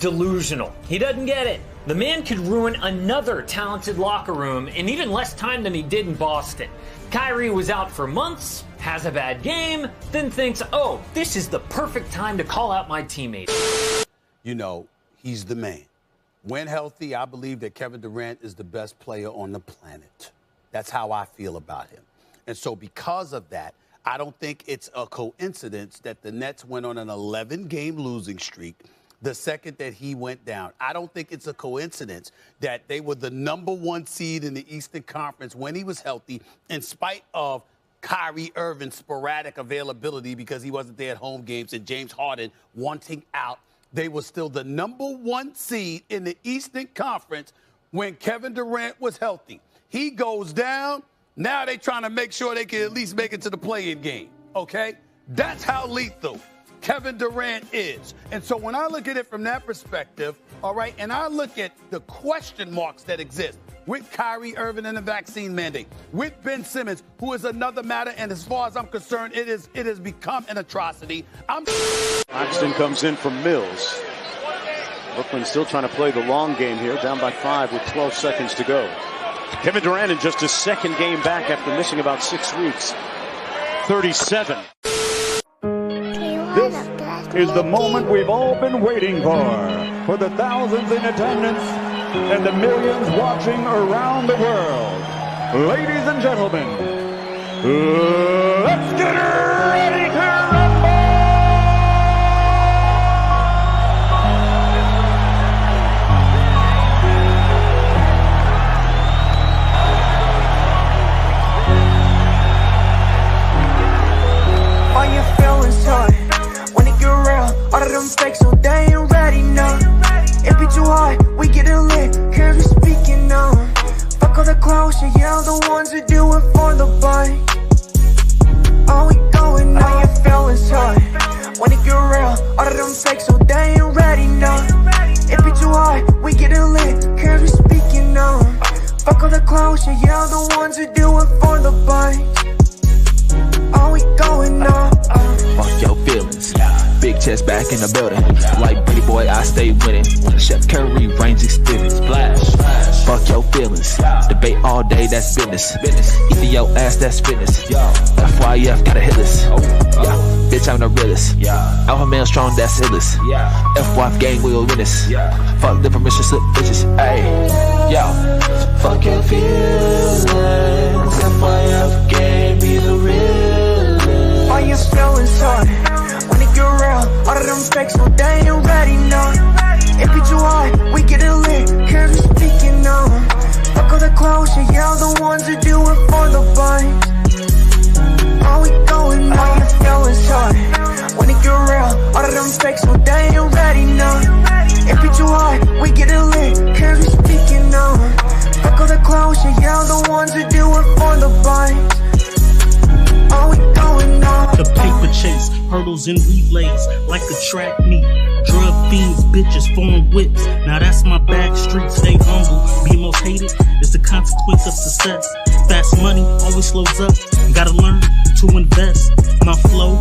delusional. He doesn't get it. The man could ruin another talented locker room in even less time than he did in Boston. Kyrie was out for months, has a bad game, then thinks, oh, this is the perfect time to call out my teammates. You know, he's the man. When healthy, I believe that Kevin Durant is the best player on the planet. That's how I feel about him. And so because of that, I don't think it's a coincidence that the Nets went on an 11-game losing streak the second that he went down. I don't think it's a coincidence that they were the #1 seed in the Eastern Conference when he was healthy, in spite of Kyrie Irving's sporadic availability because he wasn't there at home games and James Harden wanting out. They were still the #1 seed in the Eastern Conference when Kevin Durant was healthy. He goes down. Now they're trying to make sure they can at least make it to the play-in game, okay? That's how lethal Kevin Durant is. And so when I look at it from that perspective, all right, and I look at the question marks that exist with Kyrie Irving and the vaccine mandate, with Ben Simmons, who is another matter, and as far as I'm concerned, it has become an atrocity. Claxton comes in from Mills. Brooklyn still trying to play the long game here, down by 5 with 12 seconds to go. Kevin Durant in just his second game back after missing about 6 weeks. 37. This is the moment we've all been waiting for the thousands in attendance and the millions watching around the world. Ladies and gentlemen, let's get ready to rumble! All your feelings hurt when it get real. All of them fakes, so they ain't ready now. It be too hard, we getting lit, cause we speaking now. Fuck all the clowns, yeah, the ones who do it for the bite. All we going now. All your feelings hurt when it get real. All of them fakes, so they ain't ready now. It be too hard, we getting lit, cause we speaking now. Fuck all the clowns, yeah, the ones who do it for the bite. All we going now. Fuck your feelings. Big chest back in the building. Like Brady boy, I stay winning. Chef Curry, range extended. Splash. Fuck your feelings. Debate all day, that's business. Eat your ass, that's fitness. FYF, got a hit list. Bitch, I'm the realest. Alpha male strong, that's illest. FYF gang, we'll win this. Fuck the permission slip bitches. Ayy, yo. Fuck your feelings. FYF gang, be the realest. All your feelings hurt when it get real. All of them fakes, so they ain't ready now. It be too hard, we getting lit, cause we speaking now. Fuck all the clowns, yeah, the ones who do it for the bite. All we going now. All your feelings hurt when it get real. All of them fakes, so they ain't ready now. It be too hard, we getting lit, cause we speaking now. Fuck all the clowns, yeah, the ones who do it for the bite. All we going now. The paper chase, hurdles and relays, like a track meet. Drug fiends, bitches, foreign whips. Now that's my back street, stay humble. Be most hated is the consequence of success. Fast money always slows up. Gotta learn to invest. My flow,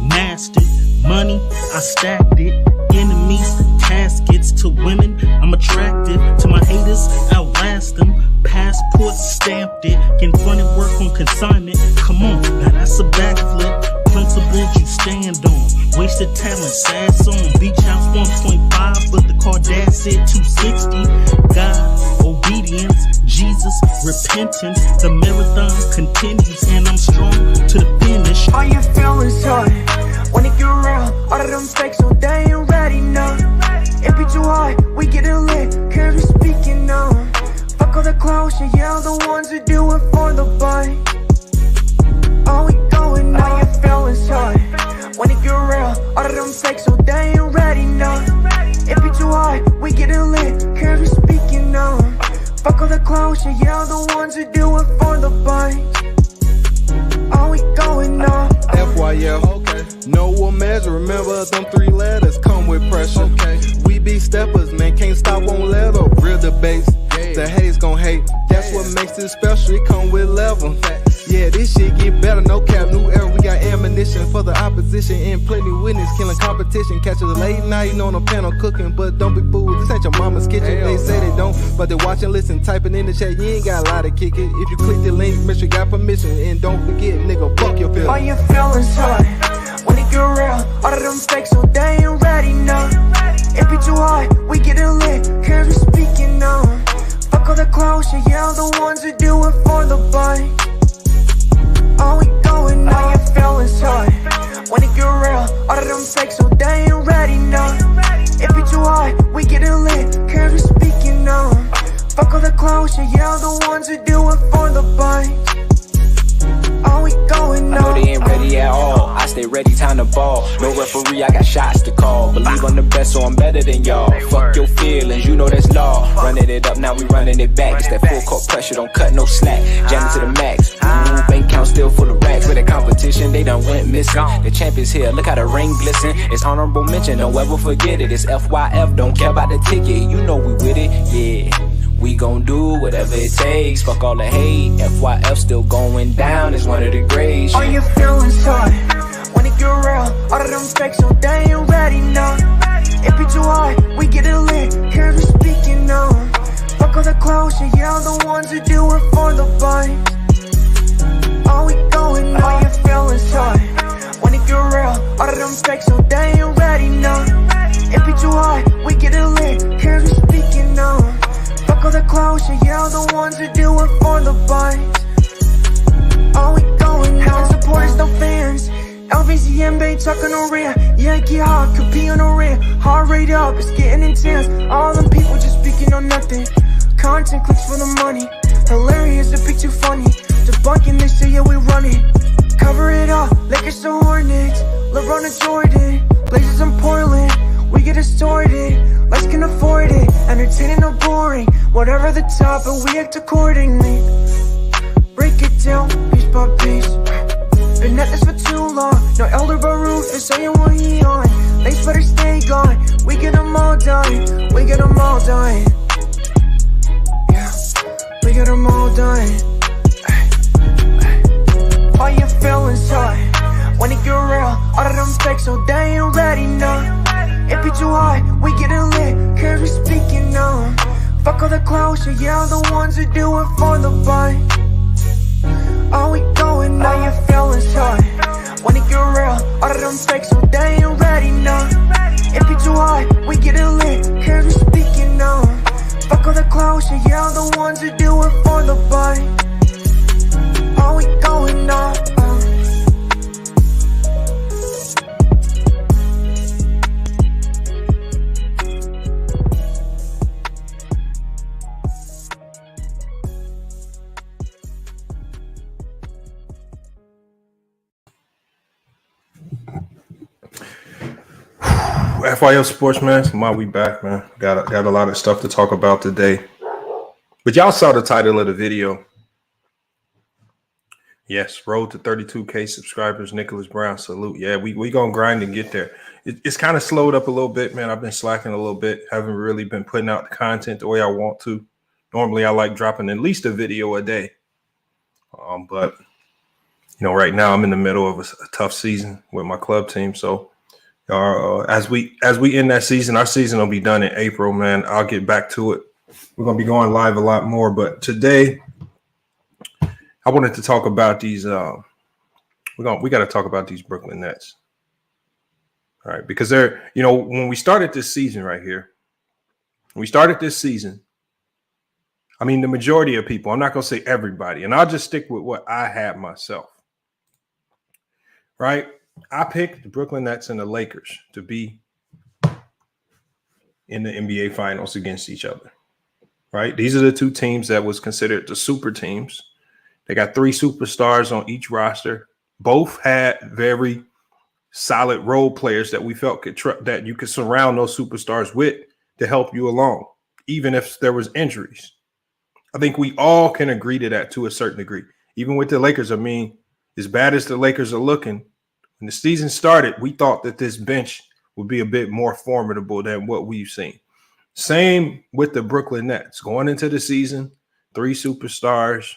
mastered. Money, I stacked it. Enemies, caskets to women. I'm attractive to my haters, outlast them. Passport stamped it. Can fund and work on consignment. Come on, now that's a backflip. Principles you stand on. Wasted talent, sad song. Beach house 1.5, but the car dad said 260. God, obedience, Jesus, repentance. The marathon continues, and I'm strong to the finish. All your feelings hurt when it get real. All of them fakes, so they ain't ready now. It be too hard, we getting lit, cause we speaking now. Fuck all the clowns, yeah, the ones who do it for the bite. All we going now. All your feelings hurt when it get real. All of them fakes, so they ain't ready now. It be too hard, we getting lit, cause we speaking now. Fuck all the clowns, yeah, the ones who do it for the bite. All we going now. FYF, okay. No one measure, remember them 3 letters come with pressure. Okay. We be steppers, man, can't stop, won't let up. Real debates, the haters gon' hate. That's what makes it special, it come with level. Yeah, this shit get better, no cap, new era, we got Eminem. ammunition for the opposition and plenty witness killing competition. Catch a late night on a panel cooking, but don't be fooled. This ain't your mama's kitchen. They say they don't, but they watch and listen. Typing in the chat, you ain't got a lot to kick it. If you click the link, make sure you got permission. And don't forget, nigga, fuck your feelings. All your feelings hurt when it get real. All of them fakes, so they ain't ready now. It be too hard, we get it lit, cause we speaking now. Fuck all the closure, yeah, the ones who do it for the bite. All we going now. All your feelings hurt when it get real. All of them fakes, so they ain't ready now. It be too hard, we get it lit, cause we speaking now. Fuck all the closure, yeah, the ones who do it for the bite. All we going now. I know they ain't ready at all. I stay ready, time to ball. No referee, I got shots to call. Believe I'm the best, so I'm better than y'all. Fuck your feelings, you know that's law. Running it up, now we running it back. It's that full court pressure, don't cut no slack. Jamming to the max. Bank account still full of racks. With the competition, they done went missing. The champ is here, look how the ring glisten. It's honorable mention, don't ever forget it. It's FYF, don't care about the ticket. You know we with it, yeah. We gon' do whatever it takes. Fuck all the hate. FYF still going down. It's one of the grades. All your feelings hurt when it get real. All of them fakes, so they ain't ready now. It be too hard, we get it lit, cause we speaking now. Fuck all the closure, yeah, the ones who do it for the bite. All we going now. All your feelings hurt when it get real. All of them fakes, so they ain't ready now. It be too hard, we get it lit, cause we speaking now. Fuck all the closure, yeah, the ones who do it for the bite. All we going now. Supporters, no fans. LVCMB talking on rear. Yankee hard, could be on the rear. Heart rate up, it's getting intense. All them people just speaking on nothing. Content clicks for the money. Hilarious, a bit too funny. Debunking this shit, yeah, we run it. Cover it up, Lakers to Hornets. LeBron to Jordan. Blazers in Portland. We get it sorted. Let's can afford it. Entertaining or boring. Whatever the top, but we act accordingly. Break it down, piece by piece. Been at this for too long. No Elder Baruch is saying what he on. Lace better stay gone. We get them all done. We get them all done. Yeah, we get them all done. All your feelings hurt when it get real. All of them fakes, so they ain't ready now. It be too hard, we get it lit, cause we speaking now. Fuck all the closure, yeah, the ones who do it for the bite. All we going now. All your feelings hurt when it get real. All of them fakes, so they ain't ready now. It be too hard, we get it lit, cause we speaking now. Fuck all the closure, yeah, the ones who do it for the bite. All we going now. FYL Sports, man. We back, man. Got a lot of stuff to talk about today. But y'all saw the title of the video. Yes, road to 32K subscribers, Nicholas Brown. Salute. Yeah, we gonna grind and get there. It's kind of slowed up a little bit, man. I've been slacking a little bit. Haven't really been putting out the content the way I want to. Normally, I like dropping at least a video a day. But you know, right now I'm in the middle of a tough season with my club team, so. As we end that season, our season will be done in April, man. I'll get back to it. We're gonna be going live a lot more, but today I wanted to talk about these. We got to talk about these Brooklyn Nets, all right? Because they're, you know, when we started this season right here, I mean, the majority of people. I'm not gonna say everybody, and I'll just stick with what I had myself, right? I picked the Brooklyn Nets and the Lakers to be in the NBA Finals against each other, right? These are the two teams that was considered the super teams. They got 3 superstars on each roster. Both had very solid role players that we felt that you could surround those superstars with to help you along, even if there was injuries. I think we all can agree to that to a certain degree. Even with the Lakers, I mean, as bad as the Lakers are looking, when the season started, we thought that this bench would be a bit more formidable than what we've seen. Same with the Brooklyn Nets. Going into the season, 3 superstars.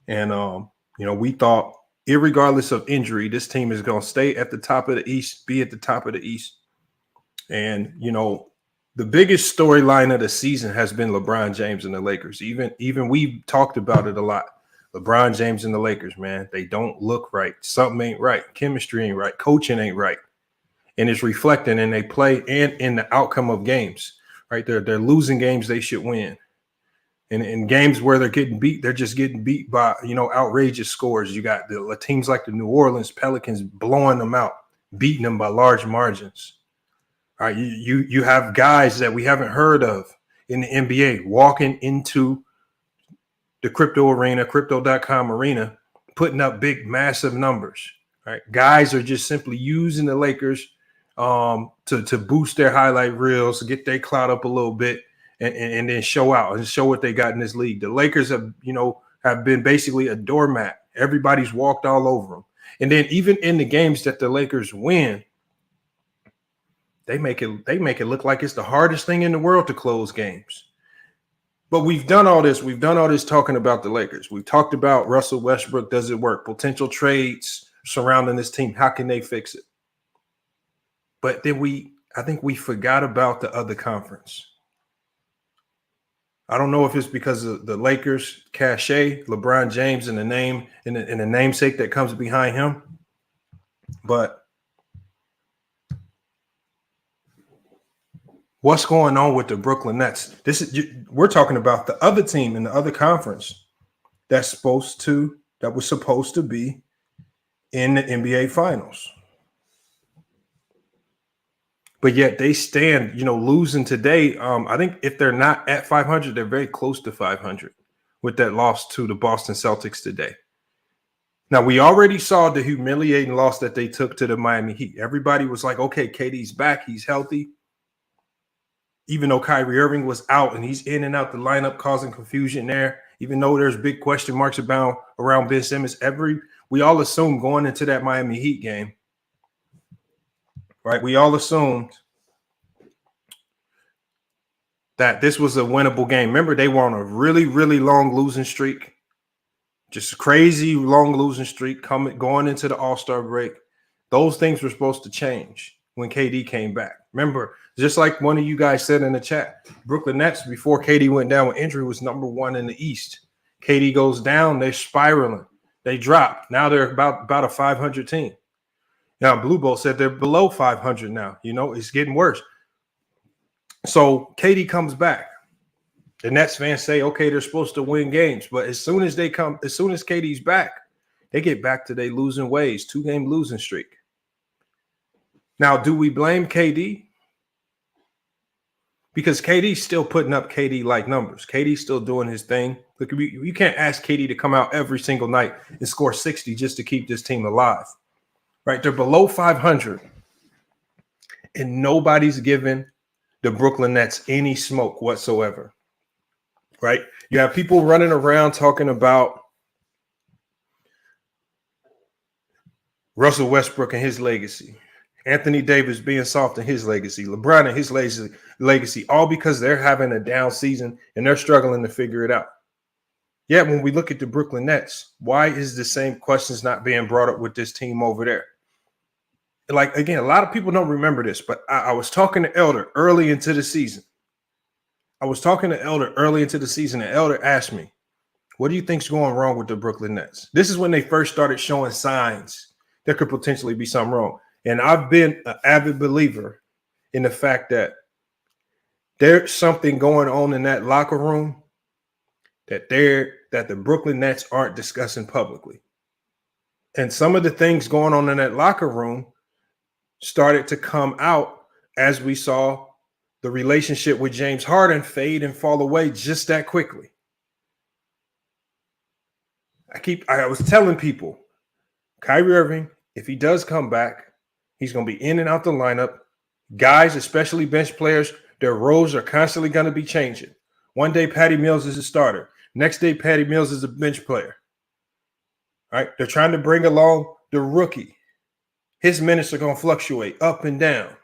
And, you know, we thought irregardless of injury, this team is going to stay at the top of the East, be at the top of the East. And, you know, the biggest storyline of the season has been LeBron James and the Lakers. Even we talked about it a lot. LeBron James and the Lakers, man, they don't look right. Something ain't right. Chemistry ain't right. Coaching ain't right. And it's reflecting in they play and in the outcome of games, right? They're losing games they should win. And in games where they're getting beat, they're just getting beat by, you know, outrageous scores. You got the teams like the New Orleans Pelicans blowing them out, beating them by large margins. All right, you have guys that we haven't heard of in the NBA walking into the crypto arena, crypto.com arena, putting up big, massive numbers. Right, guys are just simply using the Lakers to boost their highlight reels, get their clout up a little bit, and then show out and show what they got in this league. The Lakers have been basically a doormat. Everybody's walked all over them, and then even in the games that the Lakers win, they make it look like it's the hardest thing in the world to close games. But we've done all this. We've done all this talking about the Lakers. We've talked about Russell Westbrook. Does it work? Potential trades surrounding this team. How can they fix it? But then I think we forgot about the other conference. I don't know if it's because of the Lakers cachet, LeBron James, and the name and the namesake that comes behind him. But what's going on with the Brooklyn Nets? We're talking about the other team in the other conference that was supposed to be in the NBA Finals. But yet they stand, losing today. I think if they're not at 500, they're very close to 500 with that loss to the Boston Celtics today. Now, we already saw the humiliating loss that they took to the Miami Heat. Everybody was like, okay, KD's back. He's healthy. Even though Kyrie Irving was out and he's in and out the lineup causing confusion there, even though there's big question marks around Ben Simmons, we all assumed going into that Miami Heat game, right? We all assumed that this was a winnable game. Remember, they were on a really, really long losing streak, just a crazy long losing streak going into the All-Star break. Those things were supposed to change when KD came back. Remember, just like one of you guys said in the chat, Brooklyn Nets, before KD went down with injury, was number one in the East. KD goes down, they're spiraling. They drop. Now they're about a 500 team. Now, Blue Bowl said they're below 500 now. It's getting worse. So KD comes back. The Nets fans say, okay, they're supposed to win games. But as soon as KD's back, they get back to their losing ways, 2-game losing streak. Now, do we blame KD? Because KD's still putting up KD-like numbers. KD's still doing his thing. Look, you can't ask KD to come out every single night and score 60 just to keep this team alive. Right? They're below 500. And nobody's giving the Brooklyn Nets any smoke whatsoever. Right? You have people running around talking about Russell Westbrook and his legacy. Anthony Davis being soft in his legacy, LeBron and his legacy, all because they're having a down season and they're struggling to figure it out. Yet when we look at the Brooklyn Nets, why is the same questions not being brought up with this team over there? Like, again, a lot of people don't remember this, but I was talking to Elder early into the season. And Elder asked me, what do you think's going wrong with the Brooklyn Nets? This is when they first started showing signs there could potentially be something wrong. And I've been an avid believer in the fact that there's something going on in that locker room that the Brooklyn Nets aren't discussing publicly. And some of the things going on in that locker room started to come out as we saw the relationship with James Harden fade and fall away just that quickly. I was telling people, Kyrie Irving, if he does come back, he's going to be in and out the lineup. Guys, especially bench players, their roles are constantly going to be changing. One day, Patty Mills is a starter. Next day, Patty Mills is a bench player. All right? They're trying to bring along the rookie. His minutes are going to fluctuate up and down.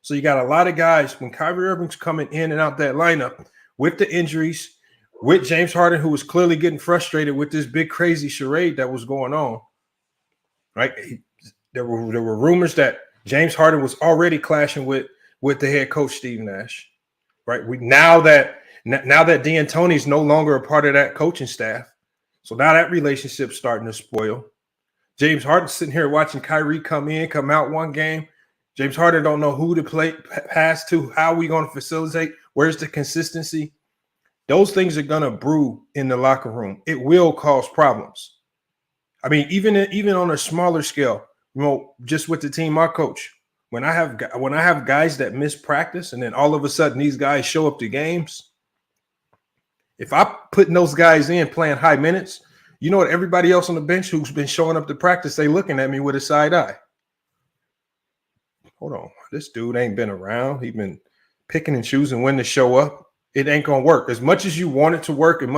So you got a lot of guys, when Kyrie Irving's coming in and out that lineup with the injuries, with James Harden, who was clearly getting frustrated with this big, crazy charade that was going on. right? There were rumors that James Harden was already clashing with the head coach Steve Nash, right? Now that D'Antoni is no longer a part of that coaching staff, so now that relationship's starting to spoil. James Harden sitting here watching Kyrie come in, come out one game. James Harden don't know who to pass to, how we going to facilitate, where's the consistency. Those things are going to brew in the locker room. It will cause problems. I mean, even on a smaller scale, just with the team I coach, when I have guys that miss practice and then all of a sudden these guys show up to games, if I'm putting those guys in playing high minutes, you know what? Everybody else on the bench who's been showing up to practice, they looking at me with a side eye. Hold on, this dude ain't been around. He's been picking and choosing when to show up. It ain't gonna work. As much as you want it to work, as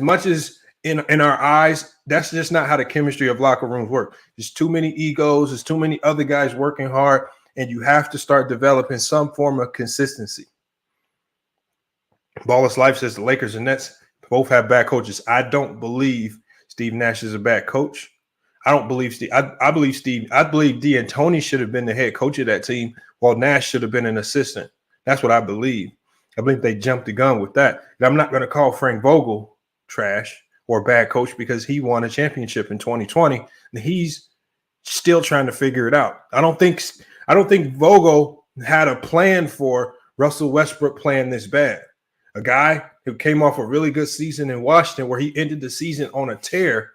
much as in our eyes, that's just not how the chemistry of locker rooms work. There's too many egos. There's too many other guys working hard, and you have to start developing some form of consistency. Ballas Life says the Lakers and Nets both have bad coaches. I don't believe Steve Nash is a bad coach. I don't believe Steve. I believe D'Antoni should have been the head coach of that team, while Nash should have been an assistant. That's what I believe. I believe they jumped the gun with that. And I'm not going to call Frank Vogel trash or a bad coach because he won a championship in 2020 and he's still trying to figure it out. I don't think Vogel had a plan for Russell Westbrook playing this bad. A guy who came off a really good season in Washington where he ended the season on a tear.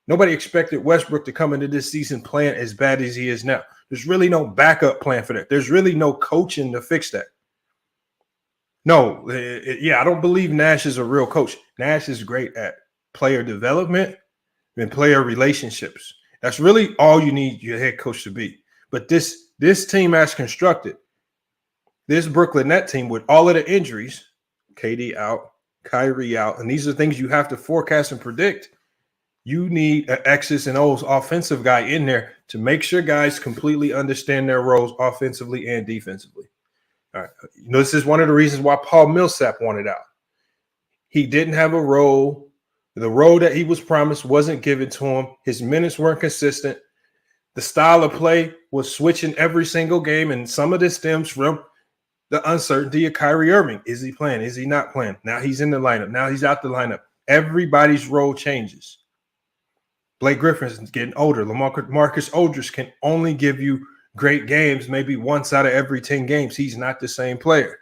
Nobody expected Westbrook to come into this season playing as bad as he is now. There's really no backup plan for that. There's really no coaching to fix that. No, I don't believe Nash is a real coach. Nash is great at player development and player relationships. That's really all you need your head coach to be. But this team as constructed, this Brooklyn Net team with all of the injuries, KD out, Kyrie out, and these are things you have to forecast and predict. You need an X's and O's offensive guy in there to make sure guys completely understand their roles offensively and defensively. All right. This is one of the reasons why Paul Millsap wanted out. He didn't have a role. The role that he was promised wasn't given to him. His minutes weren't consistent. The style of play was switching every single game, and some of this stems from the uncertainty of Kyrie Irving. Is he playing? Is he not playing? Now he's in the lineup. Now he's out the lineup. Everybody's role changes. Blake Griffin's getting older. Marcus Aldridge can only give you great games maybe once out of every 10 games. He's not the same player.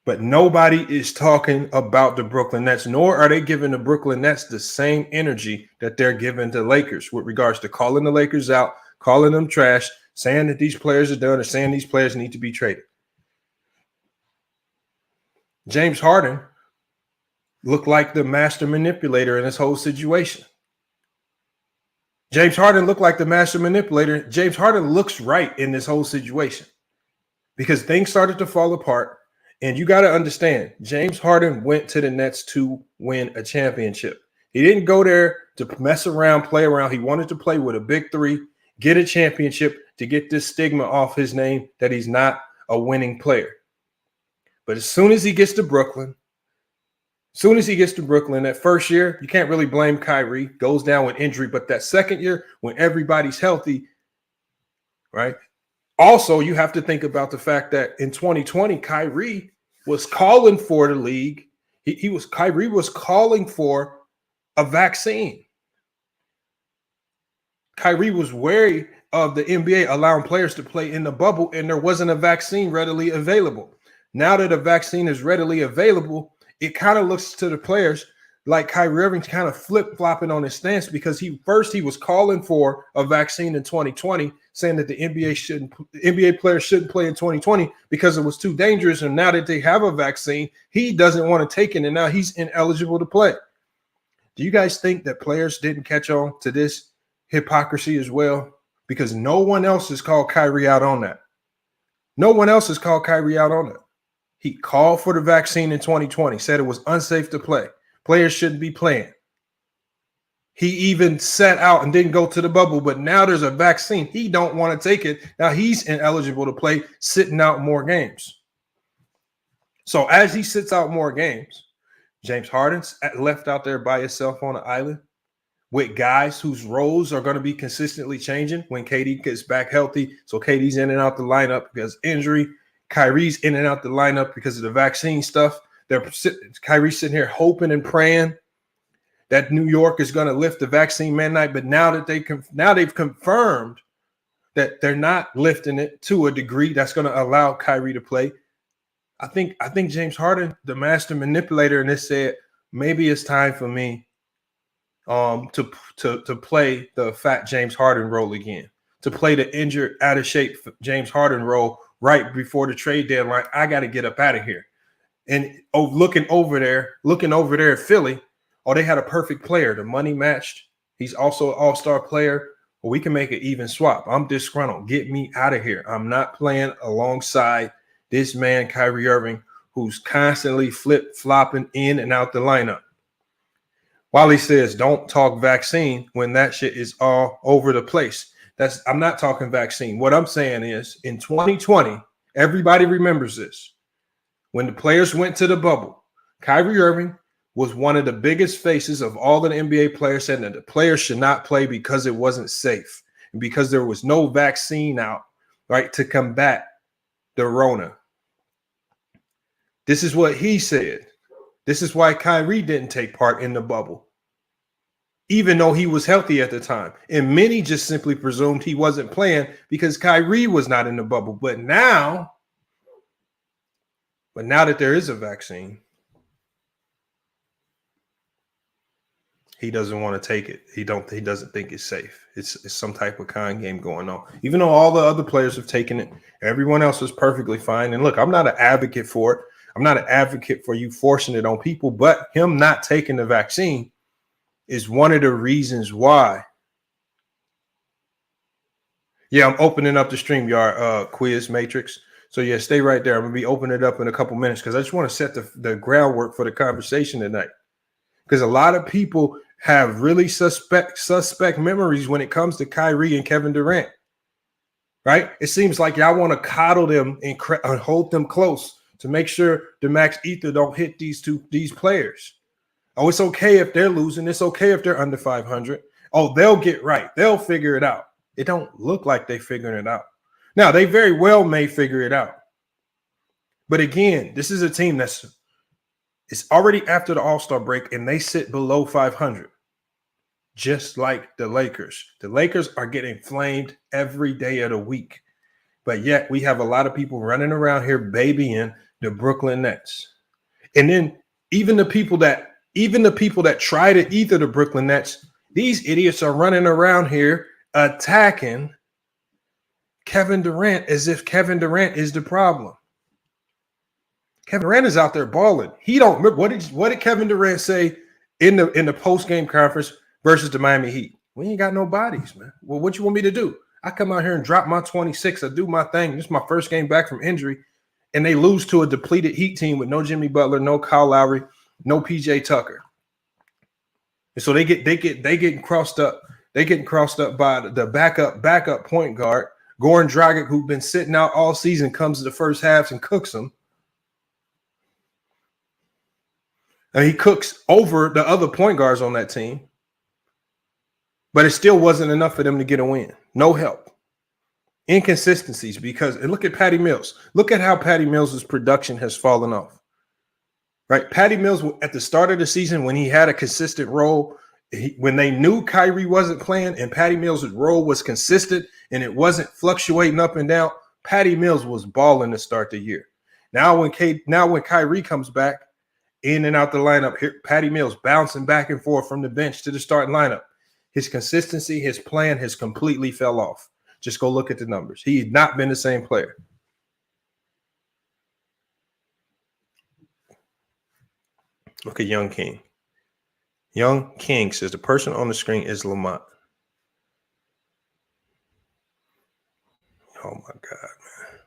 But nobody is talking about the Brooklyn Nets, nor are they giving the Brooklyn Nets the same energy that they're giving to Lakers with regards to calling the Lakers out, calling them trash, saying that these players are done, or saying these players need to be traded. James Harden looked like the master manipulator in this whole situation. James Harden looked like the master manipulator. James Harden looks right in this whole situation because things started to fall apart. And you got to understand, James Harden went to the Nets to win a championship. He didn't go there to mess around, play around. He wanted to play with a big three, get a championship to get this stigma off his name that he's not a winning player. But as soon as he gets to Brooklyn, that first year, you can't really blame Kyrie, goes down with injury. But that second year, when everybody's healthy, right? Also, you have to think about the fact that in 2020, Kyrie was calling for the league. Kyrie was calling for a vaccine. Kyrie was wary of the NBA allowing players to play in the bubble, and there wasn't a vaccine readily available. Now that a vaccine is readily available, it kind of looks to the players like Kyrie Irving kind of flip-flopping on his stance because he was calling for a vaccine in 2020, saying that the NBA players shouldn't play in 2020 because it was too dangerous. And now that they have a vaccine, he doesn't want to take it, and now he's ineligible to play. Do you guys think that players didn't catch on to this hypocrisy as well? Because no one else has called Kyrie out on that. No one else has called Kyrie out on it. He called for the vaccine in 2020, said it was unsafe to play. Players shouldn't be playing. He even sat out and didn't go to the bubble, but now there's a vaccine. He don't want to take it. Now he's ineligible to play, sitting out more games. So as he sits out more games, James Harden's left out there by himself on an island with guys whose roles are going to be consistently changing when KD gets back healthy. So KD's in and out the lineup because injury. Kyrie's in and out the lineup because of the vaccine stuff. Kyrie's sitting here hoping and praying that New York is going to lift the vaccine mandate. But now that they've confirmed that they're not lifting it to a degree that's going to allow Kyrie to play, I think James Harden, the master manipulator in this, said maybe it's time for me to play the fat James Harden role again, to play the injured, out of shape James Harden role right before the trade deadline. I got to get up out of here. And looking over there at Philly, they had a perfect player. The money matched. He's also an all-star player. Well, we can make an even swap. I'm disgruntled. Get me out of here. I'm not playing alongside this man, Kyrie Irving, who's constantly flip-flopping in and out the lineup. Wally says, don't talk vaccine when that shit is all over the place. I'm not talking vaccine. What I'm saying is, in 2020, everybody remembers this. When the players went to the bubble, Kyrie Irving was one of the biggest faces of all the NBA players, saying that the players should not play because it wasn't safe and because there was no vaccine out, right, to combat the Rona. This is what he said. This is why Kyrie didn't take part in the bubble, even though he was healthy at the time. And many just simply presumed he wasn't playing because Kyrie was not in the bubble. But now that there is a vaccine, he doesn't want to take it. He doesn't think it's safe. It's some type of con game going on. Even though all the other players have taken it, everyone else is perfectly fine. And look, I'm not an advocate for it. I'm not an advocate for you forcing it on people, but him not taking the vaccine is one of the reasons why. Yeah, I'm opening up the StreamYard quiz matrix. So yeah, stay right there. I'm gonna be opening it up in a couple minutes because I just want to set the groundwork for the conversation tonight. Because a lot of people have really suspect memories when it comes to Kyrie and Kevin Durant. Right? It seems like y'all want to coddle them and hold them close to make sure the max ether don't hit these players. Oh, it's okay if they're losing. It's okay if they're under 500. Oh, they'll get right. They'll figure it out. It don't look like they're figuring it out. Now, they very well may figure it out. But again, this is a team it's already after the All-Star break, and they sit below 500, just like the Lakers. The Lakers are getting flamed every day of the week. But yet we have a lot of people running around here babying the Brooklyn Nets. And then even the people that try to either the Brooklyn Nets, these idiots are running around here attacking Kevin Durant as if Kevin Durant is the problem. Kevin Durant is out there balling. He don't remember what did Kevin Durant say in the post-game conference versus the Miami Heat? We ain't got no bodies, man. Well, what you want me to do? I come out here and drop my 26. I do my thing. This is my first game back from injury, and they lose to a depleted Heat team with no Jimmy Butler, no Kyle Lowry, no PJ Tucker. And so they getting crossed up. They getting crossed up by the backup point guard, Goran Dragic, who's been sitting out all season, comes to the first halves and cooks them. And he cooks over the other point guards on that team. But it still wasn't enough for them to get a win. No help. Inconsistencies and look at Patty Mills. Look at how Patty Mills' production has fallen off. Right? Patty Mills, at the start of the season, when he had a consistent role, when they knew Kyrie wasn't playing and Patty Mills' role was consistent and it wasn't fluctuating up and down, Patty Mills was balling to start the year. Now when Kyrie comes back, in and out the lineup, here, Patty Mills bouncing back and forth from the bench to the starting lineup. His consistency, his plan has completely fell off. Just go look at the numbers. He's not been the same player. Look at Young King. Young King says the person on the screen is Lamont. Oh, my God, man.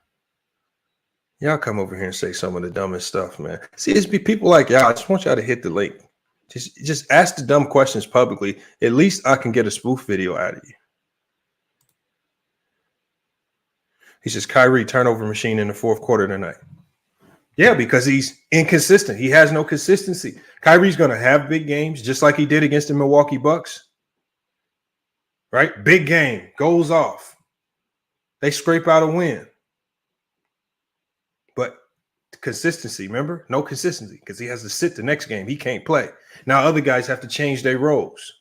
Y'all come over here and say some of the dumbest stuff, man. See, it's be people like y'all. I just want y'all to hit the link. Just ask the dumb questions publicly. At least I can get a spoof video out of you. He says, Kyrie, turnover machine in the fourth quarter tonight. Yeah, because he's inconsistent. He has no consistency. Kyrie's going to have big games, just like he did against the Milwaukee Bucks. right? Big game, goes off. They scrape out a win. But consistency, remember? No consistency because he has to sit the next game. He can't play. Now other guys have to change their roles.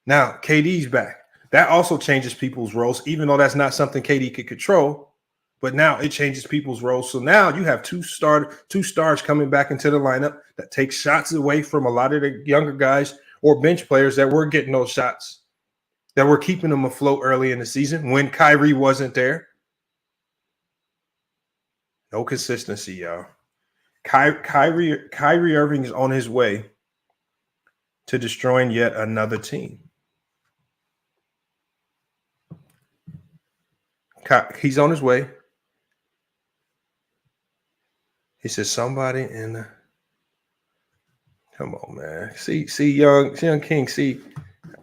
Now KD's back. That also changes people's roles, even though that's not something KD could control. But now it changes people's roles. So now you have two stars coming back into the lineup that take shots away from a lot of the younger guys or bench players that were getting those shots, that were keeping them afloat early in the season when Kyrie wasn't there. No consistency, y'all. Kyrie Irving is on his way to destroying yet another team. He's on his way. He says somebody in the come on, man. See, young King. See,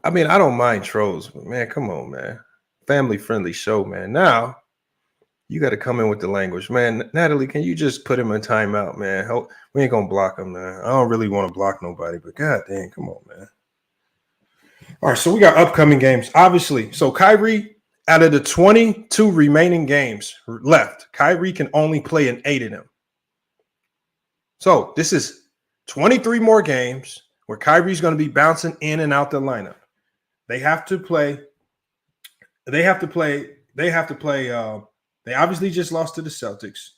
I mean, I don't mind trolls, but man, come on, man. Family friendly show, man. Now you got to come in with the language, man. Natalie, can you just put him in timeout, man? We ain't gonna block him, man. I don't really want to block nobody, but god dang, come on, man. All right, so we got upcoming games, obviously. So Kyrie, out of the 22 remaining games left, Kyrie can only play in 8 of them. So this is 23 more games where Kyrie's going to be bouncing in and out the lineup. They obviously just lost to the Celtics.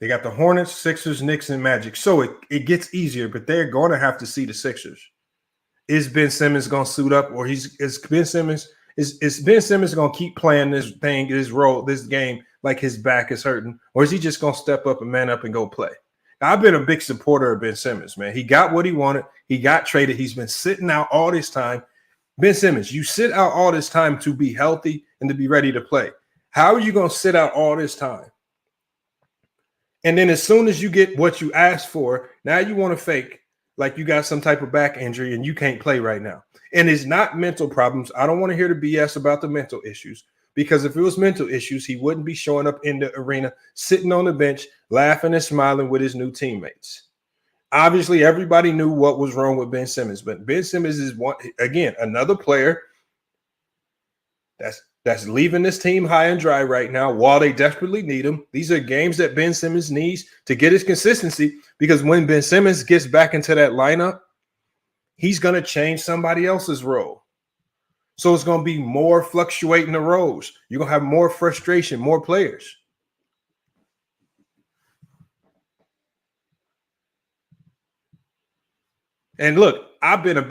They got the Hornets, Sixers, Knicks, and Magic. So it gets easier, but they're going to have to see the Sixers. Is Ben Simmons going to suit up, or is Ben Simmons going to keep playing this game like his back is hurting, or is he just going to step up and man up and go play? Now, I've been a big supporter of Ben Simmons, man. He got what he wanted. He got traded. He's been sitting out all this time. Ben Simmons, you sit out all this time to be healthy and to be ready to play. How are you going to sit out all this time? And then as soon as you get what you asked for, now you want to fake like you got some type of back injury and you can't play right now. And it's not mental problems. I don't want to hear the BS about the mental issues, because if it was mental issues, he wouldn't be showing up in the arena, sitting on the bench, laughing and smiling with his new teammates. Obviously, everybody knew what was wrong with Ben Simmons, but Ben Simmons is another player that's leaving this team high and dry right now while they desperately need him. These are games that Ben Simmons needs to get his consistency, because when Ben Simmons gets back into that lineup, he's going to change somebody else's role. So it's going to be more fluctuating the roles. You're going to have more frustration, more players. And look, I've been a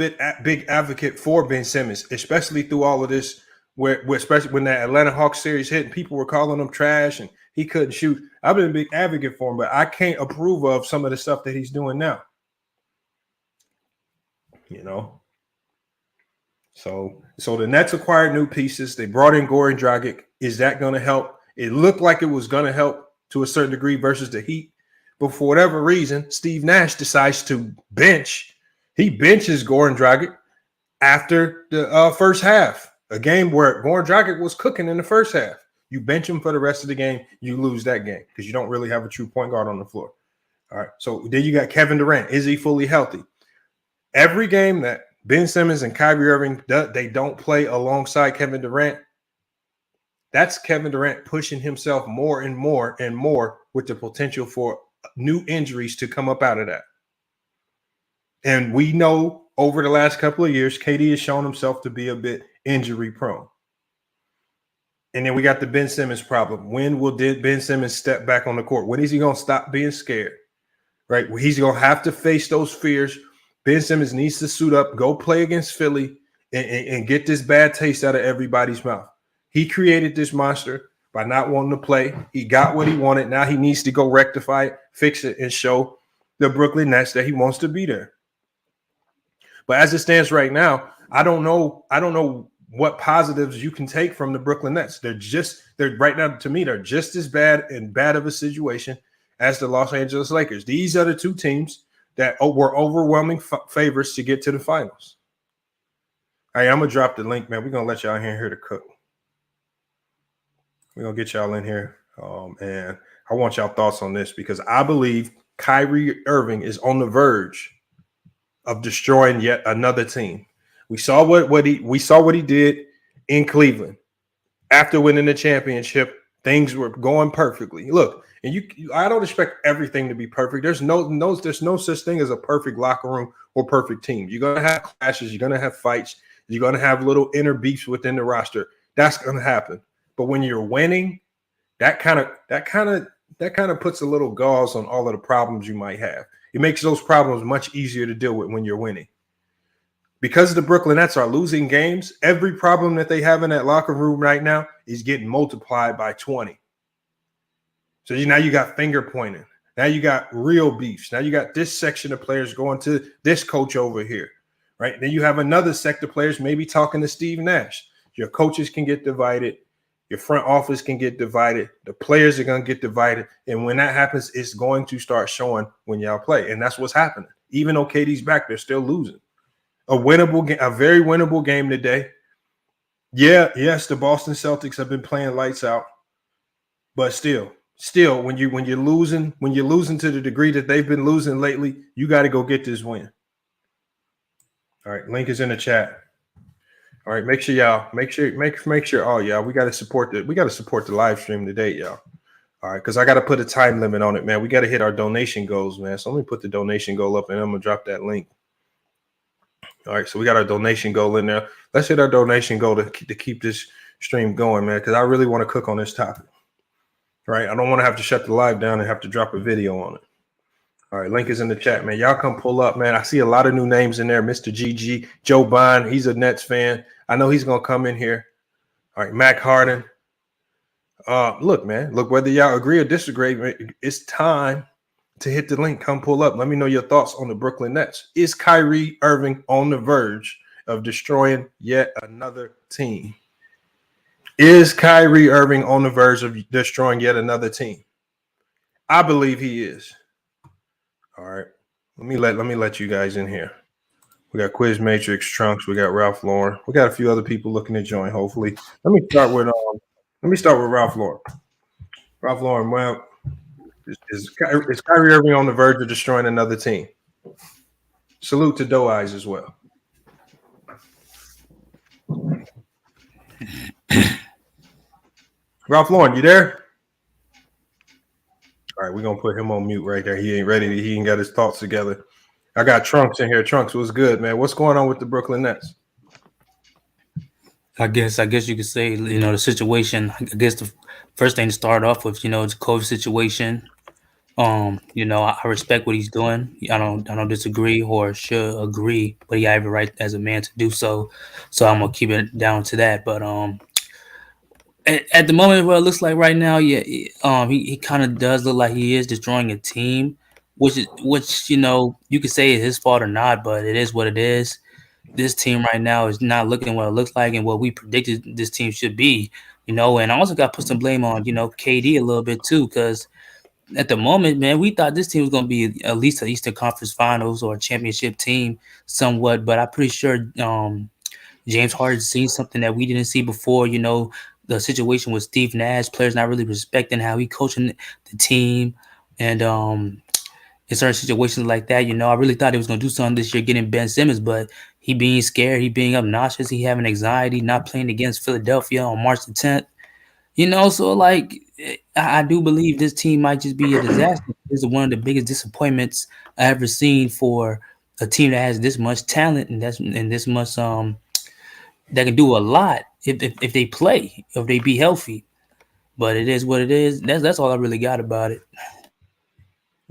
big advocate for Ben Simmons, especially through all of this, especially when that Atlanta Hawks series hit and people were calling him trash and he couldn't shoot. I've been a big advocate for him, but I can't approve of some of the stuff that he's doing now. You know? So the Nets acquired new pieces. They brought in Goran Dragic. Is that going to help? It looked like it was going to help to a certain degree versus the Heat. But for whatever reason, Steve Nash decides to bench. He benches Goran Dragic after the first half. A game where Goran Dragic was cooking in the first half. You bench him for the rest of the game, you lose that game because you don't really have a true point guard on the floor. All right, so then you got Kevin Durant. Is he fully healthy? Every game that Ben Simmons and Kyrie Irving, they don't play alongside Kevin Durant, that's Kevin Durant pushing himself more and more and more with the potential for new injuries to come up out of that. And we know over the last couple of years, KD has shown himself to be a bit injury prone. And then we got the Ben Simmons problem. When will Ben Simmons step back on the court? When is he going to stop being scared? Right? Well, he's going to have to face those fears. Ben Simmons needs to suit up, go play against Philly, and get this bad taste out of everybody's mouth. He created this monster by not wanting to play. He got what he wanted. Now he needs to go rectify it, fix it, and show the Brooklyn Nets that he wants to be there. But as it stands right now, I don't know what positives you can take from the Brooklyn Nets. They're right now, to me, they're just as bad of a situation as the Los Angeles Lakers. These are the two teams that were overwhelming favorites to get to the finals. All right, I'm going to drop the link, man. We're going to let y'all in here to cook. We're going to get y'all in here. And I want y'all thoughts on this, because I believe Kyrie Irving is on the verge of destroying yet another team. We saw what he did in Cleveland after winning the championship. Things were going perfectly. Look, and I don't expect everything to be perfect. There's no such thing as a perfect locker room or perfect team. You're gonna have clashes. You're gonna have fights. You're gonna have little inner beefs within the roster. That's gonna happen. But when you're winning, that kind of puts a little gauze on all of the problems you might have. It makes those problems much easier to deal with when you're winning. Because the Brooklyn Nets are losing games, every problem that they have in that locker room right now is getting multiplied by 20. So now you got finger pointing. Now you got real beefs. Now you got this section of players going to this coach over here, right? Then you have another sector of players maybe talking to Steve Nash. Your coaches can get divided. Your front office can get divided. The players are going to get divided. And when that happens, it's going to start showing when y'all play. And that's what's happening. Even though KD's back, they're still losing. A winnable game, a very winnable game today. Yeah, yes, the Boston Celtics have been playing lights out, but still, when you're losing to the degree that they've been losing lately, you got to go get this win. All right, link is in the chat. All right, make sure all y'all, we got to support the live stream today, y'all. All right, because I got to put a time limit on it, man. We got to hit our donation goals, man. So let me put the donation goal up, and I'm gonna drop that link. All right, so we got our donation goal in there. Let's hit our donation goal to keep this stream going, man, because I really want to cook on this topic. All right, I don't want to have to shut the live down and have to drop a video on it. All right, link is in the chat, man. Y'all come pull up, man. I see a lot of new names in there. Mr. GG, Joe Bond, he's a Nets fan. I know he's going to come in here. All right, Mac Harden. Look, man, whether y'all agree or disagree, it's time to hit the link. Come pull up. Let me know your thoughts on the Brooklyn Nets. Is Kyrie Irving on the verge of destroying yet another team? Is Kyrie Irving on the verge of destroying yet another team? I believe he is. All right. Let me let you guys in here. We got Quiz Matrix, Trunks. We got Ralph Lauren. We got a few other people looking to join. Hopefully, let me start with Ralph Lauren. Ralph Lauren. Well, is Kyrie Irving on the verge of destroying another team? Salute to Doe Eyes as well. Ralph Lauren, you there? All right, we're going to put him on mute right there. He ain't ready. He ain't got his thoughts together. I got Trunks in here. Trunks, what's good, man? What's going on with the Brooklyn Nets? I guess you could say, the situation. I guess the first thing to start off with, it's a COVID situation. I respect what he's doing. I don't disagree or should agree, but he has every right as a man to do so. So I'm gonna keep it down to that. But at the moment, what it looks like right now, he kind of does look like he is destroying a team, which you could say is his fault or not, but it is what it is. This team right now is not looking what it looks like and what we predicted this team should be. And I also got to put some blame on KD a little bit too, because at the moment, man, we thought this team was going to be at least an Eastern Conference Finals or a championship team somewhat, but I'm pretty sure James Harden's seen something that we didn't see before. The situation with Steve Nash, players not really respecting how he coaching the team, and in certain situations like that, I really thought he was going to do something this year getting Ben Simmons, but he being scared, he being obnoxious, he having anxiety, not playing against Philadelphia on March the 10th. So I do believe this team might just be a disaster. This is one of the biggest disappointments I ever seen for a team that has this much talent and this much that can do a lot if they play, if they be healthy. But it is what it is. That's all I really got about it.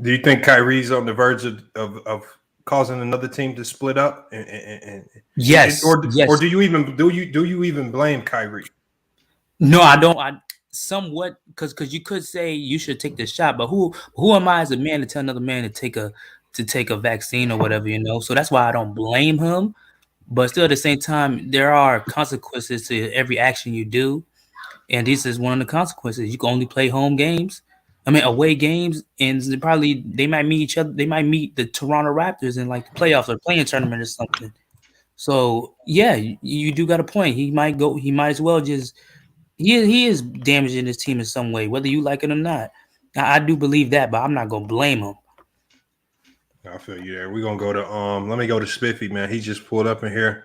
Do you think Kyrie's on the verge of causing another team to split up? And yes. Or do you even blame Kyrie? No, I don't. I somewhat because you could say you should take the shot, but who am I as a man to tell another man to take a vaccine or whatever, So that's why I don't blame him. But still, at the same time, there are consequences to every action you do, and this is one of the consequences. You can only play home games. Away games, and they might meet each other. They might meet the Toronto Raptors in like the playoffs or playing tournament or something. So yeah, you do got a point. He might as well just. He is damaging his team in some way, whether you like it or not. I do believe that, but I'm not gonna blame him. I feel you there. We're gonna go to let me go to Spiffy, man. He just pulled up in here.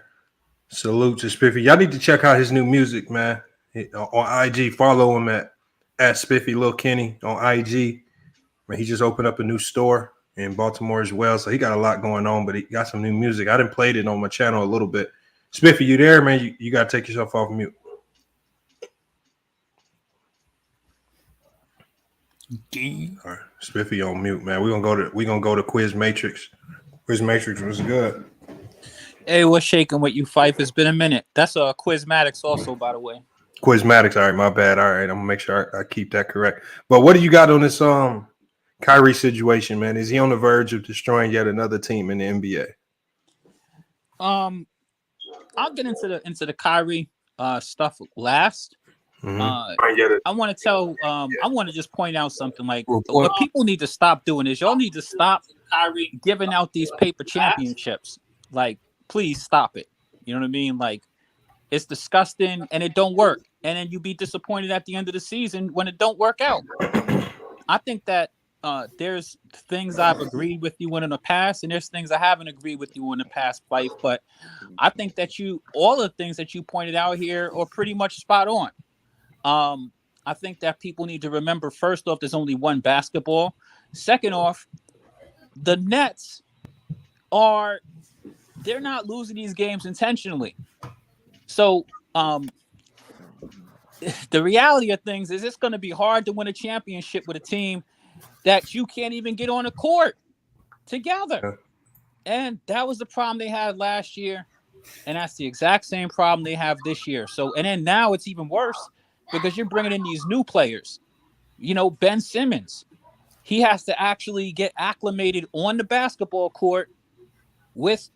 Salute to Spiffy. Y'all need to check out his new music, man. On IG, follow him at Spiffy Lil Kenny on IG. Man, he just opened up a new store in Baltimore as well, so he got a lot going on. But he got some new music. I done played it on my channel a little bit. Spiffy, you there, man? You got to take yourself off mute. All right, Spiffy on mute, man. We're gonna go to Quiz Matrix. Quiz Matrix was good. Hey, what's shaking with you, Fife? It's been a minute. That's a Quizmatics also, by the way. Quizmatics, all right, my bad. All right, I'm gonna make sure I keep that correct. But what do you got on this Kyrie situation, man? Is he on the verge of destroying yet another team in the NBA? I'll get into the Kyrie stuff last. Mm-hmm. I want to just point out something. Like, what people need to stop doing is y'all need to stop Kyrie giving out these paper championships. Like, please stop it. You know what I mean? Like, it's disgusting and it don't work. And then you be disappointed at the end of the season when it don't work out. I think that there's things I've agreed with you in the past, and there's things I haven't agreed with you in the past, Fife. But I think that all the things that you pointed out here are pretty much spot on. I think that people need to remember, first off, there's only one basketball. Second off, the Nets they're not losing these games intentionally. So the reality of things is it's going to be hard to win a championship with a team that you can't even get on the court together. And that was the problem they had last year. And that's the exact same problem they have this year. So, and then now it's even worse because you're bringing in these new players. You know, Ben Simmons, he has to actually get acclimated on the basketball court with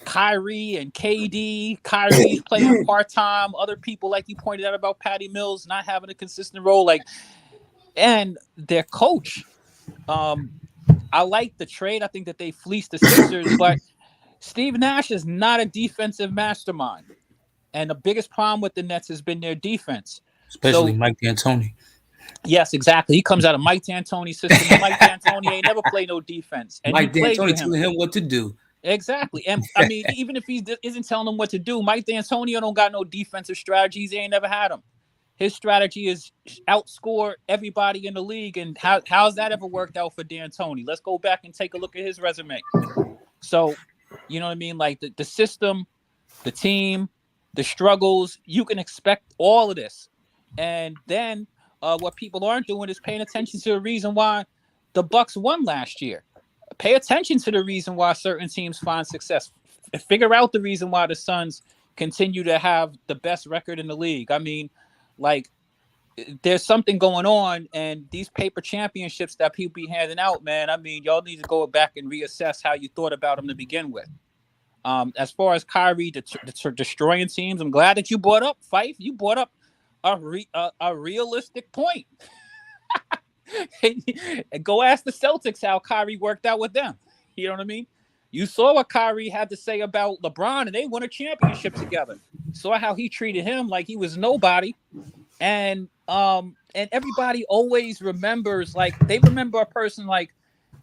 Kyrie and KD. Kyrie's playing part-time. Other people, like you pointed out about Patty Mills, not having a consistent role. And their coach, I like the trade. I think that they fleeced the Sixers, but Steve Nash is not a defensive mastermind. And the biggest problem with the Nets has been their defense. Especially Mike D'Antoni. Yes, exactly. He comes out of Mike D'Antoni's system. Mike D'Antoni ain't never played no defense. And Mike D'Antoni telling him what to do. Exactly. And I mean, even if he isn't telling him what to do, Mike D'Antoni don't got no defensive strategies. He ain't never had them. His strategy is outscore everybody in the league. And how's that ever worked out for D'Antoni? Let's go back and take a look at his resume. So, you know what I mean? Like the system, the team, the struggles, you can expect all of this. And then what people aren't doing is paying attention to the reason why the Bucks won last year. Pay attention to the reason why certain teams find success. Figure out the reason why the Suns continue to have the best record in the league. I mean, like, there's something going on, and these paper championships that people be handing out, man, I mean, y'all need to go back and reassess how you thought about them to begin with. As far as Kyrie destroying teams, I'm glad that you brought up, Fife. You brought up a realistic point. Go ask the Celtics how Kyrie worked out with them. You know what I mean? You saw what Kyrie had to say about LeBron, and they won a championship together. Saw how he treated him like he was nobody. And everybody always remembers, like, they remember a person like,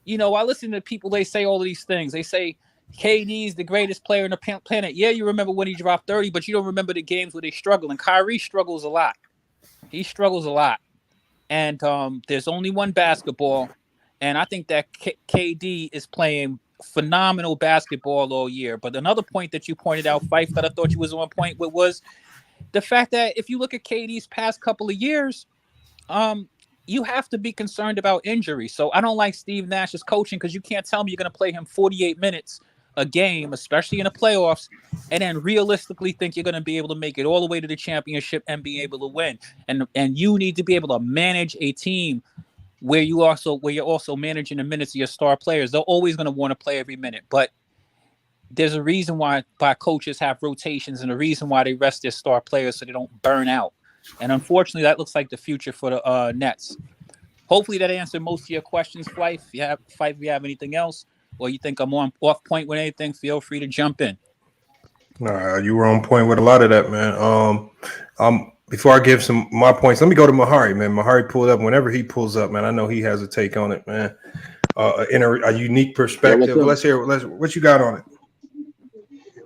you know, I listen to people, they say all of these things. They say KD's the greatest player on the planet. Yeah, you remember when he dropped 30, but you don't remember the games where they struggle. And Kyrie struggles a lot. He struggles a lot. And there's only one basketball. And I think that KD is playing phenomenal basketball all year. But another point that you pointed out, Fife, that I thought you was on point with was the fact that if you look at KD's past couple of years, you have to be concerned about injury. So I don't like Steve Nash's coaching because you can't tell me you're going to play him 48 minutes a game, especially in the playoffs, and then realistically think you're going to be able to make it all the way to the championship and be able to win. And you need to be able to manage a team where you're also managing the minutes of your star players. They're always going to want to play every minute, but there's a reason why coaches have rotations and a reason why they rest their star players so they don't burn out. And unfortunately, that looks like the future for the Nets. Hopefully that answered most of your questions, Fife. If you have anything else, or you think I'm off point with anything, feel free to jump in. You were on point with a lot of that, man. Before I give my points, let me go to Mahari, man. Mahari pulled up. Whenever he pulls up, man, I know he has a take on it, man. In a unique perspective. Let's hear what you got on it.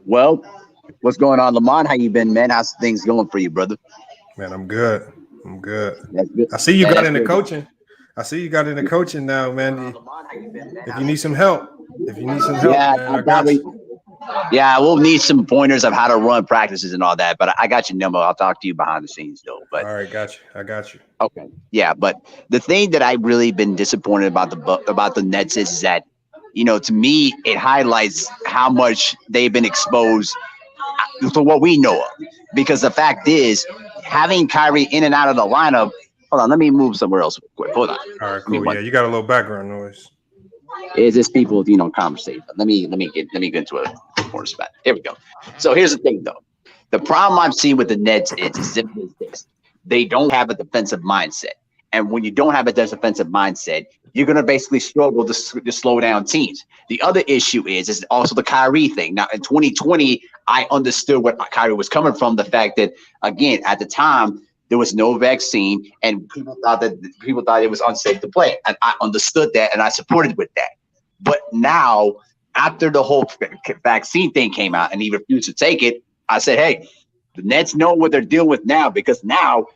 Well, What's going on, Lamont? How you been, man? How's things going for you, brother? Man, I'm good. That's good. I see you got into coaching. I see you got into coaching now, man. If you need some help, man, I got you. Yeah, we'll need some pointers of how to run practices and all that. But I got your number. I'll talk to you behind the scenes, though. But all right, I got you. Okay, yeah. But the thing that I've really been disappointed about the Nets is that, to me, it highlights how much they've been exposed to what we know of. Because the fact is, having Kyrie in and out of the lineup. Hold on, let me move somewhere else real quick. Hold on. All right, cool. Yeah, you got a little background noise. Is this people, conversate? Let me get into a more spot. Here we go. So here's the thing, though. The problem I'm seeing with the Nets is simply this: they don't have a defensive mindset, and when you don't have a defensive mindset, you're gonna basically struggle to slow down teams. The other issue is also the Kyrie thing. Now, in 2020, I understood what Kyrie was coming from. The fact that, again, at the time, there was no vaccine, and people thought it was unsafe to play. And I understood that, and I supported with that. But now, after the whole vaccine thing came out, and he refused to take it, I said, hey, the Nets know what they're dealing with now, because now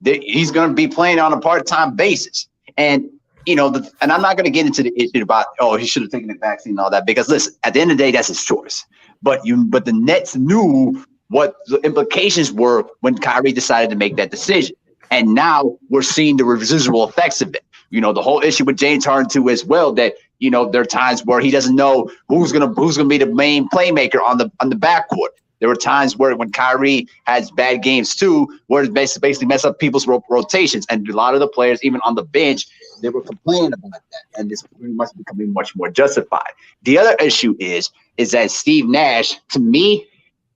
he's going to be playing on a part-time basis. And, and I'm not going to get into the issue about, he should have taken the vaccine and all that, because, listen, at the end of the day, that's his choice. But the Nets knew what the implications were when Kyrie decided to make that decision. And now we're seeing the residual effects of it. The whole issue with James Harden too as well, that, there are times where he doesn't know who's gonna be the main playmaker on the backcourt. There were times where when Kyrie has bad games too, where it basically mess up people's rotations. And a lot of the players, even on the bench, they were complaining about that. And this must be becoming much more justified. The other issue is that Steve Nash, to me,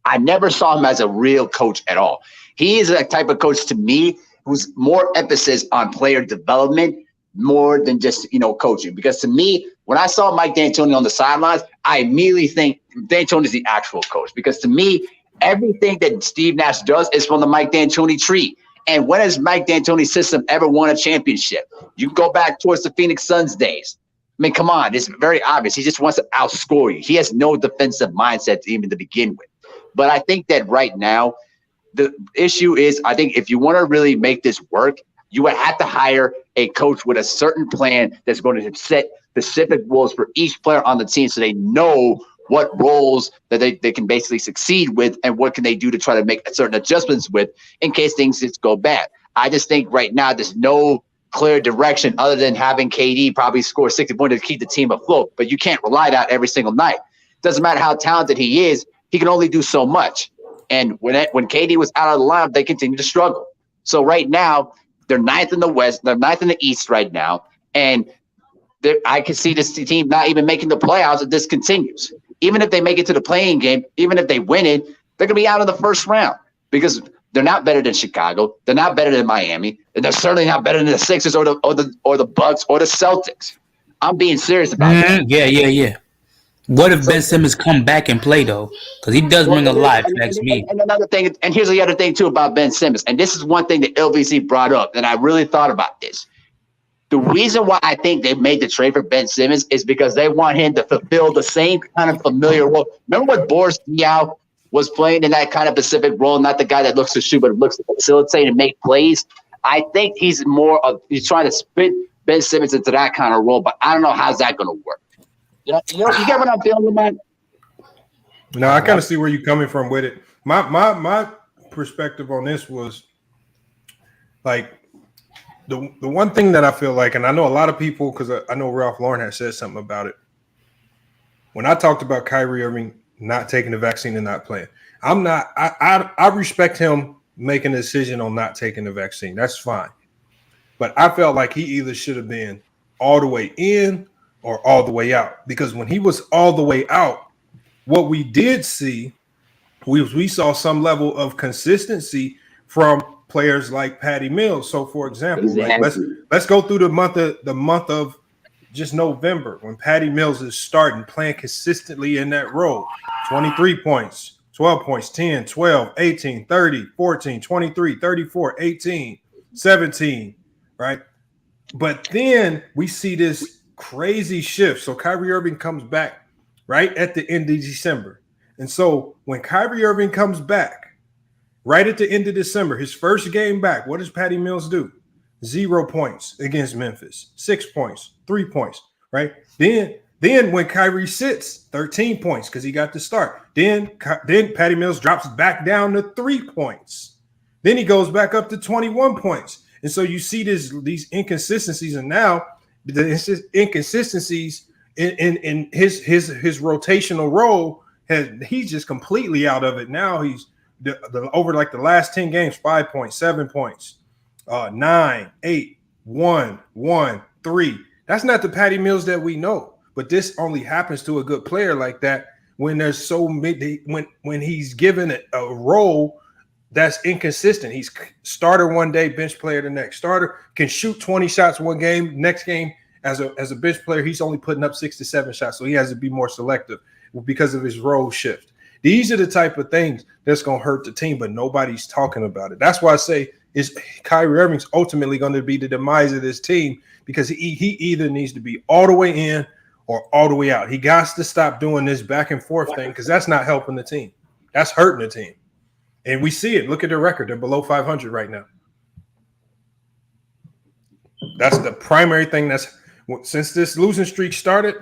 I never saw him as a real coach at all. He is a type of coach, to me, who's more emphasis on player development more than just, coaching. Because to me, when I saw Mike D'Antoni on the sidelines, I immediately think D'Antoni is the actual coach. Because to me, everything that Steve Nash does is from the Mike D'Antoni tree. And when has Mike D'Antoni's system ever won a championship? You can go back towards the Phoenix Suns days. I mean, come on, it's very obvious. He just wants to outscore you. He has no defensive mindset even to begin with. But I think that right now, the issue is, I think if you want to really make this work, you would have to hire a coach with a certain plan that's going to set specific roles for each player on the team, so they know what roles that they can basically succeed with, and what can they do to try to make certain adjustments with in case things just go bad. I just think right now there's no clear direction other than having KD probably score 60 points to keep the team afloat. But you can't rely on that every single night. Doesn't matter how talented he is. He can only do so much. And when KD was out of the lineup, they continue to struggle. So right now, they're ninth in the West. They're ninth in the East right now. And I can see this team not even making the playoffs if this continues. Even if they make it to the playing game, even if they win it, they're going to be out of the first round, because they're not better than Chicago. They're not better than Miami. And they're certainly not better than the Sixers or the Bucks or the Celtics. I'm being serious about that. Yeah. What if Ben Simmons come back and play, though? Because he does bring a lot, if that's me. And another thing, and here's the other thing, too, about Ben Simmons. And this is one thing that LVC brought up, and I really thought about this. The reason why I think they made the trade for Ben Simmons is because they want him to fulfill the same kind of familiar role. Remember what Boris Diaw was playing in that kind of specific role? Not the guy that looks to shoot, but looks to facilitate and make plays. I think he's trying to spit Ben Simmons into that kind of role, but I don't know how's that going to work. You get what I'm feeling, man? No, I kind of see where you're coming from with it. My perspective on this was like the one thing that I feel like, and I know a lot of people, because I know Ralph Lauren has said something about it. When I talked about Kyrie Irving not taking the vaccine and not playing, I respect him making a decision on not taking the vaccine. That's fine. But I felt like he either should have been all the way in or all the way out, because when he was all the way out, what we did see, we saw some level of consistency from players like Patty Mills. So, for example, let's go through the month of just November, when Patty Mills is starting, playing consistently in that role. 23 points, 12 points, 10, 12, 18, 30, 14, 23, 34, 18, 17, right? But then we see this crazy shift. So Kyrie Irving comes back right at the end of December. And so when Kyrie Irving comes back, right at the end of December, his first game back, what does Patty Mills do? 0 points against Memphis, 6 points, 3 points, right? Then when Kyrie sits, 13 points because he got the start. Then Patty Mills drops back down to 3 points. Then he goes back up to 21 points. And so you see these inconsistencies, and now the inconsistencies in his rotational role he's just completely out of it. Now he's over like the last 10 games, 5 points, 7 points, 9, 8, 1, 1, 3. That's not the Patty Mills that we know. But this only happens to a good player like that when there's so many, when he's given a role that's inconsistent. He's starter one day, bench player the next. Starter can shoot 20 shots one game. Next game, as a bench player, he's only putting up 6 to 7 shots. So he has to be more selective because of his role shift. These are the type of things that's going to hurt the team, but nobody's talking about it. That's why I say Kyrie Irving's ultimately going to be the demise of this team, because he either needs to be all the way in or all the way out. He got to stop doing this back and forth thing, because that's not helping the team. That's hurting the team. And we see it. Look at their record. They're below 500 right now. That's the primary thing since this losing streak started,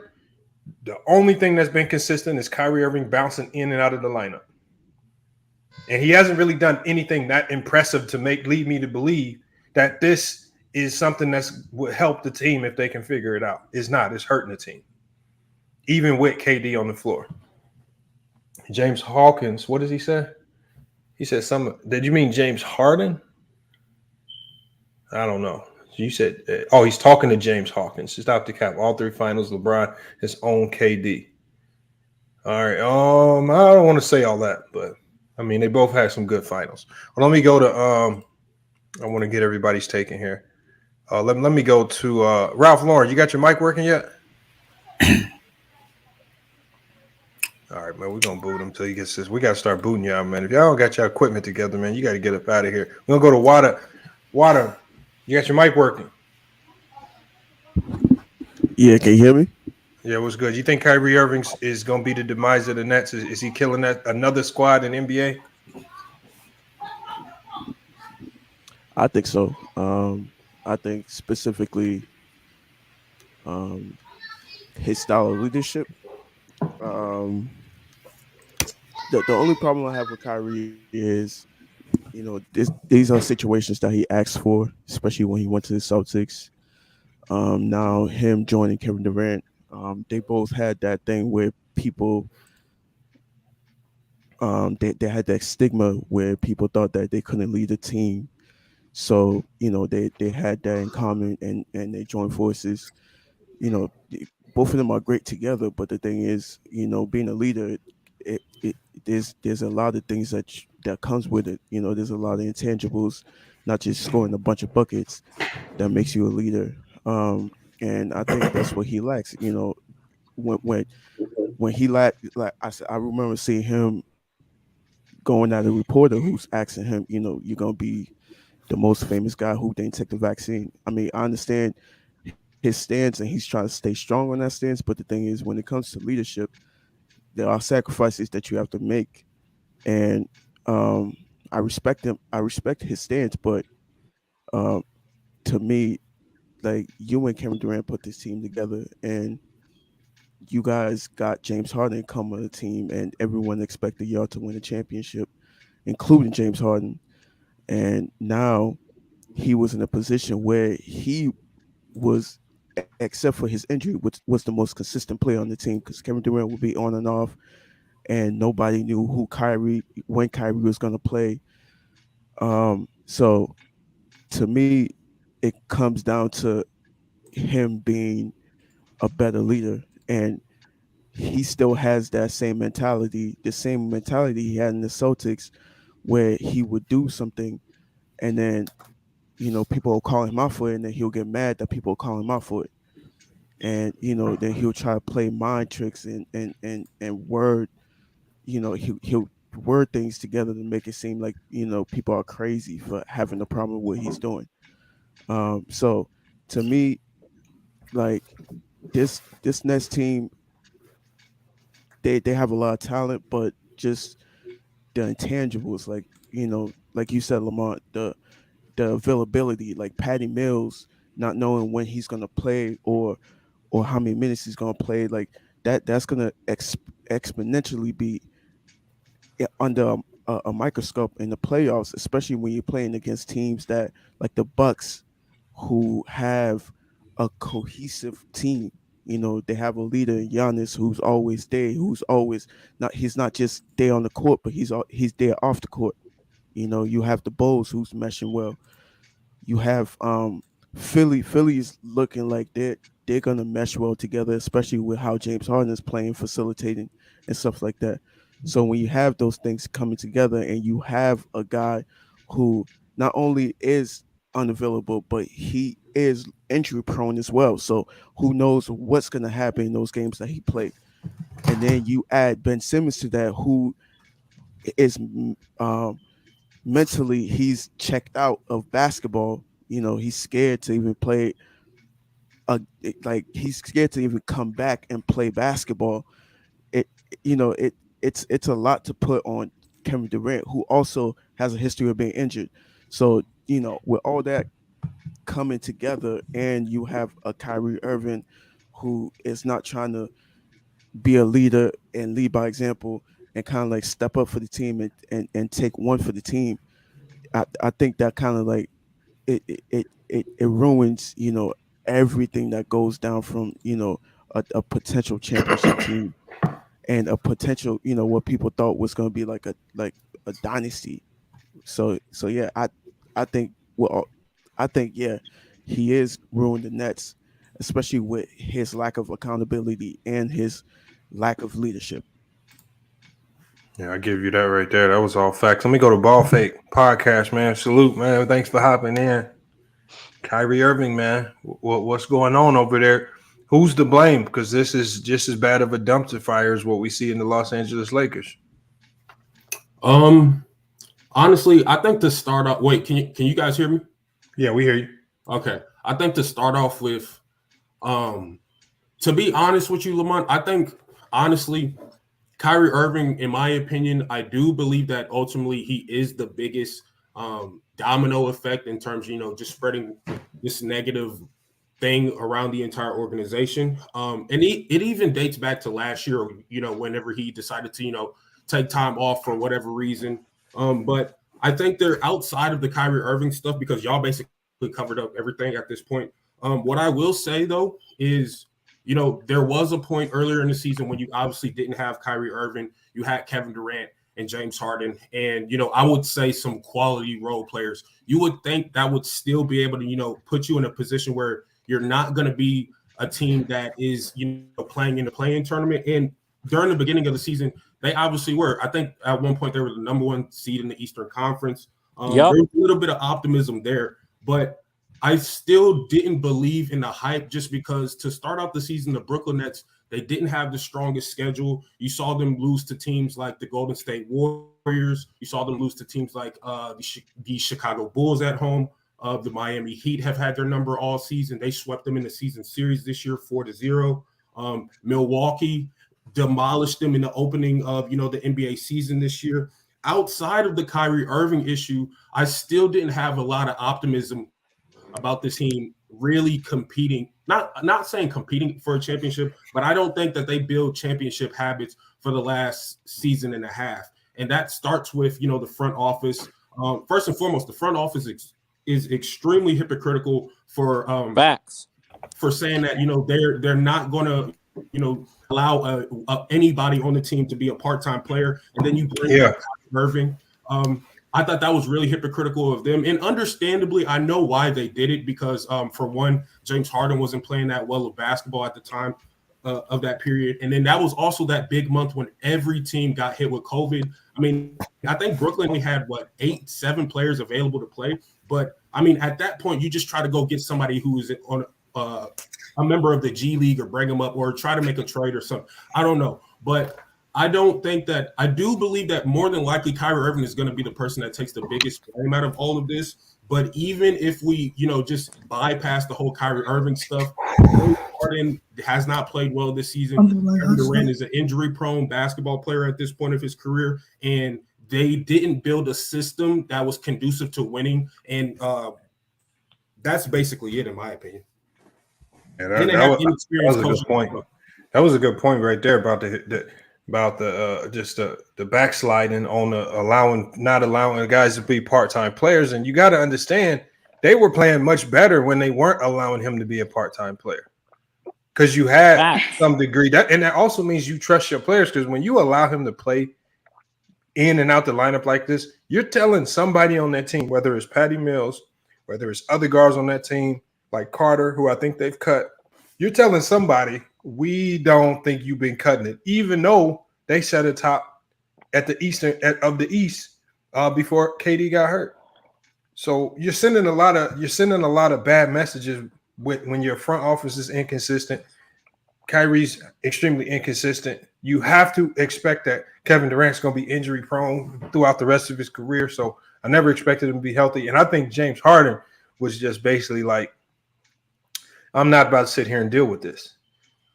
the only thing that's been consistent is Kyrie Irving bouncing in and out of the lineup. And he hasn't really done anything that impressive to lead me to believe that this is something that would help the team if they can figure it out. It's not. It's hurting the team, even with KD on the floor. James Hawkins, what does he say? He said did you mean James Harden? I don't know. You said, he's talking to James Hawkins. Stop the cap. All 3 finals, LeBron his own KD. All right. I don't want to say all that, but I mean, they both had some good finals. Well, let me go to I want to get everybody's take in here. Let me go to Ralph Lauren. You got your mic working yet? All right, man, we're going to boot him until he gets this. We got to start booting y'all, man. If y'all don't got your equipment together, man, you got to get up out of here. We're going to go to Wada. Wada, you got your mic working? Yeah, can you hear me? Yeah, what's good? You think Kyrie Irving is going to be the demise of the Nets? Is he killing another squad in NBA? I think so. I think specifically his style of leadership. The only problem I have with Kyrie is, these are situations that he asked for, especially when he went to the Celtics. Now him joining Kevin Durant, they both had that thing where people, they had that stigma where people thought that they couldn't lead a team. So, they had that in common, and they joined forces. Both of them are great together, but the thing is, being a leader, there's a lot of things that comes with it. There's a lot of intangibles, not just scoring a bunch of buckets, that makes you a leader. And I think that's what he lacks. When he lacked, like I said, I remember seeing him going at a reporter who's asking him, you're gonna be the most famous guy who didn't take the vaccine. I mean, I understand his stance and he's trying to stay strong on that stance, but the thing is, when it comes to leadership, there are sacrifices that you have to make. And I respect him. I respect his stance, but to me, like, you and Kevin Durant put this team together, and you guys got James Harden come on the team, and everyone expected y'all to win a championship, including James Harden. And now he was in a position where he was, except for his injury, which was the most consistent player on the team, because Kevin Durant would be on and off, and nobody knew when Kyrie was going to play. So to me, it comes down to him being a better leader, and he still has that same mentality, the same mentality he had in the Celtics, where he would do something and then, people will call him out for it, and then he'll get mad that people call him out for it. And, then he'll try to play mind tricks and word, he'll word things together to make it seem like, people are crazy for having a problem with what he's doing. So to me, like, this Nets team, they have a lot of talent, but just the intangibles, like like you said, Lamont, the availability, like Patty Mills not knowing when he's gonna play or how many minutes he's gonna play, like that's gonna exponentially be under a microscope in the playoffs, especially when you're playing against teams that like the Bucks, who have a cohesive team. They have a leader, Giannis, who's always there, who's always he's not just there on the court, but he's there off the court. You have the Bulls, who's meshing well. You have Philly is looking like they're gonna mesh well together, especially with how James Harden is playing, facilitating and stuff like that. So when you have those things coming together and you have a guy who not only is unavailable, but he is injury prone as well. So who knows what's going to happen in those games that he played. And then you add Ben Simmons to that, who is mentally, he's checked out of basketball. He's scared to even play. He's scared to even come back and play basketball. It's a lot to put on Kevin Durant, who also has a history of being injured. So, with all that coming together, and you have a Kyrie Irving who is not trying to be a leader and lead by example and kind of like step up for the team and take one for the team, I think that kind of like it ruins, everything that goes down from, a potential championship team and a potential, what people thought was going to be like a dynasty. So yeah, I think he is ruining the Nets, especially with his lack of accountability and his lack of leadership. Yeah, I give you that right there. That was all facts. Let me go to Ball Fake Podcast, man. Salute, man. Thanks for hopping in. Kyrie Irving, man. What's going on over there? Who's to blame? Because this is just as bad of a dumpster fire as what we see in the Los Angeles Lakers. Honestly, I think to start off, wait, can you guys hear me? Yeah, we hear you. Okay. I think to start off with, to be honest with you, Lamont, I think honestly, Kyrie Irving, in my opinion, I do believe that ultimately he is the biggest domino effect in terms of, just spreading this negative thing around the entire organization. And it even dates back to last year, whenever he decided to, take time off for whatever reason. But I think they're outside of the Kyrie Irving stuff because y'all basically covered up everything at this point. What I will say, though, is, there was a point earlier in the season when you obviously didn't have Kyrie Irving. You had Kevin Durant and James Harden. And, I would say some quality role players. You would think that would still be able to, put you in a position where you're not going to be a team that is, playing in the play-in tournament. And during the beginning of the season, they obviously were. I think at one point they were the number one seed in the Eastern Conference. There's a little bit of optimism there, but I still didn't believe in the hype just because to start off the season, the Brooklyn Nets, they didn't have the strongest schedule. You saw them lose to teams like the Golden State Warriors. You saw them lose to teams like the Chicago Bulls at home. The Miami Heat have had their number all season. They swept them in the season series this year, 4-0. Milwaukee demolished them in the opening of, the NBA season this year. Outside of the Kyrie Irving issue, I still didn't have a lot of optimism about this team really competing, not saying competing for a championship, but I don't think that they build championship habits for the last season and a half. And that starts with, the front office. First and foremost, the front office is extremely hypocritical for facts, for saying that, they're not going to, allow anybody on the team to be a part-time player. And then you bring Kyrie Irving. I thought that was really hypocritical of them. And understandably, I know why they did it because, for one, James Harden wasn't playing that well of basketball at the time of that period. And then that was also that big month when every team got hit with COVID. I mean, I think Brooklyn only had, 7 players available to play. But, I mean, at that point, you just try to go get somebody who is on a member of the G League or bring them up or try to make a trade or something. I don't know. But I don't think that – I do believe that more than likely Kyrie Irving is going to be the person that takes the biggest blame out of all of this. But even if we, just bypass the whole Kyrie Irving stuff, Harden has not played well this season. Kevin Durant is an injury-prone basketball player at this point of his career, and they didn't build a system that was conducive to winning, and that's basically it, in my opinion. Yeah, that was a good point. That was a good point right there about the backsliding on the not allowing the guys to be part-time players. And you got to understand, they were playing much better when they weren't allowing him to be a part-time player, because you had some degree and that also means you trust your players, because when you allow him to play in and out the lineup like this, you're telling somebody on that team, whether it's Patty Mills, whether it's other guards on that team like Carter, who I think they've cut, you're telling somebody, we don't think you've been cutting it, even though they set a top at the East before KD got hurt. So you're sending a lot of bad messages when your front office is inconsistent. Kyrie's extremely inconsistent. You have to expect that Kevin Durant's going to be injury prone throughout the rest of his career. So I never expected him to be healthy. And I think James Harden was just basically like, I'm not about to sit here and deal with this.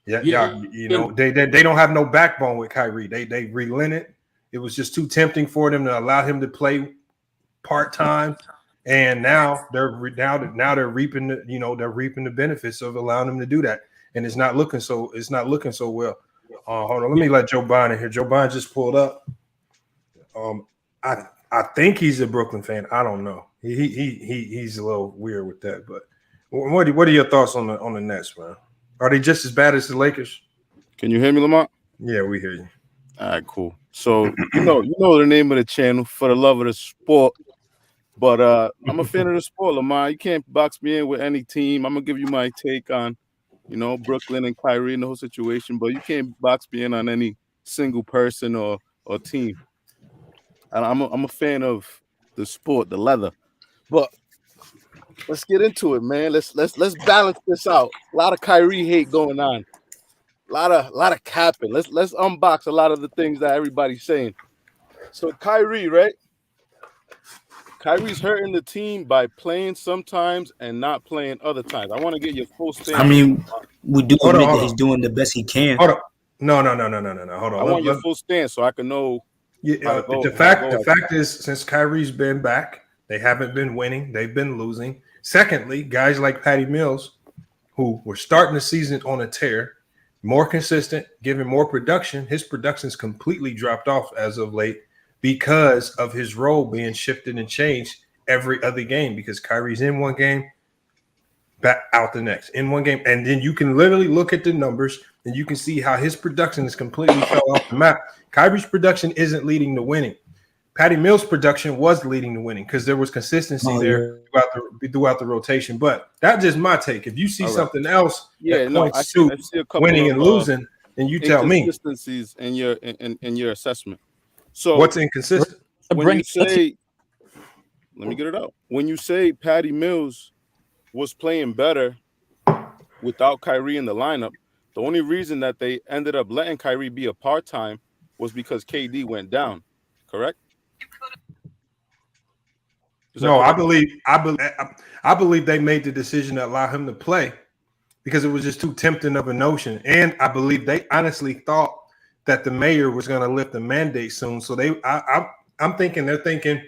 They don't have no backbone with Kyrie. They relented. It was just too tempting for them to allow him to play part-time. And now they're reaping the benefits of allowing him to do that. And it's not looking so well. Hold on, let me let Joe Biden in here. Joe Biden just pulled up. I think he's a Brooklyn fan. I don't know. He's a little weird with that. But what are your thoughts on the Nets, man? Are they just as bad as the Lakers? Can you hear me, Lamont? Yeah, we hear you. All right, cool. So you know the name of the channel, For the Love of the Sport. But I'm a fan of the sport, Lamont. You can't box me in with any team. I'm gonna give you my take on, Brooklyn and Kyrie and the whole situation, but you can't box me in on any single person or team. And I'm a fan of the sport, the leather. But let's get into it, man. Let's balance this out. A lot of Kyrie hate going on. A lot of capping. Let's unbox a lot of the things that everybody's saying. So Kyrie, right? Kyrie's hurting the team by playing sometimes and not playing other times. I want to get your full stance. I mean, we do admit that he's doing the best he can. Hold on. No. Hold on. I want your full stance so I can know. Yeah, the fact is, since Kyrie's been back, they haven't been winning. They've been losing. Secondly, guys like Patty Mills, who were starting the season on a tear, more consistent, giving more production. His production's completely dropped off as of late, because of his role being shifted and changed every other game, because Kyrie's in one game, back out the next, in one game. And then you can literally look at the numbers and you can see how his production is completely fell off the map. Kyrie's production isn't leading to winning. Patty Mills' production was leading to winning because there was consistency throughout the rotation. But that's just my take. If you see something else that points to winning and losing, then you tell me. Inconsistencies in your assessment. So what's inconsistent? When you say, let me get it out. When you say Patty Mills was playing better without Kyrie in the lineup, the only reason that they ended up letting Kyrie be a part-time was because KD went down, correct? No, correct? I believe they made the decision to allow him to play because it was just too tempting of a notion. And I believe they honestly thought that the mayor was going to lift the mandate soon. So I'm thinking they're thinking,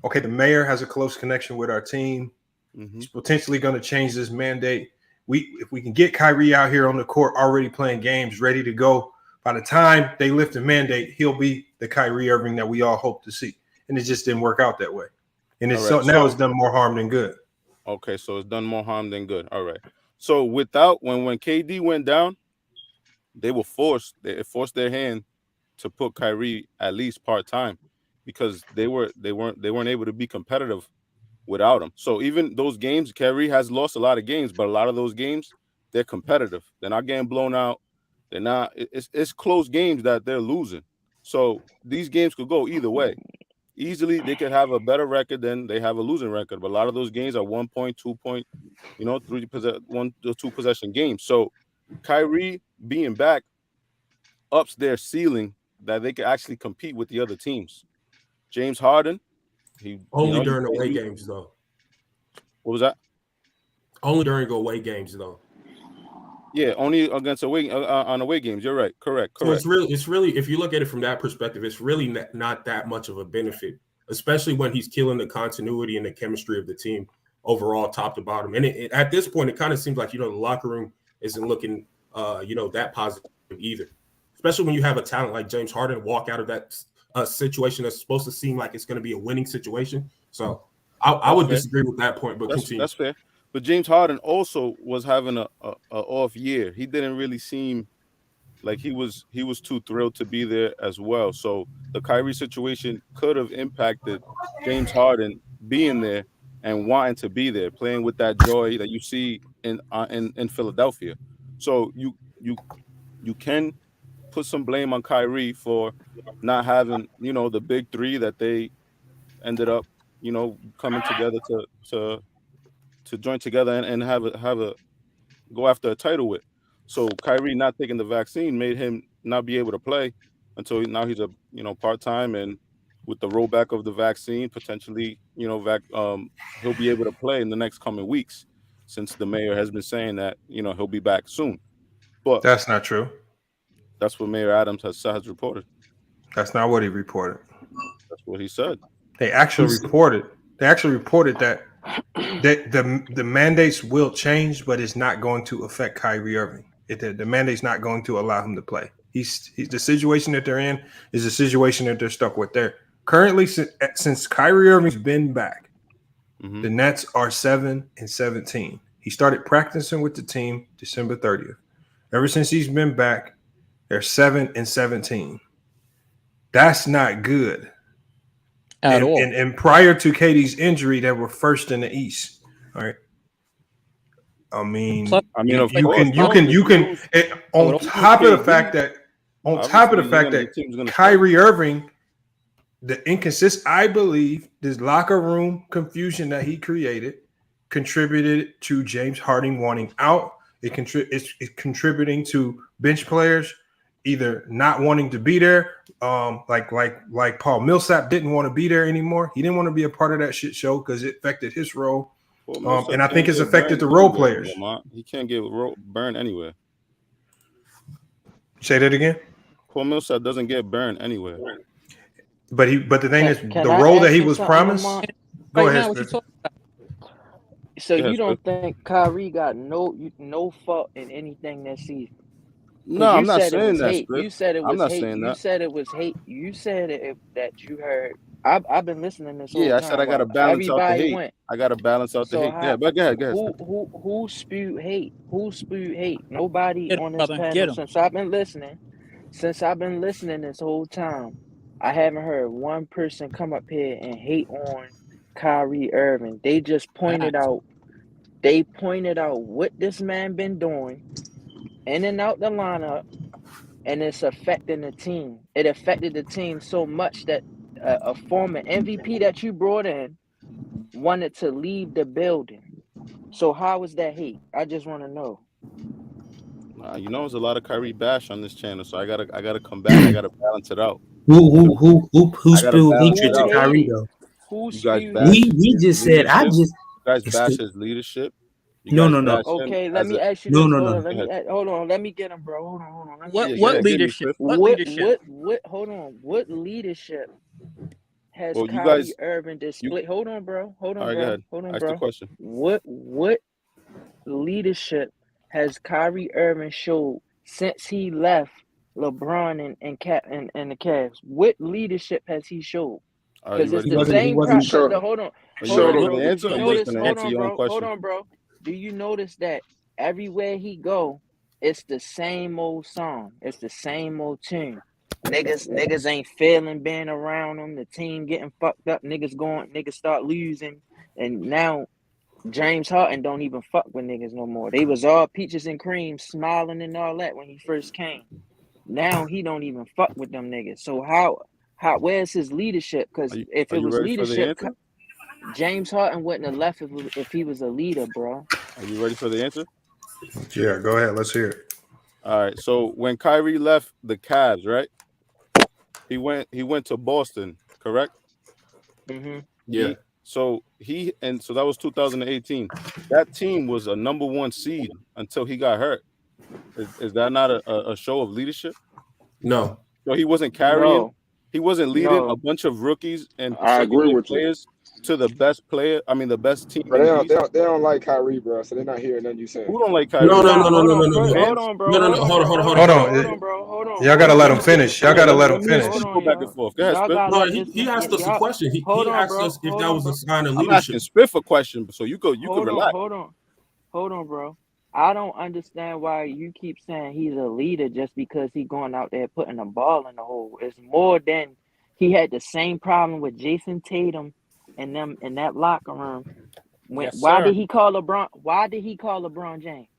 okay, the mayor has a close connection with our team. Mm-hmm. He's potentially going to change this mandate. If we can get Kyrie out here on the court already playing games, ready to go, by the time they lift the mandate, he'll be the Kyrie Irving that we all hope to see. And it just didn't work out that way. And it's now it's done more harm than good. Okay, so it's done more harm than good. All right. So when KD went down, they forced their hand to put Kyrie at least part-time because they weren't able to be competitive without him. So even those games, Kyrie has lost a lot of games, but a lot of those games, they're competitive. They're not getting blown out. They're not. It's close games that they're losing. So these games could go either way. Easily, they could have a better record than they have a losing record. But a lot of those games are 1 point, 2 point, 1 to 2 possession games. So Kyrie being back ups their ceiling that they could actually compete with the other teams. James Harden, only during away games though. What was that? Only during away games though. Yeah, only against away on away games. You're right. Correct. So it's really, if you look at it from that perspective, it's really not that much of a benefit, especially when he's killing the continuity and the chemistry of the team overall, top to bottom. And at this point, it kind of seems like, the locker room isn't looking, that positive either, especially when you have a talent like James Harden walk out of that situation that's supposed to seem like it's going to be a winning situation. So I would disagree with that point, but continue. That's fair. But James Harden also was having a off year. He didn't really seem like he was too thrilled to be there as well. So the Kyrie situation could have impacted James Harden being there and wanting to be there, playing with that joy that you see in Philadelphia. So you can put some blame on Kyrie for not having, the big three that they ended up, coming together to join together and have a go after a title with. So Kyrie not taking the vaccine made him not be able to play until now he's a part-time, and with the rollback of the vaccine, potentially, he'll be able to play in the next coming weeks, since the mayor has been saying that, he'll be back soon. But that's not true. That's what Mayor Adams has reported. That's not what he reported. That's what he said. They actually reported that the mandates will change, but it's not going to affect Kyrie Irving. The mandate's not going to allow him to play. He's the situation that they're in is a situation that they're stuck with. They're currently, since Kyrie Irving's been back, the Nets are 7-17. He started practicing with the team December 30th. Ever since he's been back, they're 7-17. That's not good. At all. And prior to KD's injury, they were first in the East. All right. I mean, you can on top of the fact that Kyrie Irving, I believe this locker room confusion that he created contributed to James Harden wanting out. It's contributing to bench players either not wanting to be there, like Paul Millsap didn't want to be there anymore. He didn't want to be a part of that shit show because it affected his role. And I think it's affected the role players. He can't get burned anywhere. Say that again. Paul Millsap doesn't get burned anywhere. But the thing is, the role that he was promised. Go ahead. So you don't think Kyrie got no fault in anything this season? No, I'm not saying that. You said it was hate. You said it was hate. You said that you heard. I've been listening this whole time. Yeah, I said I got to balance out the hate. I got to balance out the hate. Yeah, but go ahead. Who spewed hate? Who spewed hate? Nobody on this panel. Since I've been listening this whole time, I haven't heard one person come up here and hate on Kyrie Irving. They just pointed out. They pointed out what this man been doing in and out the lineup, and it's affecting the team. It affected the team so much that a former MVP that you brought in wanted to leave the building. So how is that hate? I just want to know. There's a lot of Kyrie bash on this channel, so I gotta come back. I gotta balance it out. Who spilled hatred to Kyrie though? We just said you guys bash his leadership. No. Okay, let me ask you this. Hold on. Let me get him, bro. Hold on. What leadership? What leadership? Hold on. What leadership has Well, Kyrie Irving displayed? Hold on, bro. Hold on, All right, bro. go ahead. Hold on, Ask bro. the question. What leadership has Kyrie Irving showed since he left LeBron and the Cavs? What leadership has he showed? Because it's the same process. Hold on, bro. Do you notice that everywhere he go, it's the same old song. It's the same old tune. Niggas ain't feeling being around them. The team getting fucked up. Niggas start losing. And now James Harden don't even fuck with niggas no more. They was all peaches and cream, smiling and all that when he first came. Now he don't even fuck with them niggas. So where's his leadership? Because if it was leadership, James Harden wouldn't have left if he was a leader, bro. Are you ready for the answer? Yeah, go ahead. Let's hear it. All right. So when Kyrie left the Cavs, right? He went to Boston, correct? Mm-hmm. Yeah. So that was 2018. That team was a number 1 seed until he got hurt. Is that not a show of leadership? No. So he wasn't carrying. No. He wasn't leading No. a bunch of rookies and I agree with you. players to the best player. I mean, the best team. But they don't like Kyrie, bro. So they're not hearing nothing you saying. Who don't like Kyrie? No. Hold on, bro. Hold on. Bro. Y'all gotta let him finish. Y'all gotta let him finish. Go back and forth. Go ahead, Spiff. No, he asked us a question. He asked us if that was a sign of I'm asking leadership. Spiff a question, so you could relax. Hold on, bro. I don't understand why you keep saying he's a leader just because he's going out there putting a ball in the hole. It's more than he had the same problem with Jason Tatum and them in that locker room. Why did he call LeBron? Why did he call LeBron James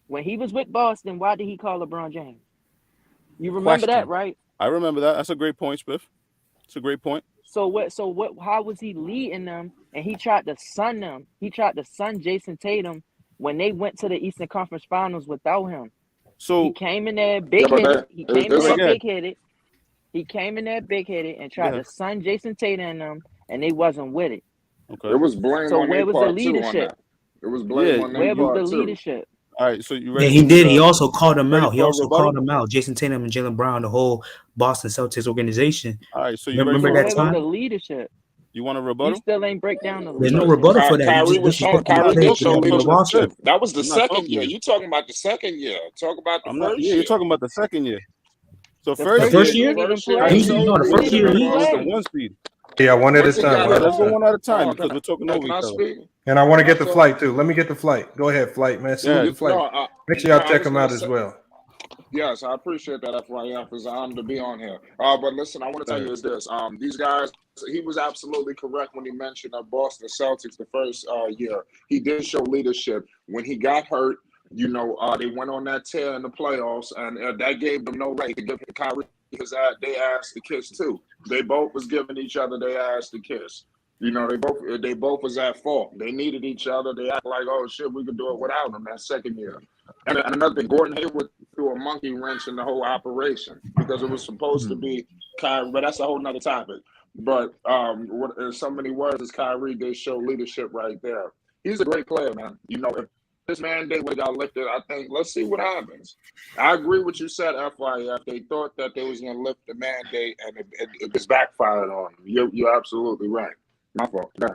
when he was with Boston? Why did he call LeBron James? You remember that, right? I remember that. That's a great point, Spiff. It's a great point. So what? How was he leading them? And he tried to sun them. He tried to sun Jason Tatum when they went to the Eastern Conference Finals without him. So he came in there big-headed. He came in there big-headed and tried to sun Jason Tatum and them, and they wasn't with it. Okay. It was blame So on where their was the part too on leadership? that. It was blame on Where their was part the too. leadership? All right, so you ready? Yeah, he did. He also called him ready out. He for a also rebuttal? called him out. Jason Tatum and Jaylen Brown, the whole Boston Celtics organization. All right, so you remember ready that Where was the time? leadership? You want a You rebuttal? still ain't break down the There's no leadership. rebuttal for that. Kyrie was showing. Kyrie did show the roster. leadership. That was the I'm not second talking year. to you. You talking about the second year? Talk about the I'm not. first Yeah, year. you're talking about the second year. So The first first year, year? First He year, was- no, the first year he- was the 1 seed. Yeah, one at a Once time. again, One at a Let's go time. one at a time Oh, because we're talking over can each I other. speak? And I want to get the So- flight too. Let me get the flight. Go ahead, flight, man. Salute Yeah. the flight. No, Make sure y'all no, I check was him gonna out as say- well. Yes, I appreciate that, FYF. It's an honor to be on here. But listen, I want to tell you is this. These guys, he was absolutely correct when he mentioned Boston Celtics the first year. He did show leadership. When he got hurt, they went on that tear in the playoffs, and that gave them no right to give Kyrie they asked to kiss too. They both was giving each other they asked to kiss. They both was at fault. They needed each other. They act like, oh shit, we could do it without them that second year. And another thing, Gordon Hayward threw a monkey wrench in the whole operation because it was supposed to be Kyrie, but that's a whole nother topic. But in so many words as Kyrie did show leadership right there. He's a great player, man. If this mandate would have got lifted, I think let's see what happens. I agree with you said, FYF. They thought that they was going to lift the mandate, and it was backfired on them. You're absolutely right. My fault. Yeah.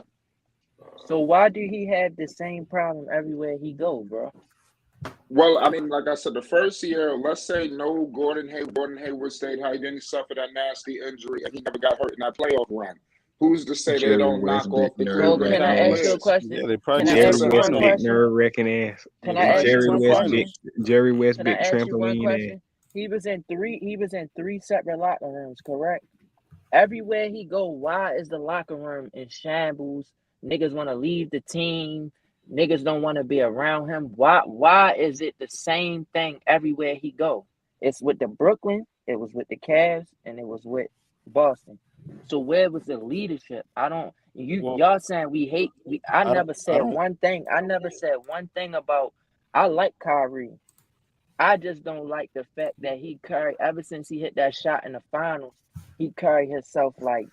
So why do he have the same problem everywhere he go, bro? Well, I mean, like I said, the first year, let's say no Gordon Hayward stayed healthy, then he suffered that nasty injury, and he never got hurt in that playoff run. Who's to say they don't knock off the Well, can I ask you a question? Yeah, they probably Can I ask you one question? nerve-wracking ass. Can I ask you one question? Jerry Can I Westbrook ask you one trampoline question? ass. He was in three separate locker rooms, correct? Everywhere he go, why is the locker room in shambles? Niggas want to leave the team. Niggas don't want to be around him. Why is it the same thing everywhere he go? It's with the Brooklyn, it was with the Cavs, and it was with Boston. So where was the leadership? Y'all saying we hate. I never said one thing. I never said one thing about. I like Kyrie. I just don't like the fact that he carried ever since he hit that shot in the finals. He carried himself like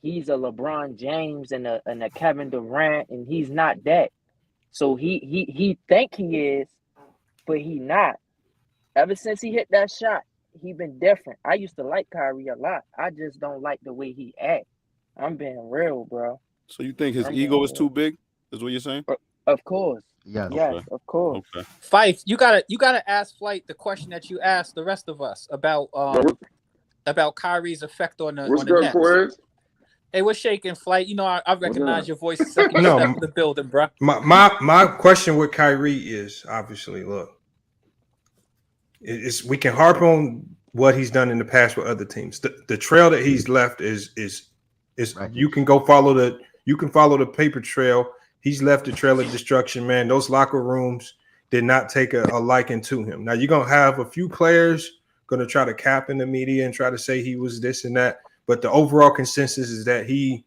he's a LeBron James and a Kevin Durant, and he's not that. So he think he is, but he not. Ever since he hit that shot, he been different. I used to like Kyrie a lot. I just don't like the way he act. I'm being real, bro. So you think his ego is too big? Is what you're saying? Of course. Yes. Yes, Okay. of course. Okay. Fife, you gotta ask Flight the question that you asked the rest of us about Kyrie's effect on the What's on the good, Nets. Quiz? Hey, what's shaking, Flight? I recognize your voice the second you No, step in the building, bro. My question with Kyrie is obviously, look, we can harp on what he's done in the past with other teams. The trail that he's left is right. You can follow the paper trail. He's left a trail of destruction, man. Those locker rooms did not take a liking to him. Now you're gonna have a few players gonna try to cap in the media and try to say he was this and that, but the overall consensus is that he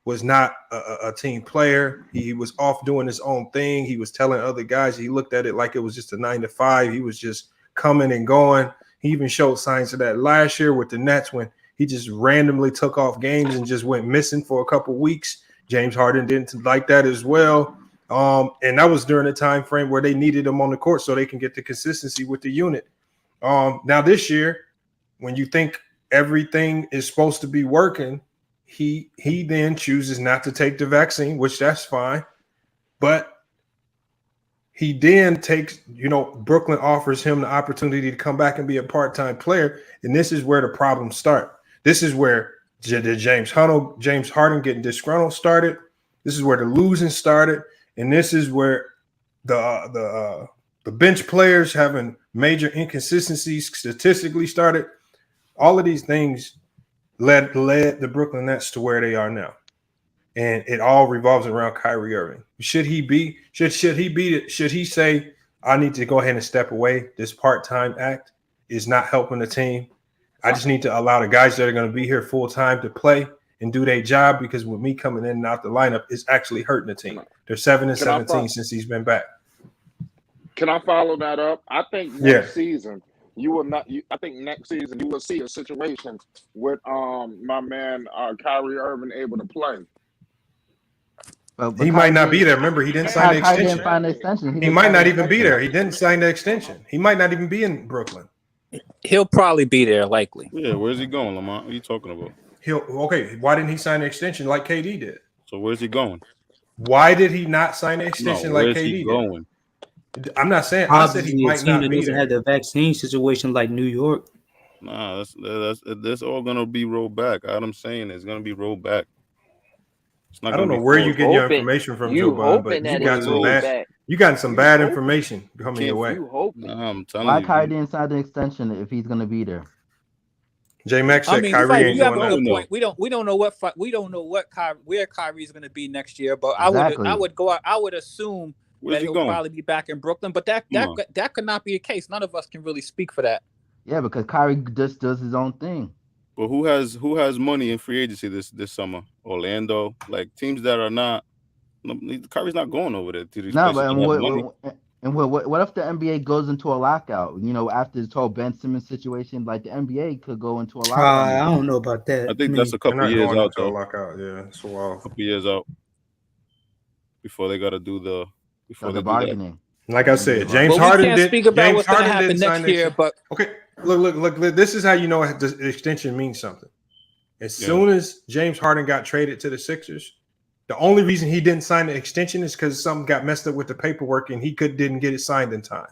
was not a team player. He was off doing his own thing. He was telling other guys. He looked at it like it was just a 9 to 5. He was just coming and going. He even showed signs of that last year with the Nets when he just randomly took off games and just went missing for a couple weeks. James Harden didn't like that as well. And that was during a time frame where they needed him on the court so they can get the consistency with the unit. Now this year, when you think everything is supposed to be working, he then chooses not to take the vaccine, which that's fine. But he then takes, Brooklyn offers him the opportunity to come back and be a part-time player. And this is where the problems start. This is where the James Harden getting disgruntled started. This is where the losing started. And this is where the bench players having major inconsistencies statistically started. All of these things led the Brooklyn Nets to where they are now. And it all revolves around Kyrie Irving. Should he say, I need to go ahead and step away? This part-time act is not helping the team. I just need to allow the guys that are going to be here full-time to play and do their job, because with me coming in and out the lineup, it's actually hurting the team. They're 7-17 since he's been back. Can I follow that up? I think next season you will not. I think next season you will see a situation with my man Kyrie Irving able to play. But he might not be there. Remember, he didn't sign the extension. Didn't sign the extension. He might not even be there. He didn't sign the extension. He might not even be in Brooklyn. He'll probably be there, likely. Yeah, where's he going, Lamont? What are you talking about? Why didn't he sign the extension like KD did? So where's he going? Why did he not sign the extension like KD he going? did? I'm not saying. I said he might not be there. Had the vaccine situation like New York. Nah, that's all gonna be rolled back. All I'm saying is gonna be rolled back. I don't know where you get your information from, Joe Biden, but you got some bad information coming your way. Nah, I'm telling Why you. Kyrie didn't sign the extension if he's gonna be there? J Max said Kyrie ain't doing that. We don't know where Kyrie's going to be next year, but I would assume that he'll probably be back in Brooklyn. But that could not be the case. None of us can really speak for that. Yeah, because Kyrie just does his own thing. But who has money in free agency this summer? Orlando, like teams that are not. Kyrie's not going over there. No, but what if the NBA goes into a lockout? After this whole Ben Simmons situation, like the NBA could go into a lockout. I don't know about that. I think that's a couple years out. Though. Lockout, yeah, it's a while. A couple years out before they got to do the bargaining. Like I said, James Harden can't did. speak about James what's going to Harden happen next year, but okay. Look. This is how you know the extension means something. As soon as James Harden got traded to the Sixers, the only reason he didn't sign the extension is because something got messed up with the paperwork and he didn't get it signed in time.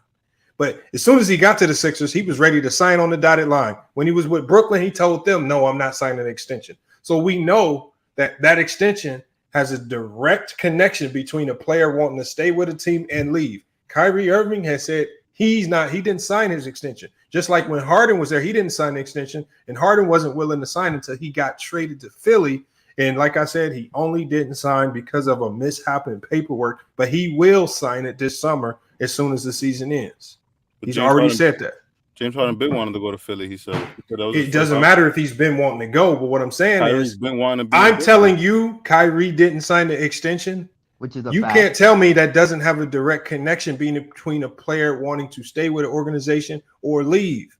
But as soon as he got to the Sixers, he was ready to sign on the dotted line. When he was with Brooklyn, he told them, no, I'm not signing an extension. So we know that extension has a direct connection between a player wanting to stay with a team and leave. Kyrie Irving has said he didn't sign his extension. Just like when Harden was there, he didn't sign the extension, and Harden wasn't willing to sign until he got traded to Philly. And like I said, he only didn't sign because of a mishap in paperwork, but he will sign it this summer as soon as the season ends. He's already said that. James Harden been wanting to go to Philly, he said. It doesn't matter if he's been wanting to go, but what I'm saying Kyrie's is been wanting to be I'm telling you, Kyrie didn't sign the extension. Which is a you fact. Can't tell me that doesn't have a direct connection between a player wanting to stay with an organization or leave.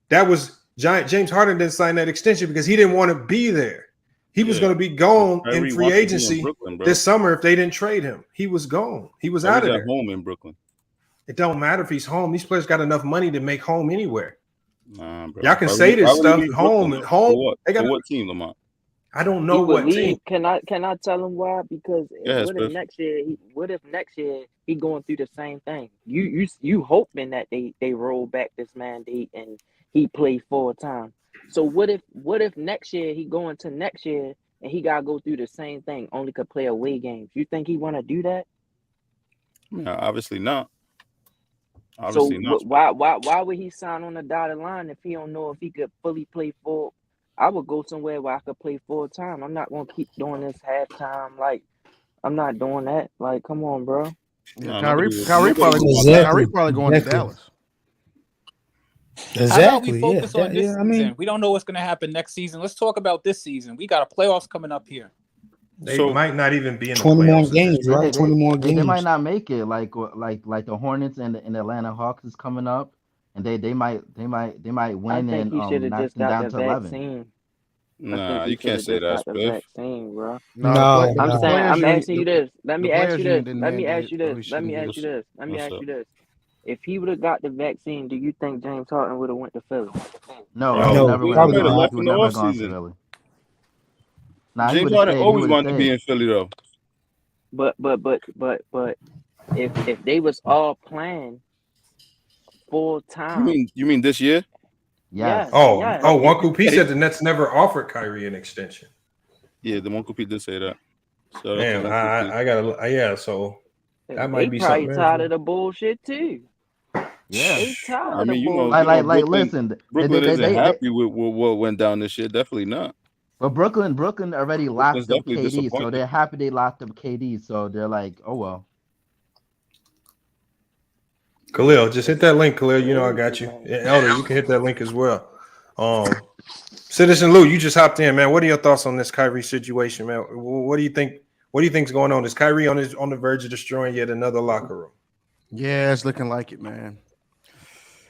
That was James Harden didn't sign that extension because he didn't want to be there. He was going to be gone in free agency this summer if they didn't trade him. He was gone. He was out of there. Home in Brooklyn. It don't matter if he's home. These players got enough money to make home anywhere. Nah, bro. Y'all can say this stuff. Home. For what team, Lamont? I don't know what team. Can I tell him why? Because what if next year he going through the same thing? You hoping that they roll back this mandate and he play full time. So what if next year he going to next year and he gotta go through the same thing, only could play away games? You think he want to do that? No, obviously not. Why would he sign on the dotted line if he don't know if he could fully play full? I would go somewhere where I could play full time. I'm not gonna keep doing this halftime. Like, I'm not doing that. Like, come on, bro. Yeah, Kyrie probably going to Dallas. Exactly. How about we focus on this season? We don't know what's going to happen next season. Let's talk about this season. We got a playoffs coming up here. They might not even be in the 20 more playoffs. games, right? 20 more games. They might not make it. Like the Hornets and the Atlanta Hawks is coming up, and they might win and knock them down to 11. Nah, you can't say that, the Spiff. vaccine, bro. No, I'm no. saying, I'm asking you this. Let me ask you this. Let me ask you this. Let me ask you this. If he would have got the vaccine, do you think James Harden would have went to Philly? No, No, never would probably have not. left. He would never gone to Philly. Nah, he James would have Harden stayed. He always would have wanted to be stayed. in Philly, though. But if they was all playing full time, You mean this year? yes, Oh, yes. One Coop, he said the Nets never offered Kyrie an extension. Yeah, the One Coop did say that. So Damn, I gotta, so that might be probably something. tired of the bullshit too. Yeah, They tired I of mean, the you know, bullshit. like Brooklyn, listen, Brooklyn isn't they happy with what went down this year. Definitely not. but Brooklyn already Brooklyn's locked up definitely KD, so disappointed. they're happy they locked up KD. So they're like, oh well. Khalil, just hit that link, Khalil. You know I got you. Elder, you can hit that link as well. Citizen Lou, you just hopped in, man. What are your thoughts on this Kyrie situation, man? What do you think? What do you think's going on? Is Kyrie on the verge of destroying yet another locker room? Yeah, it's looking like it, man.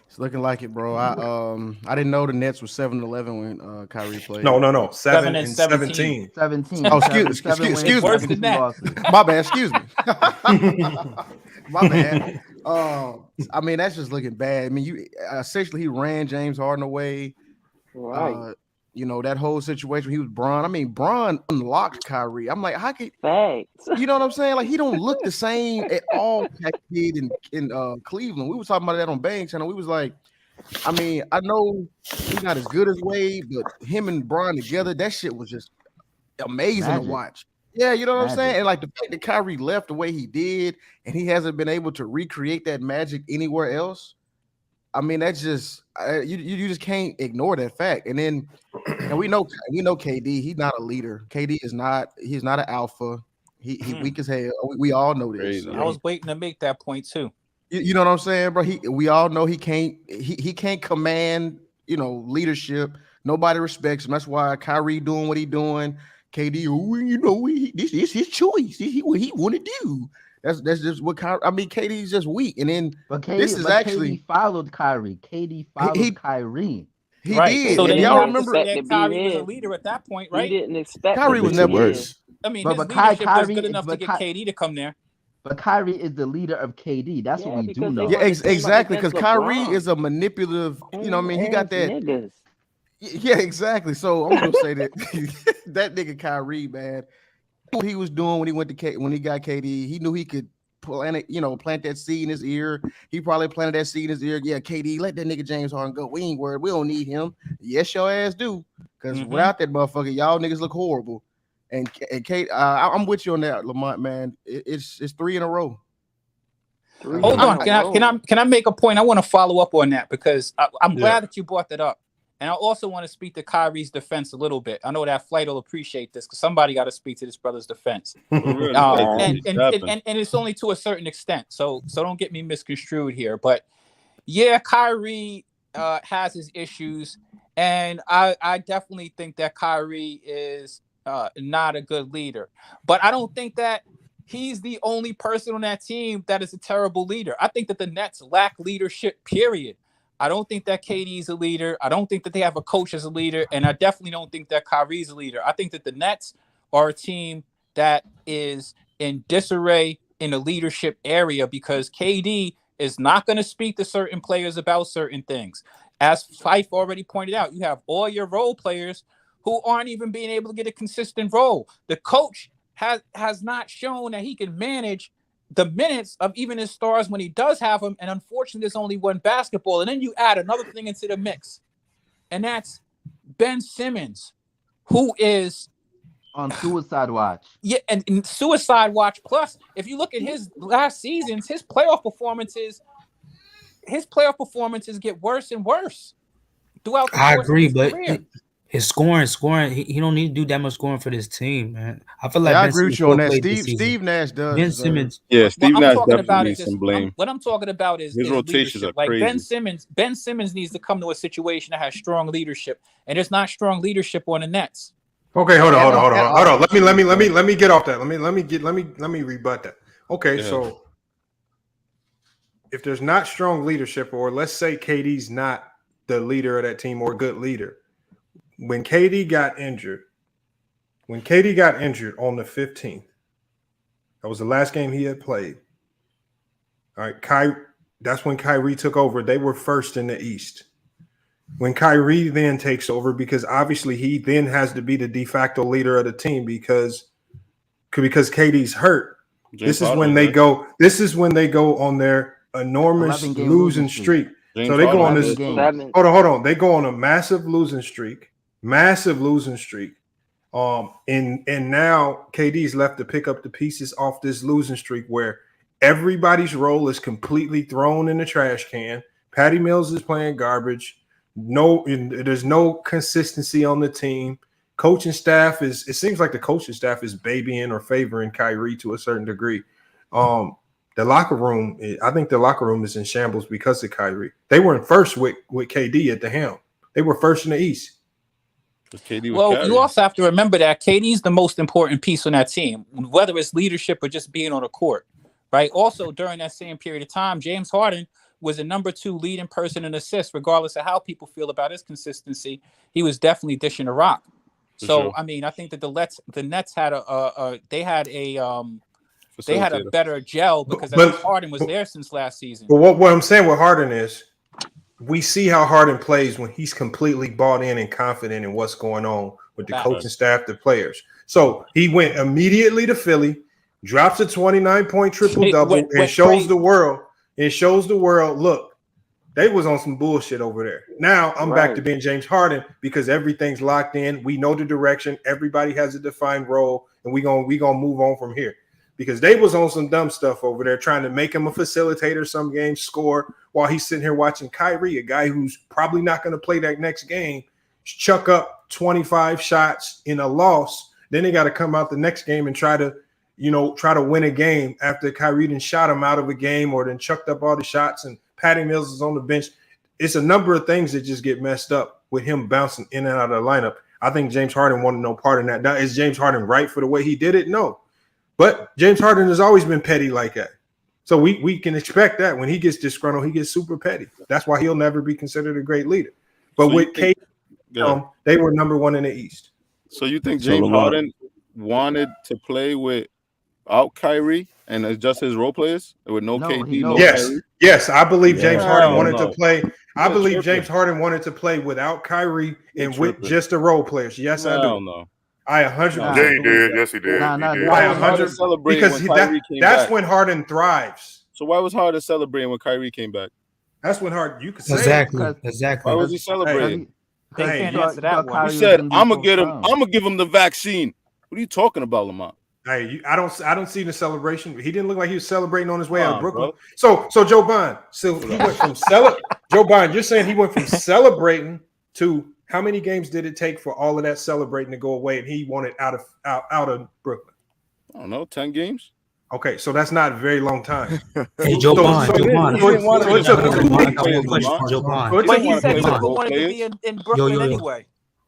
It's looking like it, bro. I didn't know the Nets were 7-11 when Kyrie played. No. 7 and 17. 17. Oh, excuse me. Worse than that. My bad. Excuse me. My bad. I mean, that's just looking bad. I mean, essentially he ran James Harden away. Right. You know, that whole situation. He was Bron. I mean, Bron unlocked Kyrie. I'm like, how could Facts. you know what I'm saying? Like, he don't look the same at all that kid in Cleveland. We were talking about that on Bang Channel. We was like, I mean, I know he's not as good as Wade, but him and Bron together, that shit was just amazing to watch. Yeah, you know what I'm saying? And like the fact that Kyrie left the way he did, and he hasn't been able to recreate that magic anywhere else. I mean, that's just you just can't ignore that fact. And then, and we know KD. He's not a leader. KD is not. He's not an alpha. He weak as hell. We all know this. I was waiting to make that point too. You know what I'm saying, bro? We all know he can't. He can't command. You know, leadership. Nobody respects him. That's why Kyrie doing what he doing. KD, you know, this is his choice. What he want to do. That's just what Kyrie. I mean, KD's just weak, and then KD followed Kyrie. KD followed Kyrie. He did. So and y'all remember that Kyrie was a leader at that point, right? He didn't expect Kyrie was never worse. I mean, but his leadership was Kyrie good enough to get KD to come there. But Kyrie is the leader of KD. That's what we do know. Yeah, exactly. Because Kyrie is a manipulative. You know what I mean? He got that. Niggas. Yeah, exactly. So I'm gonna say that that nigga Kyrie, man, what he was doing when he went to when he got KD, he knew he could plant that seed in his ear. He probably planted that seed in his ear. Yeah, KD, let that nigga James Harden go. We ain't worried. We don't need him. Yes, your ass do. Because without that motherfucker, y'all niggas look horrible. And Kate, I'm with you on that, Lamont, man. It's 3 in a row. Hold on. Can I make a point? I want to follow up on that because I'm glad that you brought that up. And I also want to speak to Kyrie's defense a little bit. I know that Flight will appreciate this because somebody got to speak to this brother's defense. And it's only to a certain extent. So don't get me misconstrued here. But yeah, Kyrie has his issues. And I definitely think that Kyrie is not a good leader. But I don't think that he's the only person on that team that is a terrible leader. I think that the Nets lack leadership, period. I don't think that KD's a leader. I don't think that they have a coach as a leader. And I definitely don't think that Kyrie's a leader. I think that the Nets are a team that is in disarray in the leadership area because KD is not going to speak to certain players about certain things. As Fife already pointed out, you have all your role players who aren't even being able to get a consistent role. The coach has not shown that he can manage the minutes of even his stars when he does have them. And unfortunately, there's only one basketball. And then you add another thing into the mix. And that's Ben Simmons, who is on suicide watch. Yeah, and suicide watch. Plus, if you look at his last seasons, his playoff performances get worse and worse throughout the course of his career. His scoring, he don't need to do that much scoring for this team, man. I feel like I agree with you on that. Steve Nash does. Ben Simmons. Yeah, Steve Nash definitely needs some blame. What I'm talking about is his rotations are like crazy. Ben Simmons needs to come to a situation that has strong leadership, and there's not strong leadership on the Nets. Okay, hold on. Let me get off that. Let me rebut that. Okay, so if there's not strong leadership, or let's say KD's not the leader of that team or a good leader, when KD got injured on the 15th, that was the last game he had played. All right, that's when Kyrie took over. They were first in the East. When Kyrie then takes over, because obviously he then has to be the de facto leader of the team because KD's hurt. This is when they go on their enormous losing streak. So they go on this. Hold on. They go on a massive losing streak. And now KD's left to pick up the pieces off this losing streak where everybody's role is completely thrown in the trash can. Patty Mills is playing garbage. There's no consistency on the team. Coaching staff it seems like the coaching staff is babying or favoring Kyrie to a certain degree. The locker room, I think the locker room is in shambles because of Kyrie. They weren't first with KD at the helm. They were first in the East. Well, you also have to remember that KD's the most important piece on that team, whether it's leadership or just being on the court, right? Also, during that same period of time, James Harden was the number 2 leading person in assists, regardless of how people feel about his consistency. He was definitely dishing the rock. So, I mean, I think that the Nets had a better gel because Harden was there since last season. But what I'm saying with Harden is we see how Harden plays when he's completely bought in and confident in what's going on with the coaching staff, the players. So he went immediately to Philly, drops a 29-point triple-double, and shows the world. It shows the world, look, they was on some bullshit over there. Now I'm back to being James Harden because everything's locked in. We know the direction. Everybody has a defined role, and we gonna move on from here. Because they was on some dumb stuff over there, trying to make him a facilitator some games, score, while he's sitting here watching Kyrie, a guy who's probably not going to play that next game, chuck up 25 shots in a loss. Then they got to come out the next game and try to win a game after Kyrie done shot him out of a game or then chucked up all the shots and Patty Mills is on the bench. It's a number of things that just get messed up with him bouncing in and out of the lineup. I think James Harden wanted no part in that. Now, is James Harden right for the way he did it? No. But James Harden has always been petty like that. So we can expect that when he gets disgruntled, he gets super petty. That's why he'll never be considered a great leader. But with KD, they were number 1 in the East. So you think James Harden wanted to play without Kyrie and adjust his role players with no KD? Kyrie? Yes. I believe James Harden wanted to play. I believe James Harden wanted to play without Kyrie and with just the role players. Yes, I do. No. I 100%. Yeah, he did. Yes, he did. I 100 because that's when Harden thrives. So why was Harden celebrating when Kyrie came back? That's when Harden. You could say exactly. Why was he celebrating? They can't answer that one. He said, "I'm gonna give him the vaccine." What are you talking about, Lamont? Hey, I don't see the celebration. He didn't look like he was celebrating on his way out of Brooklyn. Bro. So Joe Bond. So he went from Joe Bond. You're saying he went from celebrating to. How many games did it take for all of that celebrating to go away and he wanted out of Brooklyn? I don't know, 10 games. Okay, so that's not a very long time. Hey, Joe Bond. But he said he wanted to be in Brooklyn anyway.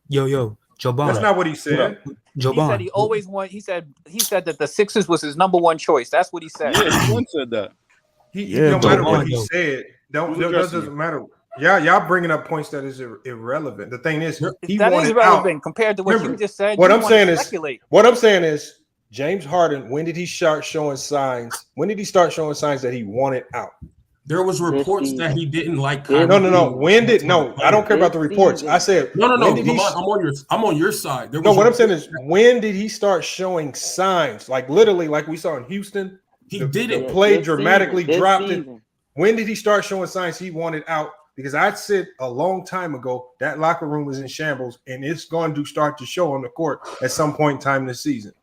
Yo, Joe Bond. That's not what he said. Joe Bond. He said he always wanted. He said that the Sixers was his number 1 choice. That's what he said. Yeah, he said that. No matter what he said, that doesn't matter. Y'all bringing up points that is irrelevant. The thing is, he that wanted is relevant out. compared to what you just said. What I'm saying is, James Harden. When did he start showing signs? When did he start showing signs that he wanted out? There was reports that he didn't like Kyrie. No. When did I don't care about the reports. I said no. I'm on your side. What I'm saying is, when did he start showing signs? Like literally, like we saw in Houston, he didn't play dramatically dropped it. When did he start showing signs he wanted out? Because I said a long time ago that locker room was in shambles, and it's going to start to show on the court at some point in time this season.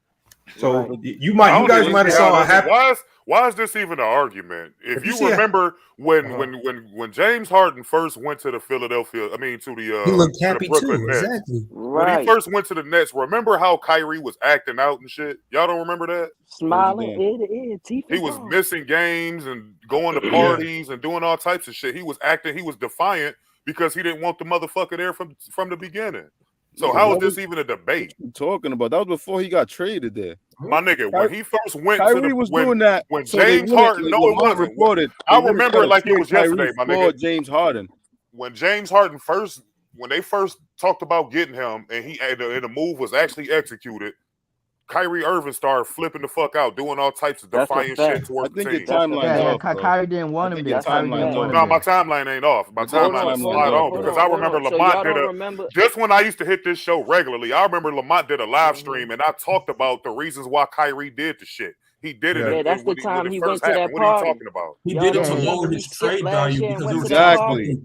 So you guys might have saw a happen. Why is this even an argument? If you remember when James Harden first went to the he looked happy too. Nets. Exactly. When he first went to the Nets, remember how Kyrie was acting out and shit? Y'all don't remember that? Smiling, he was missing games and going to parties and doing all types of shit. He was defiant because he didn't want the motherfucker there from the beginning. So how is this even a debate? What are you talking about? That was before he got traded there. My nigga, when he first went Kyrie was doing that. When James Harden, no, it wasn't. Reported, I remember it like it was yesterday, my nigga. James Harden. When James Harden when they first talked about getting him, and the move was actually executed, Kyrie Irving started flipping the fuck out, doing all types of defiant shit towards the team. Kyrie didn't want him there. No, my timeline ain't off. My timeline is spot on because I remember Lamont did just when I used to hit this show regularly, I remember Lamont did a live stream and I talked about the reasons why Kyrie did the shit. He did it. Yeah, that's the time he went to that party. What are you talking about? He did it to lower his trade value because it was Exactly.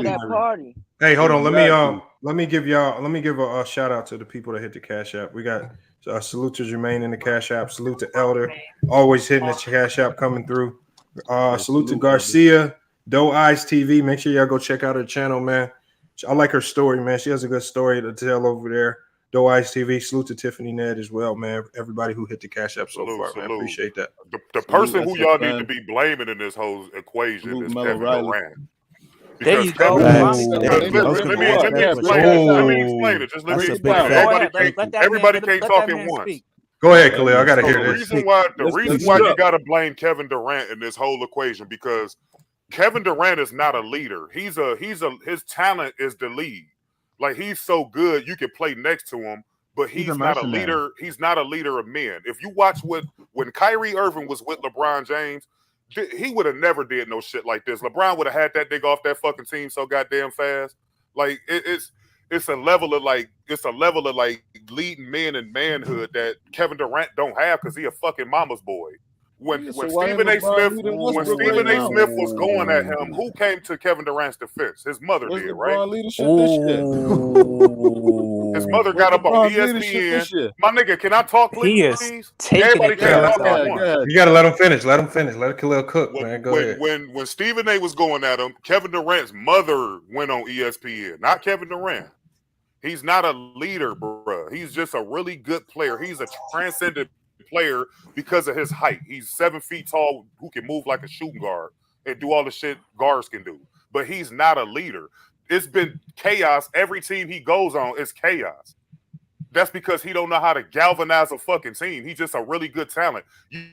that party. Hey, hold on. Let me give a shout out to the people that hit the Cash App. We got salute to Jermaine in the Cash App. Salute to Elder, always hitting the Cash App coming through. Salute to Garcia, Doe Eyes TV. Make sure y'all go check out her channel, man. I like her story, man. She has a good story to tell over there. Doe Eyes TV. Salute to Tiffany Ned as well, man. Everybody who hit the Cash App so far, man. Appreciate that. The person who y'all need to be blaming in this whole equation is Kevin Durant. There you go. Let me explain it. Just let me explain it. Everybody can't talk at once. Go ahead, Khalil. I gotta hear this. The reason why you gotta blame Kevin Durant in this whole equation because Kevin Durant is not a leader. His talent is the lead. Like he's so good, you can play next to him, but he's not a leader. He's not a leader of men. If you watch when Kyrie Irving was with LeBron James, he would have never did no shit like this. LeBron would have had that nigga off that fucking team so goddamn fast. Like it's a level of leading men and manhood that Kevin Durant don't have because he a fucking mama's boy. When Stephen A. Smith was going at him, who came to Kevin Durant's defense? His mother did, right? His mother got up on ESPN. My nigga, can I talk, please? Everybody can't talk at once. You gotta let him finish. Let him finish. Let Khalil cook, man. Go ahead. When Stephen A. was going at him, Kevin Durant's mother went on ESPN, not Kevin Durant. He's not a leader, bruh. He's just a really good player. He's a transcendent player because of his height. He's 7 feet tall, who can move like a shooting guard and do all the shit guards can do. But he's not a leader. It's been chaos. Every team he goes on is chaos. That's because he don't know how to galvanize a fucking team. He's just a really good talent. You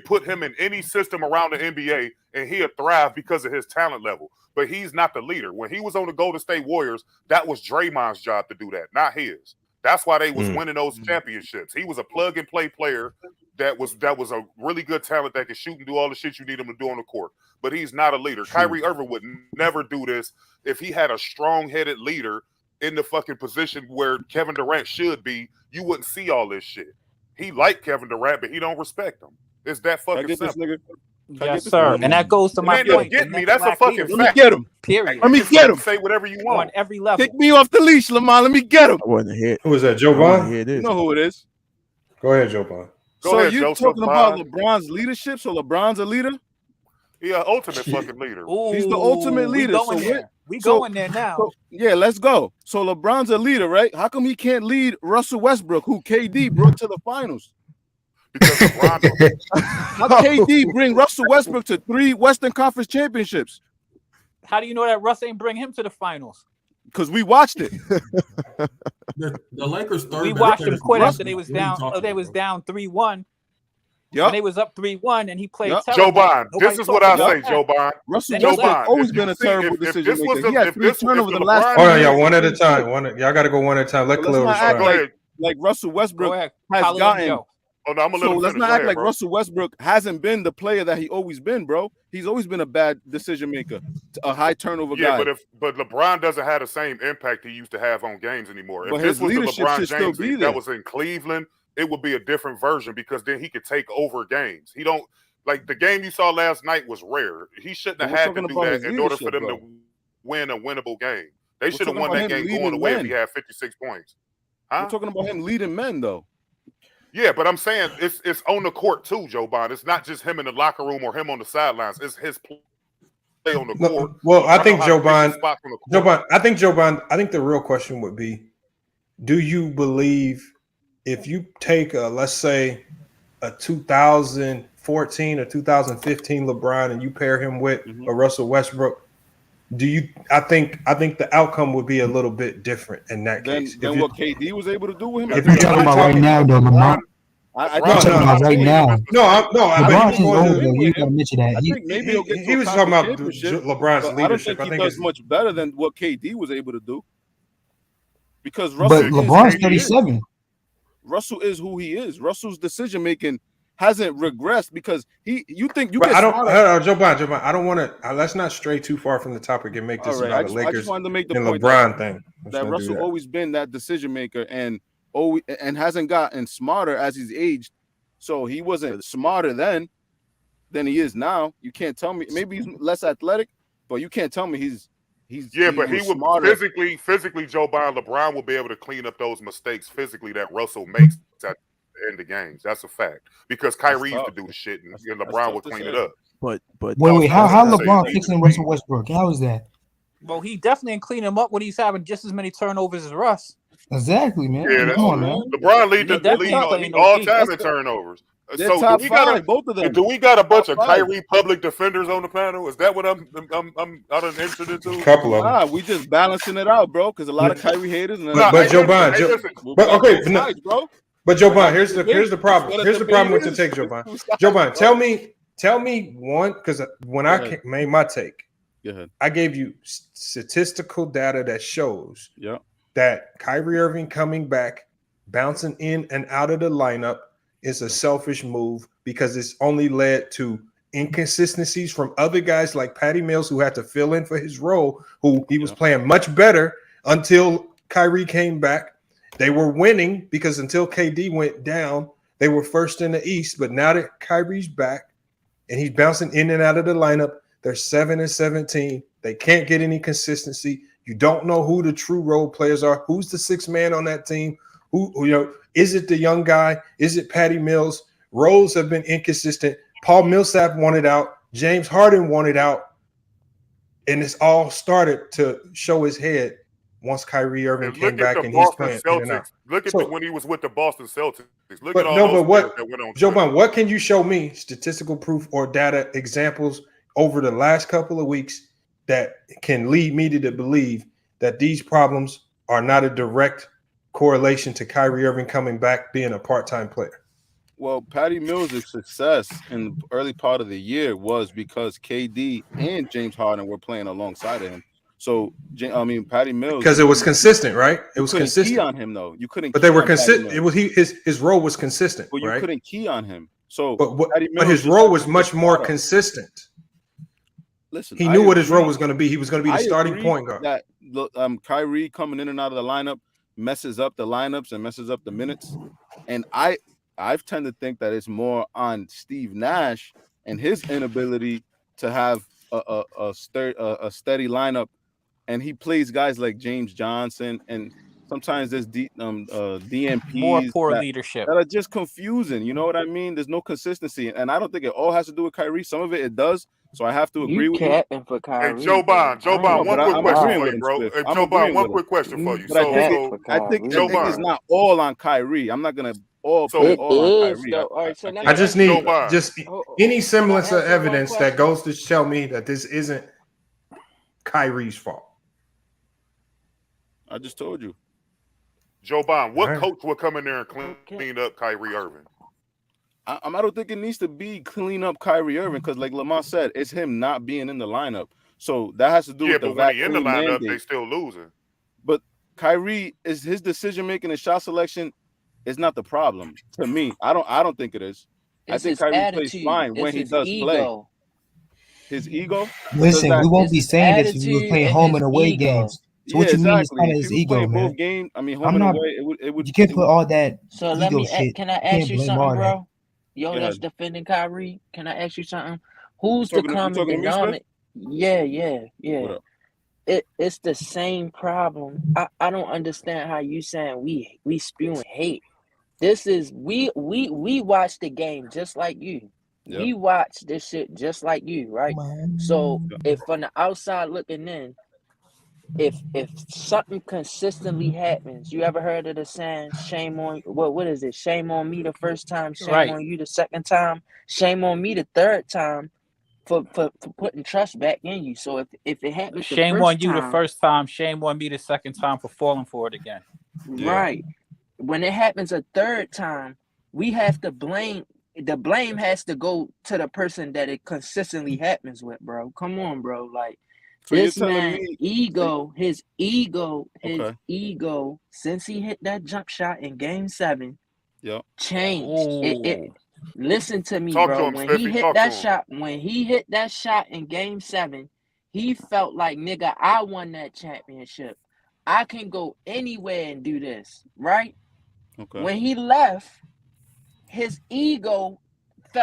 put him in any system around the NBA and he'll thrive because of his talent level. But he's not the leader. When he was on the Golden State Warriors, that was Draymond's job to do that, not his. That's why they was winning those championships. He was a plug-and-play player that was a really good talent that could shoot and do all the shit you need him to do on the court. But he's not a leader. Kyrie Irving would never do this if he had a strong-headed leader in the fucking position where Kevin Durant should be. You wouldn't see all this shit. He liked Kevin Durant, but he don't respect him. It's that fucking simple. Yes, sir. And that goes to my point. Get me. That's a fucking fact. Let me get him. Period. Let me get him. Say whatever you want. On every level. Take me off the leash, Lamar. Let me get him. I wasn't here. Who is that, Joe Bond? You know who it is. Go ahead, Joe Bond. So you're talking about LeBron's leadership? So LeBron's a leader? Yeah, ultimate fucking leader. He's the ultimate leader. We going there now. So, yeah, let's go. So LeBron's a leader, right? How come he can't lead Russell Westbrook, who KD brought to the finals? Because LeBron. How KD bring Russell Westbrook to 3 Western Conference championships? How do you know that Russ ain't bring him to the finals? Because we watched it. The Lakers third. We watched him quit after they was down. They was down 3-1. Yeah, and they was up 3-1, and he played. Joe Bond. This is what I say, Joe Bond. Russell Westbrook always been a terrible decision maker. He had 3 turnovers in the last. Hold on, y'all. One at a time. Y'all got to go one at a time. Let Khalil respond. Like Russell Westbrook has gotten. Oh, no, so let's not act like Russell Westbrook hasn't been the player that he always been, bro. He's always been a bad decision maker, a high turnover guy. Yeah, but LeBron doesn't have the same impact he used to have on games anymore. But if this was the LeBron James that was in Cleveland, it would be a different version because then he could take over games. He don't like the game you saw last night was rare. He shouldn't have had to do that in order for them to win a winnable game. They should have won that game going away if he had 56 points. We're talking about him leading men, though. Yeah, but I'm saying it's on the court too, Joe Bond. It's not just him in the locker room or him on the sidelines. It's his play on the court. Well, I think Joe Bond. I think the real question would be, do you believe if you take let's say a 2014 or 2015 LeBron and you pair him with a Russell Westbrook, I think the outcome would be a little bit different in that case. Than what KD was able to do with him. If you're talking about right now, though, Lamar. I'm talking about right now. LeBron's older. You gotta mention that. I think maybe he'll get he was talking about LeBron's leadership. I don't think he does much better than what KD was able to do. because Russell. But LeBron's 37. Russell is who he is. Russell's decision making hasn't regressed because you think you But get I don't, smarter. Joe Biden, I don't want to. Let's not stray too far from the topic and make this All right, about the I Lakers just wanted to make the and point LeBron thing. that Russell always been that decision maker and hasn't gotten smarter as he's aged. So he wasn't smarter then than he is now. You can't tell me. Maybe he's less athletic, but you can't tell me he's but he would smarter. physically, Joe Biden, LeBron will be able to clean up those mistakes physically that Russell makes at the end of games. That's a fact. Because Kyrie used to do the shit and LeBron would clean it up. But wait, how LeBron fixing Russell Westbrook? How is that? Well, he definitely ain't clean him up when he's having just as many turnovers as Russ. Exactly, man. Yeah, Come on, man. LeBron lead all time in turnovers. They're So top do we got five, both of them. Do we got a bunch of Top five. Kyrie public defenders on the panel? Is that what I'm interested into? Couple of them. Nah, we just balancing it out, bro. Because a lot of Kyrie haters. And But Joe Biden, but okay, no, bro. but Joe Biden, here's the problem. Here's the problem with the take, Joe Biden. Joe Biden, tell me one, because when I made my take, I gave you statistical data that shows that Kyrie Irving coming back, bouncing in and out of the lineup is a selfish move because it's only led to inconsistencies from other guys like Patty Mills, who had to fill in for his role, who he was playing much better until Kyrie came back. They were winning because until KD went down, they were first in the East. But now that Kyrie's back and he's bouncing in and out of the lineup, they're 7-17. They can't get any consistency. You don't know who the true role players are. Who's the sixth man on that team? Who is it the young guy? Is it Patty Mills? Roles have been inconsistent. Paul Millsap wanted out. James Harden wanted out. And it's all started to show his head once Kyrie Irving came back and he's playing in and out. Look at when he was with the Boston Celtics. Look But at all no, those but what, players that went on Joe Twitter. Biden, what can you show me statistical proof or data examples over the last couple of weeks that can lead me to believe that these problems are not a direct correlation to Kyrie Irving coming back being a part-time player? Well, Patty Mills' success in the early part of the year was because KD and James Harden were playing alongside of him. So, Patty Mills, Because it was consistent, right? It was couldn't consistent key on him though. You couldn't. But they key were on Patty consistent. Mills. It was his role was consistent, But you right? couldn't key on him. So, But Patty Mills his just role had was to much get more better. consistent. Listen, He I knew what his agree role was going to be. He was going to be the I starting agree point guard. That Kyrie coming in and out of the lineup messes up the lineups and messes up the minutes. And I've tend to think that it's more on Steve Nash and his inability to have a steady lineup. And he plays guys like James Johnson, and sometimes there's DMPs, More poor leadership that are just confusing. You know what I mean? There's no consistency, and I don't think it all has to do with Kyrie. Some of it does. So I have to agree with you. Capping for Kyrie. Hey, Joe Bond, one quick question for you, bro. Hey, Joe Bond, one quick question for you. But I think it's not all on Kyrie. I'm not gonna put it all on Kyrie. I just need any semblance of evidence that goes to tell me that this isn't Kyrie's fault. I just told you. Joe Bond, what coach will come in there and clean up Kyrie Irving? I don't think it needs to be clean up Kyrie Irving because, like Lamont said, it's him not being in the lineup. So that has to do with the when he in the vaccine lineup, mandate. they still losing. But Kyrie is his decision making and shot selection is not the problem to me. I don't think it is. I think Kyrie plays fine when he does play. His ego. Listen, we won't be saying this if we were playing home and away games. So what you mean is kind of his ego, man. Both games, I mean, home and away, it would. You can't put all that So ego let me. shit. Can I can't ask you blame something, all that. bro? Yo, Go that's ahead. defending Kyrie. Can I ask you something? Who's You the talking common to me, Smith? denominator? Yeah. It's the same problem. I don't understand how you saying we spewing hate. This is we watch the game just like you. Yep. We watch this shit just like you, right? So if from the outside looking in, if something consistently happens, you ever heard of the saying, shame on what is it? Shame on me the first time, shame Right. on you the second time, shame on me the third time for putting trust back in you. So if it happens the Shame first on you the time, first time. Shame on me the second time for falling for it again. right. When it happens a third time, we have to blame. The blame has to go to the person that it consistently happens with, bro. Come on, bro. Like, So you're This telling man me his ego, Okay. since he hit that jump shot in Game 7, Yep. changed. Listen to me, Talk bro. to him, When Spiffy. Talk to him. when he hit that shot in Game 7, he felt like, nigga, I won that championship. I can go anywhere and do this, right? Okay. When he left, his ego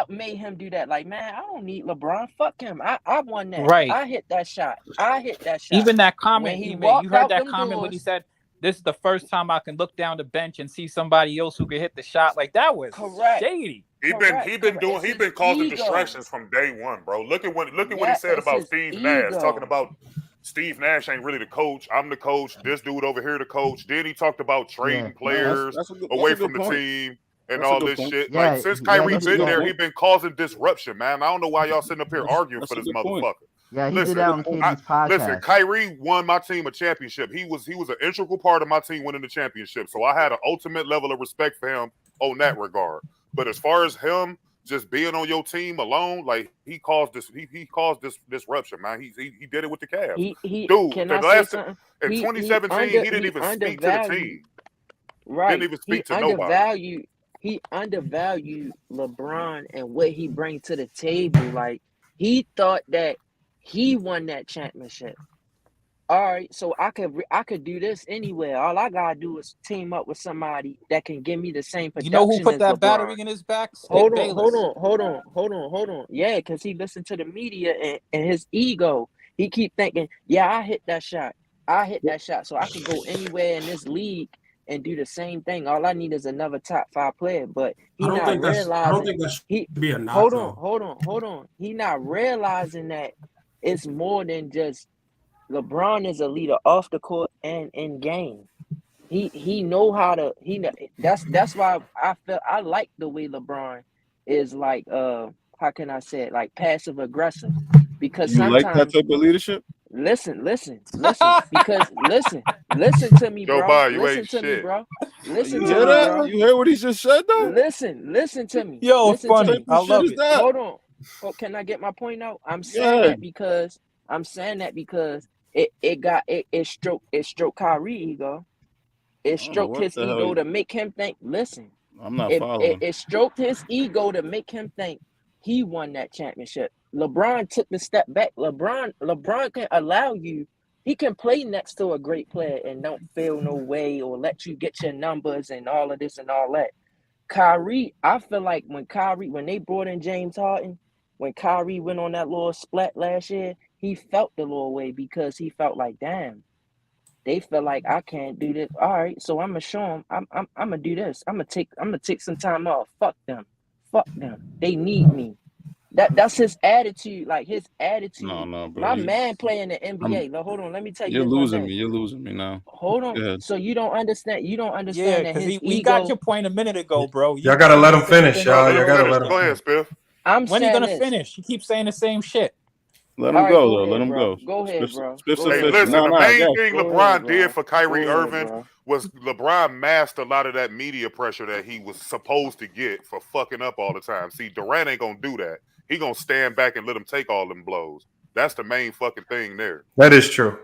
made him do that. Like, man, I don't need LeBron. Fuck him. I won that. Right. I hit that shot. Even that comment When he made, walked you heard out that them comment when he doors, said, "This is the first time I can look down the bench and see somebody else who could hit the shot." Like that was shady. He been causing distractions from day one, bro. Look at what he said about Steve Nash, talking about Steve Nash ain't really the coach. I'm the coach. This dude over here the coach. Then he talked about trading players away from the team and all this shit. Yeah, like since Kyrie's been there, yeah. he been causing disruption, man. I don't know why y'all sitting up here arguing for this motherfucker. Yeah, he did that on KD's podcast. Listen, Kyrie won my team a championship. He was an integral part of my team winning the championship. So I had an ultimate level of respect for him on that regard. But as far as him just being on your team alone, like he caused disruption, man. He did it with the Cavs. Dude, can the I last say something? in 2017, he didn't even speak to the team. Right. Didn't even speak to nobody. He undervalued LeBron and what he brings to the table. Like, he thought that he won that championship. All right, so I could do this anywhere. All I gotta do is team up with somebody that can give me the same production. You know who put as that LeBron. battery in his back? Hold on. Yeah, because he listened to the media and his ego. He keep thinking, yeah, I hit that shot, so I can go anywhere in this league and do the same thing. All I need is another top 5 player. But I don't think that should be a knock. Hold on. He not realizing that it's more than just LeBron is a leader off the court and in game. He know how to. That's why I like the way LeBron is like. How can I say it? Like passive aggressive. Because you sometimes like that type of leadership. Listen. Because listen to me, bro. Listen to me, bro. Listen to me, bro. You heard what he just said, though. Listen to me. Yo, listen funny. To me. I love it. Hold on. Oh, can I get my point out? I'm saying that because it stroked Kyrie ego. It stroked his ego to make him think. Listen, I'm not following. It stroked his ego to make him think he won that championship. LeBron took the step back. LeBron can allow you. He can play next to a great player and don't feel no way or let you get your numbers and all of this and all that. Kyrie, I feel like when they brought in James Harden, when Kyrie went on that little splat last year, he felt the little way because he felt like, damn, they feel like I can't do this. All right, so I'm gonna show them. I'm gonna do this. I'm gonna take some time off. Fuck them. They need me. That's his attitude. Like his attitude. No, bro. My man play in the NBA. Hold on, let me tell you. You're losing me. You're losing me now. Hold on. So you don't understand. Yeah, because we got your point a minute ago, bro. Y'all gotta let him finish, y'all. Y'all gotta let him. Go ahead, Spiff. When are you gonna finish? You keep saying the same shit. Let him go, though. Let him go. Go ahead, bro. Hey, listen, the main thing LeBron did for Kyrie Irving was LeBron masked a lot of that media pressure that he was supposed to get for fucking up all the time. See, Durant ain't gonna do that. He gonna stand back and let him take all them blows. That's the main fucking thing there. That is true.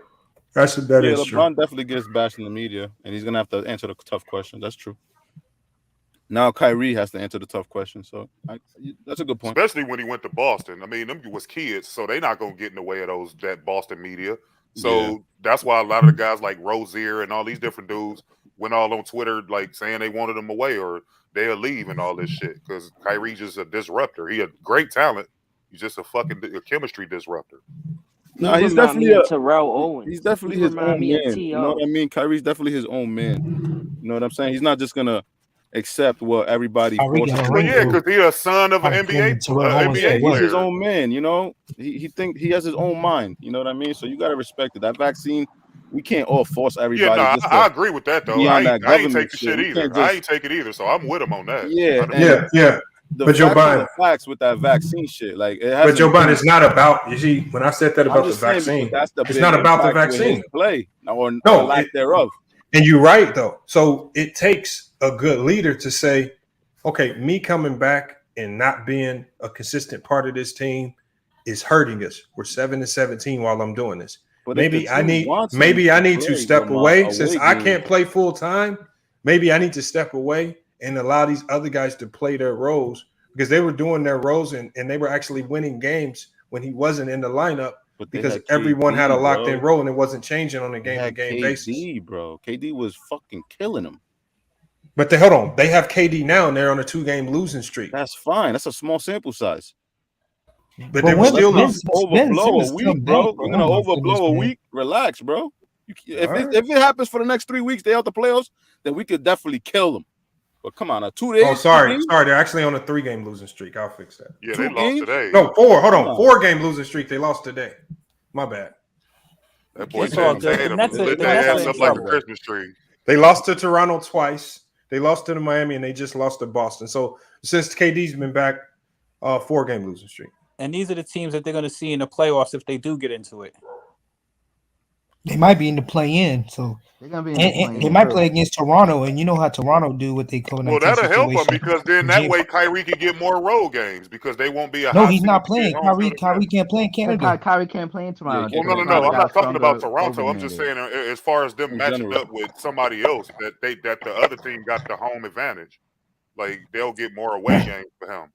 That is true. LeBron definitely gets bashed in the media, and he's gonna have to answer the tough question. That's true. Now Kyrie has to answer the tough question, so that's a good point. Especially when he went to Boston. I mean, them was kids, so they not gonna get in the way of that Boston media. So that's why a lot of the guys like Rozier and all these different dudes went all on Twitter like saying they wanted him away or they'll leave and all this shit because Kyrie's just a disruptor. He a great talent. He's just a chemistry disruptor. No, he's definitely Terrell Owens. He's definitely his own man. You know what I mean? Kyrie's definitely his own man. You know what I'm saying? He's not just gonna accept what everybody forces. Well, yeah, because he's a son of an NBA player. He's his own man. You know, he has his own mind. You know what I mean? So you gotta respect it. That vaccine. We can't all force everybody. Yeah, no, I agree with that though. I ain't take the shit either. I ain't take it either, so I'm with him on that. Yeah. But Joe Biden, facts with that vaccine shit, like. But Joe Biden, it's not about. You see, when I said that about the vaccine, it's not about the vaccine. Play or lack thereof. And you're right though. So it takes a good leader to say, okay, me coming back and not being a consistent part of this team is hurting us. We're 7-17 while I'm doing this. But maybe I need to step away since I can't play full time. Maybe I need to step away and allow these other guys to play their roles because they were doing their roles and they were actually winning games when he wasn't in the lineup because everyone had a locked in role and it wasn't changing on a game to game basis. Bro, KD was fucking killing him. But hold on, they have KD now and they're on a 2-game losing streak. That's fine. That's a small sample size. But they were still overblow a week, bro. We're gonna overblow a week. Relax, bro. If it happens for the next 3 weeks, they out the playoffs, then we could definitely kill them. But come on, 2 days. Oh, sorry. They're actually on a 3-game losing streak. I'll fix that. Yeah, they lost today. No, 4. Hold on, 4-game losing streak. They lost today. My bad. That boy lit their ass up like a Christmas tree. They lost to Toronto twice. They lost to Miami, and they just lost to Boston. So since KD's been back, 4-game losing streak. And these are the teams that they're going to see in the playoffs if they do get into it. They might be in the play-in, so they're gonna be. They might play against Toronto, and you know how Toronto do what they call. Well, that'll help them because then that way Kyrie can get more road games because they won't be a. No, he's not playing. Kyrie can't play in Canada. Kyrie can't play in Toronto. Well, no. I'm not talking about Toronto. I'm just saying as far as them matching up with somebody else that the other team got the home advantage. Like they'll get more away games for him.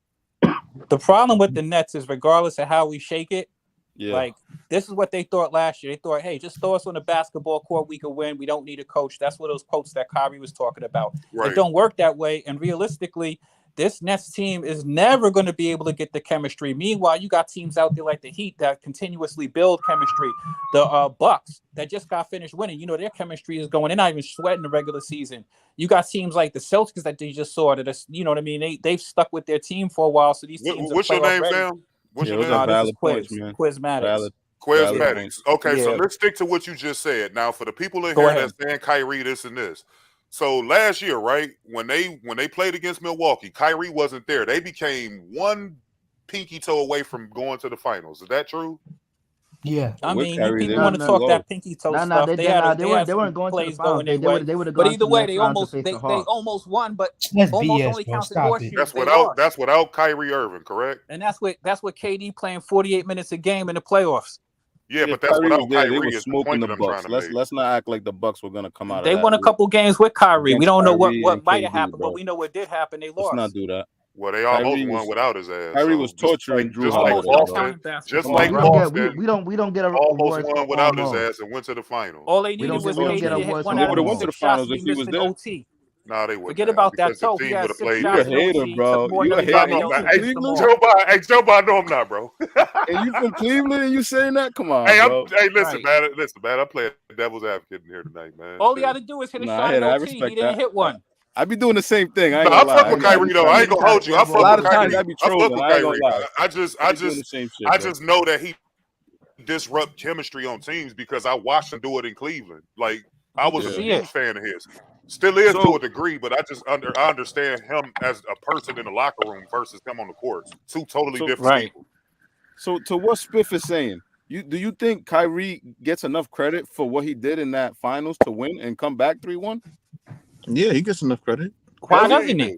The problem with the Nets is regardless of how we shake it. Yeah. Like this is what they thought last year. They thought, hey, just throw us on the basketball court. We could win. We don't need a coach. That's what those quotes that Kyrie was talking about. Right. It don't work that way. And realistically, this Nets team is never going to be able to get the chemistry. Meanwhile, you got teams out there like the Heat that continuously build chemistry. The Bucks that just got finished winning. You know, their chemistry is going. They're not even sweating the regular season. You got teams like the Celtics that they just saw that, you know what I mean? They've stuck with their team for a while. So these teams what's your name, Sam? What's your name? Quizmatics. Quizmatics. Okay, so let's stick to what you just said. Now, for the people in here that's saying Kyrie this and this. So last year, right, when they played against Milwaukee, Kyrie wasn't there. They became one pinky toe away from going to the finals. Is that true? Yeah. I mean, people want to talk that pinky toe stuff. They weren't going to the finals. They would have gone. But either way, they almost won, but almost only counted horseshoes. That's without Kyrie Irving, correct? And that's what KD playing 48 minutes a game in the playoffs. Yeah, but that's without Kyrie. They were smoking the Bucks. Let's not act like the Bucks were going to come out. They won a couple games with Kyrie. We don't know what might have happened, but we know what did happen. They lost. Let's not do that. Well, they almost won without his ass. Kyrie was torturing Drew Holiday. Just like Boston, we don't get a almost won without his ass and went to the finals. All they needed was KD to hit one out of 6 shots. He missed an OT. No, they wouldn't. Forget about that. So he had 6 shots. You're a hater, bro. You a hater. Hey, Joe, I know I'm not, bro. And you from Cleveland and you saying that? Come on, bro. Listen, man. I'm playing devil's advocate in here tonight, man. All he had to do is hit a shot in OT. He didn't hit one. I be doing the same thing. I fuck with Kyrie though. I ain't gonna hold you. I fuck with Kyrie. I fuck with Kyrie. I just know that he disrupt chemistry on teams because I watched him do it in Cleveland. Like I was a huge fan of his. Still is to a degree, but I understand him as a person in the locker room versus him on the court. Two totally different people. So to what Spiff is saying, do you think Kyrie gets enough credit for what he did in that finals to win and come back 3-1? Yeah, he gets enough credit. Why doesn't he?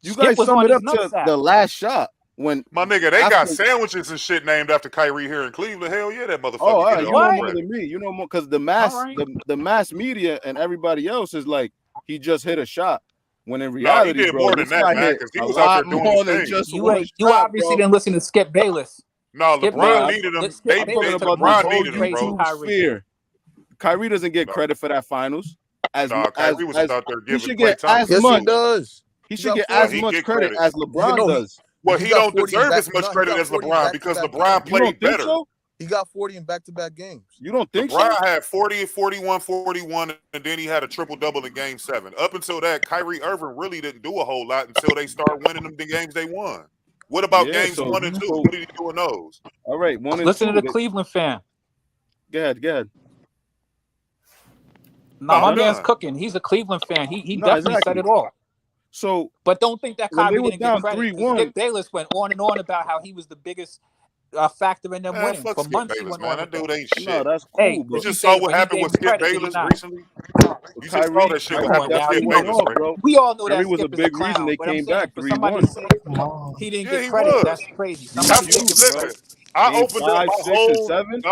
You guys sum it up to the last shot. When my nigga, they got sandwiches and shit named after Kyrie here in Cleveland. Hell yeah, that motherfucker. Oh, all right. You know more than me. You know more because the mass media and everybody else is like he just hit a shot. When in reality, he did more than that, man. Because he was out there doing his thing. You obviously didn't listen to Skip Bayless. No, LeBron needed him. LeBron needed him, bro. Kyrie doesn't get credit for that finals. Kyrie was out there giving he should get as much. He should get as much credit as LeBron does. Well, he don't deserve as much credit as LeBron because LeBron played better. He got 40 in back-to-back games. You don't think LeBron had 40, 41, 41, and then he had a triple-double in Game 7. Up until that, Kyrie Irving really didn't do a whole lot until they started winning them the games they won. What about games 1 and 2? What did he do in those? All right, 1 and 2. Listen to the Cleveland fan. Go ahead. No, my man's cooking. He's a Cleveland fan. He definitely said it all. So, but don't think that Kyrie didn't get credit. 3-1. Skip Bayless went on and on about how he was the biggest factor in them winning. For months, Bayless, man. That dude ain't shit. No, that's cool. Hey, you just saw what happened with Skip Bayless recently. You just saw that shit. What happened with Skip Bayless, bro? We all know that Kyrie was a big reason they came back 3-1. He didn't get credit. That's crazy. I Game opened up 5, my 6, and 7.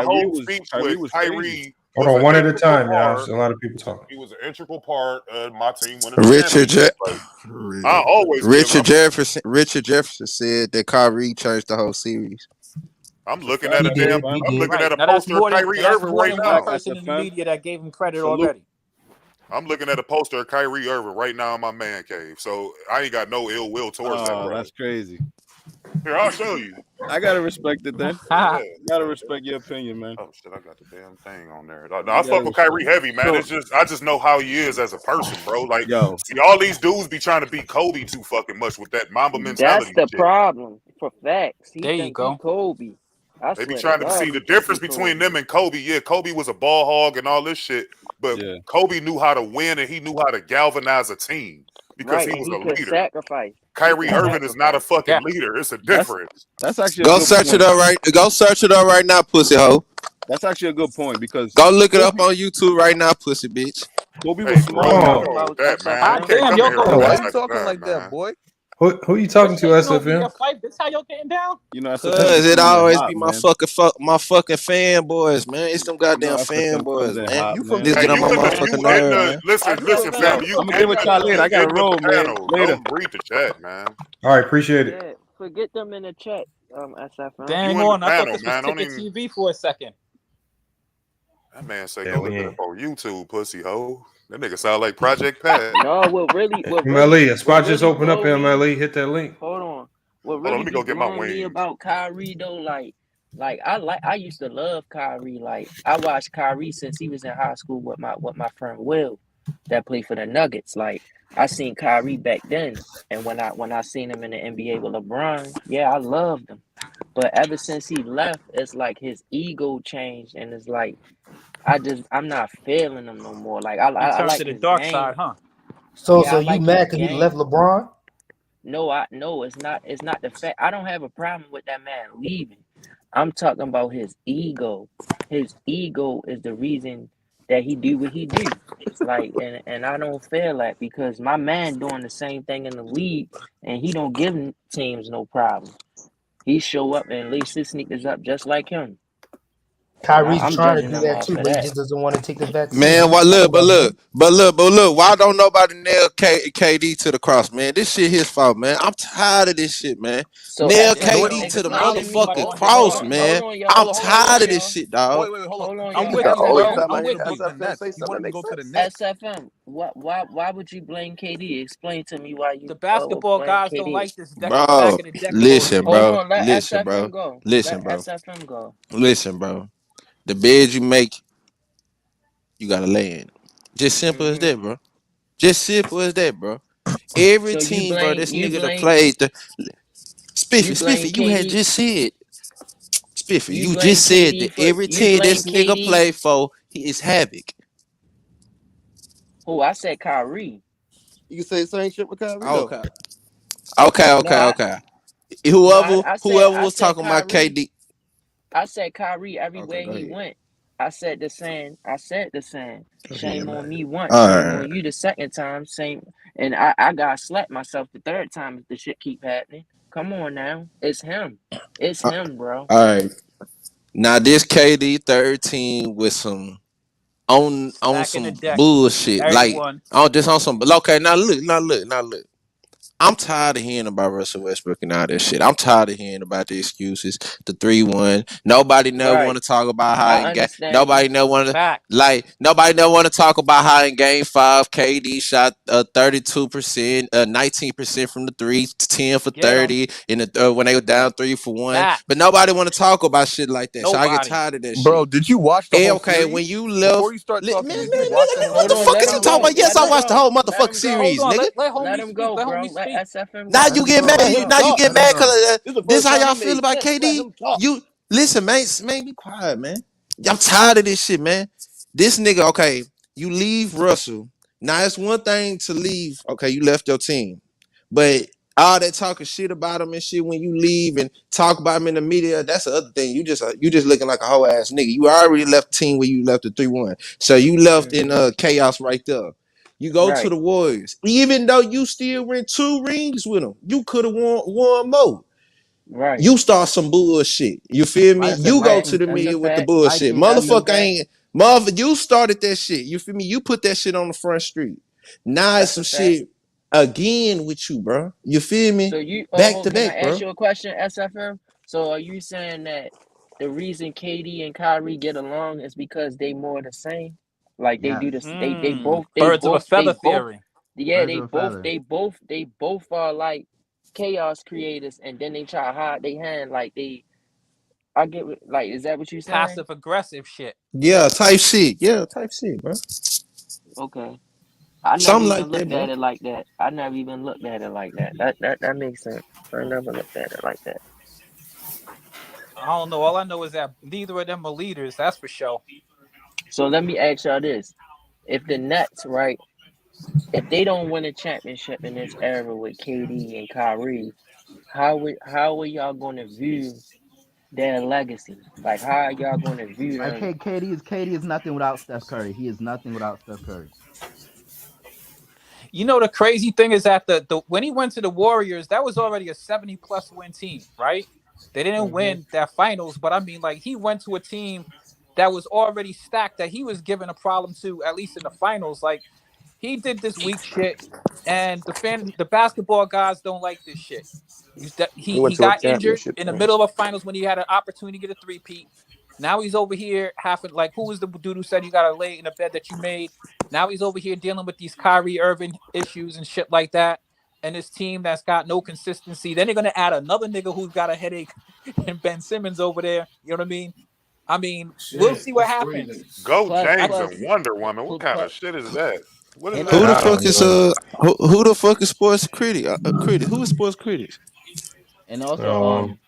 whole speech Kyrie with was crazy. Kyrie. Hold on, one at a time, y'all. There's a lot of people talking. He was an integral part of my team winning the championship. I always Richard Jefferson said that Kyrie changed the whole series. I'm looking at I'm looking at a Now, that's poster of more than Kyrie Irving right one now. person in the media that gave him credit already. I'm looking at a poster of Kyrie Irving right now in my man cave. So I ain't got no ill will towards that, bro. That's crazy. Here, I'll show you. I gotta respect it then. Gotta respect your opinion, man. Oh shit, I got the damn thing on there. No, I fuck with Kyrie heavy, man. It's just I just know how he is as a person, bro. Like, see, all these dudes be trying to beat Kobe too fucking much with that Mamba mentality. That's the problem. For facts. There you go. Kobe. They be trying to see the difference between them and Kobe. Yeah, Kobe was a ball hog and all this shit, but Kobe knew how to win and he knew how to galvanize a team because he was a leader. Sacrifice. Kyrie Irving is not a fucking leader. It's a difference. That's actually Go search it up right now, pussy hoe. That's actually a good point because go look it up on YouTube right now, pussy bitch. Kobe was smart. Damn, why you talking like that, boy? Who you talking to, SFM? This how y'all getting down? You know, Cause it always be my fucking fanboys, man. It's them goddamn fanboys, man. You from this get on my motherfucking nerve, man. Listen, fam. I'm gonna get with y'all later. I gotta roll, man. Later. Read the chat, man. All right, appreciate it. Yeah, forget them in the chat, SFM. Dang on, I thought this was Ticket TV for a second. That man say go look it up on YouTube, pussy hoe. That nigga sound like Project Pat. No, what really MLE, a spot just opened up in MLE. Hit that link. Hold on. What really let me go get my me wings. about Kyrie though, like I used to love Kyrie. Like I watched Kyrie since he was in high school with my friend Will that played for the Nuggets. Like I seen Kyrie back then, and when I seen him in the NBA with LeBron, yeah, I loved him. But ever since he left, it's like his ego changed, and it's like I'm not feeling him no more. Like I like to the his dark game. side, huh? So I you like mad his because he game. left LeBron? No, it's not the fact. I don't have a problem with that man leaving. I'm talking about his ego. His ego is the reason that he do what he do. It's like, and I don't feel that because my man doing the same thing in the league, and he don't give teams no problem. He show up and lace his sneakers up just like him. Kyrie's I'm trying to judging do him that off too, of but he that. just doesn't want to take the vaccine. Man, but look, why don't nobody nail KD to the cross, man? This shit his fault, man. I'm tired of this shit, man. So nail explain KD to the to me. motherfucking cross, man. I'm tired of this shit, dog. Wait, hold on. on, I'm y'all. with you, Hold bro. on. I'm with you. The Nets. You want him to go to the Nets? SFM. Why would you blame KD? Explain to me why you. The basketball blame guys KD. don't like this deck Bro, back in the deck. listen, Hold bro. on, let Listen, SFM bro. go. Listen, Let bro. SFM go. Listen, bro. The bed you make, you gotta lay in. Just simple as that, bro. Just simple as that, bro. Every So team, bro, this you nigga that blame plays the you blame Spiffy, you had KD. just said. Spiffy, You you blame just said KD that for every you team blame this nigga KD. play for, he is havoc. Oh, I said Kyrie. You can say the same shit with Kyrie. Okay. No, Okay. Whoever I was said talking about Kyrie. KD. I said Kyrie everywhere go he ahead. went. I said the same. Shame on me once. All Shame right. on you the second time. Same. And I got slapped myself the third time if the shit keep happening. Come on now. It's him. It's him, bro. All right. Now this KD 13 with some on Back in some the deck. bullshit. Like Everyone. just on some okay, now look. I'm tired of hearing about Russell Westbrook and all that shit. I'm tired of hearing about the excuses, the 3-1. Nobody never Right. want to talk about how I in game. understand Nobody you. never want to Fact. Nobody never want to talk about how in Game 5 KD shot 32%, 19% from the three, 10 for Get 'em. 30 in the when they were down 3 for 1. Fact. But nobody want to talk about shit like that. So I get Nobody. tired of that shit. Bro, did you watch the whole Okay, series? when you left, Before you start talking, man, did you watch the whole what the Hold on, fuck let is you him talking go. about? Yes, Let I him watched the go. whole Let motherfucking him go. series, Hold on. nigga. Let homie Let him speak. go, Let bro. homie Let speak. SFM go. Now Let you him get go. mad. Let him go. Now you get mad because this how y'all made feel about sense. Let KD. him talk. You listen, man. Man, be quiet, man. I'm tired of this shit, man. This nigga, okay, you leave Russell. Now it's one thing to leave. Okay, you left your team, but all that talking shit about him and shit when you leave and talk about him in the media, that's the other thing. You just looking like a whole ass nigga. You already left the team where you left the 3-1, so you left in chaos right there. You go to Right. the Warriors, even though you still win 2 rings with them, you could have won more. Right. You start some bullshit. You feel me? That's a You go fact. to the That's a media with the fact. bullshit. That's a Motherfucker fact. ain't mother. You started that shit. You feel me? You put that shit on the front street. Now it's some shit again with you, bro. You feel me? So you Back to can back, I bro. ask you a question, SFM? So are you saying that the reason KD and Kyrie get along is because they more the same? Like they do this, they both Birds of a feather theory. yeah, Birds of a feather. they both are like chaos creators, and then they try to hide their hand. Like I get like, is that what you saying? Passive aggressive shit. Yeah, type shit. Yeah, type shit, bro. Okay. I never Something even like that, looked bro. at it like that. I never even looked at it like that. That makes sense. I never looked at it like that. I don't know. All I know is that neither of them are leaders. That's for sure. So let me ask y'all this: if the Nets, right, if they don't win a championship in this era with KD and Kyrie, how are y'all going to view their legacy? Like, how are y'all going to view Like them? KD is nothing without Steph Curry. He is nothing without Steph Curry. You know, the crazy thing is that the when he went to the Warriors, that was already a 70+ win team, right? They didn't win that finals, but I mean, like, he went to a team that was already stacked, that he was given a problem to, at least in the finals. Like, he did this weak shit, and the basketball guys don't like this shit. He got injured in the middle of a finals when he had an opportunity to get a three-peat. Now he's over here having, like, who was the dude who said you gotta lay in the bed that you made? Now he's over here dealing with these Kyrie Irving issues and shit like that, and this team that's got no consistency. Then they're gonna add another nigga who's got a headache, and Ben Simmons over there. You know what I mean? We'll see what happens. Go James and Wonder Woman. What kind of shit is that? What is Who that? the fuck is who the fuck is sports critic? Critic? Who is sports critics? And also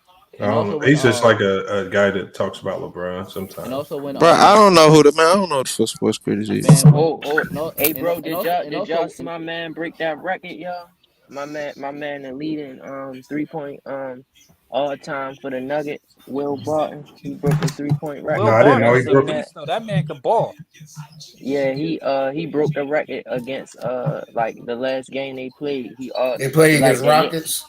He's just like a guy that talks about LeBron sometimes. And also when bro, I don't know who the man. I don't know what the fuck sports critics is. Hey, bro, did y'all see my man break that record, y'all? My man, the leading 3-point all time for the Nuggets, Will Barton. He broke the 3-point record. Will Barton is a beast. No, that man can ball. Yeah, he broke the record against like the last game they played. They played against Rockets.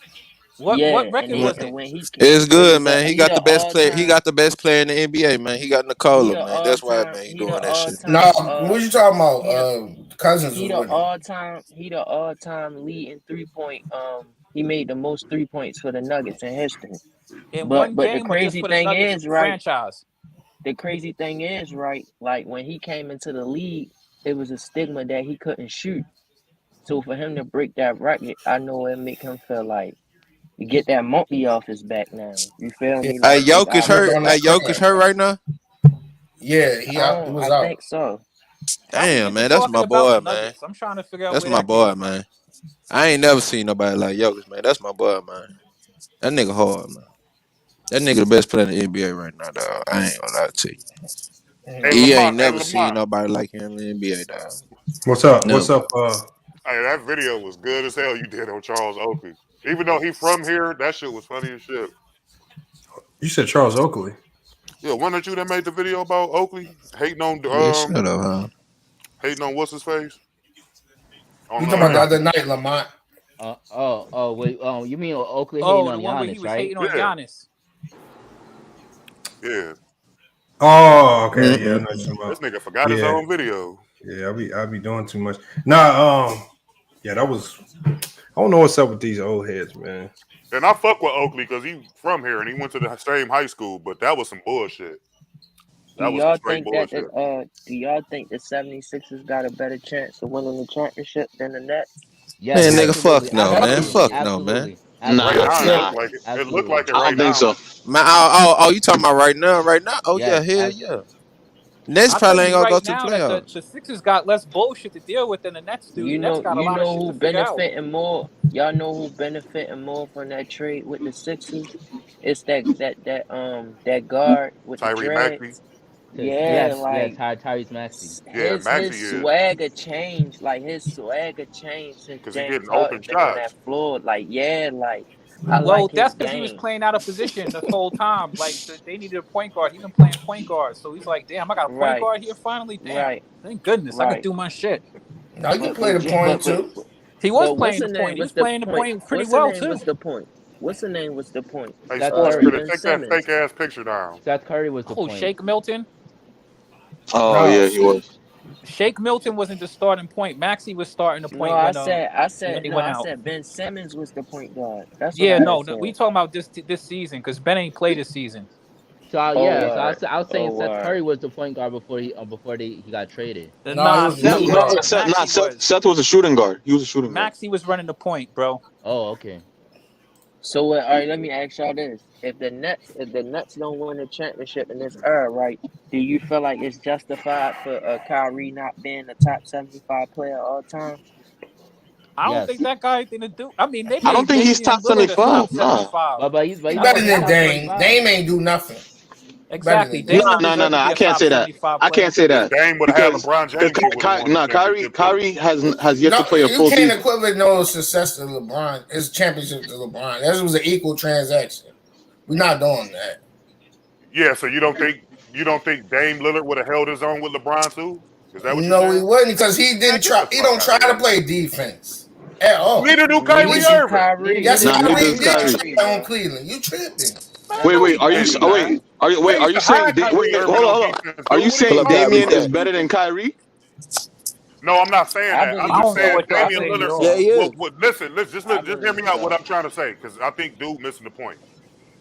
What record was it? It's good, man. He got the best player. He got the best player in the NBA, man. He got Nikola, man. That's why, man, he doing that shit. No, what you talking about? Cousins He was the all-time leading 3-point. He made the most 3 points for the Nuggets in history. In but one the game, crazy for the thing Nuggets is, right? Franchise. The crazy thing is, right? Like when he came into the league, it was a stigma that he couldn't shoot. So for him to break that record, I know it make him feel like you get that monkey off his back now. You feel me? Hey, Jokic hurt. Hey, Jokic hurt right now. Yeah, he was out. I think so. Damn, man, that's my boy, man. I'm trying to figure out that's where my that boy, came man. I ain't never seen nobody like Jokic, man. That's my boy, man. That nigga hard, man. That nigga the best player in the NBA right now, dog. I ain't gonna lie to you. He ain't never seen nobody like him in the NBA, dog. What's up? Never. What's up? Hey, that video was good as hell you did on Charles Oakley. Even though he from here, that shit was funny as shit. You said Charles Oakley. Yeah, wasn't it you that made the video about Oakley hating on Yeah, shut up, huh? hating on what's his face? You talking about the other night, Lamont? Wait. You mean Oakley Oh, hating on the one where he Giannis, was right? hating on Giannis. Yeah. Oh, okay. Yeah, I know what you're talking about. This nigga forgot his own video. Yeah, I be doing too much. Nah, yeah, that was. I don't know what's up with these old heads, man. And I fuck with Oakley because he from here and he went to the same high school, but that was some bullshit. Do y'all think that do y'all think the 76ers got a better chance of winning the championship than the Nets? Yes, man, nigga, fuck no, man. Fuck no, man. It looked like it right now. I don't think so. Man, oh, you talking about right now? Right now? Oh yeah, hell yeah. Nets probably ain't gonna go to the playoffs. The Sixers got less bullshit to deal with than the Nets do. You The Nets know, got a lot of shit who to figure out. benefiting more? Y'all know who benefiting more from that trade with the Sixers? It's that guard with the Tyrese dreads. Maxey. Yeah, Tyrese Maxey. His swagger changed. Like his swagger changed since Because he James getting Harden open been on shots. that floor. Like I Well, like that's his because he was game. playing out of position the whole time. Like they needed a point guard. He's been playing point guard, so he's like, "Damn, I got a point guard here finally. Damn, thank goodness, I can do my shit." Now you can play the point too. He was playing the point. He was playing the point pretty well too. What's the point? what's the name was the point? Hey, Seth sports Curry, critic, Ben take that Simmons. fake ass picture down. Seth Curry was the Oh, point. Shake Milton. Oh yeah, he was. Shake Milton wasn't the starting point. Maxey was starting the point No, I when said he went out. Ben Simmons was the point guard. That's Yeah, what I no, said. we talking about this season because Ben ain't played this season. So I was saying Seth Curry was the point guard before he got traded. Seth was a shooting guard. He was a shooting guard. Maxey was running the point, bro. Oh, okay. So all right, let me ask y'all this: if the Nets don't win a championship in this era, right? Do you feel like it's justified for Kyrie not being the top 75 player all time? I don't think that guy anything to do. I mean, they I don't think he's top 75. No. But he's better than Dame. Dame ain't do nothing. Exactly. No. I can't say that. I can't say that. Dame would have had LeBron James. Kyrie has yet to play a full You can't season. equivalent no success to LeBron. It's championship to LeBron. That was an equal transaction. We're not doing that. Yeah, so you don't think Dame Lillard would have held his own with LeBron too? Is that what No, you're he saying? wouldn't because he didn't try. He don't try to play defense at all. Neither do Kyrie Irving. Yes, Kyrie neither does did Kyrie. try on Cleveland. You tripping? Wait. Are you saying? Are you saying Damian is better than Kyrie? No, I'm not saying that. I'm just saying Damian Lillard. Yeah, he is. Listen, just hear me out. What I'm trying to say, because I think dude missing the point.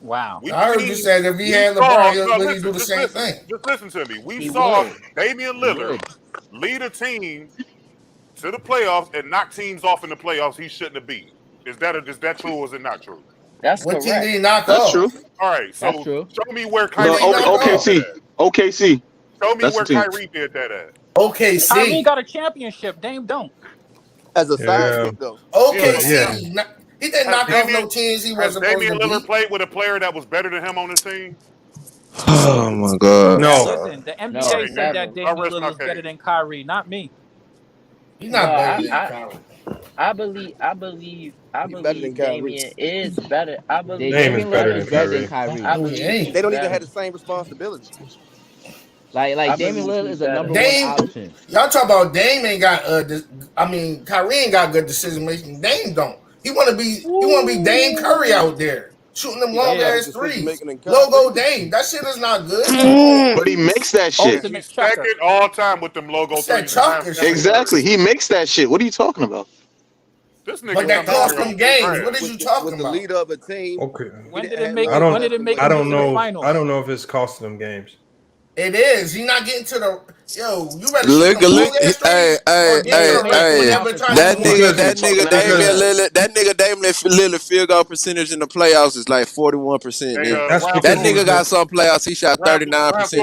Wow. I heard you said if he had LeBron, he'll really do the same thing. Just listen to me. We saw Damian Lillard lead a team to the playoffs and knock teams off in the playoffs he shouldn't have beat. Is that true or is it not true? That's what correct. team did he knock That's off? true. All right, so That's true. show me where Kyrie. OKC. Show me That's where the team. Kyrie did that at. OKC. Kyrie got a championship. Dame don't. As a sidekick though. OKC. He didn't knock off no teams he Has wasn't supposed Damian to Lillard beat. played with a player that was better than him on his team? Oh my God. Listen, the NBA said never. that Damian Lillard was better than Kyrie, not me. He's not better than Kyrie. I believe better than Kyrie. Damian is better. I believe Dame is better than Kyrie. I believe They don't even have the same responsibility. Like Damian Lillard is a number one option. Y'all talk about Dame ain't got Kyrie ain't got good decision making. Dame don't. He wanna be Dame Curry out there. Shooting them long ass threes. Logo Dame. That shit is not good. But he makes that shit. He's second all time with them logo threes. Exactly. He makes that shit. What are you talking about? This nigga But that cost them games. What is you talking With the about? leader of a team. Okay. When did it make? I don't. When did it make? I don't it to the know. finals? I don't know if it's costing them games. It is. He's not getting to the you better Look, hey, that nigga Damian Lillard field goal percentage in the playoffs is like 41%. That nigga got some playoffs. He shot 39%.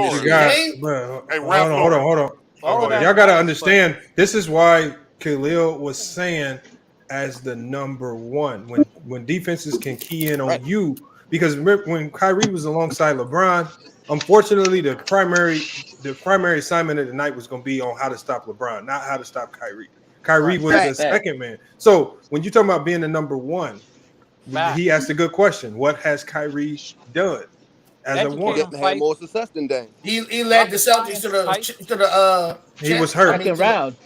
Hold on. Y'all gotta understand. This is why Khalil was saying as the number one when defenses can key in on you, because when Kyrie was alongside LeBron, unfortunately the primary assignment of the night was going to be on how to stop LeBron, not how to stop Kyrie. Kyrie was the second man. So when you talk about being the number one, he asked a good question. What has Kyrie done as a one? Had more success than Dame. He led the Celtics to the he was hurt. To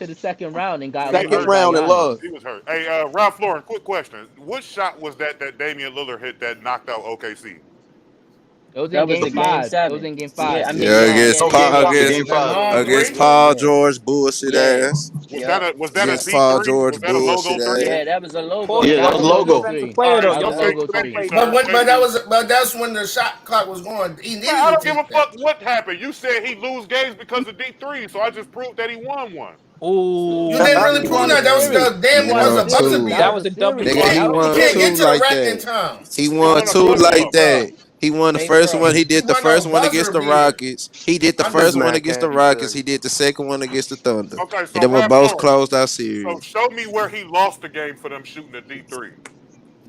the second round and got second round and lost. He was hurt. Hey, Ralph Lauren, quick question. What shot was that Damian Lillard hit that knocked out OKC? It was in game 5. It was in game 5. Against Paul George bullshit ass. Was that against Paul George bullshit ass? Yeah, that was a logo. Yeah, that was logo. But that's when the shot clock was going. He needed I don't give a fuck what happened. You said he lose games because of D3, so I just proved that he won one. Oh, you didn't really prove that. That was the damn. Was a buzzer beater. That was a W. He won two like that. He won two like that. He won the first one. He did the first one against the Rockets. He did the first one against the Rockets. He did the second one against the Thunder. Okay, so and they were both closed out series. So show me where he lost the game for them shooting the D3.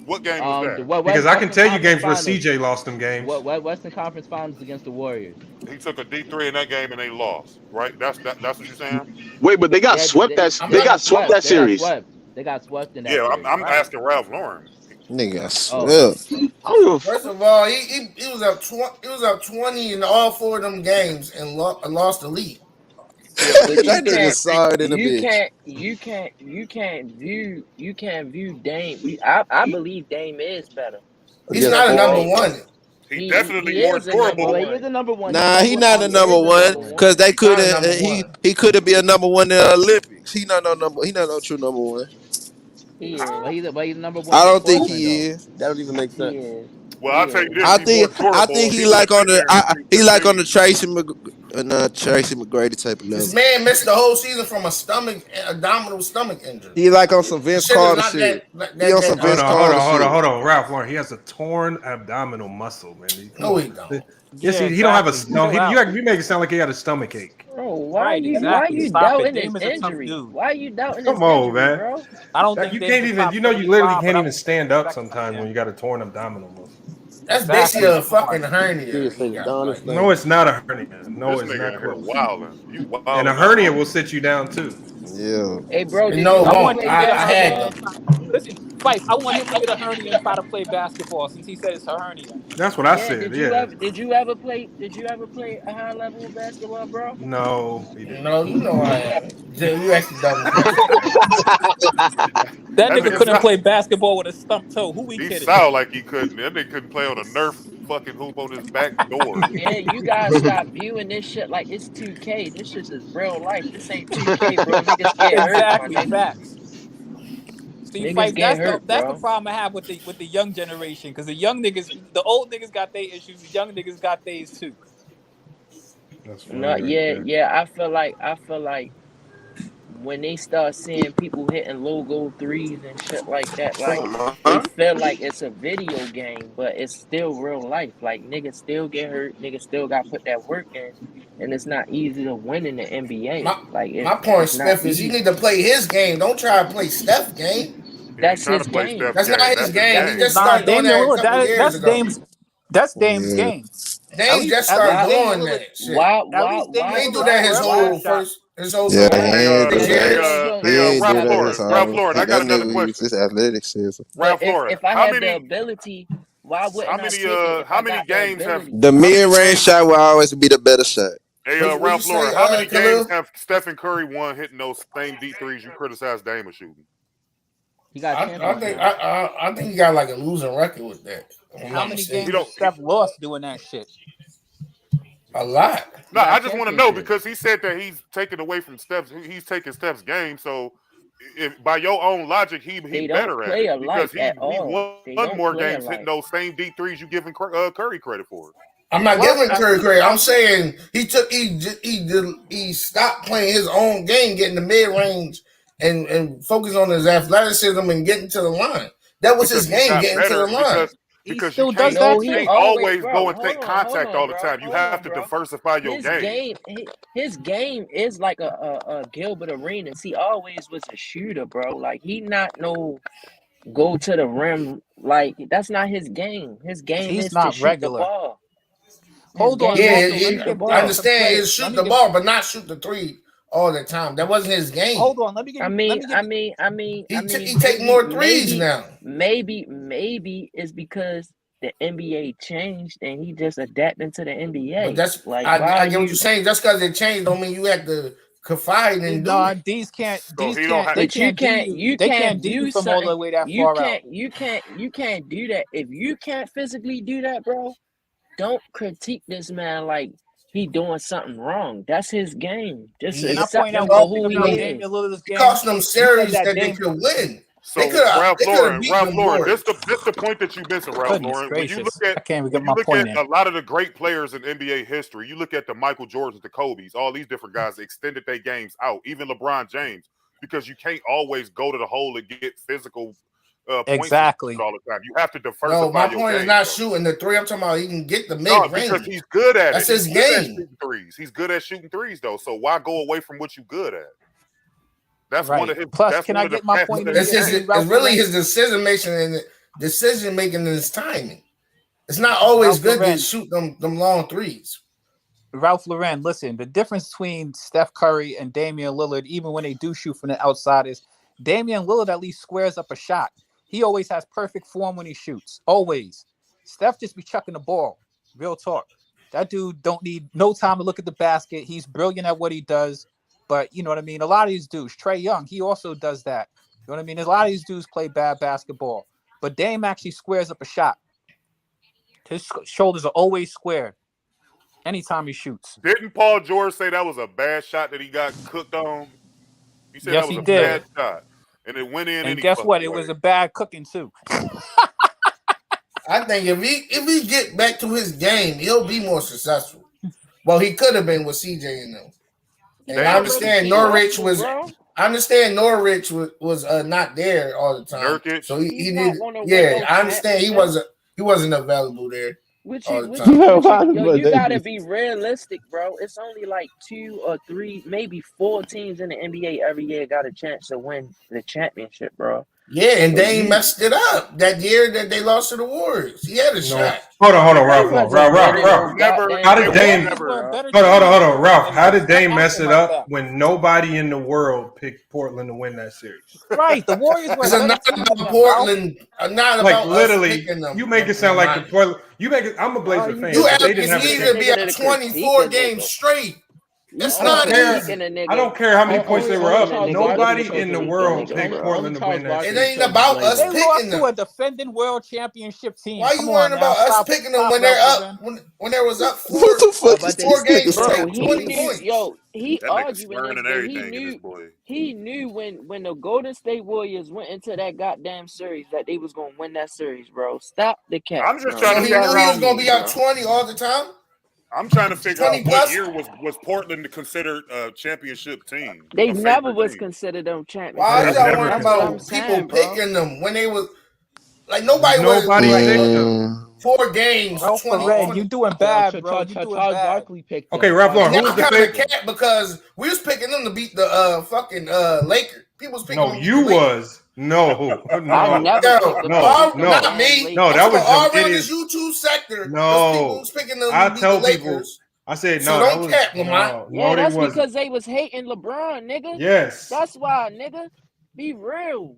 What game was that? Because I can tell you games where CJ lost them games. What Western Conference Finals against the Warriors? He took a D3 in that game and they lost. Right? That's what you're saying? Wait, but they got swept that. They got swept that series. They got swept in that. Yeah, I'm asking Ralph Lauren. Nigga, swept. First of all, he was up 20 in all 4 of them games and lost the lead. That nigga saw it in the bitch. You can't view Dame. I believe Dame is better. He's not a number one. He definitely he more is a number durable. one. He is a number one. Nah, he not a number one because they could have. He could have been a number one in the Olympics. He not no true number one. He is. But he's number one. I don't think he is. That don't even make sense. He is. Well, I'll tell you this. I think he like on the Tracy McGrady type of level. This man missed the whole season from abdominal stomach injury. He like on some Vince Carter shit. He on some Vince Carter shit. Hold on, Ralph Lauren. He has a torn abdominal muscle, man. No, he don't. Yes, he don't have a stomach. You make it sound like he had a stomach ache. Bro, why are you doubting his injury? Why are you doubting his Come on, injury, man. bro? I don't think you can't even. You literally can't even stand up sometimes when you got a torn abdominal muscle. That's basically a fucking hernia. No, it's not a hernia. No, it's not. And a hernia will sit you down too. Yeah. Hey, bro. Listen, Spice, I want him to get a hernia and try to play basketball since he said it's a hernia. That's what I said. Did you ever play a high level of basketball, bro? No. No, you know I have. You actually don't. That nigga couldn't play basketball with a stump toe. Who we kidding? He sound like he couldn't. That nigga couldn't play on a Nerf fucking hoop on his back door. Yeah, you guys stop viewing this shit like it's 2K. This shit is real life. This ain't 2K, bro. Niggas get hurt. Exactly, facts. See, Niggas get hurt, that's bro. the problem I have with the young generation, because the young niggas, the old niggas got their issues, the young niggas got theirs too. I feel like when they start seeing people hitting logo threes and shit like that, like they feel like it's a video game, but it's still real life. Like niggas still get hurt, niggas still got to put that work in, and it's not easy to win in the NBA. My point, Steph, is you need to play his game. Don't try to play Steph's game. That's his game. That's not his game. He just started doing that a couple years ago. That's Dame's game. Dame just started doing that shit. Why he do that his whole first? His whole Ralph Lauren, I got another question. This athletics is. Ralph Lauren, if I had the ability, why wouldn't I take it? How many games have The mid-range shot will always be the better shot. Hey, Ralph Lauren, how many games have Stephen Curry won hitting those same deep threes you criticize Dame of shooting? He got I think he got like a losing record with that. How many games has Steph lost doing that shit? A lot. No, I just want to know because he said that he's taking away from Steph's. He's taking Steph's game. So, if by your own logic, he better at it because he won more games hitting those same deep threes you giving Curry credit for. I'm not giving Curry credit. I'm saying he stopped playing his own game, getting the mid range and focus on his athleticism and getting to the line. That was his game, getting to the line. Because you can't always go and take contact all the time. You have to diversify your game. His game is like a Gilbert Arenas. He always was a shooter, bro. Like he not no go to the rim. Like that's not his game. His game is to shoot the ball. Hold on. I understand he'll shoot the ball, but not shoot the three all the time. That wasn't his game. Hold on, let me get. He take more threes now. Maybe it's because the NBA changed and he just adapting to the NBA. But that's like I get what you're saying. Just because it changed don't mean you have to confide in. No, these can't. They can't do you from all the way that far out. You can't do that if you can't physically do that, bro. Don't critique this man like he doing something wrong. That's his game. Just accept him for who he is. It cost them series that they could win. So Ralph Lauren, this the point that you're missing, Ralph Lauren. When you look at, a lot of the great players in NBA history, you look at the Michael Jordans, the Kobe's, all these different guys extended their games out. Even LeBron James, because you can't always go to the hole and get physical. Exactly. All the time. You have to diversify. No, my your point game, is not shooting the three. I'm talking about he can get the mid range. Because he's good at That's it. his game. Threes. He's good at shooting threes, though. So why go away from what you're good at? That's right. one of his. Plus, that's can one I of the get my point? It's really his decision making and his timing. It's not always good to shoot them long threes. Ralph Lauren, listen, the difference between Steph Curry and Damian Lillard, even when they do shoot from the outside, is Damian Lillard at least squares up a shot. He always has perfect form when he shoots. Always. Steph just be chucking the ball. Real talk. That dude don't need no time to look at the basket. He's brilliant at what he does. But you know what I mean? A lot of these dudes, Trae Young, he also does that. You know what I mean? A lot of these dudes play bad basketball. But Dame actually squares up a shot. His shoulders are always squared. Anytime he shoots. Didn't Paul George say that was a bad shot that he got cooked on? He said Yes, that was he a did. bad shot. And it went in And any guess what? fucking It way. was a bad cooking too. I think if he get back to his game, he'll be more successful. Well, he could have been with CJ and them. And I understand Norwich was not there all the time. Nurkic. So he He's needed. not gonna win Yeah, no I understand he wasn't available there. You gotta be realistic, bro. It's only like 2 or 3, maybe 4 teams in the NBA every year got a chance to win the championship, bro. Yeah, and they messed it up that year that they lost to the Warriors. He had a shot. Hold on, Ralph. How did Dame? Hold on, Ralph. How did Dame mess it up when nobody in the world picked Portland to win that series? Right, the Warriors were. It's not about Portland. Not like about literally, us picking them. you make it sound like the Portland. You make it. I'm a Blazer fan. You but they ask didn't have a me chance. to be at 24 games straight. It's not easy. I don't care how many points they were up. Nobody in the world picked Portland to win that. It ain't about us They lost picking to them. a defending world championship team. Why you worrying about us picking them when they're up? When there was up 4 games straight, 20 points. He That nigga arguing swearing this, and but everything in this boy. he knew when the Golden State Warriors went into that goddamn series that they was gonna win that series, bro. Stop the cap. I'm just bro. trying to He figure knew he was out. gonna be up 20 all the time. I'm trying to figure out 20 what plus? year was Portland considered a championship team. They a never favorite was team. considered them champions. Why is y'all worrying That's what I'm about saying, people bro. picking them when they was like nobody Nobody was picked like them. 4 games, Oh, 20, Red, 20. you doing bad, bro. You doing Charles bad. Barkley picked them. Okay, Ralph Lauren, who That's was the kind of favorite? cat because we was picking them to beat the fucking Lakers. People was picking No, them. you was. No, I no, never Yo, picked them. not me. No, that was all some around this idiots. YouTube sector. People No, was picking them I to beat tell the people. Lakers. I said So no. don't that was, cap, Lamont. Yeah, no, that's they wasn't. because they was hating LeBron, nigga. Yes, That's why, nigga. Be real.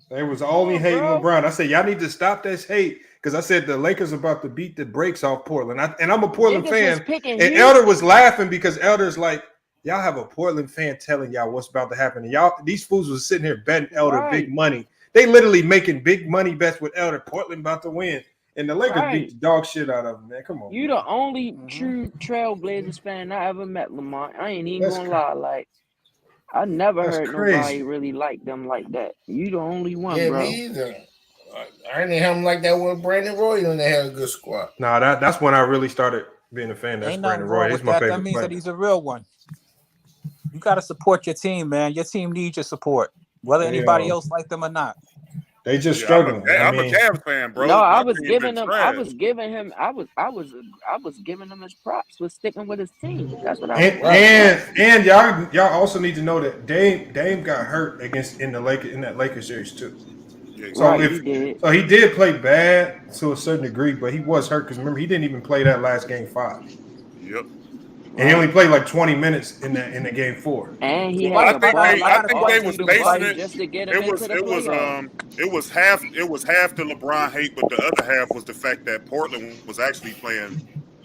they was only hating bro. LeBron. I said y'all need to stop this hate because I said the Lakers about to beat the brakes off Portland. And I'm a Portland Niggas fan. was picking And Heat. Elder was laughing because Elder's like, y'all have a Portland fan telling y'all what's about to happen. And y'all, these fools was sitting here betting Elder Right. big money. They literally making big money bets with Elder. Portland about to win. And the Lakers Right. beat the dog shit out of them, man. Come on. You the only true Trailblazers fan I ever met, Lamont. I ain't even That's gonna lie. Like, I never That's heard crazy. nobody really like them like that. You the only one, Yeah, bro. me either. I didn't have them like that with Brandon Roy when they had a good squad. Nah, that's when I really started being a fan. That's Ain't nothing Brandon wrong Roy. He's with my that. favorite That means player. that he's a real one. You got to support your team, man. Your team needs your support, whether anybody else like them or not. They just Yeah, struggling. I'm a Cavs fan, bro. No, I My was team giving been him. I trash. was giving him his props for sticking with his team. That's what I And was. and y'all also need to know that Dame got hurt in that Lakers series too. Yeah, So Right, he did. he did play bad to a certain degree, but he was hurt because remember he didn't even play that last game 5. Yep. And he only played like 20 minutes in the game 4. And he Well, had I think they was basing it. just to get him It was into the playoffs. it was half the LeBron hate, but the other half was the fact that Portland was actually playing,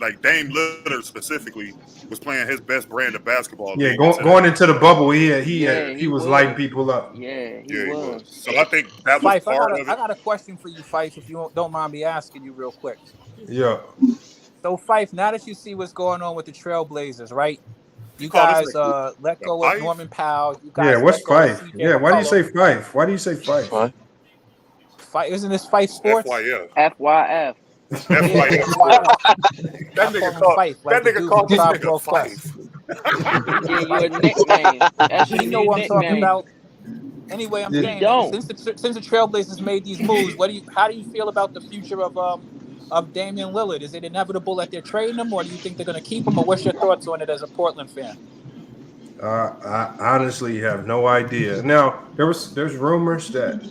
like Dame Lillard specifically was playing his best brand of basketball. Yeah, going into the bubble, he was lighting people up. Yeah, he was. So I think that was Fife, part of it. I got a question for you, Fife, if you don't mind me asking you real quick. Yeah. So, Fife, now that you see what's going on with the Trailblazers, right? You call guys this let go Fife? of Norman Powell. You guys Yeah, what's let go of Fife? CJ Yeah, why do you say McCollum. Fife? Why do you say Fife? Fife, isn't this Fife Sports? FYF. FYF. That nigga called this nigga Fife. Yeah, your nickname. That's your You know new what I'm talking nickname. about. Anyway, I'm You saying don't. since the Trailblazers made these moves, how do you feel about the future of Damian Lillard? Is it inevitable that they're trading him, or do you think they're going to keep him? Or what's your thoughts on it as a Portland fan? I honestly have no idea. Now there's rumors that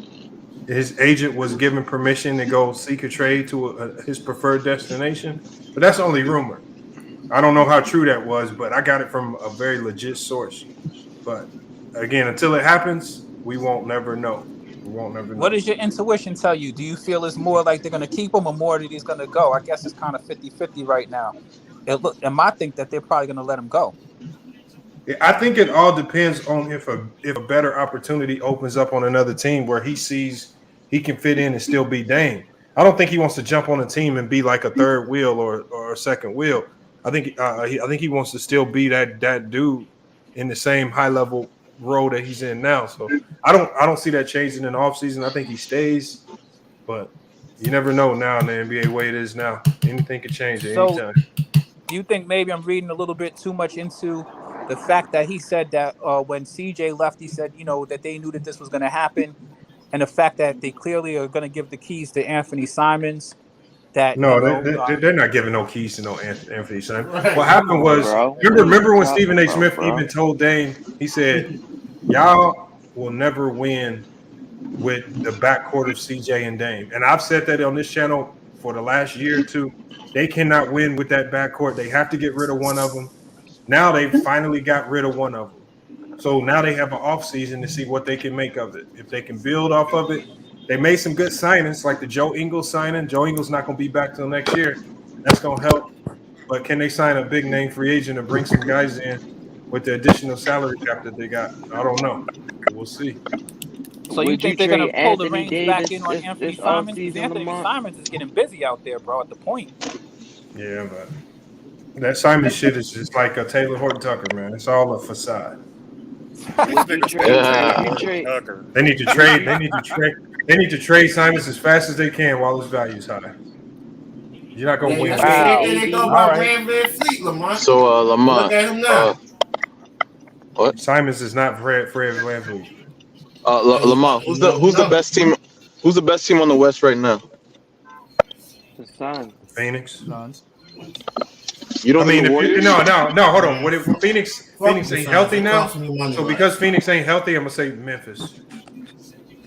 his agent was given permission to go seek a trade to his preferred destination, but that's only rumor. I don't know how true that was, but I got it from a very legit source. But again, until it happens, we won't never know. We won't never know. What does your intuition tell you? Do you feel it's more like they're going to keep him or more that he's going to go? I guess it's kind of 50-50 right now. And I think that they're probably going to let him go. I think it all depends on if a better opportunity opens up on another team where he sees he can fit in and still be Dame. I don't think he wants to jump on a team and be like a third wheel or a second wheel. I think he wants to still be that dude in the same high level role that he's in now. So I don't see that changing in the offseason. I think he stays, but you never know now in the NBA way it is now. Anything could change at any time. Do you think maybe I'm reading a little bit too much into the fact that he said that when CJ left, he said, that they knew that this was going to happen, and the fact that they clearly are going to give the keys to Anthony Simons? That they're not giving no keys to no Anthony Simons. What happened was, remember when Stephen A. Smith even told Dame, he said, y'all will never win with the backcourt of CJ and Dame. And I've said that on this channel for the last year or two. They cannot win with that backcourt. They have to get rid of one of them. Now they finally got rid of one of them. So now they have an offseason to see what they can make of it. If they can build off of it. They made some good signings, like the Joe Ingles signing. Joe Ingles not going to be back till next year. That's going to help. But can they sign a big name free agent and bring some guys in with the additional salary cap that they got? I don't know. We'll see. So you think they're going to pull the reins back in on Anthony Simons? Because Anthony Simons is getting busy out there, bro, at the point. Yeah, but that Simons shit is just like a Taylor Horton Tucker, man. It's all a facade. They need to trade. They need to trade Simons as fast as they can while his value is high. You're not going to win. So, Lamont. Look at him now. What? Simons is not Fred VanVleet. Lamont, who's the best team? Who's the best team on the West right now? The Suns. Phoenix. Suns. You don't mean no. Hold on. What if Phoenix ain't healthy now? So because Phoenix ain't healthy, I'm gonna say Memphis.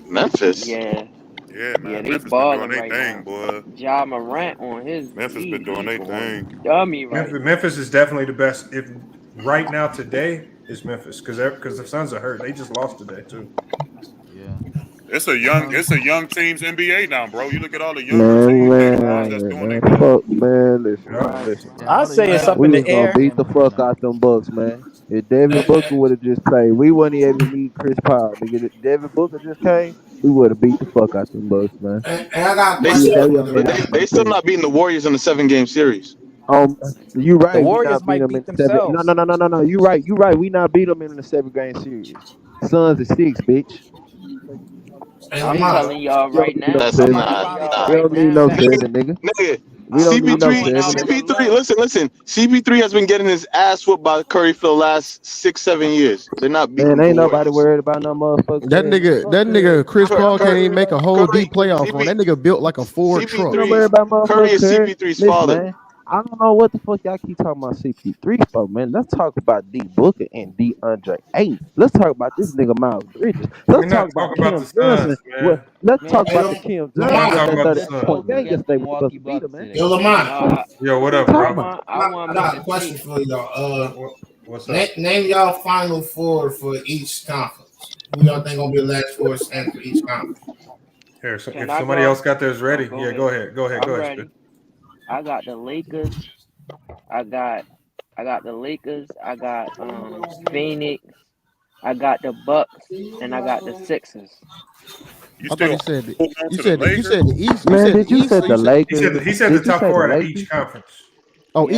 Memphis. Yeah. Yeah, man. Yeah, they Memphis been balling doing right their thing, now. boy. Ja Morant on his. Memphis been doing their thing. Dummy right. Memphis is definitely the best. If right now today is Memphis because the Suns are hurt. They just lost today too. It's a young team's NBA now, bro. You look at all the young teams that's doing it. Fuck, man. Listen. I'd say it's up we in the was gonna air. beat the fuck out them Bucks, man. If Devin Booker would have just played, we wouldn't even able to meet Chris Paul. Nigga, if Devin Booker just came, we would have beat the fuck out them Bucks, man. And I got They still not beating the Warriors in the 7-game series. You right. The Warriors we not might beat them in themselves. No. You right. We not beat them in the 7-game series. Suns is 6, bitch. I'm telling y'all right now. That's We not. don't need no 7, nigga. We don't need no 7. CP3, listen. CP3 has been getting his ass whooped by Curry for the last 6-7 years. They're not beating. Man, ain't nobody worried about no motherfucker. That nigga, Chris Paul can't even make a whole deep playoff run. That nigga built like a Ford truck. Don't worry about motherfucker. Curry is CP3's father. Man, I don't know what the fuck y'all keep talking about CP3 for, man. Let's talk about D Booker and DeAndre Ayton. Let's talk about this nigga Miles Bridges. Let's talk about Kim Johnson. Let's talk about the Kim Johnson. Yo, Lamont. Yo, what up, bro? I got a question for y'all. What's up? Name y'all final four for each conference. Who y'all think gonna be the last four stand for each conference? Here, so if somebody else got theirs ready, go ahead. Go ahead. I got the Lakers. I got the Lakers. I got Phoenix. I got the Bucks, and I got the Sixers. You said the East. Man, did you said the Lakers? He said the top four in each conference. Oh,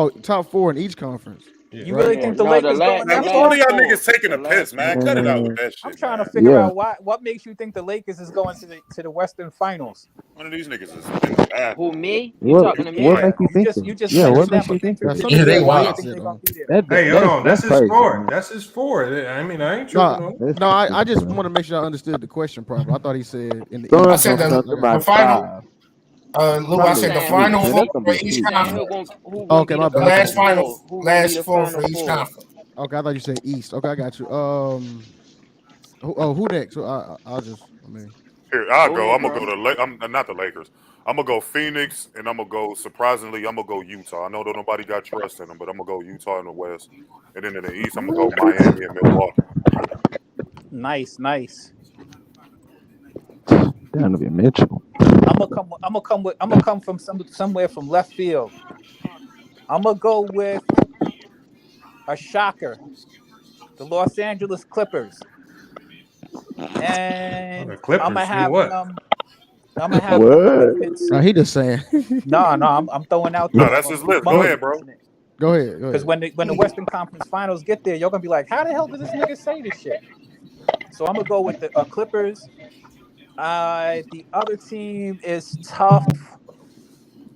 top four in each conference. You really think the Lakers going Man, that all of y'all far? niggas taking a piss, man. Cut it out with that shit. I'm trying to figure out what makes you think the Lakers is going to the Western Finals. One of these niggas is bad. Who, me? You What talking to me? make you think that? You just what mentioned makes that, you think but that? they wild. Hey, hold on. That's his crazy, four. man. That's his four. I mean, I ain't tripping. No, I just want to make sure I understood the question properly. I thought he said in the Suns I said East. the final. Look, I said the final four for each conference. Okay, my The bad. last four for each conference. Okay, I thought you said East. Okay, I got you. Who next? So Here, I'll go. I'm gonna go to not the Lakers. I'm gonna go Phoenix, and I'm gonna go. Surprisingly, I'm gonna go Utah. I know that nobody got trust in them, but I'm gonna go Utah in the West, and then in the East, I'm gonna go Miami and Milwaukee. Nice. Donovan Mitchell. I'm gonna come from somewhere from left field. I'm gonna go with a shocker, the Los Angeles Clippers, and The Clippers, I'm gonna have what? I'm gonna have No, he just saying. No, I'm throwing out. No, that's his list. Go ahead, bro. Go ahead. Because when the Western Conference Finals get there, you're gonna be like, how the hell did this nigga say this shit? So I'm gonna go with the Clippers. The other team is tough.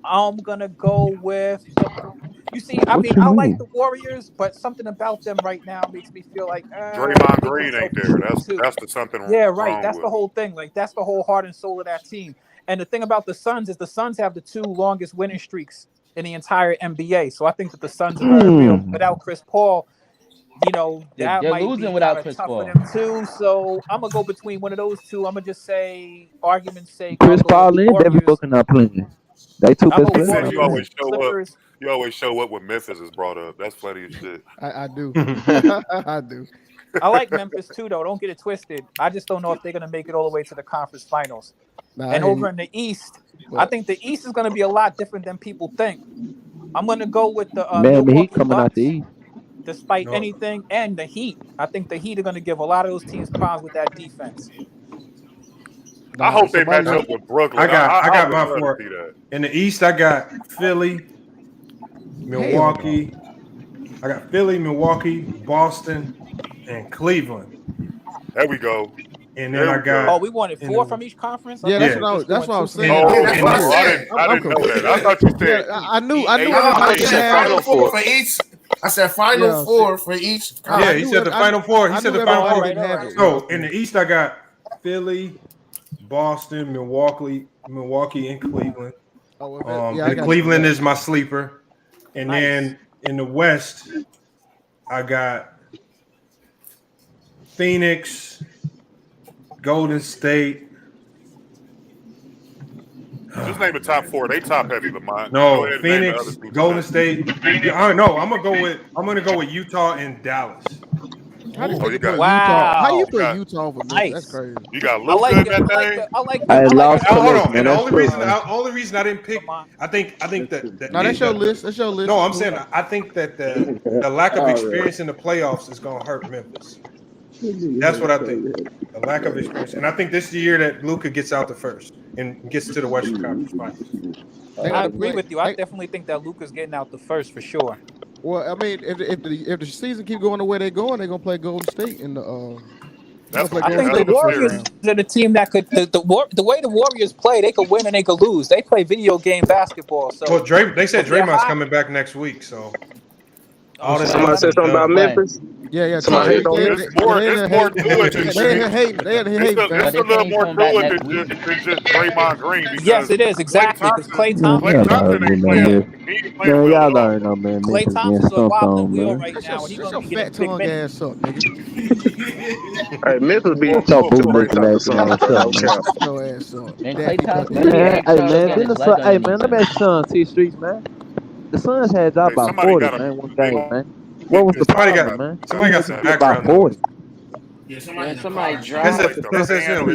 I'm gonna go with the. You see, I like the Warriors, but something about them right now makes me feel like Draymond Green ain't there. That's the something. Yeah, right. Wrong That's with. the whole thing. Like that's the whole heart and soul of that team. And the thing about the Suns is the Suns have the 2 longest winning streaks in the entire NBA. So I think that the Suns are gonna be without Chris Paul. You know, that they're might losing be without kinda Chris tough Paul. for them too. So I'm gonna go between one of those two. I'm gonna just say, argument's sake, Chris I'll go Paul with the and Devin Warriors. Booker not playing. They two I'm best a players. Said you Warriors, always show Clippers. up. You always show up when Memphis is brought up. That's funny as shit. I do. I do. I like Memphis too, though. Don't get it twisted. I just don't know if they're gonna make it all the way to the conference finals. And over in the East, I think the East is gonna be a lot different than people think. I'm gonna go with the Man, he Milwaukee coming out Bucks, the East. despite anything, and the Heat. I think the Heat are gonna give a lot of those teams problems with that defense. I hope they match up with Brooklyn. I got would my love to four. see that. In the East, I got Philly, Milwaukee. I got Philly, Milwaukee, Boston, and Cleveland. There we go. And then I got. Oh, we wanted 4 from each conference. Yeah, that's what I was saying. I didn't know that. I thought you said. I knew. I said Final Four for each. I said Final Four for each. Yeah, he said the Final Four. He said the Final Four. Right. So in the East, I got Philly, Boston, Milwaukee, and Cleveland. And Cleveland is my sleeper. And then in the West, I got Phoenix, Golden State. Just name the top 4. They top heavy, Lamont. No, Phoenix, Golden State. No, I'm gonna go with Utah and Dallas. How do you got Utah? How you put Utah for this? That's crazy. You got Luka in that thing. I like Hold on. And the only reason I didn't pick, I think that. No, that's your list. That's your list. No, I'm saying I think that the lack of experience in the playoffs is gonna hurt Memphis. That's what I think. The lack of experience, and I think this is the year that Luka gets out the first and gets to the Western Conference Finals. I agree with you. I definitely think that Luka's getting out the first for sure. Well, I mean, if the season keep going the way they're going, they're gonna play Golden State in the. I think the Warriors are the team that could the way the Warriors play, they could win and they could lose. They play video game basketball. So well, they said Draymond's coming back next week, so. Somebody said something about Memphis. Yeah. There's more to it than There's a little more to it than just Draymond Green. Yes, it is exactly. Because Klay Thompson ain't playing. Man, y'all already know, man. Klay Thompson's a wobbling wheel right now, and he's gonna be fat tongue ass up, nigga. Hey, Memphis be so bootlicking that Hey man, let me ask Sean T Streets, man. The Suns had y'all about 40, man. One game, man. What was the problem, man? Somebody got some background. About 40. Yeah, somebody dropped. Is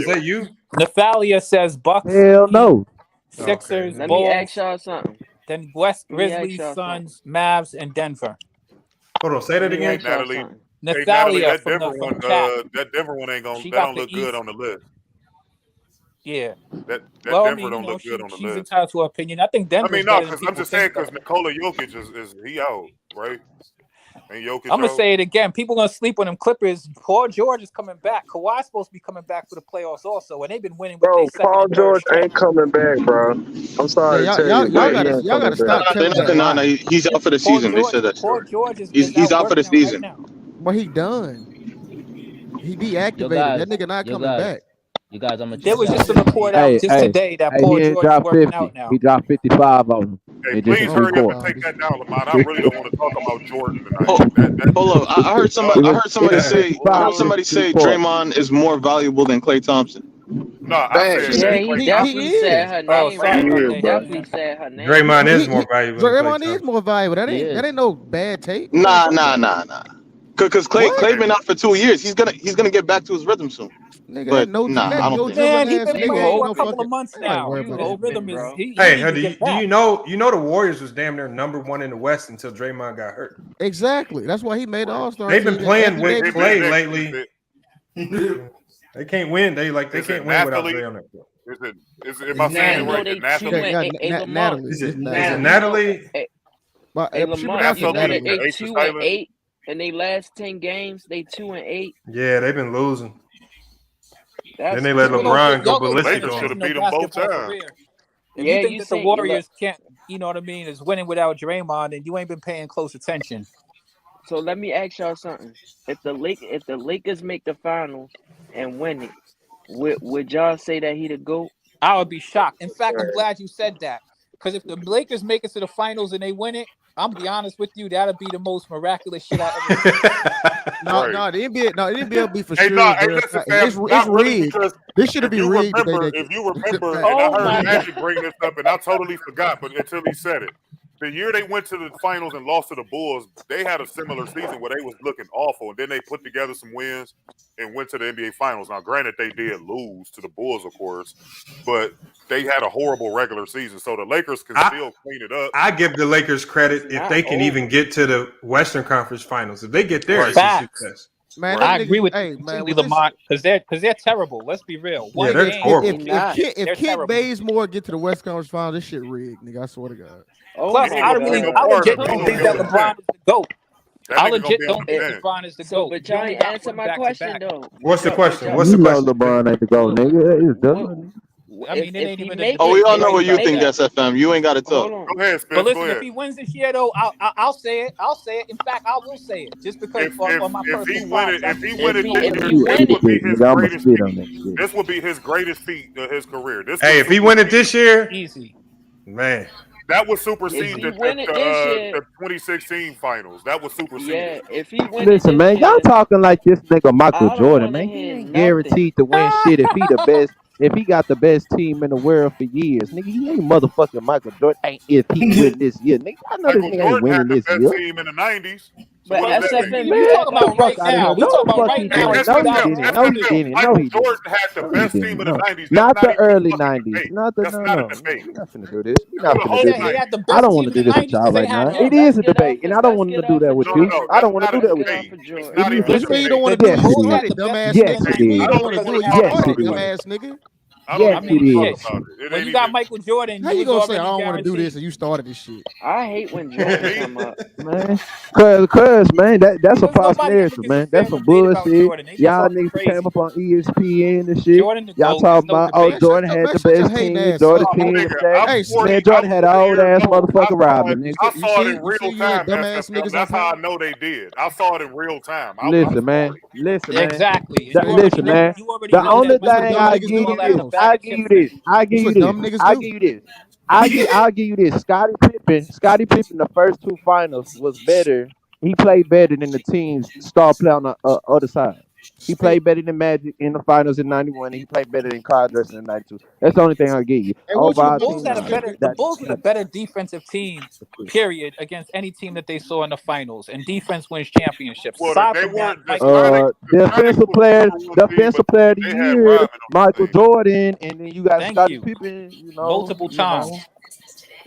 that you? Nathalia says Bucks. Hell no. Sixers, Let Bulls, me ask y'all something. then West Let me Grizzlies, ask y'all Suns, Mavs, and Denver. Hold on, say that Let me again. ask y'all Natalie, something. Nathalia that from Denver the one, chat. that Denver one ain't gonna. She That got don't the look good East. on the list. Yeah. That Well, I Denver mean, don't look good on the she's list. entitled to her opinion. I think Denver's I mean, no, better than because I'm people just saying think, because though. Nikola Jokic is he out, right? And Jokic I'm gonna out. say it again. People gonna sleep on them Clippers. Paul George is coming back. Kawhi's supposed to be coming back for the playoffs also, and they've been winning with Bro, their second Paul and third George string. ain't coming back, bro. I'm sorry to tell you, y'all but gotta stop telling that No, lie. he's out for the season. They said that. Paul George is He's out for the working season. right now. But he done. He deactivated. That nigga not coming back. You guys, I'm There was just a report out just today that Paul he George ain't is dropped working 50. out now. He dropped 55 on him. Hey, please hurry up and take that down, Lamont. I really don't want to talk about Jordan tonight. Hold on, I heard somebody say Draymond is more valuable than Klay Thompson. No, I said he definitely said her name. He definitely said her name. Draymond is more valuable. Draymond is more valuable. That ain't no bad take. Nah. Because Klay been out for 2 years. He's gonna get back to his rhythm soon. Nigga, but no, I don't think. Man, he's been playing for a couple of months now. Rhythm is. Hey, do you know the Warriors was damn near #1 in the West until Draymond got hurt. Exactly. That's why he made the All-Star. They've been playing with Klay lately. They can't win. They can't win without Klay on that. Am I saying it right? Natalie. Is it Natalie? But Hey, Lamar, that's you know that okay. they Ace is 2-8 in their last 10 games. They 2-8. Yeah, they've been losing. That's Then they let LeBron go ballistic Lakers on should have them. beat them both times. Career. If Yeah, you think you that the say- Warriors can't, you know what I mean, is winning without Draymond, and you ain't been paying close attention. So let me ask y'all something. If the Lakers make the finals and win it, would y'all say that he the GOAT? I would be shocked. In fact, I'm glad you said that. Because if the Lakers make it to the finals and they win it, I'm be honest with you, that'll be the most miraculous shit I ever seen. No, the NBA will be for Hey, sure. no, hey, bro. listen, It's fam, not really rigged. because This should if be you rigged. remember, and I heard Magic bring this up, and I totally forgot, but until he said it. The year they went to the finals and lost to the Bulls, they had a similar season where they was looking awful, and then they put together some wins and went to the NBA Finals. Now, granted, they did lose to the Bulls, of course, but they had a horrible regular season, so the Lakers can still clean it up. I give the Lakers credit if they can even get to the Western Conference Finals. If they get there, it's a success. Man, I agree with hey, you man, completely, Lamont, because they're terrible. Let's be real. One they're game, horrible. If Kent Bazemore get to the West Conference Finals, this shit rigged, nigga. I swear to God. Plus, I legit don't think that LeBron is the GOAT. I legit don't think LeBron is the GOAT. But y'all ain't answer my question though. What's the question? You know LeBron ain't the GOAT, nigga. It's done. I mean, it ain't even. Oh, we all know what you think, SFM. You ain't got to talk. Go ahead, Spence. But listen, go ahead. if he wins this year, though, I'll say it. I'll say it. In fact, I will say it just because on my personal side. If he win it, this would be his greatest feat of his career. Hey, if he win it this year, easy, man. That would supersede the 2016 finals. That would supersede. Yeah, if he win Listen, man, y'all talking like this nigga Michael Jordan, man. He ain't guaranteed to win shit if he the best. If he got the best team in the world for years, nigga, he ain't motherfucking Michael Jordan. Ain't if he win this year, nigga. I know this nigga ain't winning this year. Team in the 90s. But SFM, you talking about right now? We talking about right now. No, he didn't. Michael Jordan had the best team in the 90s. Not the early 90s. Not the no. We're not finna do this. We're not finna do this. I don't want to do this with y'all right now. It is a debate, and I don't want to do that with you. I don't want to do that with you. What you mean you don't want to do it? Dumbass nigga. You don't want to do it. You started, dumbass nigga. Yes, it is. When you got Michael Jordan, how you gonna say I don't want to do this and you started this shit? I hate when Jordan come up, man. Cause man, that's a false narrative, man. That's some bullshit. Y'all niggas came up on ESPN and shit. Y'all talking about Jordan had the best team. Jordan team. Man, Jordan had an old ass motherfucker Robin. I saw it in real time. That's how I know they did. I saw it in real time. Listen, man. Exactly. Listen, man. The only thing I give you this. I'll give you this. I'll give you this. Scottie Pippen, the first two finals was better. He played better than the team's star player on the other side. He played better than Magic in the finals in '91. And he played better than Clyde Drexler in '92. That's the only thing I'll give you. The Bulls had a better defensive team, period, against any team that they saw in the finals. And defense wins championships. Well, they weren't. Defensive player of the year, Michael Jordan, and then you got Scottie Pippen. You know, multiple times.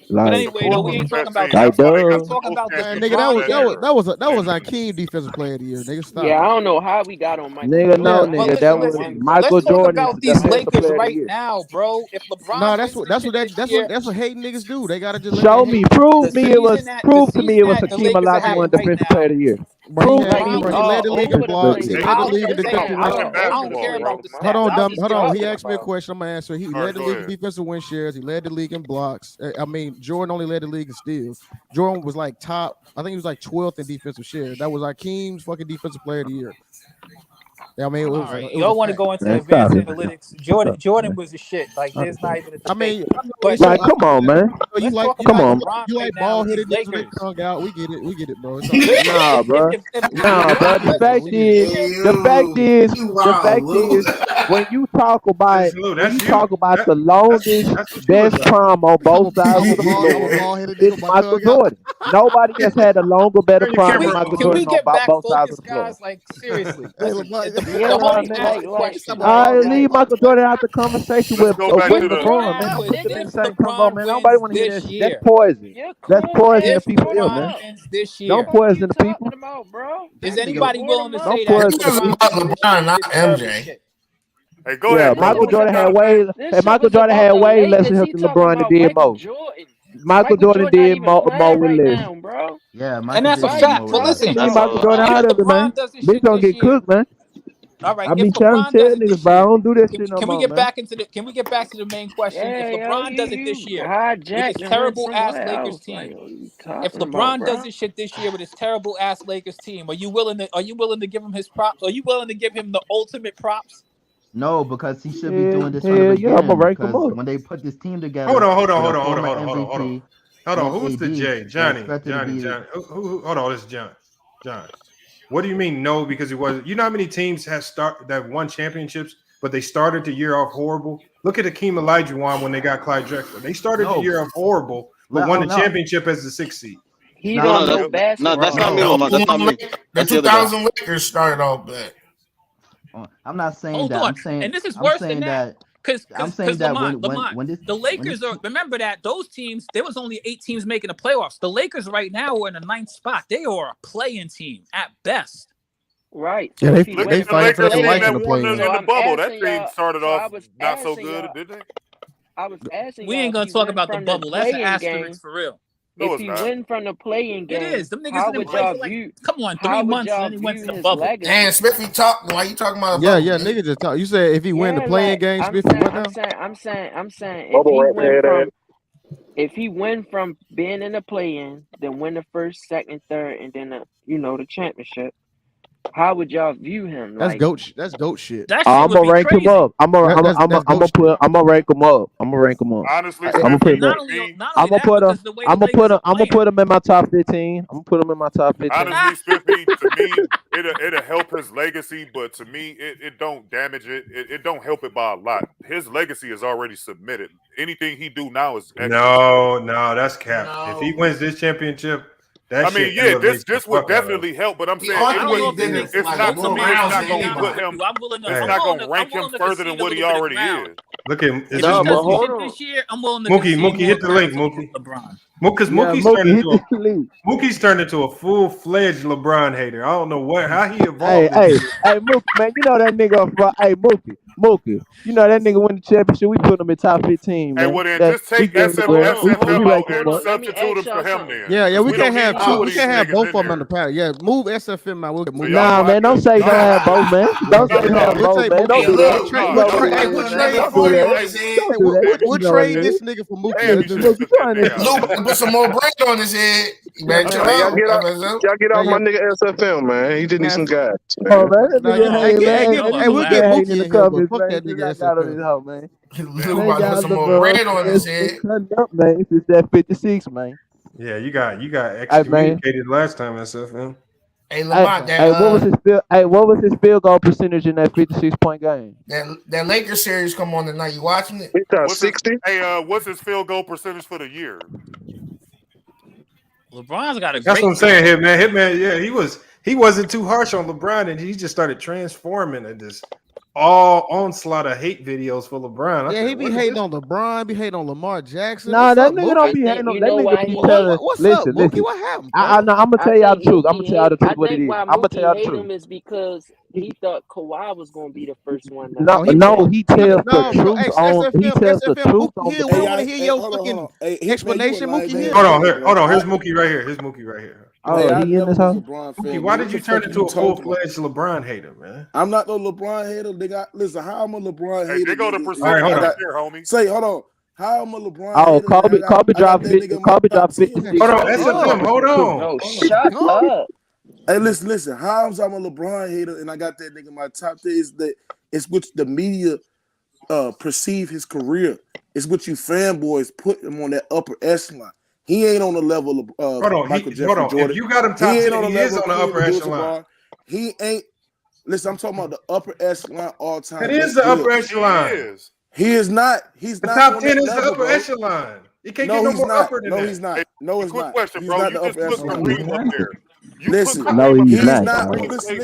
Like, but anyway, though, we ain't talking about that. We're talking about this. Nigga, that was our Akeem defensive player of the year. Nigga, stop. Yeah, I don't know how we got on Michael. Nigga, no, nigga, that was Michael Jordan. Let's talk about these Lakers right now, bro. If LeBron, no, that's what hating niggas do. They gotta just show me, prove to me it was Hakeem Olajuwon defensive player of the year. He led the league in blocks. He led the league in defensive wins. Hold on. He asked me a question. I'm gonna answer. He led the league in defensive win shares. He led the league in blocks. I mean, Jordan only led the league in steals. Jordan was like top. I think he was like 12th in defensive shares. That was Hakeem's fucking defensive player of the year. I mean, y'all want to go into advanced analytics? Jordan was the shit. Like, there's not even. I mean, like, come on, man. You like ball headed niggas with tongue out. We get it, bro. Nah, bro. The fact is, when you talk about the longest, best prime on both sides of the floor, it's Michael Jordan. Nobody has had a longer, better prime than Michael Jordan on both sides of the floor. Like, seriously. I leave Michael Jordan out the conversation with LeBron, man. Put them in the same combo, man. Nobody want to hear that shit. That's poison. That's poison the people ill, man. Don't poison the people. Is anybody willing to say that? LeBron, not MJ. Hey, go ahead, bro. Michael Jordan had way. Hey, Michael Jordan had way less help than LeBron and did more. Michael Jordan did more with less. Now, bro. Yeah, And Michael that's a did fact. more But with less. listen, Michael Jordan if out of it, man. LeBron doesn't Bitch shit don't this get year, cooked, man. all right. I be If trying to LeBron tell does it niggas, this bro. I year, don't do that shit no can we more, get man. back into the? Can we get back to the main question? Yeah, If yo, LeBron does it this you year with hijacked his and went terrible ass somewhere Lakers else. team, Like, what you if talking about, LeBron bro? does his shit this year with his terrible ass Lakers team, are you willing to? Are you willing to give him his props? Are you willing to give him the ultimate props? No, because he should be doing this from the Yeah, I'm gonna beginning. rank him Because up. when they put this team together Hold on. with a former MVP Hold on. and Who's the AD, J? they Johnny. expected to be. Hold on. This is John. John. What do you mean no? Because it was. You know how many teams that won championships, but they started the year off horrible. Look at Akeem Olajuwon when they got Clyde Drexler. They started the year off horrible, but won the championship as the 6th seed. He don't know basketball. No, that's not me, Lamar. That's not me. The That's the other guy. 2000 Lakers started off bad. I'm not saying Hold that. on. I'm saying, And this is I'm worse saying than that. Because Lamont, when this, the Lakers are, remember that those teams, there was only 8 teams making the playoffs. The Lakers right now are in the 9th spot. They are a play-in team at best. Right. Yeah, So they fight for their life in the won in play. the bubble. That team started off not so good, didn't they? I was asking We y'all ain't gonna if he talk win about the from bubble. That's an play-in asterisk game. for real. No, If it's he not. win from the play-in game, It is. Them niggas how didn't would play y'all for like, view? come on, 3 How would months and y'all then he went to view the his bubble. legacy? Damn, Smithy talking. Why you talking about a Yeah, bubble? yeah, niggas just talk. You said if he win the playing game, I'm Smith, what now? saying, Bubble wrap head ass. if he win from being in the play-in, then win the first, second, third, and then the championship, how would y'all view him? That's Like, goat. That's goat shit. That shit I'm would gonna be rank crazy. him up. I'm gonna goat shit. rank him up. I'm gonna rank him up. Honestly, I'm gonna put him. Not only that, because the way the Lakers are I'm gonna playing. put him in my top 15. I'm gonna put him in my top 15. honestly, Spiffy, to me, it'll help his legacy, but to me, it don't damage it. It don't help it by a lot. His legacy is already submitted. Anything he do now is extra. No, that's cap. If he wins this championship, that I mean, shit yeah, elevates this the would fuck out of him. definitely help, but I'm saying it's not to me. It's not going to put him. I'm willing to. It's I'm not willing going to to- rank I'm him willing to further than concede a what he little bit of already ground. is. Look at If he does this shit this year, I'm willing to concede Mookie, more hit the ground link, to Mookie. LeBron. Because Yeah, Mookie's Mookie, turned hit into the link. Mookie's turned into a full-fledged LeBron hater. I don't know how he Hey, evolved. hey, hey, Mookie, man, you know that nigga. Hey, Mookie, you know that nigga win the championship. We put him in top 15, man. Hey, well then, That, just take we SFL rank out him and up. substitute him for him then. Yeah, we We can't don't have need two. two We of can't these have niggas both in of them on the there. panel. Yeah, move SFM out. We'll move. Nah, man, don't say don't have both, man. Don't say don't have both, man. Don't do that. Don't do that. We'll trade this nigga for Mookie. Let's do that. Luke, put some more bread on his head. You better chill Hey, out. y'all get off my nigga SFM, man. He just needs some guys. Oh, man, that nigga We'll get hating Mookie in the in here, but comments, fuck man. that Since nigga I got on SFM. his hoe, man. Luke about to put some more bread on his head. Cutting up, man. Since that 56, man. Yeah, you got excommunicated last time, SFM. Hey, Lamont, what was his field goal percentage in that 56-point game? That Lakers series come on tonight. You watching it? What's 60? What's his field goal percentage for the year? LeBron's got a great. That's what I'm saying, Hitman. Yeah, he wasn't too harsh on LeBron, and he just started transforming into this all onslaught of hate videos for LeBron. Yeah, he be hating on LeBron, be hating on Lamar Jackson. Nah, that nigga don't be hating on that nigga. Be telling. What's up, Mookie? What happened? I'm gonna tell y'all the truth. I'm gonna tell y'all the truth what it is. I'm gonna tell y'all the hate truth. him is because he thought Kawhi was going to be the first one. No, he tells the truth on. He tells the truth on. We want to hear your fucking explanation, Mookie. Hold on. Here's Mookie right here. Oh, he in this house? Mookie, why did you turn into a full-fledged LeBron hater, man? I'm not no LeBron hater. Listen, how I'm a LeBron hater? They go to percentage right, here, homie. Say, hold on. How I'm a LeBron Oh, hater? Kobe dropped 50. Kobe dropped 56. Hold on, SFM, hold on. No, shut up. Hey, listen. How I'm a LeBron hater and I got that nigga in my top 10 is that it's what the media perceive his career. It's what you fanboys put him on that upper echelon. He ain't on the level of Michael Jeffrey Jordan. If you got him top 10, he is on the upper echelon. He ain't. Listen, I'm talking about the upper echelon all time. It is the upper echelon. He is not. He's the not. Top 10 is the upper echelon. He can't get no more upper than that. No, he's not. No, it's not. Question, he's bro. not You the just upper put echelon. Kareem up there. Listen, no, he's not. Listen.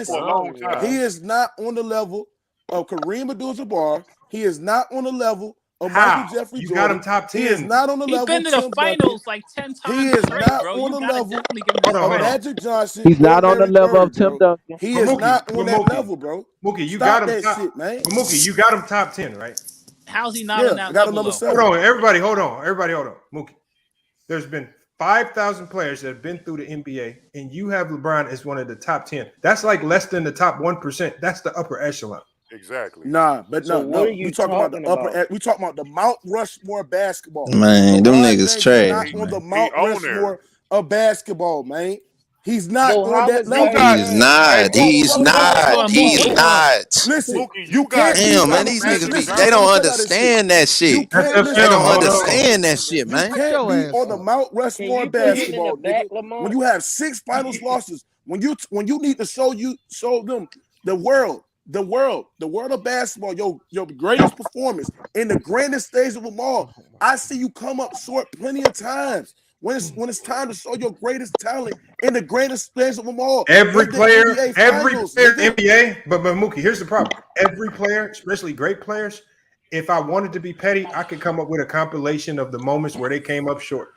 He is not on the level of Kareem Abdul-Jabbar. He is not on the level of Michael Jeffrey You Jordan. got him top 10. He is not on the level. He's been to the finals like 10 times. He is straight, not bro. on the level of Magic Johnson. He's not on the Larry level of Bird, Tim bro. Duncan. He is not on that level, bro. Mookie, you Stop got him that top, shit, man. Mookie, you got him top 10, right? How's he not on that got him level? number 7. Hold on, everybody, hold on. Mookie, there's been 5,000 players that have been through the NBA, and you have LeBron as one of the top 10. That's like less than the top 1%. That's the upper echelon. Exactly. Nah, but So no. what are you We talking about the upper. We talking about the Mount Rushmore basketball. Man, them LeBron niggas James trash, is not on the Mount Rushmore of basketball, man. He's not on that level. He's not. He's not. He's not. Listen, you got damn, man. These niggas they don't understand that shit. They don't understand that shit, man. You can't be on the Mount Rushmore basketball, nigga. When you have 6 finals losses, when you need to show them the world of basketball, your greatest performance in the grandest stage of them all. I see you come up short plenty of times. When it's time to show your greatest talent in the greatest stage of them all. Every player in NBA the NBA, but Mookie, here's the problem. Every player, especially great players, if I wanted to be petty, I could come up with a compilation of the moments where they came up short.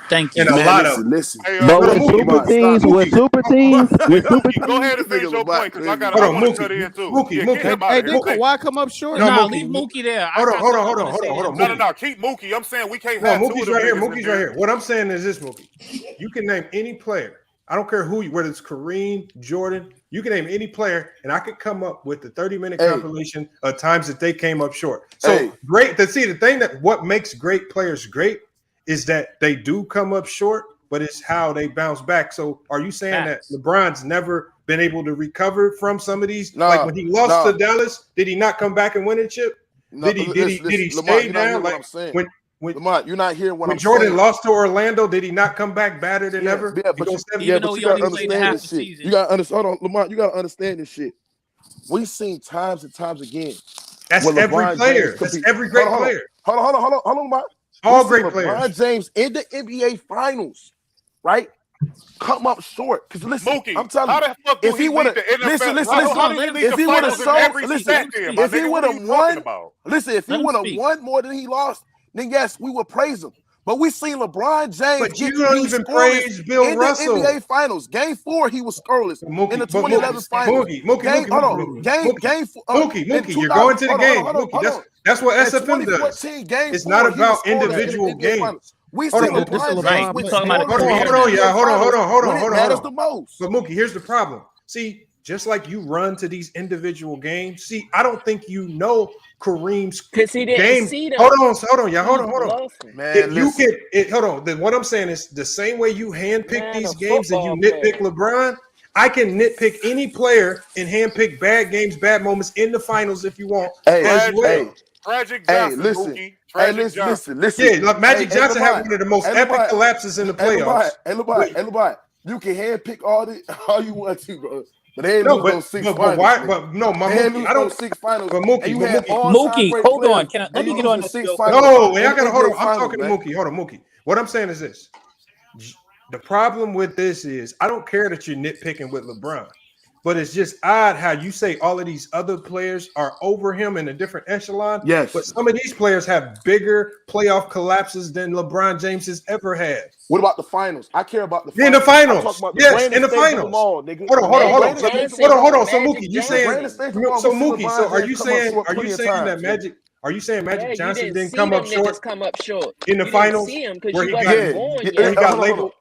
Thank you. And a lot of listen. But with super teams, Go ahead and finish your point because I want to cut in too. Hey, did Kawhi come up short? No, leave Mookie there. Hold on. No. Keep Mookie. I'm saying we can't No, have Mookie's right here. Mookie's right here. What I'm saying is this, Mookie. You can name any player. I don't care who, whether it's Kareem, Jordan. You can name any player, and I could come up with the 30-minute compilation of times that they came up short. So great. The thing that what makes great players great is that they do come up short, but it's how they bounce back. So are you saying that LeBron's never been able to recover from some of these? Like when he lost to Dallas, did he not come back and win a chip? Did he stay down? Like when Lamont, you're not hearing what when I'm Jordan saying. lost to Orlando, did he not come back better than ever? Yeah, but you gotta understand this shit. You gotta understand. Hold on, Lamont, you gotta understand this shit. We've seen times and times again. That's every player. That's every great player. Hold on, Lamont. All great players. LeBron James in the NBA Finals, right? Come up short. Because listen, Mookie, I'm telling you, if he would have if he would have shown, if he would have won, if he would have won more than he lost, then yes, we would praise him. But we seen LeBron James. But you don't even praise Bill Russell. In the NBA Finals, Game 4, he was scoreless. In the 2011 Finals, Mookie, you're going to the game. Mookie, that's what SFM does. It's not about individual games. We see LeBron James. We talking about hold on. Matters the most. But Mookie, here's the problem. See, just like you run to these individual games. See, I don't think you know Kareem's game. Hold on, y'all. Hold on. Man, hold on. What I'm saying is the same way you handpick these games and you nitpick LeBron, I can nitpick any player and handpick bad games, bad moments in the finals if you want as well. Tragic Johnson, listen. Yeah, like Magic Johnson had one of the most epic collapses in the playoffs. Hey, LeBron, you can handpick all you want to, bro. But they ain't lose those 6 finals. I don't 6 finals. But Mookie, hold on. Let me get on this. No, I gotta hold on. I'm talking to Mookie. Hold on, Mookie. What I'm saying is this. The problem with this is I don't care that you're nitpicking with LeBron, but it's just odd how you say all of these other players are over him in a different echelon. Yes. But some of these players have bigger playoff collapses than LeBron James has ever had. What about the finals? I care about the finals. In the finals. Yes, in the finals. Hold on. So Mookie, you saying so are you saying that Magic? Are you saying Magic Johnson didn't come up short in the finals where he got labeled?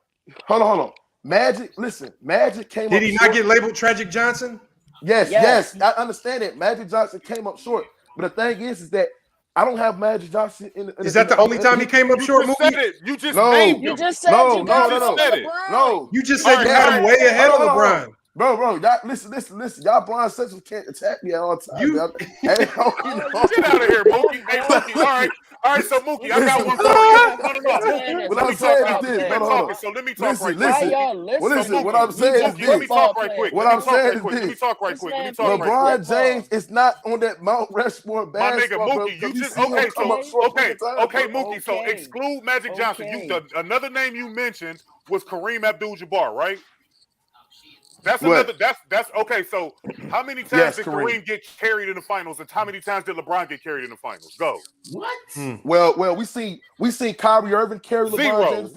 Hold on. Magic came up short. Did he not get labeled Tragic Johnson? Yes. I understand it. Magic Johnson came up short. But the thing is that I don't have Magic Johnson in Is that the only time he came up short, Mookie? You just named him. You just said No. You just said you had him way ahead of LeBron. Bro, y'all, listen. Y'all blind central can't attack me at all times. Get out of here, Mookie. Hey, Mookie, all right, so Mookie, I got one for you. No. What I'm saying is this. So let me talk right quick. Listen. What I'm saying is this. Let me talk right quick. What I'm saying is this. Let me talk right quick. LeBron James is not on that Mount Rushmore My nigga basketball. Mookie, you just okay, Mookie. So exclude Magic Johnson. Another name you mentioned was Kareem Abdul-Jabbar, right? That's What? another. That's okay. So, how many times did Kareem get carried in the finals, and how many times did LeBron get carried in the finals? Go. What? Well, we see Kyrie Irving carry LeBron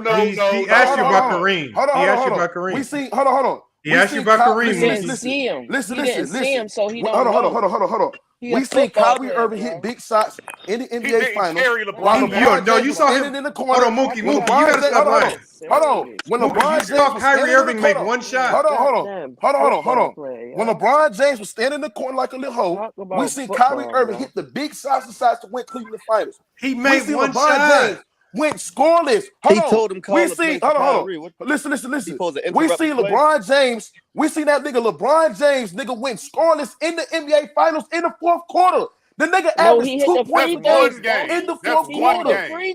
James. He asked you about Kareem. Hold on. He asked you about Kareem. We see. Hold on. He asked you about Kareem. He didn't see him. Listen. So he don't Hold on. We see Kyrie Irving hit big shots in the NBA Finals. You saw him in the corner. Hold on, Mookie. You gotta stop lying. Hold on. When LeBron James saw Kyrie Irving make one shot. Hold on. When LeBron James was standing in the corner like a little hoe, we see Kyrie Irving hit the big shots to win Cleveland Finals. He made one shot. Went scoreless. Hold on. We see. Hold on. Listen. We see LeBron James. We see that nigga LeBron James. Nigga went scoreless in the NBA Finals in the fourth quarter. The nigga averaged 2 points in the fourth quarter.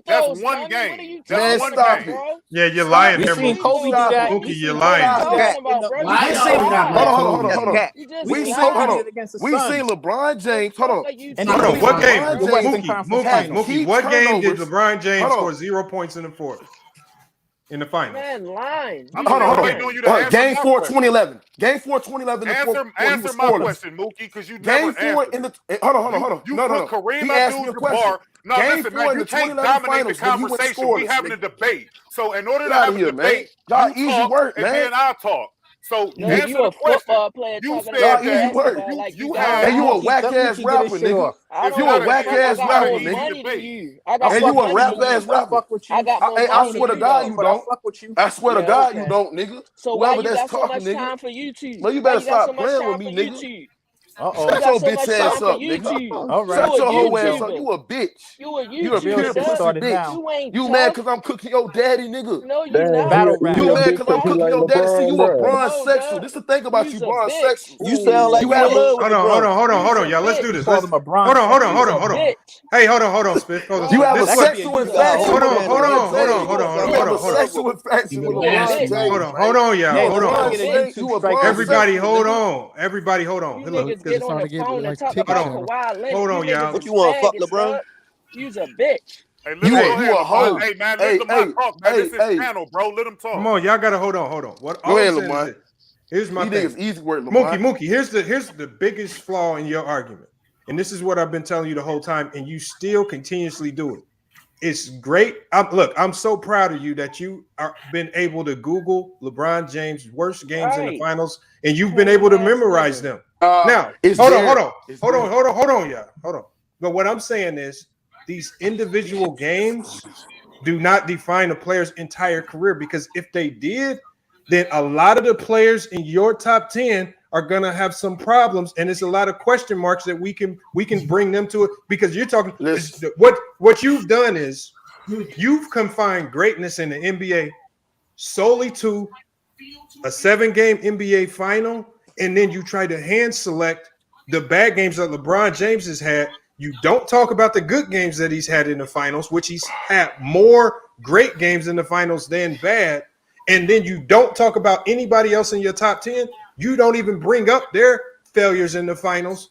That's one game. Man, stop it. Yeah, you're lying there, seen Kobe do that. Mookie, you're lying. Hold on. We see LeBron James. Hold on. What game? Mookie. What game did LeBron James score 0 points in the fourth? In the finals. Man, lying. Hold on. Game 4, 2011. Game 4, 2011. Answer my question, Mookie, because you never answered. Hold on. You put Kareem Abdul-Jabbar. No, listen, man, you can't dominate the conversation. We having a debate. So in order to have a debate, y'all you easy talk, work, and man. then I'll talk. So No, answer you the a question. football player You talking said about easy work. like You got And you a whack ass rapper, nigga. If You a whack ass rapper, nigga. And you a rap ass rapper. I swear to God you don't. I swear to God you don't, nigga. So why Whoever you that's got so talking, much nigga. time for YouTube? Well, you better stop playing with me, nigga. Shut your bitch ass up, nigga. All right. Shut your whole ass up. You a bitch. You a You a pure YouTuber. pussy bitch. You ain't You mad because I'm cooking your daddy, nigga. No, you not. Battle rap. You mad because I'm cooking your daddy. See, you a bronze sexual. This the thing about you, bronze sexual. You sound like you in love with Hold on, y'all. Let's do this. Hold on. Hey, hold on, Spiff. You have a sexual infection. Hold on. Sexual infection with LeBron James. Hold on, y'all. Hold on. You a bronze Everybody, sexual, hold nigga. on. Everybody, hold on. You niggas get on the phone and talk about Kawhi Leonard. Hold on, y'all. What you want, fuck LeBron? You's a bitch. Hey, You a hoe. Hey, man, let them talk, man. This is panel, bro. Let them talk. Come on, y'all gotta hold on. What Go ahead, I'm saying Lamar. is this. Here's my thing. Easy work, Lamar. Mookie, here's the biggest flaw in your argument. And this is what I've been telling you the whole time, and you still continuously do it. It's great. I'm so proud of you that you are been able to Google LeBron James' worst games in the finals, and you've been able to memorize them. Now, hold on, y'all. Hold on. But what I'm saying is these individual games do not define a player's entire career, because if they did, then a lot of the players in your top 10 are gonna have some problems, and it's a lot of question marks that we can bring them to it, because you're talking what you've done is you've confined greatness in the NBA solely to a 7-game NBA final, and then you try to hand select the bad games that LeBron James has had. You don't talk about the good games that he's had in the finals, which he's had more great games in the finals than bad. And then you don't talk about anybody else in your top 10. You don't even bring up their failures in the finals.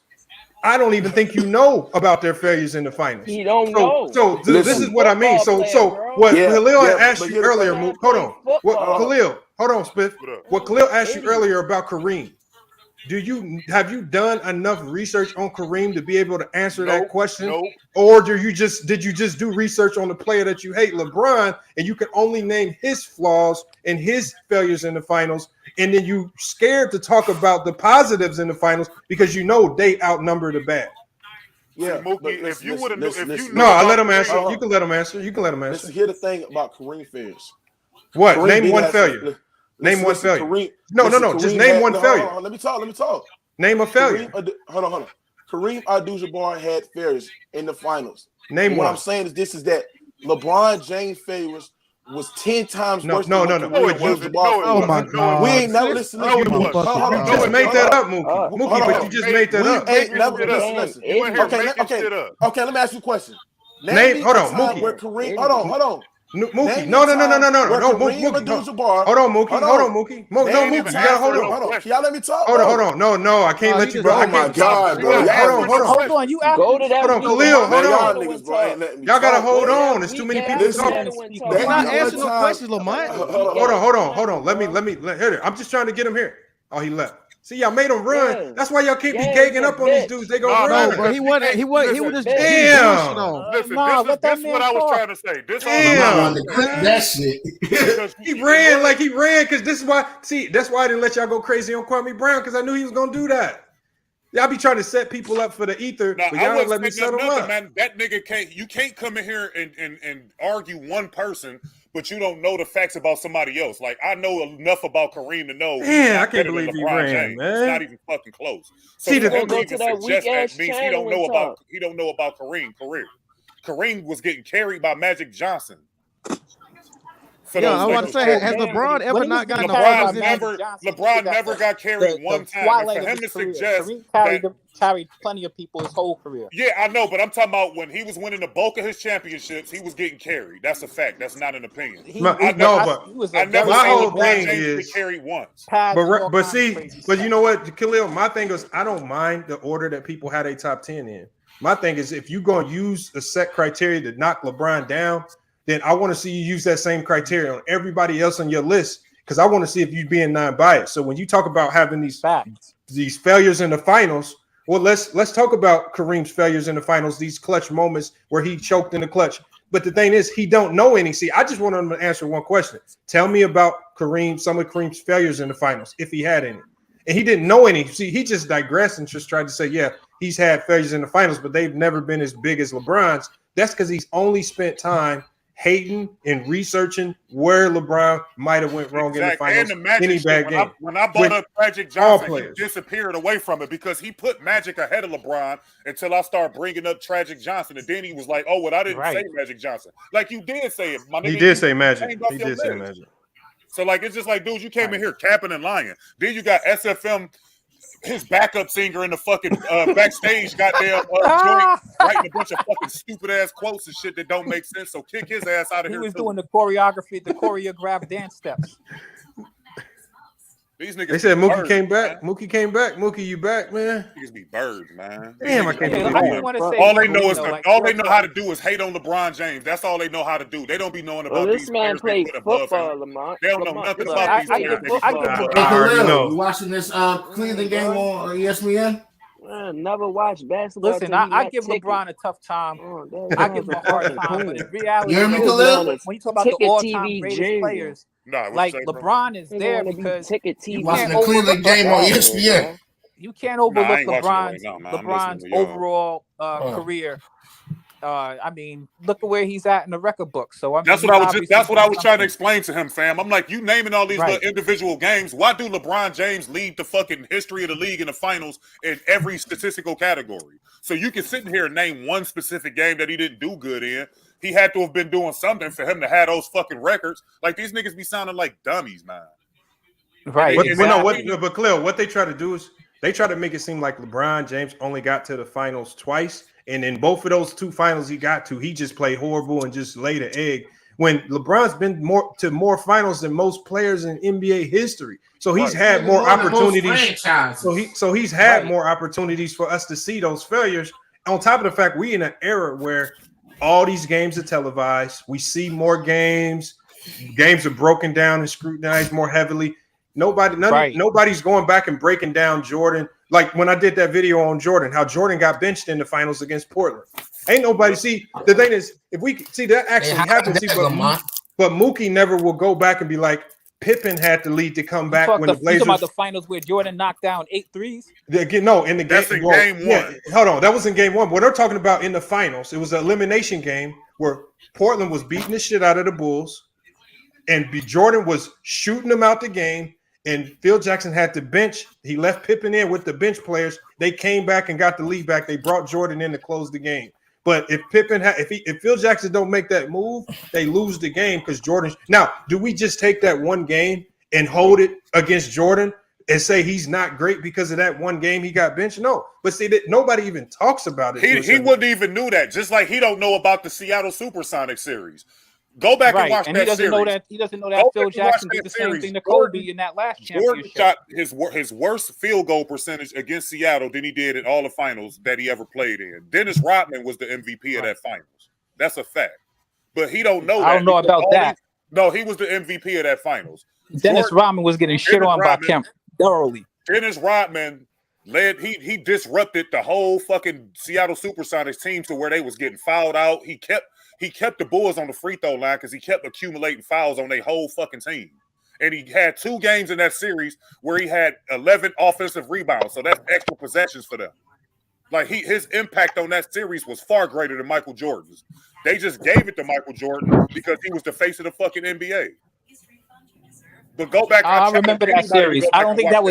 I don't even think you know about their failures in the finals. He don't know. So this is what I mean. So what Khalil asked you earlier, hold on. Khalil, hold on, Spiff. What Khalil asked you earlier about Kareem. Have you done enough research on Kareem to be able to answer that question? Nope. Or did you just do research on the player that you hate, LeBron, and you can only name his flaws and his failures in the finals, and then you scared to talk about the positives in the finals because you know they outnumber the bad? Yeah, Mookie, if you would have, I let him answer. You can let him answer. Listen, here's the thing about Kareem failures. What? Kareem Name one has failure. Name one failure. No. Kareem Just name one failure. Let me talk. Name a failure. Hold on. Kareem Abdul-Jabbar had failures in the finals. Name what one. I'm saying is that LeBron James failures was 10 times worse. No. Oh my God. We ain't never listened to you. You just made that up, Mookie. But you just made that up. Listen. Okay, let me ask you a question. Hold on, Mookie. Hold on. Mookie. No. Mookie. Hold on, Mookie. No, Mookie. You gotta hold on. Y'all let me talk. Hold on. No, I can't let you, bro. Oh my God, bro. Hold on. You asked Go to that. Hold on, Khalil. Hold Y'all on. niggas, bro, ain't letting me Y'all gotta talk, hold bro. on. There's too many people talking. They're not answering no questions, Lamont. Hold on. Let me hear it. I'm just trying to get him here. Oh, he left. See, y'all made him run. Yeah. That's why y'all can't be gagging up on these dudes. They gonna run. No, bro. He was just damn. Listen, let that this is man what I was talk. trying to say. This Damn. That shit. He ran because this is why. See, that's why I didn't let y'all go crazy on Kwame Brown because I knew he was gonna do that. Y'all be trying to set people up for the ether, but y'all don't let me set them up. Man, that nigga can't come in here and argue one person, but you don't know the facts about somebody else. Like, I know enough about Kareem to know. Man, I can't believe he ran, James. man. It's not even fucking close. So See, for the him to even suggest that means he don't know talk. about Kareem's career. Kareem was getting carried by Magic Johnson. I want to say, has LeBron ever not gotten LeBron never got carried one time. And for him to suggest that carried plenty of people his whole career. Yeah, I know, but I'm talking about when he was winning the bulk of his championships, he was getting carried. That's a fact. That's not an opinion. I never seen LeBron James get carried once. But you know what, Khalil? My thing is, I don't mind the order that people had a top 10 in. My thing is, if you're going to use the set criteria to knock LeBron down, then I want to see you use that same criteria on everybody else on your list because I want to see if you're being non-biased. So when you talk about having these failures in the finals, well, let's talk about Kareem's failures in the finals, these clutch moments where he choked in the clutch. But the thing is, he don't know any. See, I just want him to answer one question. Tell me about some of Kareem's failures in the finals, if he had any. And he didn't know any. See, he just digressed and just tried to say, yeah, he's had failures in the finals, but they've never been as big as LeBron's. That's because he's only spent time hating and researching where LeBron might have went wrong in the finals. And the Magic when I brought up Magic Johnson, he disappeared away from it because he put Magic ahead of LeBron until I started bringing up Tragic Johnson, and then he was like, "Oh, well, I didn't say Magic Johnson." Like you did say it, my nigga. He did say Magic. He did say Magic. So like, it's just like, dude, you came in here capping and lying. Then you got SFM. His backup singer in the fucking backstage goddamn joint writing a bunch of fucking stupid ass quotes and shit that don't make sense. So kick his ass out of here. He was doing the choreographed dance steps. These niggas. They said Mookie came back. Mookie came back. Mookie, you back, man? Niggas be birds, man. Damn, I can't believe it. All they know is all they know how to do is hate on LeBron James. That's all they know how to do. They don't be knowing about these man players. Played football, Lamont. They don't know nothing about these players. Hey, Khalil, you watching this Cleveland game on ESPN? Never watched basketball. Listen, I give LeBron a tough time. I give him a hard time. But in reality, You hear me, Khalil? When you talk about the all-time greatest players, like LeBron is there because you watching the Cleveland game on ESPN. You can't overlook LeBron's overall career. I mean, look at where he's at in the record book. So I mean, that's what I was trying to explain to him, fam. I'm like, you naming all these little individual games. Why do LeBron James lead the fucking history of the league in the finals in every statistical category? So you can sit in here and name one specific game that he didn't do good in. He had to have been doing something for him to have those fucking records. Like, these niggas be sounding like dummies, man. Right. But Khalil, what they try to do is they try to make it seem like LeBron James only got to the finals twice. And in both of those two finals he got to, he just played horrible and just laid an egg. When LeBron's been more finals than most players in NBA history, so he's had more opportunities. So he's had more opportunities for us to see those failures. On top of the fact, we in an era where all these games are televised. We see more games. Games are broken down and scrutinized more heavily. Nobody's going back and breaking down Jordan. Like when I did that video on Jordan, how Jordan got benched in the finals against Portland. Ain't nobody see. The thing is, if we see that actually happened, but Mookie never will go back and be like, Pippen had to lead to come back when the Blazers. You talking about the finals where Jordan knocked down 8 threes? No, in the game. That's in game one. Yeah, hold on, that was in game one. What they're talking about in the finals, it was an elimination game where Portland was beating the shit out of the Bulls, and Jordan was shooting them out the game. And Phil Jackson had to bench. He left Pippen in with the bench players. They came back and got the lead back. They brought Jordan in to close the game. But if if Phil Jackson don't make that move, they lose the game because Jordan. Now, do we just take that one game and hold it against Jordan and say he's not great because of that one game he got benched? No. But see, that nobody even talks about it. He wouldn't even knew that. Just like he don't know about the Seattle Supersonic series. Go back and Right, watch and that series. He doesn't know that Phil Jackson did the same thing to Kobe in that last Jordan championship. shot his worst field goal percentage against Seattle than he did in all the finals that he ever played in. Dennis Rodman was the MVP of that finals. That's a fact. But he don't know that. I don't know about that. No, he was the MVP of that finals. Dennis Rodman was getting shit on by Kemp thoroughly. Dennis Rodman he disrupted the whole fucking Seattle Supersonics team to where they was getting fouled out. He kept the Bulls on the free throw line because he kept accumulating fouls on their whole fucking team. And he had 2 games in that series where he had 11 offensive rebounds. So that's extra possessions for them. Like his impact on that series was far greater than Michael Jordan's. They just gave it to Michael Jordan because he was the face of the fucking NBA. But go back. I remember that series. I don't think that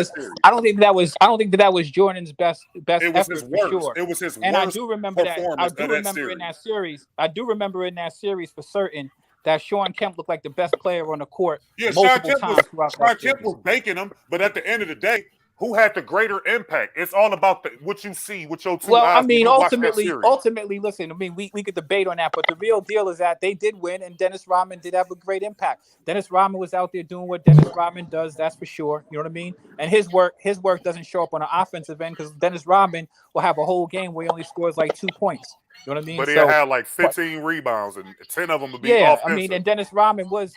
was Jordan's best effort for sure. It was his and worst I do remember that. I do remember in that series. I do remember in that series for certain that Sean Kemp looked like the best player on the court multiple times throughout that series. Sean Kemp was baking them, but at the end of the day, who had the greater impact? It's all about what you see with your 2 eyes. Well, I mean, ultimately, listen. I mean, we could debate on that, but the real deal is that they did win, and Dennis Rodman did have a great impact. Dennis Rodman was out there doing what Dennis Rodman does. That's for sure. You know what I mean? And his work doesn't show up on the offensive end because Dennis Rodman will have a whole game where he only scores like 2 points. You know what I mean? But he had like 15 rebounds, and 10 of them would be offensive. I mean, and Dennis Rodman was.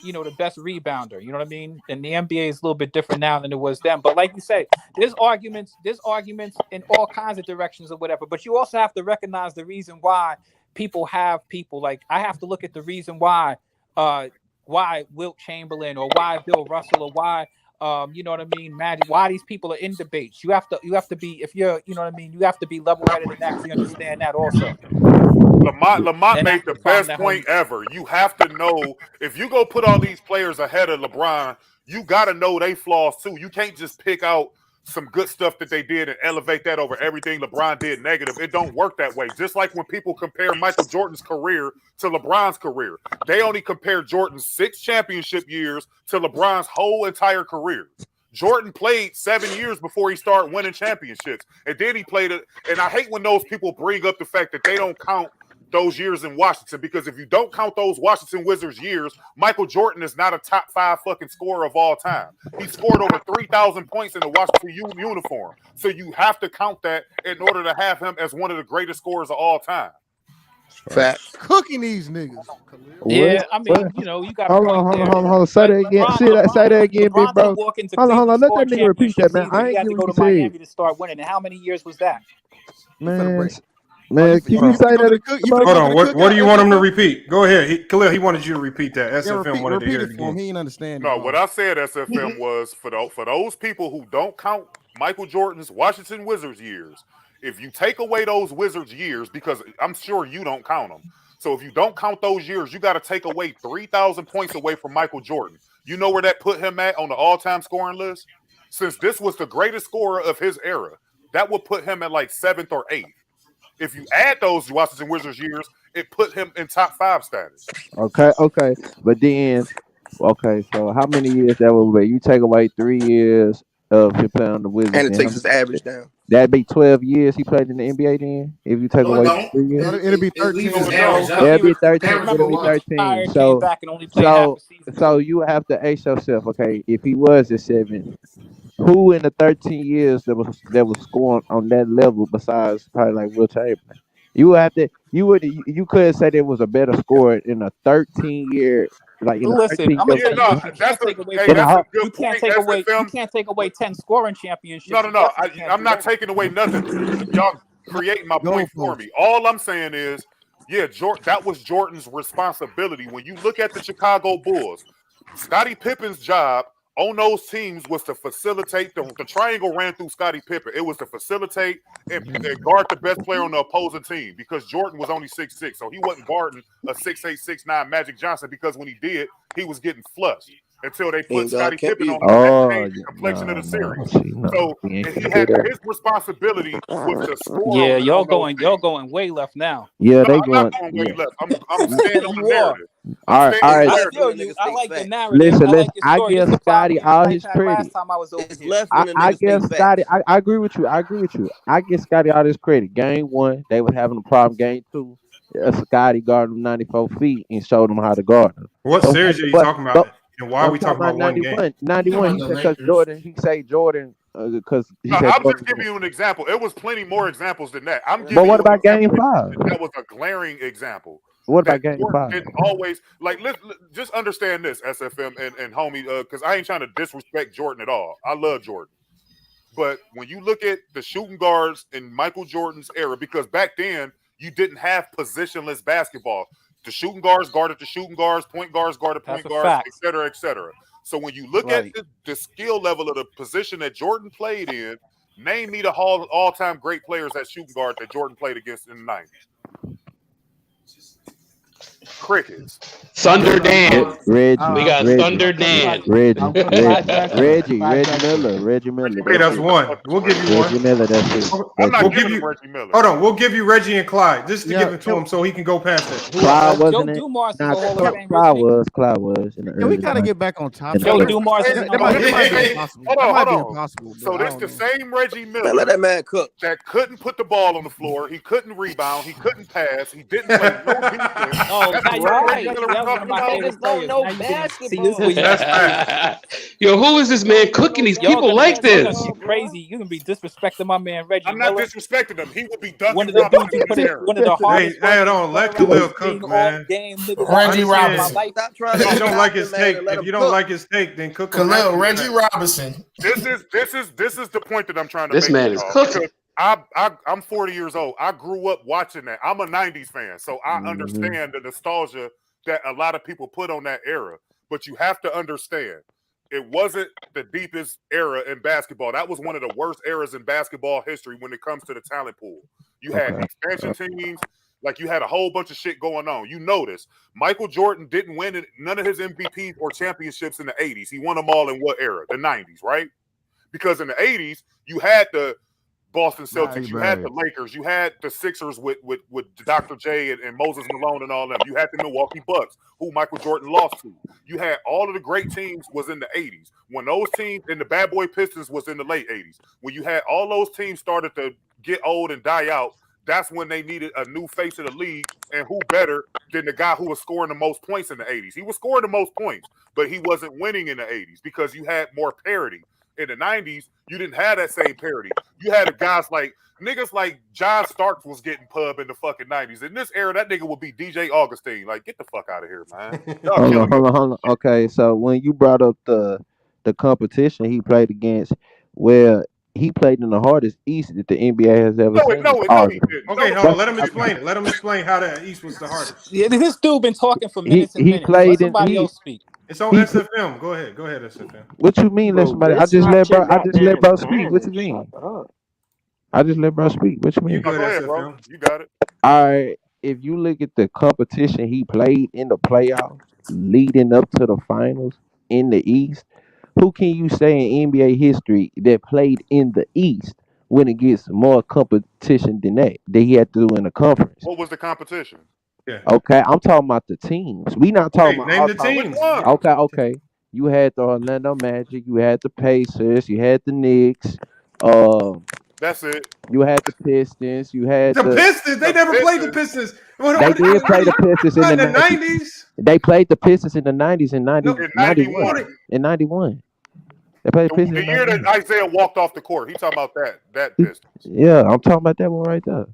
The best rebounder. You know what I mean? And the NBA is a little bit different now than it was then. But like you say, there's arguments in all kinds of directions or whatever. But you also have to recognize the reason why people. Like I have to look at the reason why Wilt Chamberlain or why Bill Russell or why you know what I mean, Magic. Why these people are in debates? You have to be if you're you know what I mean. You have to be level-headed and actually understand that also. Lamont made the best point ever. You have to know if you go put all these players ahead of LeBron, you got to know they flaws too. You can't just pick out some good stuff that they did and elevate that over everything LeBron did negative. It don't work that way. Just like when people compare Michael Jordan's career to LeBron's career, they only compare Jordan's 6 championship years to LeBron's whole entire career. Jordan played 7 years before he started winning championships, and then he played it. And I hate when those people bring up the fact that they don't count those years in Washington, because if you don't count those Washington Wizards years, Michael Jordan is not a top 5 fucking scorer of all time. He scored over 3,000 points in the Washington uniform. So you have to count that in order to have him as one of the greatest scorers of all time. Fact. Cooking these niggas. Yeah, I mean, you got. Hold on. Say that again. Say that again, big bro. Hold on. Let that nigga repeat that, man. I ain't get what you said. Miami to start winning. And how many years was that? Man, can you say that? Hold on. What do you want him to repeat? Go ahead. Khalil, he wanted you to repeat that. SFM wanted to hear it again. He didn't understand. No, what I said, SFM, was for those people who don't count Michael Jordan's Washington Wizards years, if you take away those Wizards years, because I'm sure you don't count them. So if you don't count those years, you got to take away 3,000 points away from Michael Jordan. You know where that put him at on the all-time scoring list? Since this was the greatest scorer of his era, that would put him at like 7th or 8th. If you add those Washington Wizards years, it put him in top 5 status. Okay. But then, so how many years that would be? You take away 3 years of him playing on the Wizards. And it takes his average down. That'd be 12 years he played in the NBA then? If you take away 3 years? It'll be 13. It'll be 13. So you have to ask yourself, okay, if he was at 7, who in the 13 years that was scoring on that level besides probably like Wilt Chamberlain? You couldn't say there was a better scorer in a 13-year. Like listen, I'm gonna tell you, that's a good point. You can't take away 10 scoring championships. No. I'm not taking away nothing. Y'all creating my point for me. All I'm saying is, that was Jordan's responsibility. When you look at the Chicago Bulls, Scottie Pippen's job on those teams was to facilitate. The triangle ran through Scottie Pippen. It was to facilitate and guard the best player on the opposing team, because Jordan was only 6'6", so he wasn't guarding a 6'8", 6'9" Magic Johnson, because when he did, he was getting flushed until they put Scottie Pippen on the complexion of the series. So his responsibility was to score. Yeah, y'all going way left now. Yeah, I'm not going way left. I'm staying on the narrative. All right. I feel you. I like the narrative. Listen. I give Scottie all his credit. I give Scottie. I agree with you. I give Scottie all his credit. Game 1, they were having a problem. Game 2, Scottie guarded him 94 feet and showed him how to guard him. What series are you talking about? And why are we talking about one 91? game? 91. He said because Jordan. He said Jordan because he said. I'm just giving you an example. It was plenty more examples than that. I'm giving But what you about Game 5? That was a glaring example. What about Game Jordan 5? didn't always like. Just understand this, SFM and homie, because I ain't trying to disrespect Jordan at all. I love Jordan, but when you look at the shooting guards in Michael Jordan's era, because back then you didn't have positionless basketball. The shooting guards guarded the shooting guards, point guards guarded point guards, et cetera, et cetera. So when you look at the skill level of the position that Jordan played in, name me the all-time great players at shooting guard that Jordan played against in the 90s. Crickets. Thunder Dan. Reggie. We got Thunder Dan. Reggie Miller. Okay, that's one. We'll give you Reggie one. Miller. That's it. I'm not We'll giving give you. him Reggie Miller. Hold on, we'll give you Reggie and Clyde just to give it to him so he can go past it. Clyde wasn't it? Dumars is Nah, the Hall of Fame, Clyde was. Can we kind of get back on topic? Joe Dumars is That might be impossible. Hold That might be on. impossible. So this the same Reggie Miller. Man, let that man cook. That couldn't put the ball on the floor. He couldn't rebound. He couldn't pass. He didn't play no defense. Oh, That's right. what Right. Reggie Miller That was was talking my about. favorite players. know Now you can basketball. see this week. Yo, who is this man cooking these people like this? You crazy. You can be disrespecting my man Reggie I'm not Miller. disrespecting him. He will be Duncan One of the Robinson dudes you in put his in era. one of the hardest. Hey, don't let Khalil cook, man. Game Reggie niggas Robinson. Stop trying If to you don't like his man, take, let if him you don't cook. like his take, then cook him. Khalil, Reggie Robinson. This is the point that I'm trying to This make. man is y'all, cooking. because I'm 40 years old. I grew up watching that. I'm a 90s fan, so I understand the nostalgia that a lot of people put on that era. But you have to understand, it wasn't the deepest era in basketball. That was one of the worst eras in basketball history when it comes to the talent pool. You had expansion teams. Like, you had a whole bunch of shit going on. You notice Michael Jordan didn't win none of his MVPs or championships in the 80s. He won them all in what era? The 90s, right? Because in the 80s, you had the Boston Celtics, you had the Lakers, you had the Sixers with Dr. J and Moses Malone and all them. You had the Milwaukee Bucks, who Michael Jordan lost to. You had all of the great teams was in the 80s. When those teams, and the Bad Boy Pistons was in the late 80s. When you had all those teams started to get old and die out, that's when they needed a new face of the league. And who better than the guy who was scoring the most points in the 80s? He was scoring the most points, but he wasn't winning in the 80s because you had more parity. In the 90s, you didn't have that same parity. You had niggas like John Starks was getting pub in the fucking 90s. In this era, that nigga would be DJ Augustine. Like, get the fuck out of here, man. Hold on. Okay, so when you brought up the competition he played against, well, he played in the hardest East that the NBA has ever seen. No, he didn't. Okay, hold on. Let him explain it. Let him explain how the East was the hardest. Yeah, this dude been talking for minutes and He minutes. played Let in- somebody he- else speak. It's on SFM. Go ahead, SFM. What you mean? Let somebody? I just let bro speak. What you mean? I just let bro speak. What you mean? You good, Go ahead, SFM? bro. You got it. All right. If you look at the competition he played in the playoffs, leading up to the finals in the East, who can you say in NBA history that played in the East when it gets more competition than that he had to do in the conference? What was the competition? Yeah. Okay, I'm talking about the teams. We not talking about name all the time. teams. Okay. You had the Orlando Magic, you had the Pacers, you had the Knicks, That's it. you had the Pistons, you had The Pistons. They never played the Pistons. They did play the Pistons Not in the 90s. They played the Pistons in the 90s and 91. 91. In 91. They played the Pistons The in year 91. that Isaiah walked off the court, he talking about that Pistons. Yeah, I'm talking about that one right there.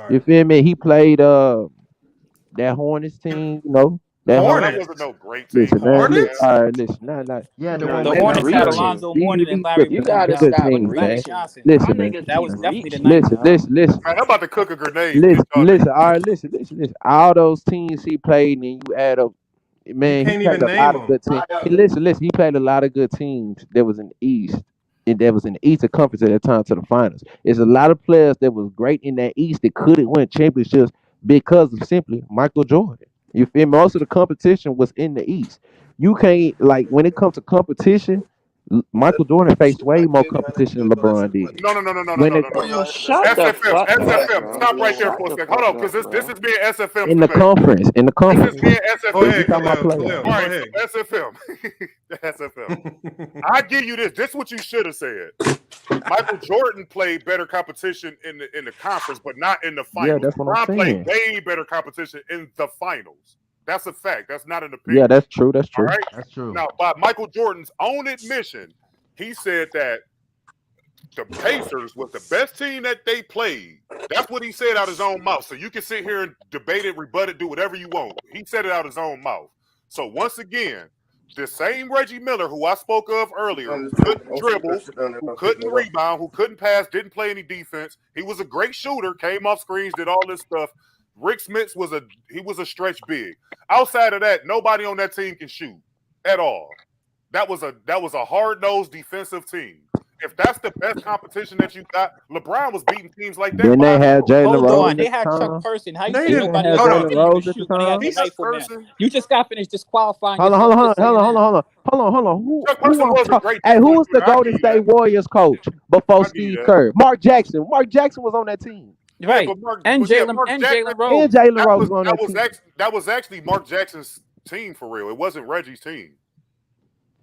You feel me? He played that Hornets team, you know. That That wasn't no great team. Listen, man, all right, listen, Yeah, The Hornets had Alonzo Mourning and Larry You Bird. gotta good stop teams, reaching. man. Johnson. Listen, My man. niggas That was keep definitely the Listen, 90s. listen. Man, I'm about to cook a grenade. Listen. All right, listen. All those teams he played, and you add up, man, can't he played even a lot name of good teams. Listen. He played a lot of good teams that was in the East, and that was in the Eastern Conference at that time to the finals. There's a lot of players that was great in that East that couldn't win championships because of simply Michael Jordan. You feel me? Most of the competition was in the East. You can't, like, when it comes to competition, Michael Jordan faced way more competition than LeBron did. No. Shut the fuck SFM. up, Stop right there Shut for a the second. Hold on, fuck because up, this is being SFM. In the conference. This is being SFM. Go ahead, We talking about Khalil. playoffs. All right, so SFM. SFM. I give you this. This is what you should have said. Michael Jordan played better competition in the conference, but not in the finals. Yeah, that's what I'm LeBron saying. played way better competition in the finals. That's a fact. That's not an opinion. Yeah, that's true. That's true. All right? That's true. Now, by Michael Jordan's own admission, he said that the Pacers was the best team that they played. That's what he said out his own mouth. So you can sit here and debate it, rebut it, do whatever you want. He said it out his own mouth. So once again, the same Reggie Miller who I spoke of earlier, who couldn't dribble, who couldn't rebound, who couldn't pass, didn't play any defense. He was a great shooter, came off screens, did all this stuff. Rick Smits was a stretch big. Outside of that, nobody on that team can shoot at all. That was a hard-nosed defensive team. If that's the best competition that you got, LeBron was beating teams like that. Then they had Jalen Rose. Hold on, they had Chuck Person. How you say nobody else Jalen Rose can at the shoot when they had time. the rifle man? You just got finished disqualifying. Hold on. Who was the Golden State Warriors coach before Steve Kerr? Mark Jackson. Mark Jackson was on that team. Right. And Jalen Rose. And Jalen Rose was on that team. That was actually Mark Jackson's team for real. It wasn't Reggie's team.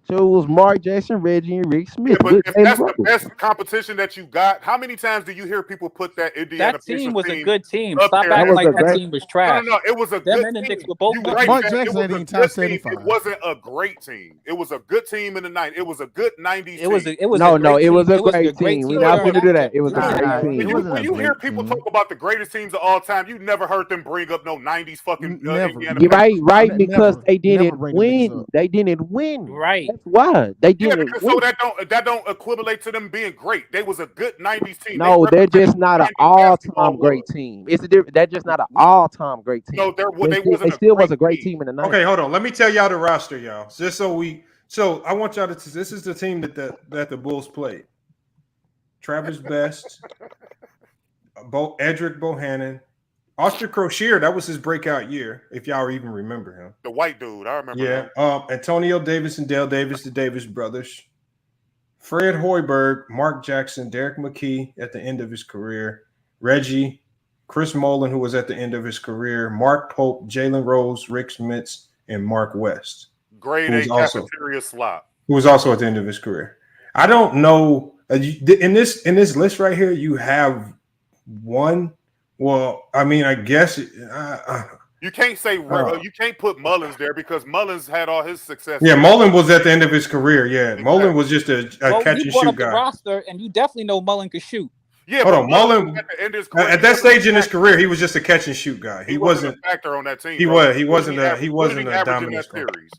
So it was Mark Jackson, Reggie, and Rick Smith. Yeah, but if that's the best competition that you got, how many times do you hear people put that Indiana That team was team a good team. up Stop there? acting like that team was trash. No, it was a Them good and the team. Knicks were both You good. right, Mark man. Jackson It ain't was even a top good team. 75. It wasn't a great team. It was a good team in the 90s. It was a good 90s team. It was It was a great team. We're not going to do that. It was a Nah, great team. When you hear people talk about the greatest teams of all time, you never heard them bring up no 90s fucking Indiana. You're right, Never. because they didn't Never bring them niggas win. up. They didn't win. Right. That's why. They didn't because win. so that don't equivalent to them being great. They was a good 90s team. No, they're just not an all-time great team. It's a different. They're just not an all-time great team. No, They still was a great team in the 90s. Okay, hold on. Let me tell y'all the roster, y'all. Just so I want y'all to. This is the team that the Bulls played. Travis Best, Edric Bohannon, Oscar Crocier. That was his breakout year, if y'all even remember him. The white dude, I remember. Yeah, Antonio Davis and Dale Davis, the Davis brothers. Fred Hoiberg, Mark Jackson, Derek McKee at the end of his career. Reggie, Chris Mullin, who was at the end of his career. Mark Pope, Jalen Rose, Rick Smits, and Mark West. Grade A cafeteria slop. Who was also at the end of his career. I don't know. In this list right here, you have one. Well, I mean, I guess you can't say you can't put Mullins there because Mullins had all his success. Yeah, Mullin was at the end of his career. Yeah, Mullin was just a catch and you brought shoot up the guy. roster, and you definitely know Mullen could shoot. Yeah, Hold on, Mullin at that stage in his career, career, he was just a catch and shoot guy. He wasn't a factor on that team. He bro. wasn't a averaging dominant that scorer. series.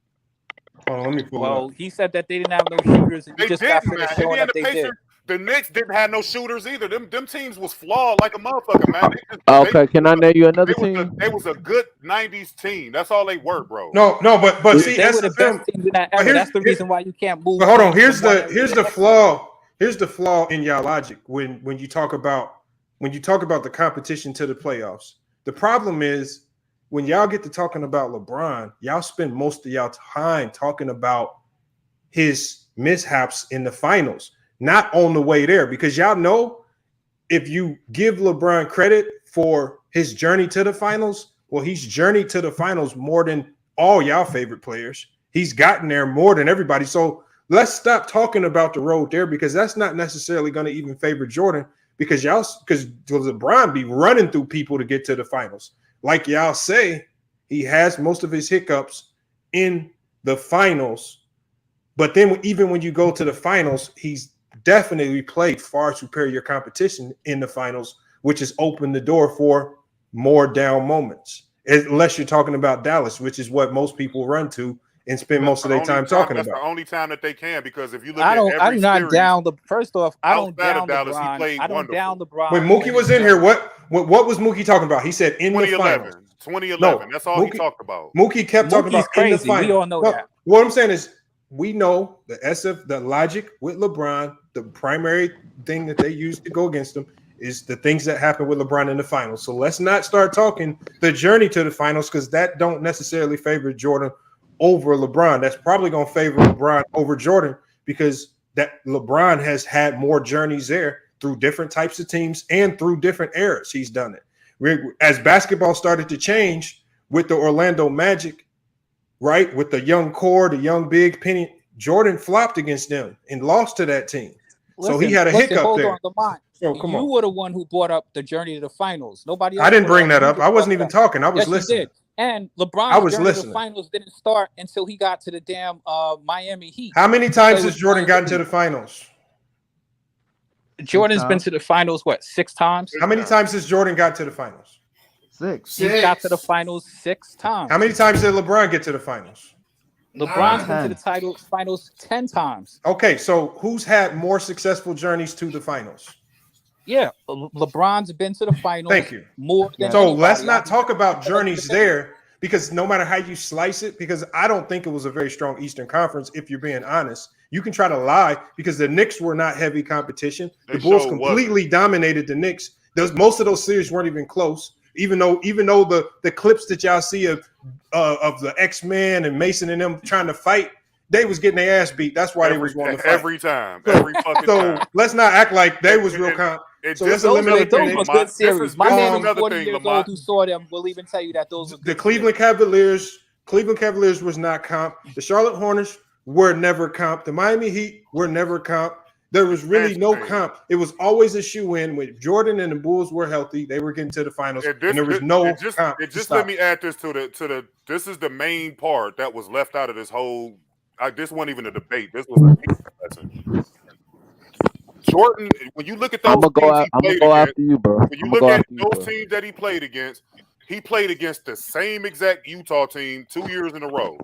Hold on, let me pull it Well, up. he said that they didn't have no shooters, and you They just got didn't, finished man. showing that they did. The Knicks didn't have no shooters either. Them teams was flawed like a motherfucker, man. Okay, can I name you another team? They was a good 90s team. That's all they were, bro. No, but see, They were the SFM. best teams in that era. That's the reason why you can't move. But hold on, teams here's from one the area to next. flaw. Here's the flaw in y'all logic when you talk about the competition to the playoffs. The problem is when y'all get to talking about LeBron, y'all spend most of y'all time talking about his mishaps in the finals, not on the way there, because y'all know if you give LeBron credit for his journey to the finals, well, he's journeyed to the finals more than all y'all favorite players. He's gotten there more than everybody. So let's stop talking about the road there because that's not necessarily going to even favor Jordan because LeBron be running through people to get to the finals. Like y'all say, he has most of his hiccups in the finals. But then even when you go to the finals, he's definitely played far superior competition in the finals, which has opened the door for more down moments. Unless you're talking about Dallas, which is what most people run to and spend most of their time talking That's about. the only time that they can because if you look I'm every not series, down the. First off, I don't outside down of Dallas, he LeBron. played I don't wonderful. down LeBron. When Mookie was in here, what was Mookie talking about? He said in the 2011. finals. 2011. No, That's all he talked about. Mookie kept talking Mookie's about in the crazy. finals. We all know that. What I'm saying is we know the logic with LeBron, the primary thing that they use to go against him is the things that happen with LeBron in the finals. So let's not start talking the journey to the finals because that don't necessarily favor Jordan over LeBron. That's probably going to favor LeBron over Jordan because that LeBron has had more journeys there through different types of teams and through different eras. He's done it. As basketball started to change with the Orlando Magic, right, with the young core, the young big Penny, Jordan flopped against them and lost to that team. So he had a hiccup hold there. On, Lamont. So come you on. were the one who brought up the journey to the finals. Nobody else. I didn't bring that up. I wasn't even talking. I was yes, listening. You did. And LeBron's journey to the listening. finals didn't start until he got to the damn Miami Heat. How many times has Jordan gotten to the finals? Jordan's been to the finals, what, 6 times? How many times has Jordan got to the finals? 6. He got to the finals 6 times. How many times did LeBron get to the finals? LeBron's been to the finals 10 times. Okay, so who's had more successful journeys to the finals? Yeah, LeBron's been to the finals. Thank you. More than so anybody. let's not talk about journeys there, because no matter how you slice it, because I don't think it was a very strong Eastern Conference, if you're being honest. You can try to lie because the Knicks were not heavy competition. The Bulls completely dominated the Knicks. Most of those series weren't even close. Even though the clips that y'all see of the X-Men and Mason and them trying to fight, they was getting their ass beat. That's why they was wanting to fight. Every time. Every fucking time. So let's not act like they was real comp. So let's eliminate those were good series. My man is 40 years Lamont. old who saw them will even tell you that those were good the Cleveland Cavaliers was not comp. The Charlotte Hornets were never comp. The Miami Heat were never comp. There was really no comp. It was always a shoe-in. When Jordan and the Bulls were healthy, they were getting to the finals, and there was no comp. Let me add this to the. This is the main part that was left out of this whole. This wasn't even a debate. This was a lesson. Jordan, when you look at those I'm gonna go after you, bro. When you look at those teams that he played against the same exact Utah team 2 years in a row.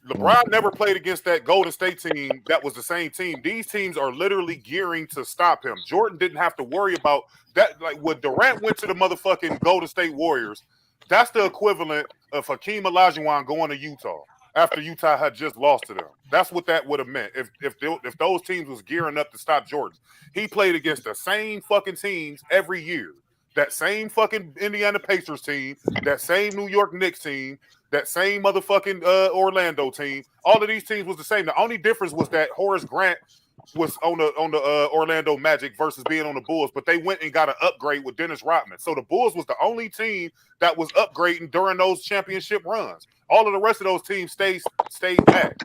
LeBron never played against that Golden State team that was the same team. These teams are literally gearing to stop him. Jordan didn't have to worry about that. Like when Durant went to the motherfucking Golden State Warriors, that's the equivalent of Hakeem Olajuwon going to Utah after Utah had just lost to them. That's what that would have meant if those teams was gearing up to stop Jordan. He played against the same fucking teams every year. That same fucking Indiana Pacers team, that same New York Knicks team, that same motherfucking Orlando team. All of these teams was the same. The only difference was that Horace Grant was on the Orlando Magic versus being on the Bulls, but they went and got an upgrade with Dennis Rodman. So the Bulls was the only team that was upgrading during those championship runs. All of the rest of those teams stayed back.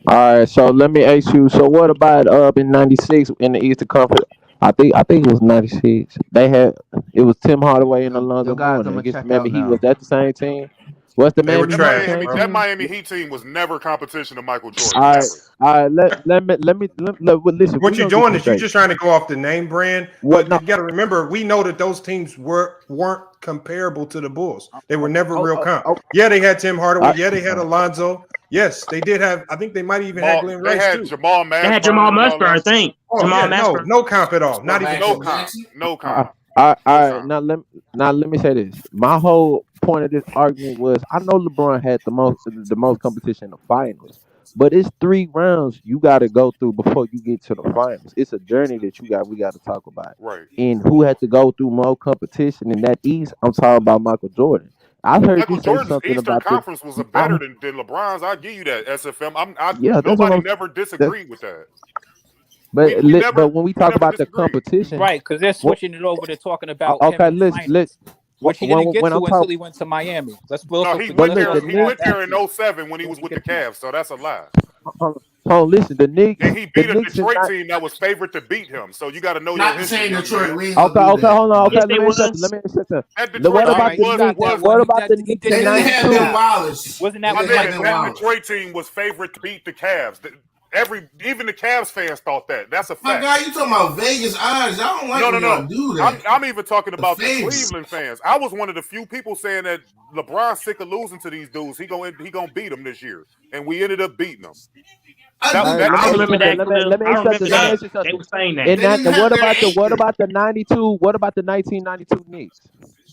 All right, so let me ask you. So what about in '96 in the Eastern Conference? I think it was '96. It was Tim Hardaway and Alonzo Mourning against Miami Heat. Was that the same team? What's the That Miami Heat team was never competition to Michael Jordan. All right. Let me listen. What you're doing is you're just trying to go off the name brand. But you got to remember, we know that those teams weren't comparable to the Bulls. They were never real comp. Yeah, they had Tim Hardaway. Yeah, they had Alonzo. Yes, they did have. I think they might even have Glenn Rice. They had too. Jamal Mashburn. They had Jamal Mashburn, I think. No comp at all. Not even no comp. No comp. All right. Now let me say this. My whole point of this argument was I know LeBron had the most competition in the finals, but it's 3 rounds you got to go through before you get to the finals. It's a journey that we got to talk about. Right. And who had to go through more competition in that East? I'm talking about Michael Jordan. I heard Michael you say Jordan's something Eastern about Conference was better than LeBron's. I give you that, SFM. Nobody never disagreed with that. But when we talk about the competition, right? Because they're switching it over to talking about okay. Let's which he didn't get to until he went to Miami. He went there in 07 when he was with the Cavs, so that's a lie. Listen, the Knicks. And he beat a Detroit team that was favored to beat him. So you got to know your history. Okay, hold on. Okay, let me what about the Knicks? They didn't have Bill Wallace. Wasn't that that Detroit team was favored to beat the Cavs? Even the Cavs fans thought that. That's a fact. My guy, you talking about Vegas odds? I don't like when y'all do that. I'm even talking about the Cleveland fans. I was one of the few people saying that LeBron's sick of losing to these dudes. He gonna beat them this year, and we ended up beating them. I remember that. They were saying that. What about the 92? What about the 1992 Knicks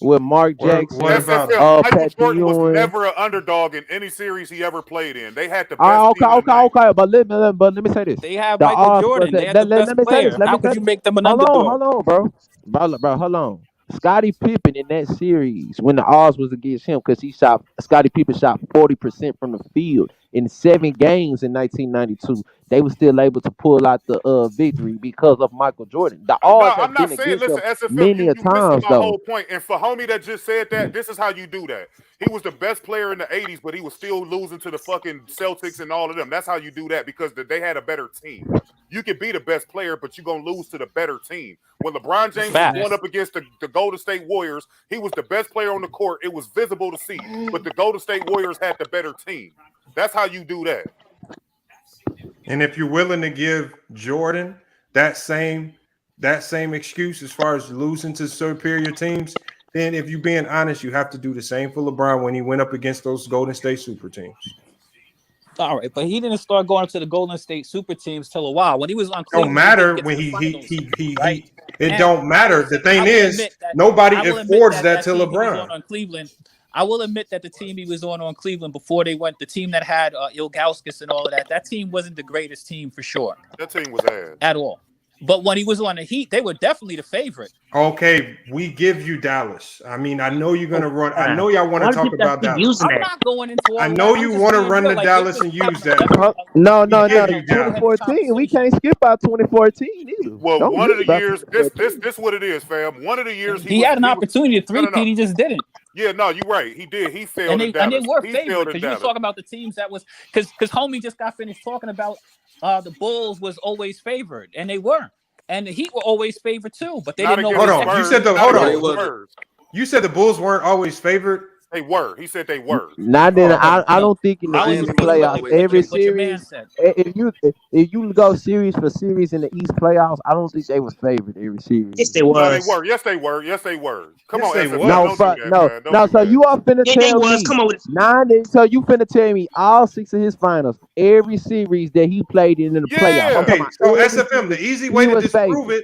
with Mark Jackson? Michael Jordan was never an underdog in any series he ever played in. They had the best. Okay. But let me say this. They have Michael Jordan. They had the best player. How could you make them an underdog? Hold on, bro. Hold on. Scottie Pippen in that series when the odds was against him because Scottie Pippen shot 40% from the field in 7 games in 1992, they were still able to pull out the victory because of Michael Jordan. The No, odds I'm have not been saying. against Listen, them SFM, many you a missing times my though. whole point. And for homie that just said that, this is how you do that. He was the best player in the 80s, but he was still losing to the fucking Celtics and all of them. That's how you do that, because they had a better team. You could be the best player, but you're going to lose to the better team. When LeBron James was going up against the Golden State Warriors, he was the best player on the court. It was visible to see, but the Golden State Warriors had the better team. That's how you do that. And if you're willing to give Jordan that same excuse as far as losing to superior teams, then if you're being honest, you have to do the same for LeBron when he went up against those Golden State super teams. All right, but he didn't start going to the Golden State super teams till a while. When he was on Cleveland, Don't matter when it don't matter. The thing is, nobody affords that to LeBron. On Cleveland, I will admit that the team he was on Cleveland before they went, the team that had Ilgauskas and all of that team wasn't the greatest team for sure. That team was ass at all. But when he was on the Heat, they were definitely the favorite. Okay, we give you Dallas. I mean, I know you're gonna run. I know y'all want to talk about Dallas. I'm not going into all I know you want to run to Dallas and use that. No. 2014. We can't skip out 2014 either. Well, one of the years, this what it is, fam. One of the years he had an opportunity to three-peat, he just didn't. Yeah, no, you're right. He did. He failed. And they were favored, because you were talking about the teams that was because homie just got finished talking about the Bulls was always favored, and they were, and the Heat were always favored too, but they didn't know. Hold on, you said you said the Bulls weren't always favored. They were. He said they were. Not then. I don't think in the East playoffs every series. If you go series for series in the East playoffs, I don't think they was favored every series. Yes, they were. No, they were. Yes, they were. Yes, they were. Come on, SF. No. So you are finna tell me Come on with 9. So you finna tell me all 6 of his finals, every series that he played in the playoffs. Okay, so SFM, the easy way to disprove it.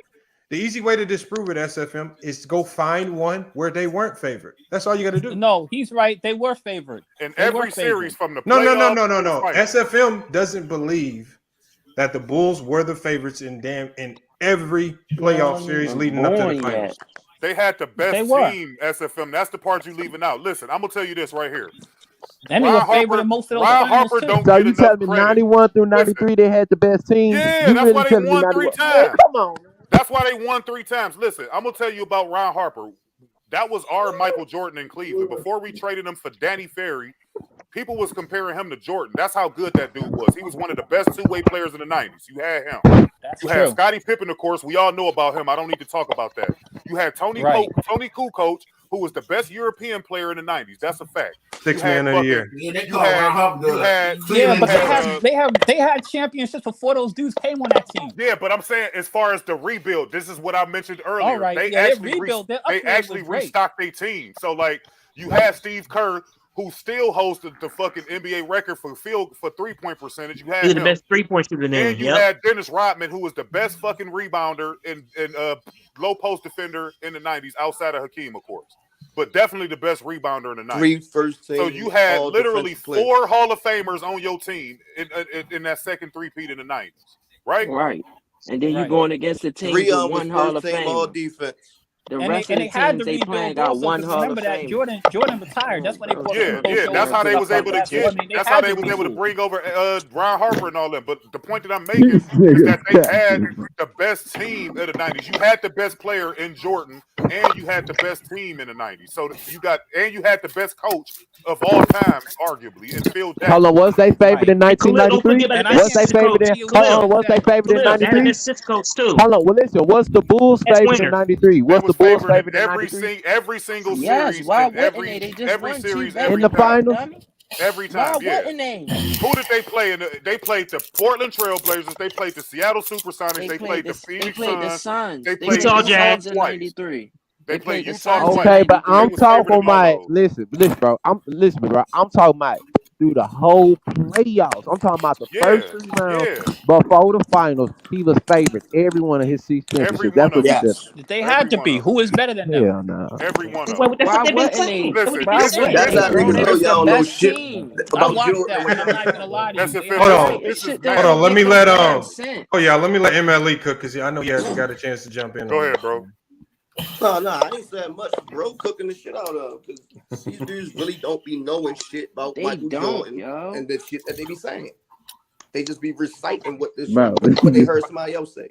The easy way to disprove it, SFM, is to go find one where they weren't favored. That's all you got to do. No, he's right. They were favored. In every series from the No. SFM doesn't believe that the Bulls were the favorites in every playoff series leading up to the finals. They had the best team, SFM. That's the part you leaving out. Listen, I'm gonna tell you this right here. And they were favored in most of those finals too. So you tell me 91 through 93 they had the best team? Yeah, that's why they won 3 times. Come on. That's why they won 3 times. Listen, I'm gonna tell you about Ron Harper. That was our Michael Jordan in Cleveland. Before we traded him for Danny Ferry, people was comparing him to Jordan. That's how good that dude was. He was one of the best two-way players in the 90s. You had him. You had Scottie Pippen, of course. We all know about him. I don't need to talk about that. You had Tony Kukoc, who was the best European player in the 90s. That's a fact. 6 man of the year. They had championships before those dudes came on that team. Yeah, but I'm saying as far as the rebuild, this is what I mentioned earlier. All right. They actually restocked their team. So like you had Steve Kerr, who still hosted the fucking NBA record for 3-point percentage. You had He's the best 3-point shooter in there. And you had Dennis Rodman, who was the best fucking rebounder and low post defender in the 90s, outside of Hakeem, of course. But definitely the best rebounder in the 90s. 3 first team. So you had literally 4 Hall of Famers on your team in that second three-peat in the 90s, right? Right. And then you're going against a team with 1 Hall of Fame. All defense. The rest of the teams they playing got 1 Hall of Fame. Jordan retired. That's when they brought that's how they was able to get. That's how they was able to bring over Ron Harper and all that. But the point that I'm making is that they had the best team in the 90s. You had the best player in Jordan, and you had the best team in the 90s. So you had the best coach of all time, arguably, in Phil Jackson. Hold on, was they favored in 1993? Was they favored in? Hold on, was they favored in 93? Hold on, well listen, was the Bulls favored in 93? Was the Bulls favored in 93? Every single series. Yes, why wouldn't they? They just every won series in the finals. Every time, why wouldn't they? Who did they play? They played the Portland Trailblazers. They played the Seattle Supersonics. They played the Phoenix Suns. They played Utah Jazz in 93. They played Utah twice. Okay, but I'm talking about listen, bro. I'm talking about through the whole playoffs. I'm talking about the first 3 rounds before the finals. He was favored every one of his 6 championships. That's what he said. They had to be. Who is better than them? Hell no. Every one of them. Why wouldn't they? That's not because y'all know shit about Jordan. I'm not gonna lie to you. Hold on. Let me let let me let MLE cook because I know he hasn't got a chance to jump in. Go ahead, bro. No, I ain't saying much, bro. Cooking the shit out of because these dudes really don't be knowing shit about Michael Jordan and the shit that they be saying. They just be reciting what they heard somebody else say.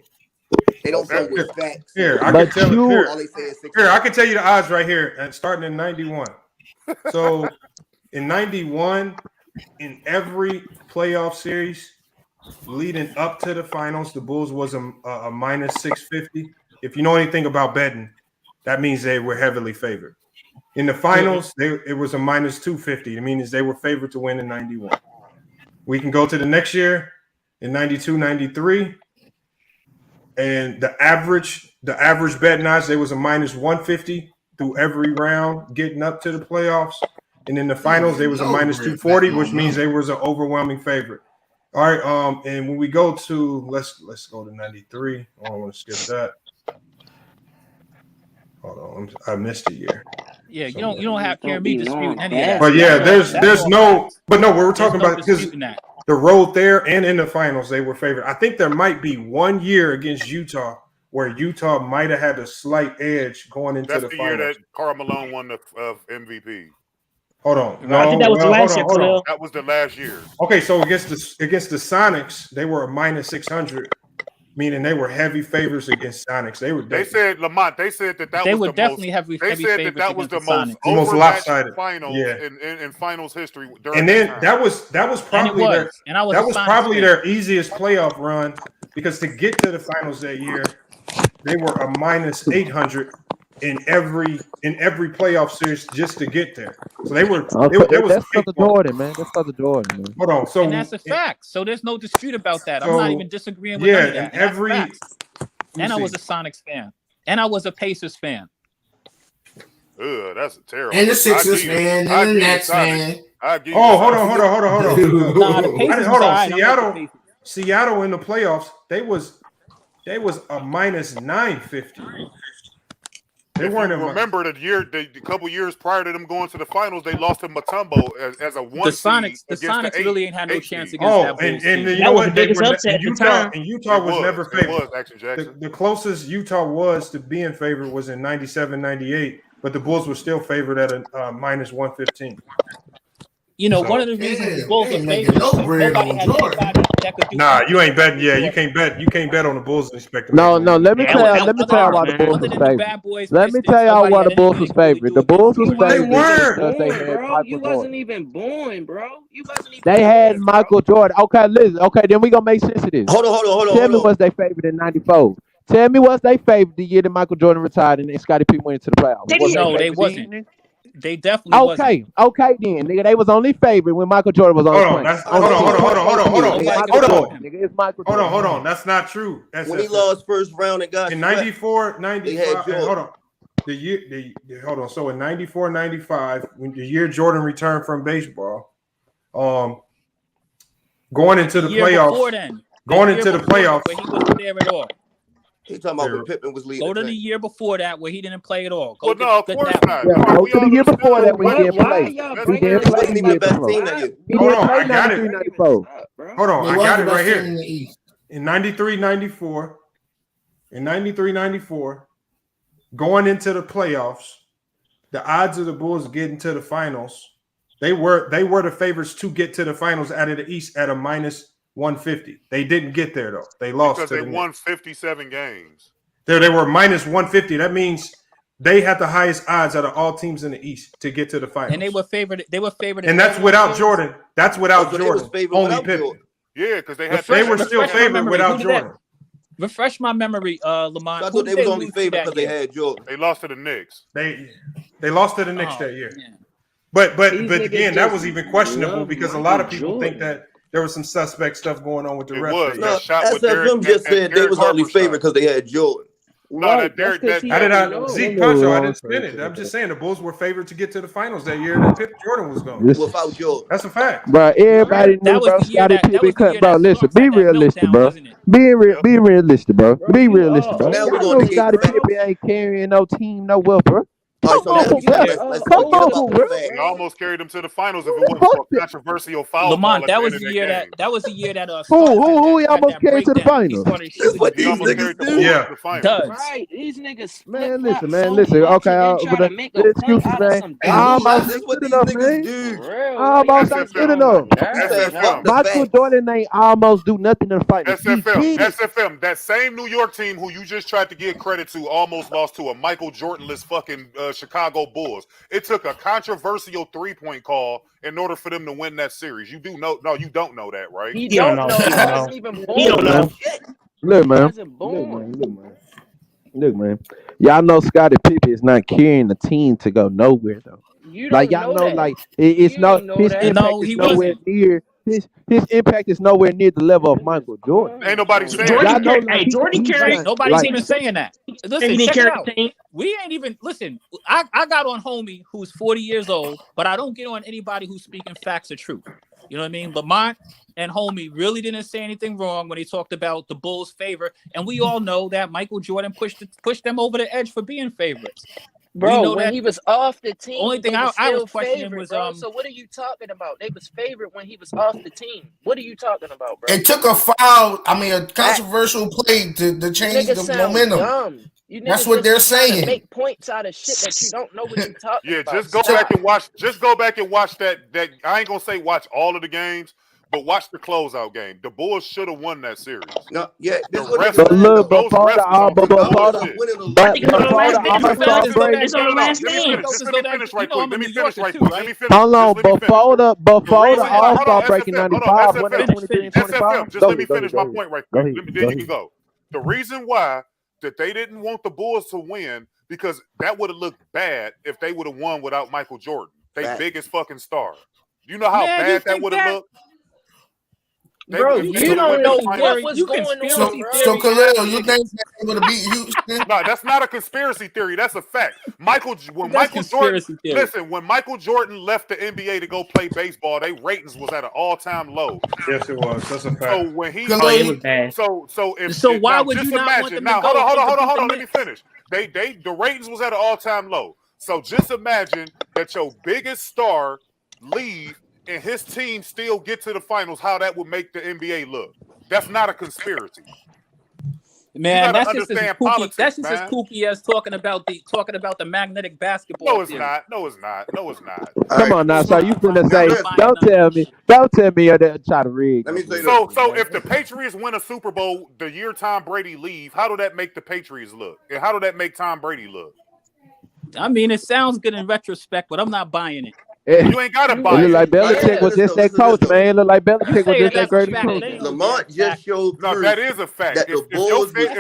They don't go with facts. Here, I can tell you. Here, I can tell you the odds right here. And starting in 91. So in 91, in every playoff series leading up to the finals, the Bulls was a minus 650. If you know anything about betting, that means they were heavily favored. In the finals, it was a minus 250. It means they were favored to win in 91. We can go to the next year in 92, 93. And the average betting odds, there was a minus 150 through every round getting up to the playoffs. And in the finals, there was a minus 240, which means they was an overwhelming favorite. All right, and when we go to let's go to 93. I don't want to skip that. Hold on, I missed a year. Yeah, you don't have to hear me dispute any of that. But yeah, we're talking about because the road there and in the finals they were favored. I think there might be 1 year against Utah where Utah might have had a slight edge going into the finals. That's the year that Karl Malone won the MVP. Hold on. No, I think that was the last year, Khalil. That was the last year. Okay, so against the Sonics, they were a minus 600, meaning they were heavy favorites against Sonics. They said Lamont. They said that they was were the definitely most, heavy. They said favorites that was the against most lopsided finals in finals history. And then that was probably their easiest playoff run because to get to the finals that year, they were a minus 800 in every playoff series just to get there. So they were. That's for the Jordan, man. That's for the Jordan, man. Hold on. So and that's a fact. So there's no dispute about that. I'm not even disagreeing with none of that. And I was a Sonics fan, and I was a Pacers fan. Ugh, that's a terrible. And the Sixers fan, and the Nets fan. Hold on. Nah, the Pacers Hold on. right. Seattle in the playoffs, they was a minus 950. They weren't. Remember the couple years prior to them going to the finals, they lost to Mutombo as a one. The Sonics really ain't had no chance against that Bulls team. You know what? Utah was never favored. The closest Utah was to being favored was in 97, 98, but the Bulls were still favored at a minus 115. You know, one of the reasons the Bulls are favored. Nobody had anybody that could do. Nah, you ain't betting. Yeah, you can't bet. You can't bet on the Bulls and expect. No. Let me tell y'all why the Bulls was favored. Let me tell y'all why the Bulls was favored. The Bulls was favored because they had Michael You wasn't even born, bro. You wasn't even. They had Michael Jordan. Okay, listen. Okay, then we gonna make sense of this. Hold on. Tell me what's they favored in '94. Tell me what's they favored the year that Michael Jordan retired and Scottie Pippen went into the playoffs. No, they wasn't. They definitely wasn't. Okay, then, nigga. They was only favored when Michael Jordan was on the Hold on. That's not true. When he lost first round and got in 94, 95. Hold on. Hold on. So in 94, 95, when the year Jordan returned from baseball, going into the playoffs. Going into the playoffs. He wasn't there at all. He talking about when Pippen was leading. Go to the year before that where he didn't play at all. Well, no, of course not. Go to the year before that when he didn't play. He didn't play the year before. He didn't play 93, 94. Hold on, I got it right here. In 93, 94, going into the playoffs, the odds of the Bulls getting to the finals, they were the favorites to get to the finals out of the East at a minus 150. They didn't get there though. They lost because to they won 57 games. They were minus 150. That means they had the highest odds out of all teams in the East to get to the finals. And they were favored. And that's without Jordan. That's without Jordan. Only Pippen. Yeah, because they were still favored without Jordan. Refresh my memory, Lamont. I thought they was only favored because they had Jordan. They lost to the Knicks. They lost to the Knicks that year. But again, that was even questionable because a lot of people think that there was some suspect stuff going on with the refs. No, SFM just said they was only favored because they had Jordan. No, Zeke Pancho, I didn't spin it. I'm just saying the Bulls were favored to get to the finals that year that Jordan was gone. Without Jordan. That's a fact. Bro, everybody knew, bro. Scottie Pippen cut, bro. Listen, be realistic, bro. Be realistic, bro. Be realistic, bro. Y'all know Scottie Pippen ain't carrying no team, no well, bro. All right, so now let's forget about the fact. He almost carried them to the finals if it wasn't for a controversial foul call Lamont, at that the was end the of year game. that was the year that Who he almost carried to the finals? That's what He these almost niggas carried the do. Bulls to the finals. Right, these niggas Man, flip-flop listen, man, so listen. much Okay, and then try to make a point excuses, out of man. some Hey, dumb Almost that's ain't what good these enough, niggas man. do. For real, Almost ain't good enough. You said fuck SFM. the Michael facts. Jordan ain't almost do nothing in the finals. He SFM, cheated. SFM, that same New York team who you just tried to give credit to almost lost to a Michael Jordan-less fucking Chicago Bulls. It took a controversial 3-point call in order for them to win that series. You do know? No, you don't know that, right? He don't know. He wasn't even born. He don't know. Look, man. Wasn't born. Look, man. Y'all know Scottie Pippen is not carrying the team to go nowhere, though. You Like don't y'all know know, that. like it's You no ain't know his that. impact No, is he nowhere wasn't. near his impact is nowhere near the level of Michael Jordan. Ain't nobody saying Y'all Jordan know, carried. like Hey, Jordan he's carried. not, Nobody's like, even saying that. Listen, He didn't check it carry out. the team. We ain't even listen. I got on homie who's 40 years old, but I don't get on anybody who's speaking facts or truth. You know what I mean? Lamont and homie really didn't say anything wrong when he talked about the Bulls' favor, and we all know that Michael Jordan pushed them over the edge for being favorites. Bro, We know when that. he was off the team, Only thing they was I was still questioning favorite, was bro. So what are you talking about? They was favorite when he was off the team. What are you talking about, bro? It took a foul. I mean, a controversial play to change Niggas the sound momentum. dumb. You That's niggas what just they're be trying to saying. make points out of shit that you don't know what you talking Yeah, about. just go back and watch. Just go back and watch that. I ain't gonna say watch all of the games, but watch the closeout game. The Bulls should have won that series. No, yeah, this The is what rest, niggas saying those though. before the refs was on some Regardless of bullshit. winning or I losing, think it's on the before last the dance. All-Star break. It's on the last Let me dance. finish. Just let me finish right quick. Let me finish right quick. Let me finish. Hold on, Just let me finish. before the reason why, hold All-Star on, break in SFM, hold on, '95, when they SFM, 23 and 25. SFM. Just let me finish my point right quick. Then you can go. The reason why that they didn't want the Bulls to win because that would have looked bad if they would have won without Michael Jordan, their biggest fucking star. You know how bad that would have looked? Bro, you don't know what was going on, bro. So Khalil, you think they're able to beat Houston? No, that's not a conspiracy theory. That's a fact. When Michael Jordan left the NBA to go play baseball, their ratings was at an all-time low. Yes, it was. That's a fact. So when he, it was bad. So why would you not want them to go? Hold on. Let me finish. The ratings was at an all-time low. So just imagine that your biggest star leave and his team still get to the finals. How that would make the NBA look? That's not a conspiracy. Man, that's just as politics, kooky. That's just as kooky as talking about the magnetic basketball. No, it's not. No, it's not. Come on now, so you finna say? Don't tell me you're there to try to rig. Let me say So if the Patriots win a Super Bowl the year Tom Brady leave, how do that make the Patriots look? And how do that make Tom Brady look? I mean, it sounds good in retrospect, but I'm not buying it. You ain't gotta buy it. Look like Belichick was just that coach, man. Look like Belichick was just that great coach. Lamont just showed proof. No, that is a fact. That the Bulls if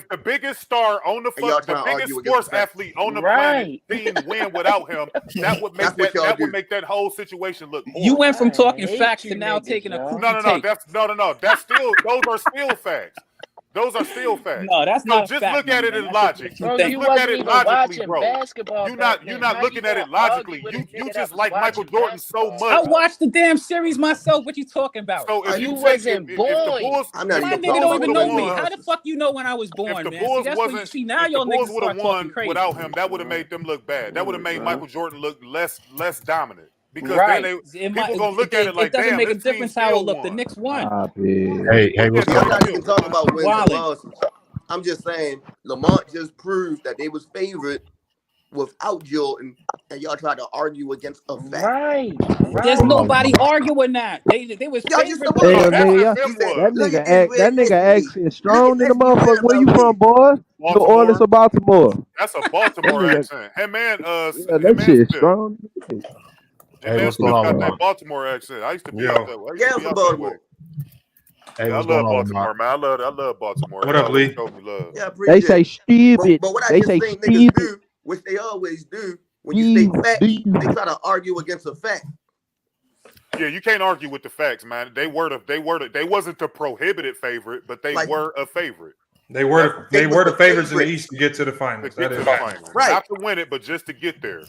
the biggest star on the biggest sports athlete on the planet team win without him, that would make that whole situation look horrible. You went from talking facts to now taking a kooky take. That's still those are still facts. Those are still facts. No, that's not. So just look at it in logic. Bro, Just you look at wasn't it even logically, watching bro. basketball. You're not looking at it logically. You just like Michael Jordan so much. I watched the damn series myself. What you talking about? So if you wasn't born. My nigga don't even know me. How the fuck you know when I was born, man? See, that's what you see now. Y'all niggas would have start talking won crazy. without him. That would have made them look bad. That would have made Michael Jordan look less dominant. Because then people gonna look at it like, it doesn't damn, make a this team difference how it still look. The won. Knicks won. Hey, what's I'm up? not even talking about wins and losses. I'm just saying Lamont just proved that they was favored without Jordan, and y'all tried to argue against a fact. Right. There's nobody arguing that. They was favored. That nigga accent strong in the motherfucker. Where you from, boy? New Orleans or Baltimore? That's a Baltimore accent. Hey man, that shit strong. Hey, what's going on? Got that Baltimore accent. I used to be out that way. Yeah, from Baltimore. Hey, I love Baltimore, man. I love Baltimore. What up, Lee? Yeah, they say stupid. But what I they just say think niggas stupid. do, which they always do, when you state facts, they try to argue against a fact. Yeah, you can't argue with the facts, man. They wasn't the prohibited favorite, but they were a favorite. They were the favorites in the East to get to the finals. Right. Not to win it, but just to get there.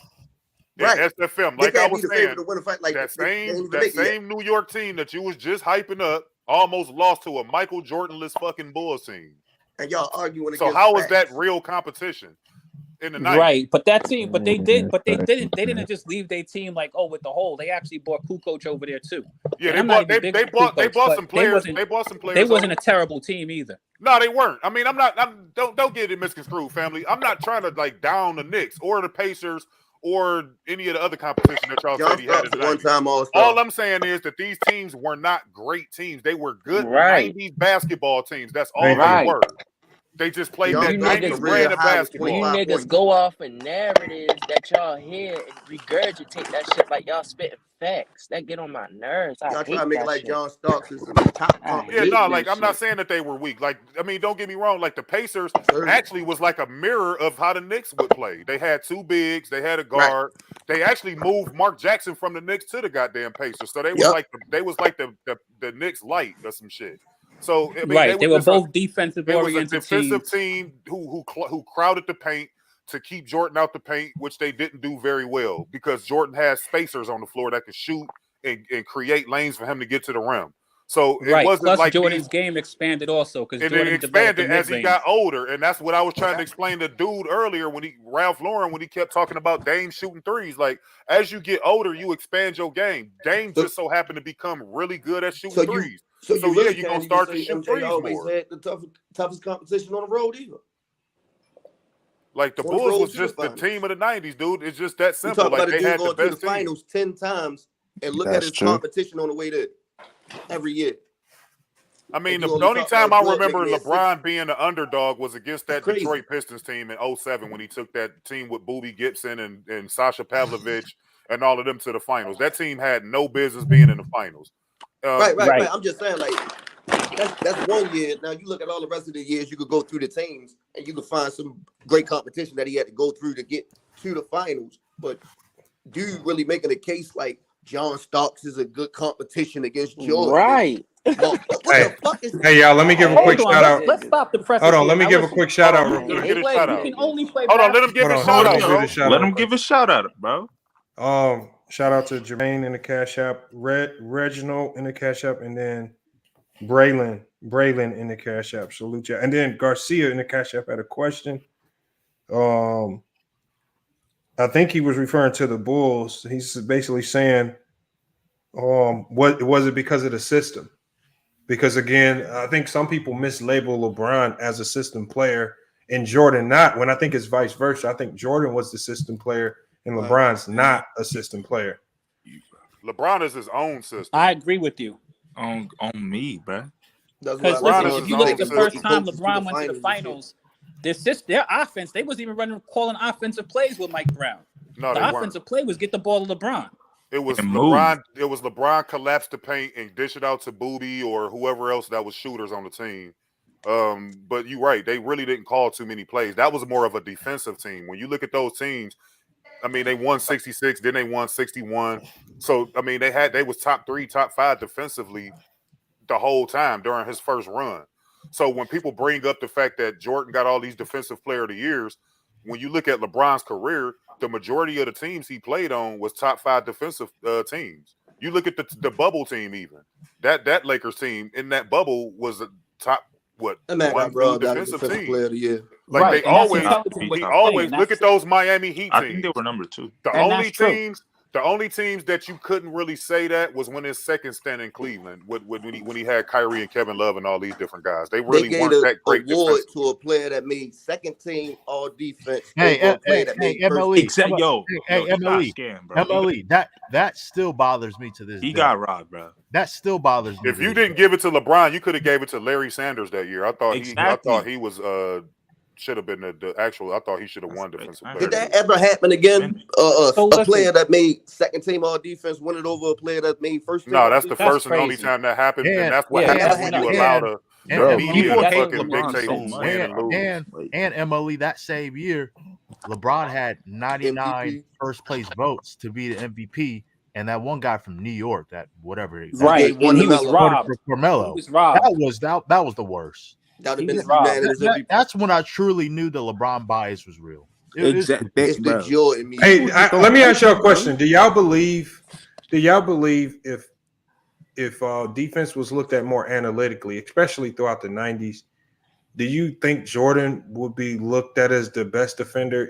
Right. SFM, They like I can't was be the saying, favorite to win a fight like that same New York team that you was just hyping up almost lost to a Michael Jordan-less fucking Bulls team. and y'all arguing So against how is that facts. real competition in the 90s? Right, but that team, but they didn't just leave their team like, oh, with the hole. They actually bought Kukoc over there too. Yeah, And they bought some players. They bought some players. They wasn't a terrible team either. No, they weren't. I mean, don't get it misconstrued, family. I'm not trying to like down the Knicks or the Pacers or any of the other competition that y'all said he had in the 90s. One-time All-Star. All I'm saying is that these teams were not great teams. They were good 90s basketball teams. That's all they were. They just played that 90s brand of basketball. You niggas go off of narratives that y'all hear and regurgitate that shit like y'all spitting facts. That get on my nerves. Y'all try to make it like John Starks is the top Yeah, no, like I'm not saying that they were weak. Like, I mean, don't get me wrong. Like the Pacers actually was like a mirror of how the Knicks would play. They had two bigs, they had a guard. Right. They actually moved Mark Jackson from the Knicks to the goddamn Pacers. So they was like the Knicks light or some shit. So I mean, they were both defensive oriented. It was a defensive team who crowded the paint to keep Jordan out the paint, which they didn't do very well because Jordan has spacers on the floor that could shoot and create lanes for him to get to the rim. So it wasn't plus like Jordan's game expanded also because it expanded as he got older, and that's what I was trying to explain to dude earlier when Ralph Lauren when he kept talking about Dame shooting threes. Like as you get older, you expand your game. Dame just so happened to become really good at shooting threes. So really you're gonna start to shoot threes always more. had the toughest competition on the road either. Like the Bulls was just the team of the 90s, dude. It's just that simple. Like they had the best to the finals 10 times and look at his competition on the way there every year. I mean, the only time I remember LeBron being the underdog was against that Detroit Pistons team in 2007 when he took that team with Boobie Gibson and Sasha Pavlovich and all of them to the finals. That team had no business being in the finals. Right. I'm just saying, like, that's 1 year. Now you look at all the rest of the years, you could go through the teams and you could find some great competition that he had to go through to get to the finals. But do you really making a case like John Starks is a good competition against Jordan? Right. Well, hey, y'all, let me give a quick shout out. Let's stop the press. Hold on, let me give a quick shout out. Hold on, let him give a shout out. Let him give a shout out, bro. Shout out to Jermaine in the Cash App, Reginald in the Cash App, and then Braylon in the Cash App. Salute you. And then Garcia in the Cash App had a question. I think he was referring to the Bulls. He's basically saying, what was it because of the system? Because again, I think some people mislabel LeBron as a system player and Jordan not. When I think it's vice versa. I think Jordan was the system player and LeBron's not a system player. LeBron is his own system. I agree with you. On me, bro. Because if you look at the first time LeBron went to the finals, their offense, they wasn't even calling offensive plays with Mike Brown. No, the offensive play was get the ball to LeBron. It was LeBron. It was LeBron collapse the paint and dish it out to Booby or whoever else that was shooters on the team. But you're right. They really didn't call too many plays. That was more of a defensive team. When you look at those teams, I mean, they won 66, then they won 61. So, I mean, they was top 3, top 5 defensively the whole time during his first run. So when people bring up the fact that Jordan got all these defensive player of the years, when you look at LeBron's career, the majority of the teams he played on was top 5 defensive teams. You look at the bubble team even. That Lakers team in that bubble was a top, one defensive team. Player of the year. Like they always look at those Miami Heat teams. I think they were number 2. The only teams that you couldn't really say that was when his second stint in Cleveland, when he had Kyrie and Kevin Love and all these different guys. They really weren't that great. Award to a player that made second team all defense. MLE. MLE. That still bothers me to this day. He got robbed, bro. That still bothers me. If you didn't give it to LeBron, you could have gave it to Larry Sanders that year. I thought he was should have been the actual. I thought he should have won defensive player. Did that ever happen again? A player that made second team all defense win it over a player that made first team? No, that's the first and only time that happened, and that's what happens when you allow the media to fucking dictate who's win and lose. And MLE that same year, LeBron had 99 first place votes to be the MVP. And that one guy from New York, that whatever, and he was robbed. Carmelo. He was robbed. That was the worst. That's when I truly knew the LeBron bias was real. It's the Jordan. Hey, let me ask y'all a question. Do y'all believe if defense was looked at more analytically, especially throughout the 90s, do you think Jordan would be looked at as the best defender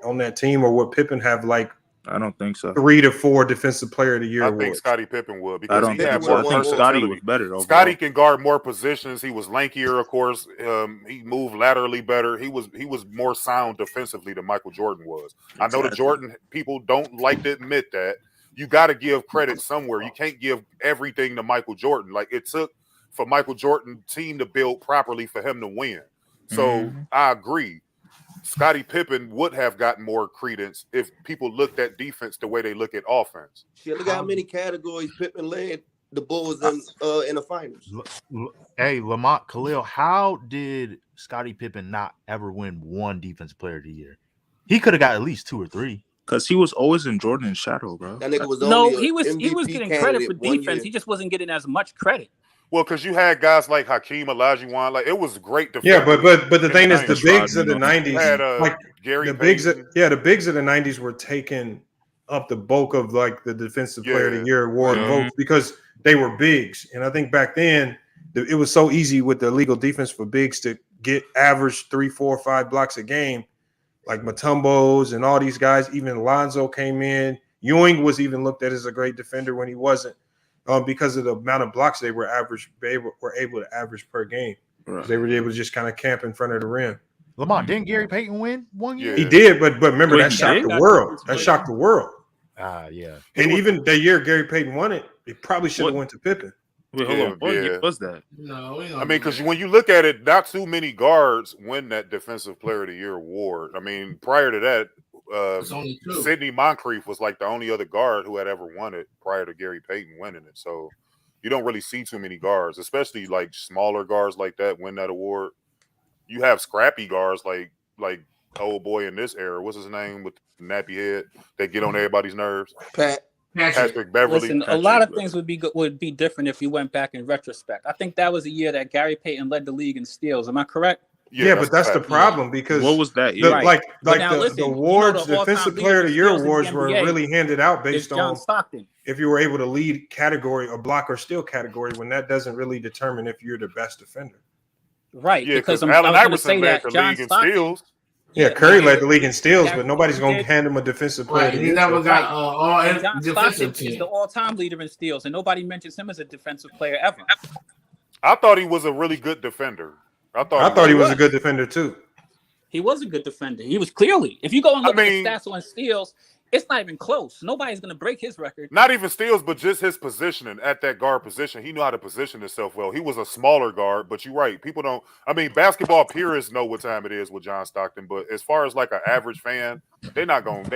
on that team, or would Pippen have like? I don't think so. 3 to 4 defensive player of the year I awards. think Scottie Pippen would, I because don't he think had so. more I think Scottie versatility. was better overall. Scottie can guard more positions. He was lankier, of course. He moved laterally better. He was more sound defensively than Michael Jordan was. I know the Jordan people don't like to admit that. You got to give credit somewhere. You can't give everything to Michael Jordan. Like, it took for Michael Jordan's team to build properly for him to win. So I agree. Scottie Pippen would have gotten more credence if people looked at defense the way they look at offense. Shit, look how many categories Pippen led the Bulls in the finals. Hey, Lamont Khalil, how did Scottie Pippen not ever win one Defensive Player of the Year? He could have got at least 2 or 3. Because he was always in Jordan's shadow, bro. That nigga was he was getting credit for defense. He just wasn't getting as much credit. Well, because you had guys like Hakeem Olajuwon, like it was great defense. Yeah, but the thing is, the bigs of the '90s, had, like Gary the bigs, the bigs of the '90s were taking up the bulk of like the Defensive Player of the Year award votes because they were bigs, and I think back then it was so easy with the illegal defense for bigs to get average 3, 4, 5 blocks a game, like Mutombos and all these guys. Even Lonzo came in. Ewing was even looked at as a great defender when he wasn't. Because of the amount of blocks they were able to average per game. Right. They were able to just kind of camp in front of the rim. Lamont, didn't Gary Payton win one year? He did, but remember, that shocked the world. That shocked the world. Yeah. And even the year Gary Payton won it, it probably should have went to Pippen. Wait, hold on. What year was that? No, I mean, because when you look at it, not too many guards win that Defensive Player of the Year award. I mean, prior to that, Sidney Moncrief was like the only other guard who had ever won it prior to Gary Payton winning it. So you don't really see too many guards, especially like smaller guards like that win that award. You have scrappy guards like old boy in this era. What's his name with the nappy head that get on everybody's nerves? Patrick Beverly. Listen, a lot of things would be different if you went back in retrospect. I think that was the year that Gary Payton led the league in steals. Am I correct? Yeah, but that's the problem because what was that year? The awards, Defensive Player of the Year awards were really handed out based on if you were able to lead category or block or steal category, when that doesn't really determine if you're the best defender. Right, yeah, because Allen Iverson led the league in steals. Yeah, Curry led the league in steals, but nobody's going to hand him a Defensive Player of the Year. He never got all John defensive Stockton is the all-time leader in steals, and nobody mentions him as a defensive player ever. I thought he was a really good defender. I thought he was a good defender too. He was a good defender. He was clearly. If you go and look at his stats on steals, it's not even close. Nobody's going to break his record. Not even steals, but just his positioning at that guard position. He knew how to position himself well. He was a smaller guard, but you're right. People don't. I mean, basketball purists know what time it is with John Stockton, but as far as like an average fan, they're not gonna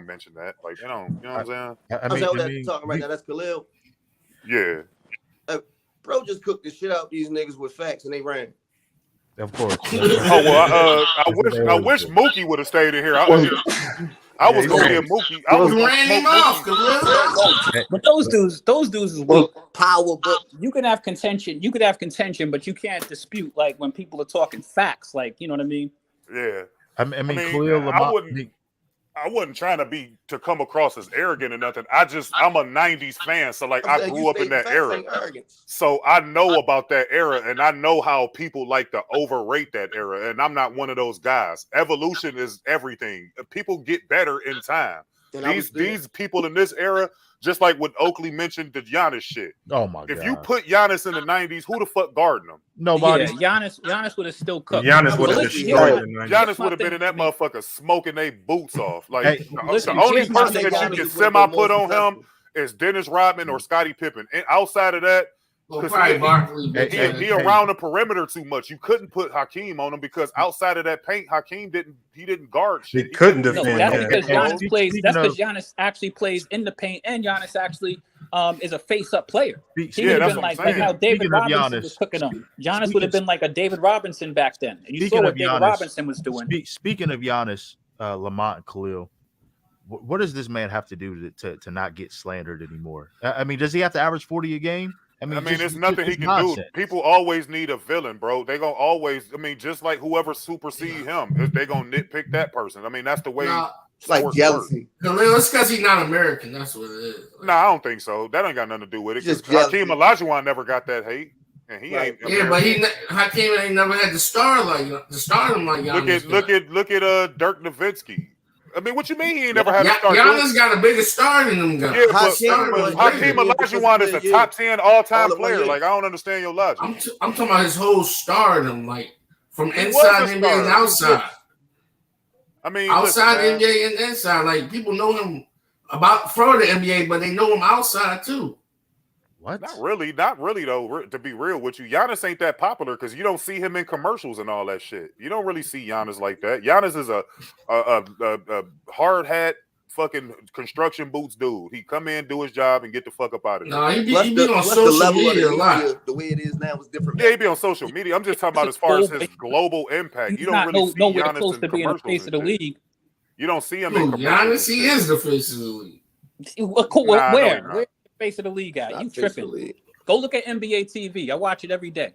mention that. Like, they don't. You know what I'm saying? Talking right now. That's Khalil. Yeah. Bro just cooked the shit out these niggas with facts, and they ran. Of course. I wish Mookie would have stayed in here. I was gonna get Mookie. I was ran him off. But those dudes is weak. Power, but you can have contention. You could have contention, but you can't dispute like when people are talking facts. Like, you know what I mean? Yeah. I mean Khalil I wasn't trying to come across as arrogant or nothing. I'm a 90s fan. So like I grew up in that era. So I know about that era and I know how people like to overrate that era. And I'm not one of those guys. Evolution is everything. People get better in time. These people in this era, just like when Oakley mentioned the Giannis shit. Oh my God. If you put Giannis in the 90s, who the fuck guarding him? Nobody. Yeah, Giannis would have still cooked. Giannis would have destroyed him. Giannis would have been in that motherfucker smoking their boots off. Like the only person that you can semi-put on him is Dennis Rodman or Scottie Pippen. And outside of that, he around the perimeter too much. You couldn't put Hakeem on him because outside of that paint, Hakeem didn't guard shit. He couldn't defend. That's because Giannis plays. That's because Giannis actually plays in the paint, and Giannis actually is a face-up player. He would have been like how David Robinson was cooking him. Giannis would have been like a David Robinson back then. And you saw what David Robinson was doing. Speaking of Giannis, Lamont and Khalil, what does this man have to do to not get slandered anymore? I mean, does he have to average 40 a game? I mean, there's nothing he can do. People always need a villain, bro. They gonna always. I mean, just like whoever supersedes him, they gonna nitpick that person. I mean, that's the way. It's like jealousy. It's because he's not American. That's what it is. No, I don't think so. That ain't got nothing to do with it. Because Hakeem Olajuwon never got that hate, And he ain't. Yeah, but Hakeem ain't never had the stardom like Giannis. Look at Dirk Nowitzki. I mean, what you mean he ain't never had a star? Giannis got a bigger star than them guys. Yeah, but Hakeem Olajuwon is a top 10 all-time player. Like, I don't understand your logic. I'm talking about his whole stardom, like from inside the NBA and outside. I mean, outside the NBA and inside, like people know him from the NBA, but they know him outside too. What? Not really though. To be real with you, Giannis ain't that popular because you don't see him in commercials and all that shit. You don't really see Giannis like that. Giannis is a hard hat, fucking construction boots dude. He come in, do his job, and get the fuck up out of there. No, he be on social media a lot. The way it is now is different. Yeah, he be on social media. I'm just talking about as far as his global impact. You don't really see Giannis in commercials. The face of the league. You don't see him in commercials. Giannis, he is the face of the league. Where? Face of the league guy, you tripping? Go look at NBA TV. I watch it every day.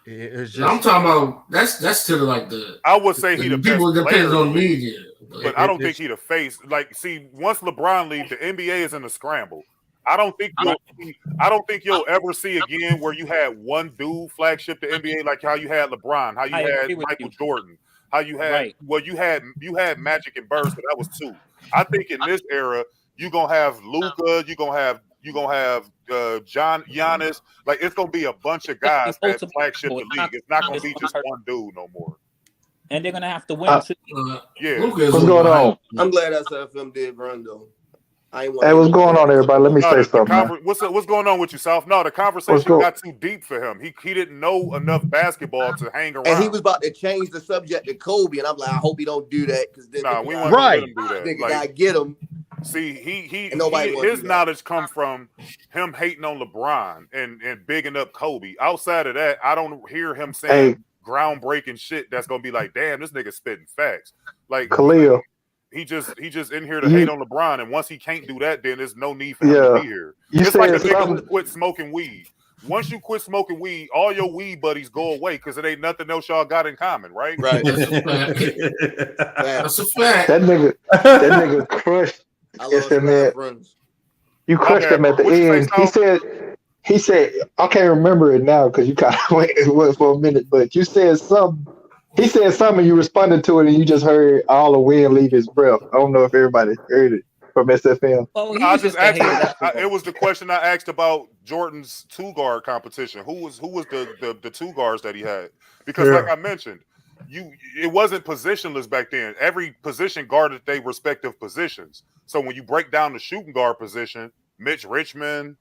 I'm talking about that's to the I would say he the people best depends player, on media, but I don't think he the face. Like, see, once LeBron leaves, the NBA is in a scramble. I don't think you'll ever see again where you had one dude flagship the NBA like how you had LeBron, how you had Michael Jordan, how you had you had Magic and Bird, so that was two. I think in this era you're gonna have Luka, you're gonna have Giannis. Like, it's gonna be a bunch of guys that flagship the league. It's not gonna be just one dude no more. And they're gonna have to win too. Yeah. What's going on? I'm glad SFM did run though. Hey, what's going on, everybody? Let me say something. What's going on with you, South? No, the conversation got too deep for him. He didn't know enough basketball to hang around. And he was about to change the subject to Kobe, and I'm like, I hope he don't do that because then we want to let him do that. Nigga gotta get him. See, his knowledge come from him hating on LeBron and bigging up Kobe. Outside of that, I don't hear him saying groundbreaking shit that's gonna be like, damn, this nigga spitting facts. Like, Khalil. He just in here to hate on LeBron, and once he can't do that, then there's no need for him to be here. It's like a nigga who quit smoking weed. Once you quit smoking weed, all your weed buddies go away because it ain't nothing else y'all got in common, right? Right. That's a fact. That nigga crushed. You crushed him at the end. He said, I can't remember it now because you kind of went for a minute, but you said something. He said something, and you responded to it, and you just heard all the wind leave his breath. I don't know if everybody heard it from SFM. I just asked it was the question I asked about Jordan's two-guard competition. Who was the two guards that he had? Because like I mentioned, it wasn't positionless back then. Every position guarded their respective positions. So when you break down the shooting guard position, Mitch Richmond,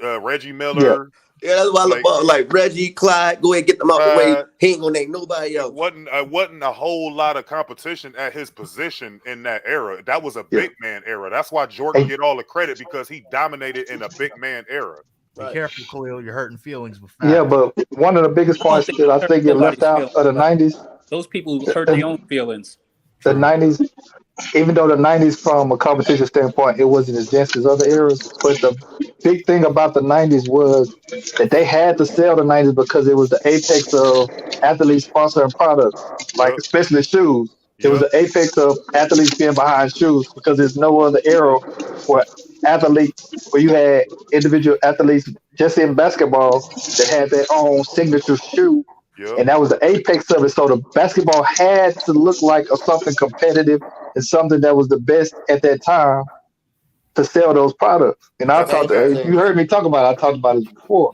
Reggie Miller. Yeah, that's why LeBron, like Reggie, Clyde, go ahead and get them out the way. He ain't gonna name nobody else. Wasn't a whole lot of competition at his position in that era. That was a big man era. That's why Jordan get all the credit because he dominated in a big man era. Be careful, Khalil. You're hurting feelings. Yeah, but one of the biggest points that I think get left out of the 90s. Those people who hurt their own feelings. The 90s, even though the 90s from a competition standpoint, it wasn't as dense as other eras, but the big thing about the 90s was that they had to sell the 90s because it was the apex of athletes sponsoring products, like especially shoes. It was the apex of athletes being behind shoes because there's no other era where you had individual athletes just in basketball that had their own signature shoe. And that was the apex of it. So the basketball had to look like something competitive and something that was the best at that time to sell those products. And you heard me talk about it. I talked about it before.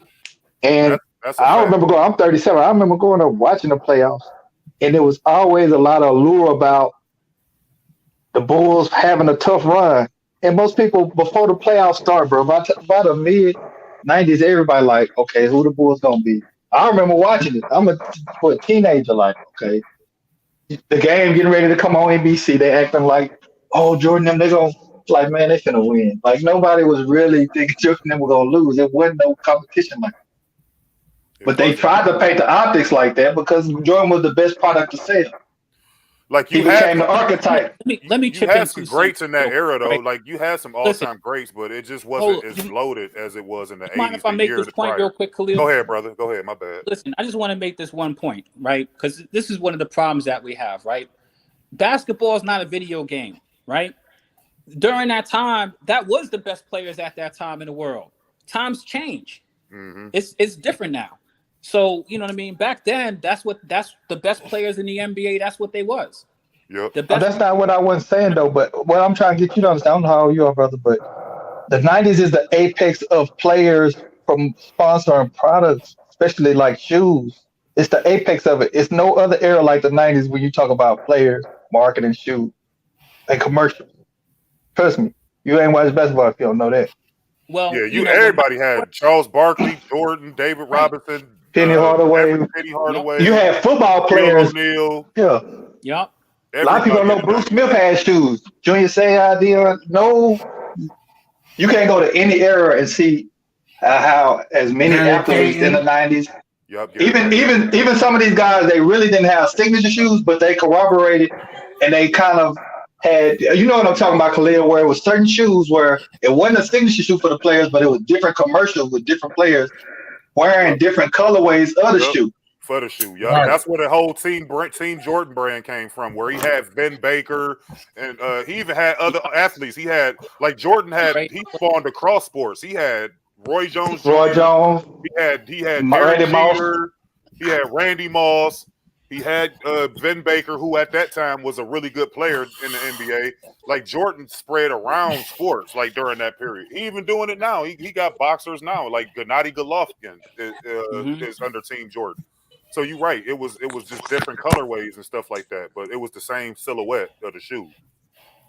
And I remember going, I'm 37. I remember going up watching the playoffs. And there was always a lot of allure about the Bulls having a tough run. And most people, before the playoffs start, bro, by the mid-90s, everybody like, okay, who the Bulls going to be? I remember watching it. I'm a teenager, like, okay, the game getting ready to come on NBC. They acting like, oh, Jordan, they're going to, like, man, they finna win. Like, nobody was really thinking Jordan them were going to lose. There wasn't no competition like that. But they tried to paint the optics like that because Jordan was the best product to sell. Like, he became the archetype. Let me chip in. You had in some greats in that era, though. Right. Like, you had some all-time greats, but it just wasn't as loaded as it was in the 80s. Mind if I make this point real quick, Khalil? Go ahead, brother. Go ahead. My bad. Listen, I just want to make this one point, right? Because this is one of the problems that we have, right? Basketball is not a video game, right? During that time, that was the best players at that time in the world. Times change. Mm-hmm. It's different now. So you know what I mean. Back then, that's the best players in the NBA. That's what they was. Yep. That's not what I was saying though. But what I'm trying to get you to understand, I don't know how old you are, brother, but the '90s is the apex of players from sponsoring products, especially like shoes. It's the apex of it. It's no other era like the '90s when you talk about players, marketing, shoes, and commercials. Trust me, you ain't watched basketball if you don't know that. Well, yeah, everybody had Charles Barkley, Jordan, David Robinson, Penny Hardaway. You had football players. O'Neal. Yeah. Yep. A lot of people don't know Bruce Smith had shoes. Junior Seau, Dion. No, you can't go to any era and see how as many athletes in the '90s. Yep. Even some of these guys, they really didn't have signature shoes, but they corroborated and they kind of had, you know what I'm talking about, Khalil, where it was certain shoes where it wasn't a signature shoe for the players, but it was different commercials with different players wearing different colorways of the shoe. For the shoe, yeah, Right. That's where the whole Team Jordan brand came from, where he had Ben Baker, and he even had other athletes. He had, like, Jordan had, he spawned across sports. He had Roy Jones Jr. He had Randy Derek Moss. Jeter. He had Randy Moss. He had Ben Baker, who at that time was a really good player in the NBA. Like, Jordan spread around sports, like, during that period. He even doing it now. He got boxers now, like Gennady Golovkin is under Team Jordan. So you're right. It was just different colorways and stuff like that, but it was the same silhouette of the shoe.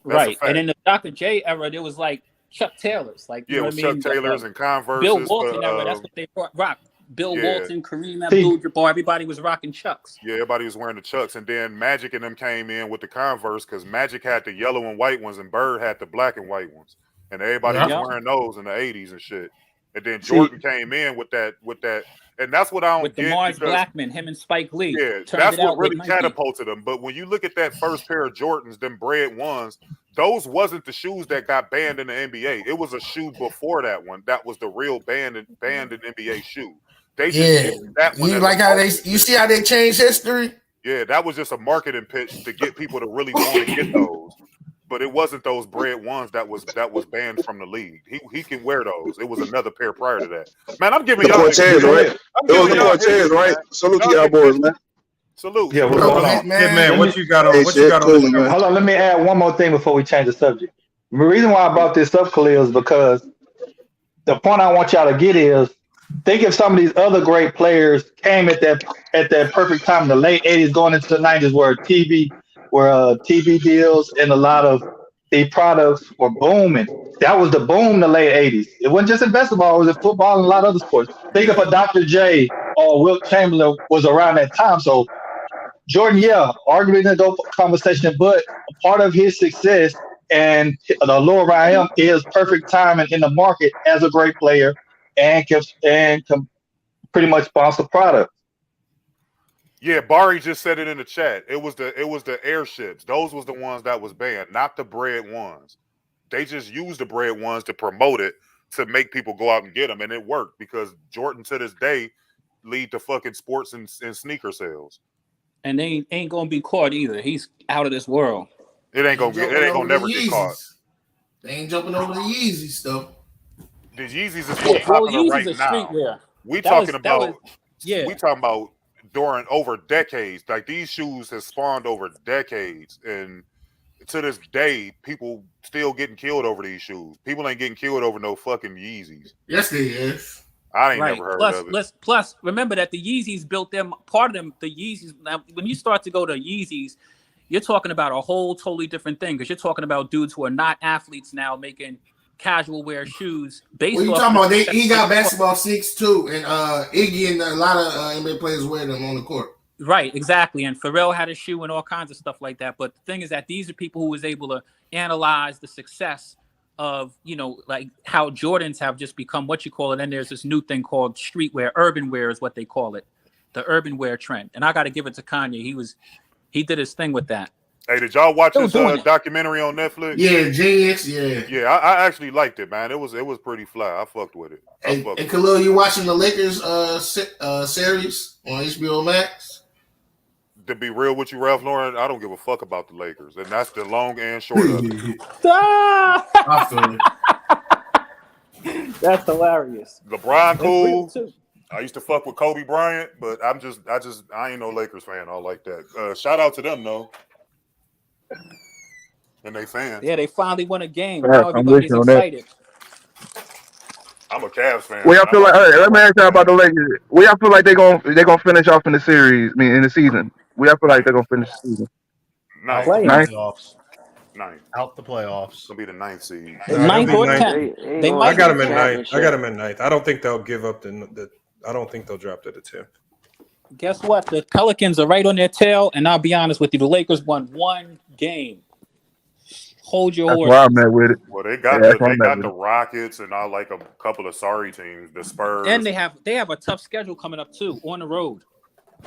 Right. And in the Dr. J era, there was like Chuck Taylors, like it was Chuck Taylors and Converse. Bill Walton era. That's what they rock. Bill Walton, Kareem Abdul-Jabbar. Everybody was rocking Chucks. Yeah, everybody was wearing the Chucks, and then Magic and them came in with the Converse because Magic had the yellow and white ones, and Bird had the black and white ones, and everybody was wearing those in the '80s and shit. And then Jordan came in with that. And that's what I don't with get. With Mars Blackman, him and Spike Lee. Yeah, that's what really catapulted them. But when you look at that first pair of Jordans, them bread ones, those wasn't the shoes that got banned in the NBA. It was a shoe before that one. That was the real banned in NBA shoe. They just that one. You like how you see how they changed history? Yeah, that was just a marketing pitch to get people to really want to get those. But it wasn't those bread ones that was banned from the league. He can wear those. It was another pair prior to that. Man, I'm giving y'all Cortez, right? It was the Cortez, right? Salute to y'all boys, man. Salute. Yeah, man, what you got on? What you got on? Hold on, let me add one more thing before we change the subject. The reason why I brought this up, Khalil, is because the point I want y'all to get is, think if some of these other great players came at that perfect time in the late '80s, going into the '90s, where TV deals and a lot of the products were booming. That was the boom in the late '80s. It wasn't just in basketball; it was in football and a lot of other sports. Think if a Dr. J or Wilt Chamberlain was around that time. So Jordan, arguably in a dope conversation, but part of his success and the lure around him is perfect timing in the market as a great player and can pretty much sponsor products. Yeah, Barry just said it in the chat. It was the airships. Those was the ones that was banned, not the bread ones. They just used the bread ones to promote it, to make people go out and get them, and it worked because Jordan to this day lead to fucking sports and sneaker sales. And they ain't gonna be caught either. He's out of this world. It ain't gonna never get caught. They ain't jumping over the Yeezy stuff. The Yeezys is more popular right now. We talking about during over decades. Like, these shoes have spawned over decades, and to this day, people still getting killed over these shoes. People ain't getting killed over no fucking Yeezys. Yes, they is. I ain't never heard of it. Plus, remember that the Yeezys built them. Part of them, the Yeezys. Now, when you start to go to Yeezys, you're talking about a whole totally different thing, because you're talking about dudes who are not athletes now making casual wear shoes based What you off talking about? He got basketball sneaks too, and Iggy and a lot of NBA players wear them on the court. Right, exactly. And Pharrell had a shoe and all kinds of stuff like that. But the thing is that these are people who was able to analyze the success of, like how Jordans have just become what you call it. And there's this new thing called streetwear, urban wear is what they call it, the urban wear trend. And I got to give it to Kanye. He did his thing with that. Hey, did y'all watch this documentary on Netflix? Yeah, Genius. Yeah. Yeah, I actually liked it, man. It was pretty fly. I fucked with it. Hey, Khalil, you watching the Lakers series on HBO Max? To be real with you, Ralph Lauren, I don't give a fuck about the Lakers, and that's the long and short of it. I feel it. That's hilarious. LeBron cool. I used to fuck with Kobe Bryant, but I ain't no Lakers fan. I like that. Shout out to them though, and they fans. Yeah, they finally won a game. Now everybody's excited. I'm a Cavs fan. Where y'all feel like? Hey, let me ask y'all about the Lakers. Where y'all feel like they gonna finish off in the series? I mean, in the season. Where y'all feel like they're gonna finish the season? Out Ninth. the playoffs. Ninth. Out the playoffs. Gonna be the 9th seed. Ninth or 10th. They might. I got them at 9th. I got them at 9th. I don't think they'll give up the. I don't think they'll drop to the 10th. Guess what? The Pelicans are right on their tail, and I'll be honest with you, the Lakers won one game. Hold your horses. That's where I'm at with it. Well, they got the Rockets and like a couple of sorry teams, the Spurs, and they have a tough schedule coming up too on the road.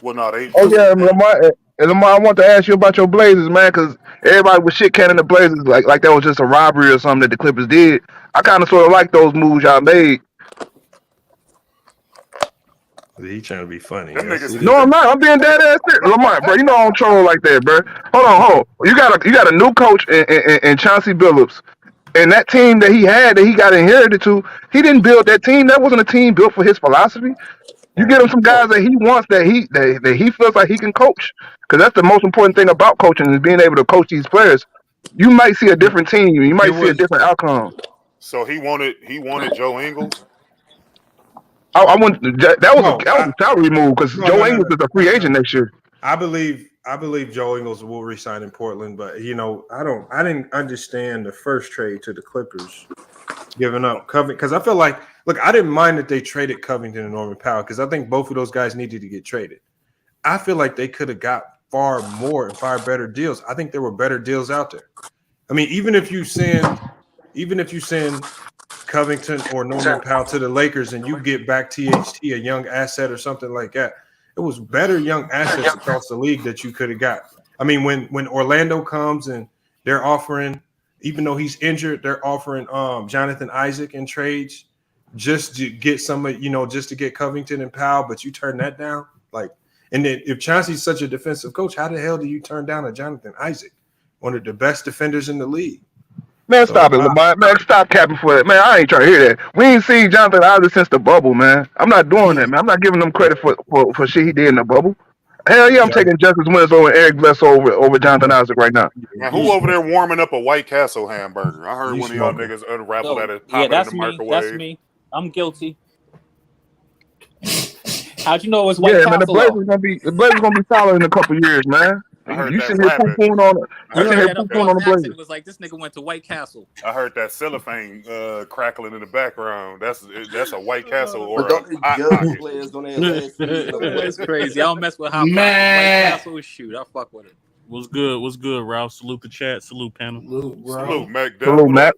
Well, no, they. Oh yeah, Lamar, I want to ask you about your Blazers, man, because everybody was shit canning the Blazers like that was just a robbery or something that the Clippers did. I kind of sort of like those moves y'all made. He trying to be funny. No, I'm not. I'm being dead ass serious. Lamar, bro, you know I don't troll like that, bro. Hold on. You got a new coach in Chauncey Billups, and that team that he got inherited to, he didn't build that team. That wasn't a team built for his philosophy. You get him some guys that he wants that he feels like he can coach, because that's the most important thing about coaching is being able to coach these players. You might see a different team. You might see a different outcome. So he wanted Joe Ingles. I want that was a salary move because Joe Ingles is a free agent next year. I believe Joe Ingles will resign in Portland, but I didn't understand the first trade to the Clippers giving up Covington, because I feel like, look, I didn't mind that they traded Covington and Norman Powell because I think both of those guys needed to get traded. I feel like they could have got far more and far better deals. I think there were better deals out there. I mean, even if you send Covington or Norman Powell to the Lakers and you get back THT, a young asset or something like that, it was better young assets across the league that you could have got. I mean, when Orlando comes and they're offering, even though he's injured, they're offering Jonathan Isaac in trades just to get just to get Covington and Powell, but you turn that down. And then if Chauncey's such a defensive coach, how the hell do you turn down a Jonathan Isaac, one of the best defenders in the league? Man, stop it, Lamar. Man, stop capping for that. Man, I ain't trying to hear that. We ain't seen Jonathan Isaac since the bubble, man. I'm not doing that, man. I'm not giving him credit for shit he did in the bubble. Hell yeah, I'm taking Justice Winslow and Eric Bledsoe over Jonathan Isaac right now. Man, who over there warming up a White Castle hamburger? I heard one of y'all niggas unravel that and pop it in the microwave. That's me. I'm guilty. How'd you know it was White Castle? Man, the Blazers gonna be solid in a couple years, man. You should hear poo-pooing on it. You should hear poo-pooing on the Blazers. It was like this nigga went to White Castle. I heard that cellophane crackling in the background. That's a White Castle or It's crazy. I don't mess with Hot White Castle. Shoot, I fuck with it. What's good, Ralph? Salute the chat. Salute panel. Salute, Mac. Salute, Mac.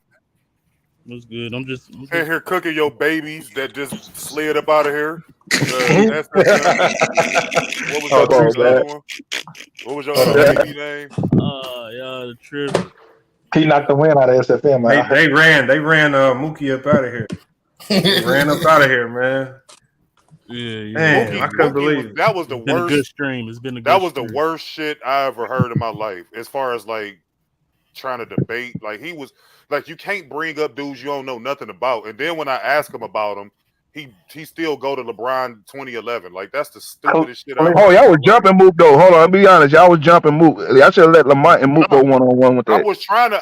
What's good? I'm just in here cooking your babies that just slid up out of here. What was your other baby name? The trip. He knocked the win out of SFM, man. They ran Mookie up out of here. They ran up out of here, man. Yeah. Man, I couldn't believe it. That was the worst. A good stream. It's been a good That was stream. the worst shit I ever heard in my life. As far as trying to debate, he was you can't bring up dudes you don't know nothing about. And then when I ask him about them, he still go to LeBron 2011. That's the stupidest shit. Y'all was jumping Mook though. Hold on, I'll be honest. Y'all was jumping Mook. Y'all should have let Lamont and Mook go one-on-one with that.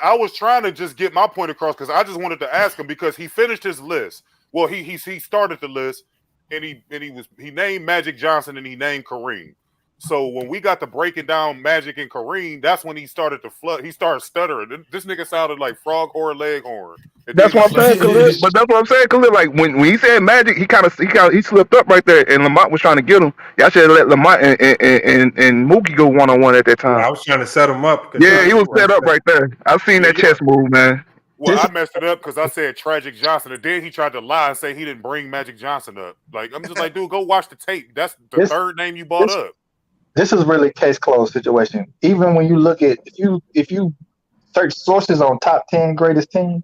I was trying to just get my point across because I just wanted to ask him because he finished his list. Well, he started the list and he named Magic Johnson and he named Kareem. So when we got to breaking down Magic and Kareem, that's when he started to flood. He started stuttering. This nigga sounded like frog horn, leghorn. That's what I'm saying, Khalid. But that's what I'm saying, Khalid. When he said Magic, he slipped up right there, and Lamont was trying to get him. Y'all should have let Lamont and Mookie go one-on-one at that time. I was trying to set him up. Yeah, he was set up right there. I've seen that chess move, man. Well, I messed it up because I said Tragic Johnson, and then he tried to lie and say he didn't bring Magic Johnson up. I'm just like, dude, go watch the tape. That's the third name you brought up. This is really a case closed situation. Even when you look at if you search sources on top 10 greatest teams,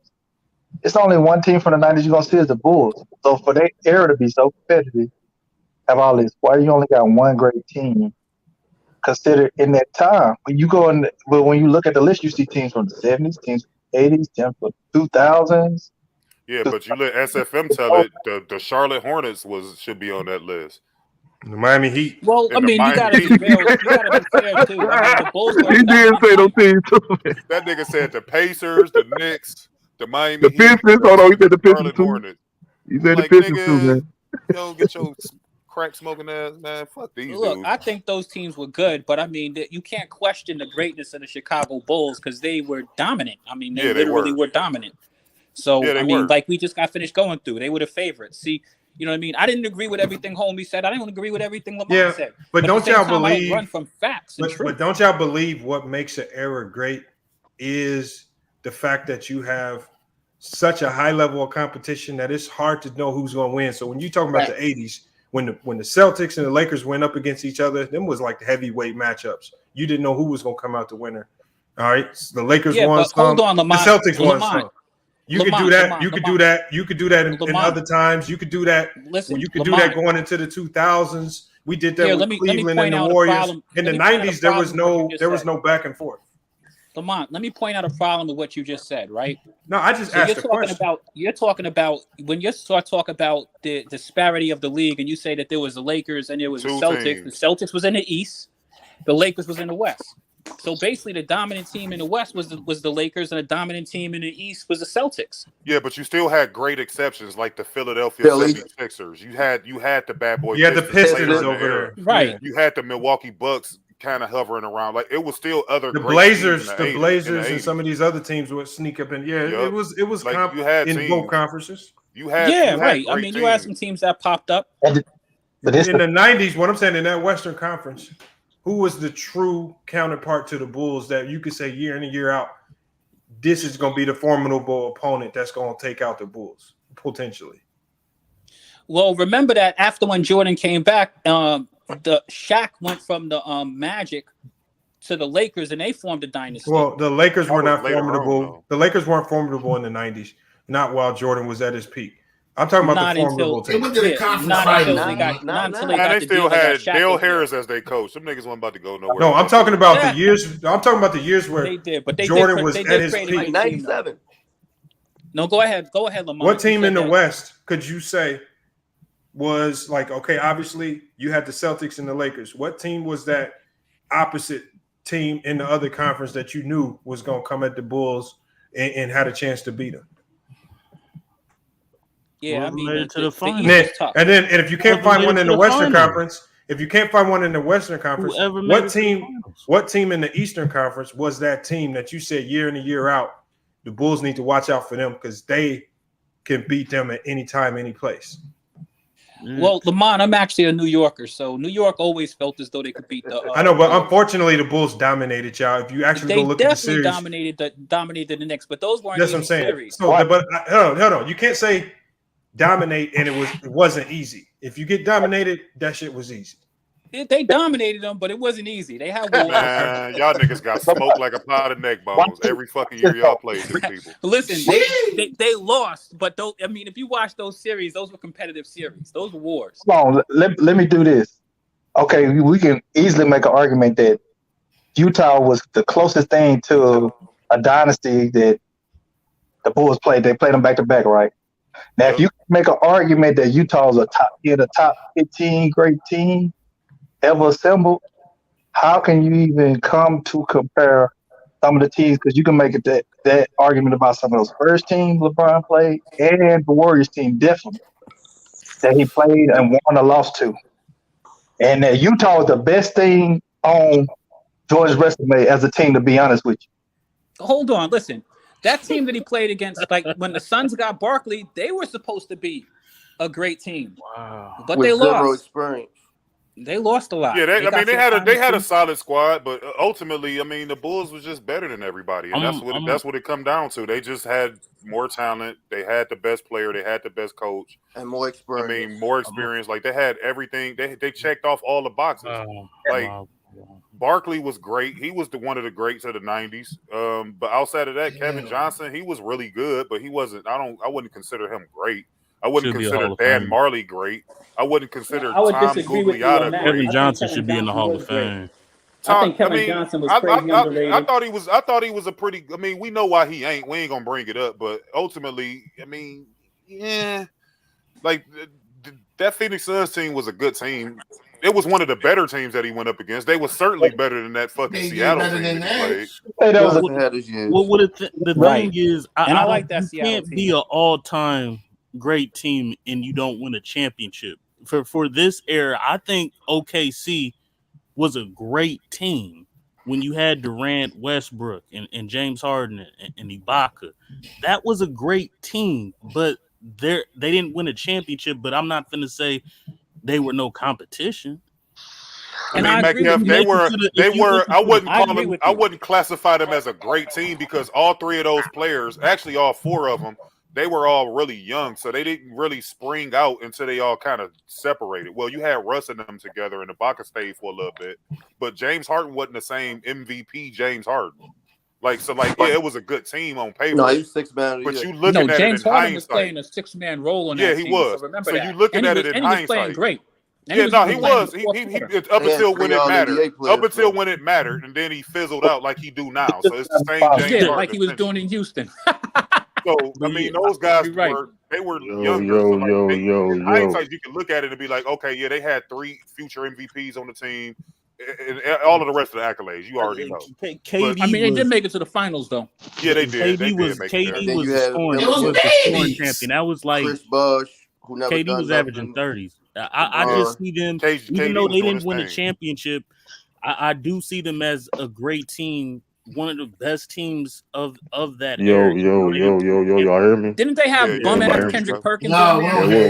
it's only one team from the 90s you're gonna see is the Bulls. So for their era to be so competitive, have all this, why you only got one great team considered in that time? When you when you look at the list, you see teams from the 70s, teams from the 80s, teams from the 2000s. Yeah, but you let SFM tell it. The Charlotte Hornets should be on that list. The Miami Heat. Well, I mean, you gotta be real. You gotta be fair too. I mean, the Bulls were. He did say those teams too. That nigga said the Pacers, the Knicks, the Miami The Heat, Pistons. Hold on, he said the Pistons Charlotte too. Hornets. He said Like, the Pistons too, man. Yo, get your crack smoking ass, man. Fuck these Look, dudes. I think those teams were good, but I mean, you can't question the greatness of the Chicago Bulls because they were dominant. I mean, they literally were dominant. So, I mean, like we just got finished going through. They were the favorites. See, you know what I mean? I didn't agree with everything Homie said. I didn't agree with everything Lamont said. But don't y'all believe? I don't run from facts and truth. But don't y'all believe what makes an era great is the fact that you have such a high level of competition that it's hard to know who's going to win. So when you talking about the 80s, when the Celtics and the Lakers went up against each other, them was like the heavyweight matchups. You didn't know who was going to come out the winner. All right, so the Lakers won some. Hold on, Lamont. The Celtics won Lamont. some. You could do that. You could do that. You could do that in other times. You could do that. Listen, you could do that going into the 2000s. We did that with Cleveland and the Warriors. In the 90s, there was no back and forth. Lamont, let me point out a problem with what you just said, right? No, I just asked a question. You're talking about when you start talking about the disparity of the league, and you say that there was the Lakers and there was the Celtics. The Celtics was in the East, the Lakers was in the West. So basically, the dominant team in the West was the Lakers, and the dominant team in the East was the Celtics. Yeah, but you still had great exceptions like the Philadelphia 76ers. You had the bad boy. You had the Pistons over there, right? You had the Milwaukee Bucks kind of hovering around. Like it was still other. The Blazers, and some of these other teams would sneak up in. Yeah, it was like you had in teams, both conferences. You had right. I mean, you had some teams that popped up. But in the 90s, what I'm saying in that Western Conference, who was the true counterpart to the Bulls that you could say year in and year out, this is going to be the formidable opponent that's going to take out the Bulls potentially? Well, remember that after when Jordan came back, the Shaq went from the Magic to the Lakers, and they formed a dynasty. Well, the Lakers were not formidable. The Lakers weren't formidable in the 90s, not while Jordan was at his peak. I'm talking about the formidable team. They still had Dale Harris as their coach. Some niggas weren't about to go nowhere. No, I'm talking about the years. I'm talking about the years where Jordan was at his peak. 97. No, go ahead, Lamont. What team in the West could you say was like, okay, obviously you had the Celtics and the Lakers. What team was that opposite team in the other conference that you knew was going to come at the Bulls and had a chance to beat them? Yeah, I mean, to the final. And if you can't find one in the Western Conference, what team in the Eastern Conference was that team that you said year in and year out, the Bulls need to watch out for them because they can beat them at any time, any place? Well, Lamont, I'm actually a New Yorker, so New York always felt as though they could beat the. I know, but unfortunately, the Bulls dominated y'all. If you actually go look at the series, they dominated the Knicks, but those weren't. That's what I'm saying. Series. So, but hold on, you can't say dominate and it wasn't easy. If you get dominated, that shit was easy. They dominated them, but it wasn't easy. They had one. Man, y'all niggas got smoked like a pot of neck bones every fucking year y'all played these people. Listen, they lost, but those, I mean, if you watch those series, those were competitive series. Those were wars. Hold on, let me do this. Okay, we can easily make an argument that Utah was the closest thing to a dynasty that the Bulls played. They played them back to back, right? Now, if you make an argument that Utah's a top 15 great team ever assembled, how can you even come to compare some of the teams? Because you can make it that argument about some of those first teams LeBron played and the Warriors team, definitely, that he played and won or lost to. And Utah is the best thing on Jordan's resume as a team, to be honest with you. Hold on, listen. That team that he played against, like when the Suns got Barkley, they were supposed to be a great team. Wow. But they lost. Experience. They lost a lot. Yeah, they had a solid squad, but ultimately, I mean, the Bulls was just better than everybody, and that's what it come down to. They just had more talent. They had the best player. They had the best coach and more experience. I mean, more experience. Like they had everything. They checked off all the boxes. Barkley was great. He was one of the greats of the 90s. But outside of that, Kevin Johnson, he was really good, but he wasn't. I wouldn't consider him great. I wouldn't consider Dan Marley great. I wouldn't consider Tom Gugliotta great. Kevin Johnson should be in the Hall of Fame. I think Kevin Johnson was crazy underrated. I thought he was a pretty. I mean, we know why he ain't. We ain't gonna bring it up, but ultimately, I mean, yeah, like that Phoenix Suns team was a good team. It was one of the better teams that he went up against. They were certainly better than that fucking Seattle team that he played. The thing is, I like that you Seattle can't team. be an all-time great team and you don't win a championship. For this era, I think OKC was a great team when you had Durant, Westbrook, and James Harden and Ibaka. That was a great team, but they didn't win a championship. But I'm not finna say they were no competition. And I agree with you. They were. I wouldn't call them. I wouldn't classify them as a great team because all three of those players, actually all four of them, they were all really young, so they didn't really spring out until they all kind of separated. Well, you had Russ and them together, and Ibaka stayed for a little bit, but James Harden wasn't the same MVP James Harden. It was a good team on paper. No, he was 6 man. But you looking at James it in Harden was hindsight. playing a 6-man role on that Yeah, team. he was. So remember that. You looking at it in hindsight. He was playing great. He was. He up until when it mattered. Up until when it mattered, and then he fizzled out like he do now. So it's the same James Harden. Like he was doing in Houston. So I mean, those guys were younger. In hindsight, you can look at it and be like, okay, yeah, they had 3 future MVPs on the team, and all of the rest of the accolades. You already know. They did make it to the finals, though. Yeah, they did. KD was the scoring champion. That was like Chris Bosh, who never KD was averaging 30s. I just see them, even though they didn't win a championship, I do see them as a great team. One of the best teams of that era. Y'all hear me? Didn't they have bum-ass Kendrick Perkins? No,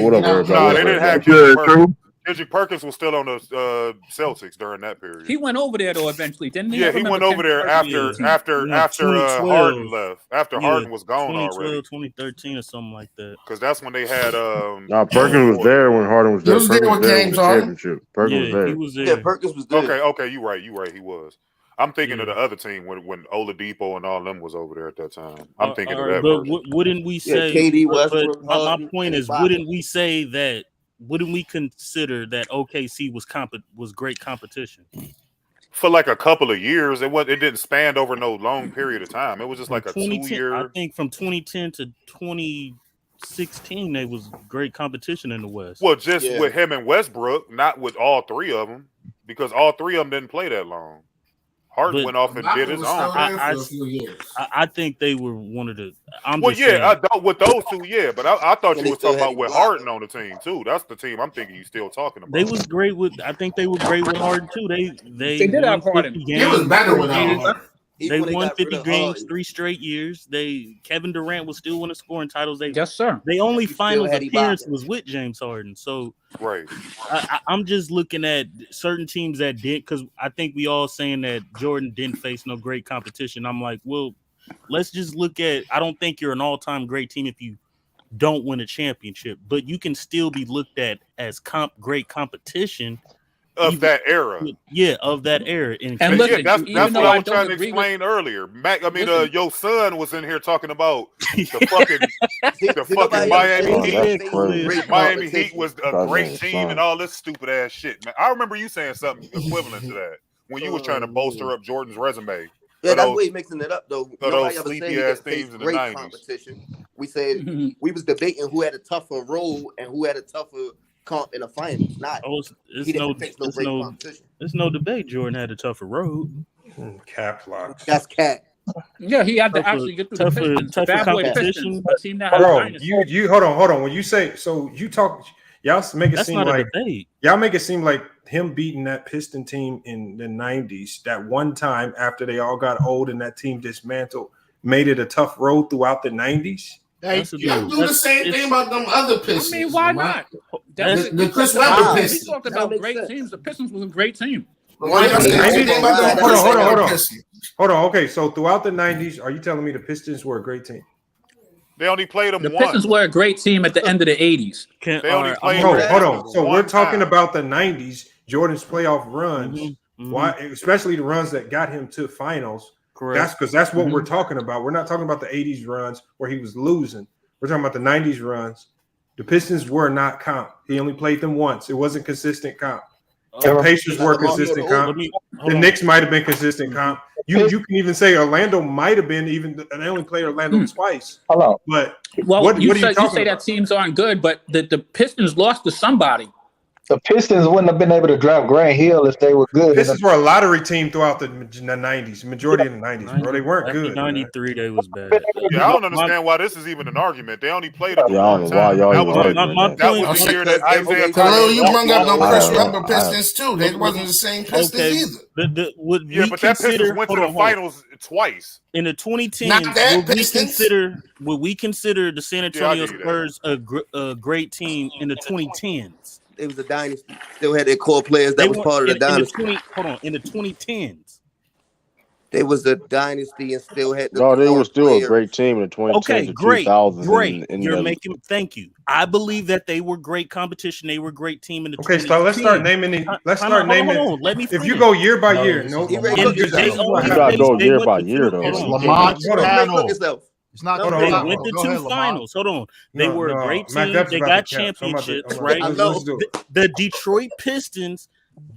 what up, everybody? No, they didn't have Kendrick Perkins. Kendrick Perkins was still on the Celtics during that period. He went over there though eventually, didn't he? Yeah, he went over there after Harden left. After Harden was gone 2012, already. 2013 or something like that. Because that's when they had Perkins was there when Harden was there. He was there with James Harden. Perkins was there. Yeah, Perkins was there. Okay, you're right. He was. I'm thinking of the other team when Oladipo and all them was over there at that time. I'm thinking of that. But wouldn't we say? KD, Westbrook, my point is, wouldn't we say that? Wouldn't we consider that OKC was great competition for like a couple of years? It didn't span over no long period of time. It was just like a 2-year. I think from 2010 to 2016, they was great competition in the West. Well, just with him and Westbrook, not with all 3 of them, because all 3 of them didn't play that long. Harden went off and did his own. I think they were one of the. With those 2, but I thought you was talking about with Harden on the team too. That's the team I'm thinking you still talking about. They was great with. I think they were great with Harden too. They did have Harden. He was better with Harden. They won 50 games 3 straight years. Kevin Durant was still winning scoring titles. Yes, sir. They only finals appearance was with James Harden. So right. I'm just looking at certain teams that did, because I think we all saying that Jordan didn't face no great competition. I'm like, well, let's just look at. I don't think you're an all-time great team if you don't win a championship, but you can still be looked at as great competition. Of that era, of that era, and look, that's what I was trying to explain earlier. Your son was in here talking about the fucking Miami Heat. Miami Heat was a great team and all this stupid ass shit. Man, I remember you saying something equivalent to that when you was trying to bolster up Jordan's resume. Yeah, that's why he's mixing it up though. Those sleepy ass teams in the 90s. Competition. We said we was debating who had a tougher role and who had a tougher comp in the finals. There's no debate. Jordan had a tougher road. Cap locks. That's cat. Yeah, he had to actually get through the Pistons. Tougher competition. You hold on. When you say so, you talk. Y'all make it seem like y'all make it seem like him beating that Piston team in the 90s. That one time after they all got old and that team dismantled, made it a tough road throughout the 90s. Hey, you do the same thing about them other Pistons. I mean, why not? The Chris Webber Pistons. We talked about great teams. The Pistons was a great team. Hold on. Okay, so throughout the 90s, are you telling me the Pistons were a great team? They only played them The once. Pistons were a great team at the end of the 80s. They only played hold on. So we're talking about the 90s, Jordan's playoff runs. Why, especially the runs that got him to finals. Correct. That's because that's what we're talking about. We're not talking about the 80s runs where he was losing. We're talking about the 90s runs. The Pistons were not comp. He only played them once. It wasn't consistent comp. The Pacers were consistent comp. The Knicks might have been consistent comp. You can even say Orlando might have been, even they only played Orlando twice. Hello. But well, you say about? that teams aren't good, but the Pistons lost to somebody. The Pistons wouldn't have been able to draft Grant Hill if they were good. Pistons were a lottery team throughout the 90s, majority of the 90s, bro. They weren't good. 93, they was bad. Yeah, I don't understand why this is even an argument. They only played it. Yeah, I don't know why y'all even arguing. That was the year that Isaiah. Khalil, you bring up no Chris Webber Pistons too. They wasn't the same Pistons either. But that Pistons went to the finals twice. In the 2010s, Not that would we consider the San Antonio Spurs a great team in the 2010s? It was a dynasty. Still had their core players that was part of the dynasty. In the 2010s. They was a dynasty and still had the No, they were still players. a great team in the 2010s Okay, to great. 2000s. Great. Thank you. I believe that they were great competition. They were a great team in the 2010s. Okay, so let's start naming. Hold on. Let me if finish. you go year by year, no, you gotta go year by year though. It's Lamont Battle. It's not. They went to two finals. Hold on. They were a great team. They got championships, right? The Detroit Pistons,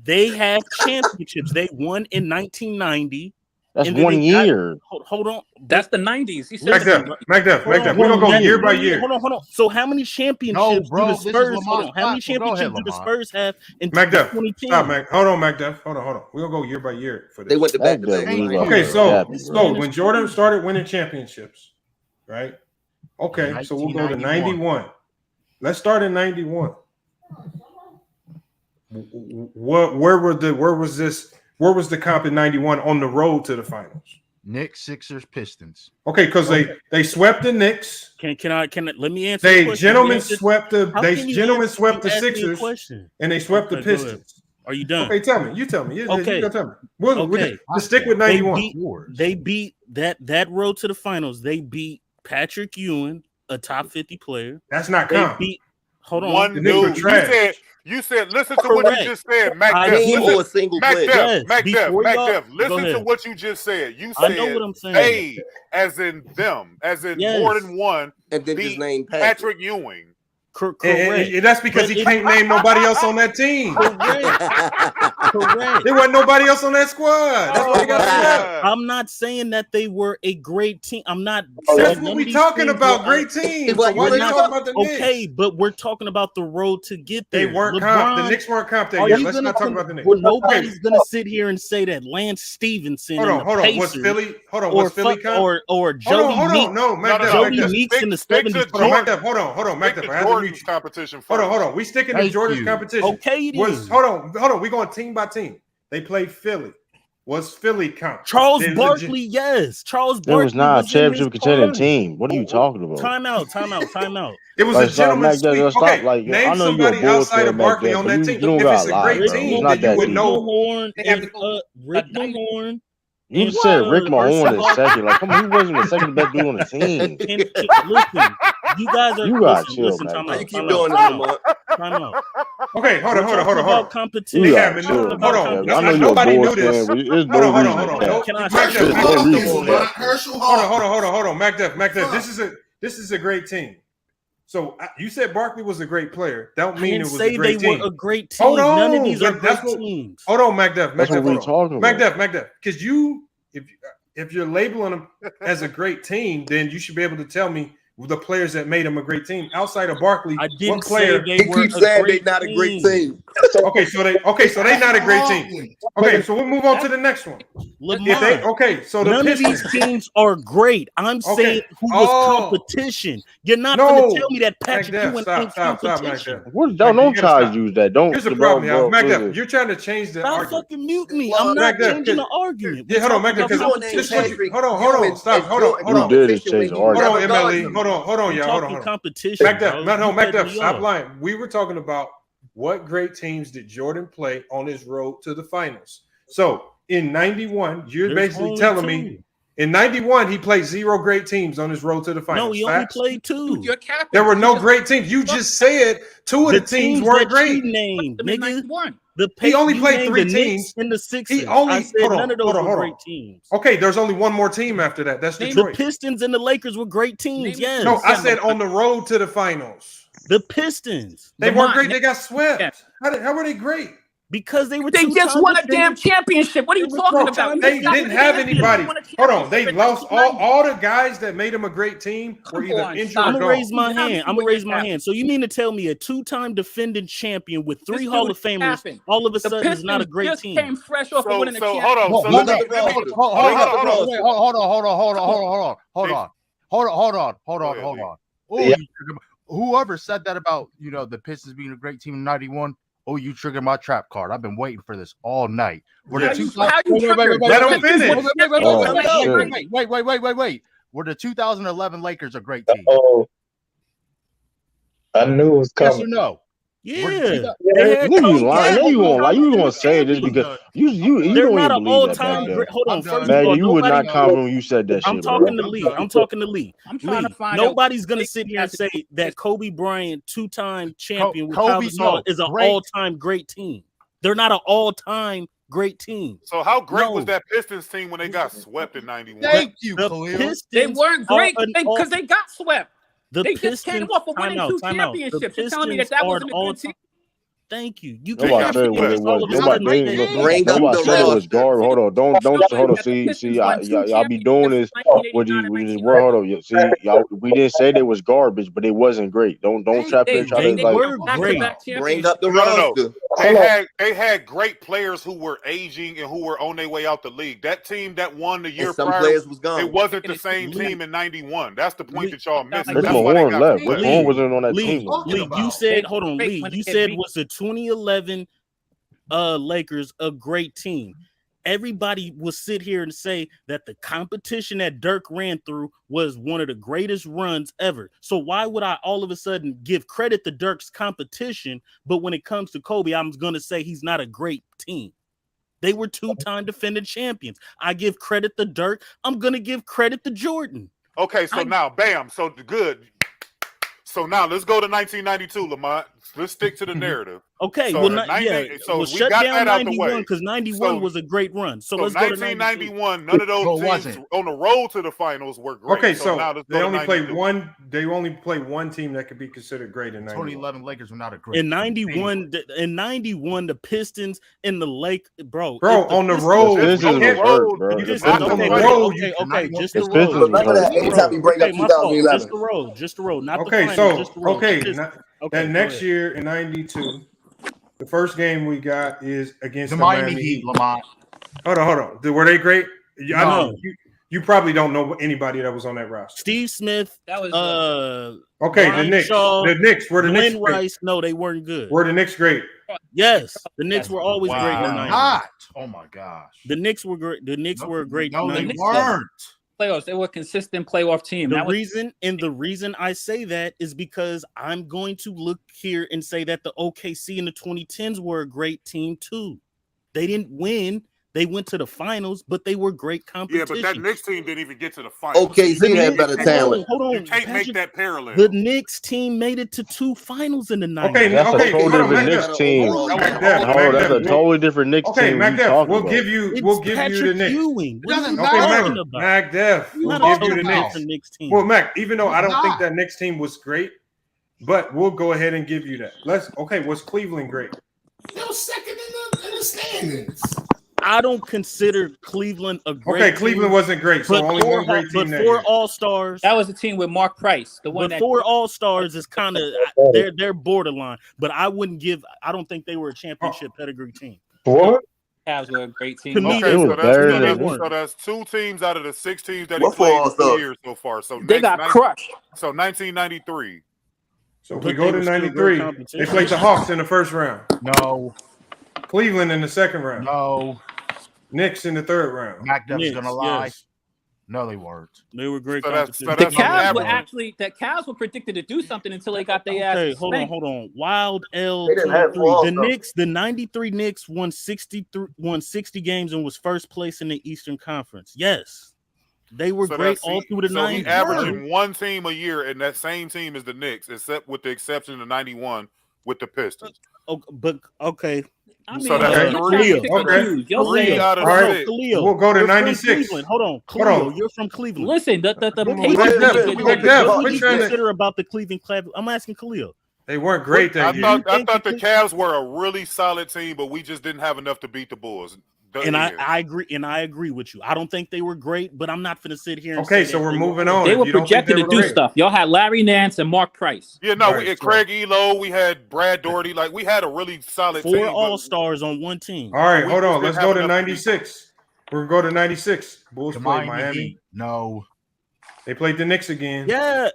they have championships. They won in 1990. That's 1 year. Hold on. That's the 90s. He said Macduff. We're gonna go year by year. Hold on. So how many championships do the Spurs? How many championships do the Spurs have in 2010? Stop, Mac. Hold on, Macduff. Hold on. We're gonna go year by year for this. They went to back to back. Okay, so when Jordan started winning championships, right? Okay, so we'll go to 91. Let's start in 91. Where was the comp in 91 on the road to the finals? Knicks, Sixers, Pistons. Okay, because they swept the Knicks. Can I let me answer? They gentlemen swept the Sixers and they swept the Pistons. Are you done? Okay, tell me. You tell me. Okay. You tell me. Let's stick with 91. They beat that road to the finals. They beat Patrick Ewing, a top 50 player. That's not comp. Hold on. One dude. You said, listen to what you just said, Macduff. Macduff, listen to what you just said. You said, I know what I'm saying. They, as in them, as in more than one, and then just name Patrick Ewing. Correct. And that's because he can't name nobody else on that team. Correct. There wasn't nobody else on that squad. That's what he got to I'm not saying that they were a great team. I'm not. That's what we talking about. Great teams. So why are you talking about the Knicks? Okay, but we're talking about the road to get there. They weren't comp. The Knicks weren't comp that year. Let's not talk about the Knicks. Well, nobody's gonna sit here and say that Lance Stevenson. Hold on. Was Philly? Was Philly comp? Or Jody Meeks? No, Jody Meeks in the 70s. Hold on, Macduff. Jordan's competition. Hold on. We sticking to Jordan's competition. Okay, hold on. We going team by team. They played Philly. Was Philly comp? Charles Barkley, yes. Charles Barkley. There was not a championship contending team. What are you talking about? Time out. It was a gentleman's sweep. Okay, like, name somebody outside of Barkley on that team. If it's a great team, then you would know. Rick Mahorn. You said Rick Mahorn is second. Like, come on, he wasn't the second best dude on the team. Listen, you guys are. You got chill, man. You keep doing this, Lamont. Time out. Okay, hold on. Competition. Hold on. I know nobody knew this. Hold on. Can I Hold on. Macduff. This is a great team. So you said Barkley was a great player. Don't mean it was a great team. They were a great team. None of these are great teams. Hold on, Macduff. That's what we're talking about. Macduff. Because if you're labeling them as a great team, then you should be able to tell me the players that made them a great team. Outside of Barkley, what player? He keeps saying they're not a great team. Okay, so they're not a great team. Okay, so we'll move on to the next one. So none of these teams are great. I'm saying who was competition. You're not going to tell me that Patrick Ewing ain't competition. Don't try to use that. Don't. Here's the problem, Macduff. You're trying to change the argument. Stop fucking mute me. I'm not changing the argument. Yeah, hold on, Macduff. Hold on. Stop. Hold on. You did change the argument. Hold on, MLE. Hold on, y'all. Hold on. Competition. Macduff. Stop lying. We were talking about what great teams did Jordan play on his road to the finals. So in 91, you're basically telling me in 91 he played 0 great teams on his road to the finals. No, he only played 2. There were no great teams. You just said 2 of the teams weren't great. He only played 3 teams in the Sixers. None of those were great teams. Okay, there's only one more team after that. That's Detroit. The Pistons and the Lakers were great teams. Yes. No, I said on the road to the finals. The Pistons. They weren't great. They got swept. How were they great? Because they were They just won a damn championship. What are you talking about? They didn't have anybody. Hold on, they lost all the guys that made them a great team were either injured or I'm gonna gone. raise my hand. I'm gonna raise my hand. So you mean to tell me a 2-time defending champion with 3 Hall of Famers all of a sudden is not a great team? Came fresh off of winning a championship. Hold on. Whoever said that about the Pistons being a great team in '91. Oh, you triggered my trap card. I've been waiting for this all night. Were the Wait. Were the 2011 Lakers a great team? I knew it was coming. Yes or no? Yeah. You lying. You won't lie. You gonna say this because you don't even believe that back there. Hold on. First Man, of all, you would not comment when you said that shit. I'm talking to Lee. I'm talking to Lee. I'm trying to find Nobody's gonna sit here and say that Kobe Bryant, 2-time champion with Kobe is an all-time great team. They're not an all-time great team. So how great was that Pistons team when they got swept in '91? Thank you, Khalil. They weren't great because they got swept. They just came Pistons, off of winning 2 championships. You're telling me that wasn't a good team? Thank you. Nobody said it was garbage. Hold on, don't. Hold on. See, y'all be doing this with these word. Hold on. See, y'all. We didn't say they was garbage, but it wasn't great. Don't try to Bring up the roster. They had great players who were aging and who were on their way out the league. That team that won the year some prior, players was gone. it wasn't the same team in '91. That's the point that y'all missing. Rick Mahorn left. Rick Mahorn wasn't on that team. Lee, you said, hold on, Lee. You said was the 2011 Lakers a great team. Everybody will sit here and say that the competition that Dirk ran through was one of the greatest runs ever. So why would I all of a sudden give credit to Dirk's competition, but when it comes to Kobe, I'm going to say he's not a great team? They were 2-time defending champions. I give credit to Dirk. I'm going to give credit to Jordan. Okay, so now, bam, so good. So now let's go to 1992, Lamont. Let's stick to the narrative. Okay, so we shut down 91 because 91 was a great run. So let's go to 1991. None of those teams on the road to the finals were great. Okay, so now they only played one. They only played one team that could be considered great in 2011 Lakers were not a great. In 91, the Pistons and the Lake, bro. On the road, just the road. Anytime you bring up 2011, just the road. Not okay, the final, just the road. That next year in '92, the first game we got is against the Miami Heat. Lamont. Hold on. Were they great? I know you probably don't know anybody that was on that roster. Steve Smith. That was okay. The Knicks. The Knicks were the Knicks. Rice. No, they weren't good. Were the Knicks great? Yes, the Knicks were always great in the 90s. Oh my gosh. The Knicks were great. The Knicks were great. No, they weren't. Playoffs. They were a consistent playoff team. The reason I say that is because I'm going to look here and say that the OKC in the 2010s were a great team too. They didn't win. They went to the finals, but they were great competition. Yeah, but that Knicks team didn't even get to the finals. OKC had better talent. Hold on, you can't make that parallel. The Knicks team made it to 2 finals in the 90s. Okay, that's a totally different Knicks team. That's a totally different Knicks team. Okay, MacDef, we'll give you the Knicks. MacDef, we'll give you the Knicks. Well, Mac, even though I don't think that Knicks team was great, but we'll go ahead and give you that. Was Cleveland great? They were second in the standings. I don't consider Cleveland a great team. Cleveland wasn't great, so only one great team. But 4 All-Stars. That was a team with Mark Price. The one. But 4 All-Stars is kind of they're borderline. But I don't think they were a championship pedigree team. What? Cavs were a great team. To me, so that's 2 teams out of the 6 teams that he played this year so far. So they got crushed. So 1993. So if we go to 93, they played the Hawks in the first round. No. Cleveland in the second round. No. Knicks in the third round. MacDuff's gonna lie. Yes. No, they weren't. They were great. The Cavs were predicted to do something until they got their ass. Hey, hold on. Wild L. The 93 Knicks won 60 games and was first place in the Eastern Conference. Yes. They were great all through the 90s. He averaging one team a year, and that same team is the Knicks, except with the exception of 91 with the Pistons. Okay. So that's 3 out of 6. We'll go to 96. Hold on. Khalil, you're from Cleveland. Listen, what do you consider about the Cleveland Cavaliers? I'm asking Khalil. They weren't great that year. I thought the Cavs were a really solid team, but we just didn't have enough to beat the Bulls. I agree with you. I don't think they were great, but I'm not finna sit here and okay, say so we're moving on. They were projected to do stuff. Y'all had Larry Nance and Mark Price. Yeah, no, Craig Elo, we had Brad Doherty. Like, we had a really solid team. 4 All-Stars on one team. All right, hold on. Let's go to 96. We're going to go to 96. Bulls The played Miami Miami. Heat? No. They played the Knicks again. Yeah.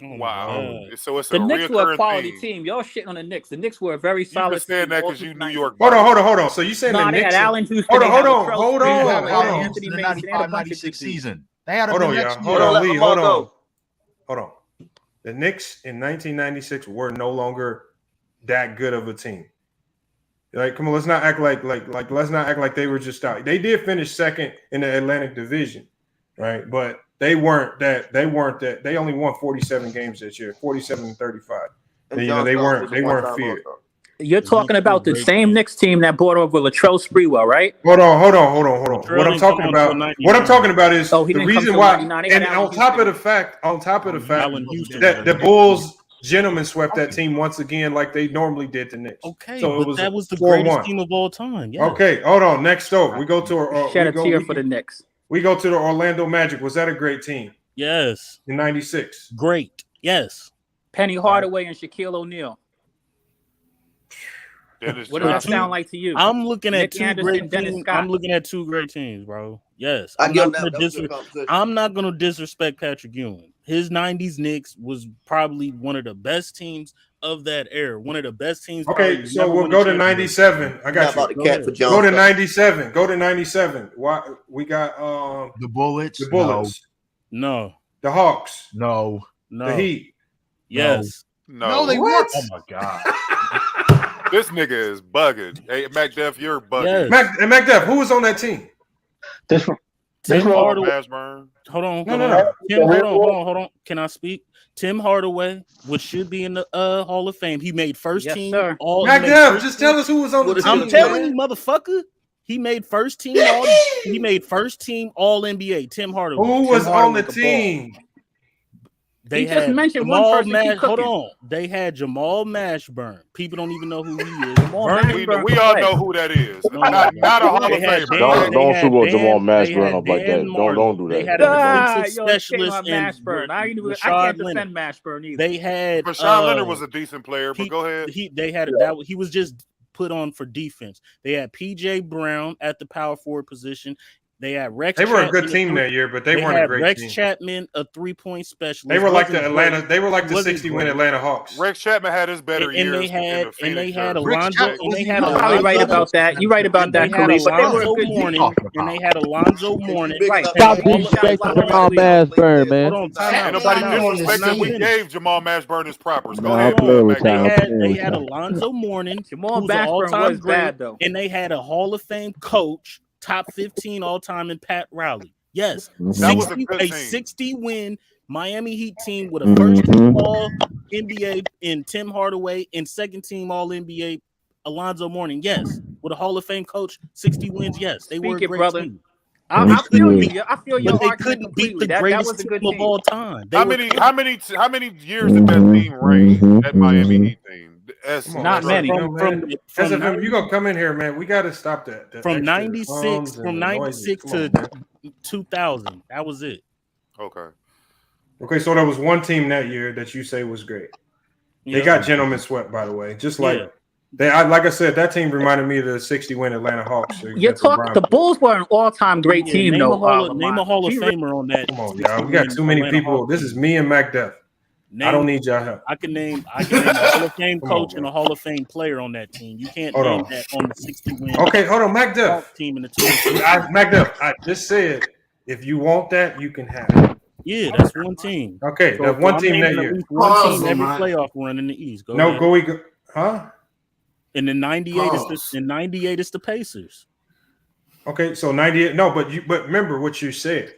Wow. So it's The a Knicks were a reoccurring quality theme. team. Y'all shitting on the Knicks. The Knicks were a very solid You saying team. that because you New York. Hold on. So you saying Nah, the they Knicks? had Allen Houston. Hold they had on. Anthony The Mason. They had a bunch of 95-96 good season. They had Hold the on, next y'all. year. Hold on, Lee. Hold on. The Knicks in 1996 were no longer that good of a team. Like, come on, let's not act like let's not act like they were just out. They did finish second in the Atlantic Division, right? But they weren't that. They only won 47 games this year, 47-35. And, you know, they weren't feared. You're talking about the same Knicks team that brought over Latrell Sprewell, right? Hold on. What I'm talking about is the reason why. And on top of the fact that the Bulls gentlemen swept that team once again, like they normally did the Knicks. Okay, so but that was the greatest team of all time. Yeah. Okay, hold on. Next over, we go to shed a tear for the Knicks. We go to the Orlando Magic. Was that a great team? Yes. In 96. Great. Yes. Penny Hardaway and Shaquille O'Neal. What does that sound like to you? I'm looking at Nick two Anderson, great Dennis teams. Scott. I'm looking at two great teams, bro. Yes. I I'm give not them gonna that. I'm not gonna disrespect Patrick Ewing. His 90s Knicks was probably one of the best teams of that era. One of the best teams. Okay, so we'll go to 97. I got you. Go to 97. Go to 97. Why we got the Bullets? The Bullets. No. The Hawks. No. The Heat. Yes. No, they weren't. Oh my god. This nigga is bugging. Hey, MacDuff, you're bugging. MacDuff, who was on that team? Tim Hardaway. Mashburn. Hold on. No. Hold on. Can I speak? Tim Hardaway, which should be in the Hall of Fame. He made first team. MacDuff, just tell us who was on the team. I'm telling you, motherfucker. He made first team all. He made first team All NBA. Tim Hardaway. Who was on the team? They just had mentioned Jamal one person. Hold on. They had Jamal Mashburn. People don't even know who he is. We all know who that is. Not a Hall of Famer. Don't shoot up Jamal Mashburn up like that. Don't do that. They had a defensive specialist in Mashburn. I can't defend Mashburn either. They had Rashawn Leonard was a decent player, but go ahead. He was just put on for defense. They had PJ Brown at the power forward position. They had Rex. They were a good team that year, but they weren't a great Rex team. Rex Chapman, a 3-point specialist. They were like the Atlanta. They were like the 60-win Atlanta Hawks. Rex Chapman had his better years. And they had Alonzo. You're probably right about that. You're right about that, Kareem. But they were a good Mourning, and they had Alonzo Mourning. Right. Stop disrespecting Jamal Mashburn, man. Hold on, time out. Nobody disrespected. We gave Jamal Mashburn his propers. Go Nah, ahead. They had Alonzo Mourning. Jamal Mashburn was bad though, and they had a Hall of Fame coach. Top 15 all time in Pat Riley. Yes, that was a 60-win Miami Heat team with a first team All NBA in Tim Hardaway and second team All NBA Alonzo Mourning. Yes, with a Hall of Fame coach, 60 wins. Yes, they were a great team. I feel you. I feel your but they argument couldn't beat completely. the greatest that was a good team of all time. How many years did that team reign? That Miami Heat team. Not many. You gonna come in here, man? We got to stop that. From 96 to 2000. That was it. Okay, so there was one team that year that you say was great. They got gentlemen swept, by the way. Just like like I said, that team reminded me of the 60-win Atlanta Hawks. You're talking. The Bulls were an all-time great team, name though. Name a Hall of Famer on that. Come on, y'all. We got too many people. This is me and MacDuff. I don't need y'all help. I can name a Hall of Fame coach and a Hall of Fame player on that team. You can't name that on the 60-win. Okay, hold on, MacDuff. Team in the MacDuff, I just said if you want that, you can have it. Yeah, that's one team. Okay, so that one team that year. One team every playoff run in the East. Go ahead. Huh? And in 98 it's the Pacers. Okay, so 98. No, but remember what you said.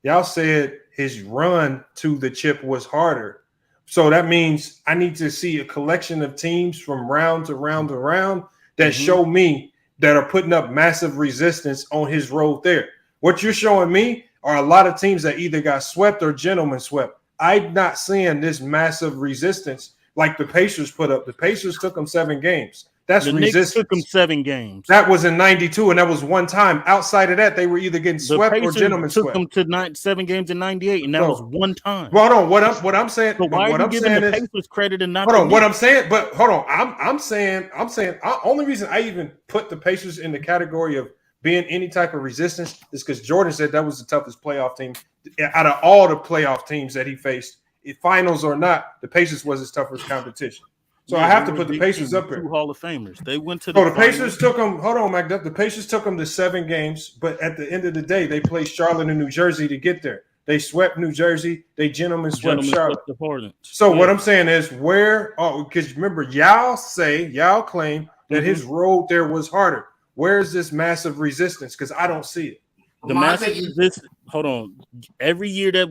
Y'all said his run to the chip was harder. So that means I need to see a collection of teams from round to round to round that show me that are putting up massive resistance on his road there. What you're showing me are a lot of teams that either got swept or gentlemen swept. I'm not seeing this massive resistance like the Pacers put up. The Pacers took them 7 games. That's the resistance. Knicks took them 7 games. That was in 92, and that was one time. Outside of that, they were either getting swept or gentlemen took swept. them to 7 games in 98, and that was one time. Well, hold on. What I'm saying. So why what are you I'm giving saying the is, Pacers credit and not? hold on. What I'm saying, but hold on. I'm saying. Only reason I even put the Pacers in the category of being any type of resistance is because Jordan said that was the toughest playoff team out of all the playoff teams that he faced. If finals or not, the Pacers was his toughest competition. So I have to put the Pacers up there. 2 Hall of Famers. They went to the Pacers took them. Hold on, Mac. The Pacers took them to 7 games, but at the end of the day, they played Charlotte and New Jersey to get there. They swept New Jersey. They gentlemen swept Charlotte. So what I'm saying is, because remember, y'all claim that his road there was harder. Where is this massive resistance? Because I don't see it. The massive resistance. Hold on. Every year that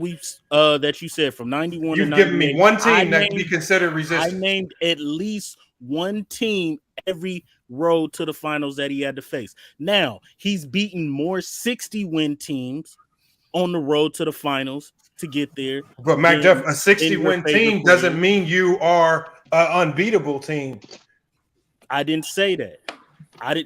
that you said from 91 You've to 98, given me one team that can be considered resistance. I named at least one team every road to the finals that he had to face. Now he's beaten more 60-win teams on the road to the finals to get there. But Mac Jeff, a 60-win team doesn't mean you are an unbeatable team. I didn't say that.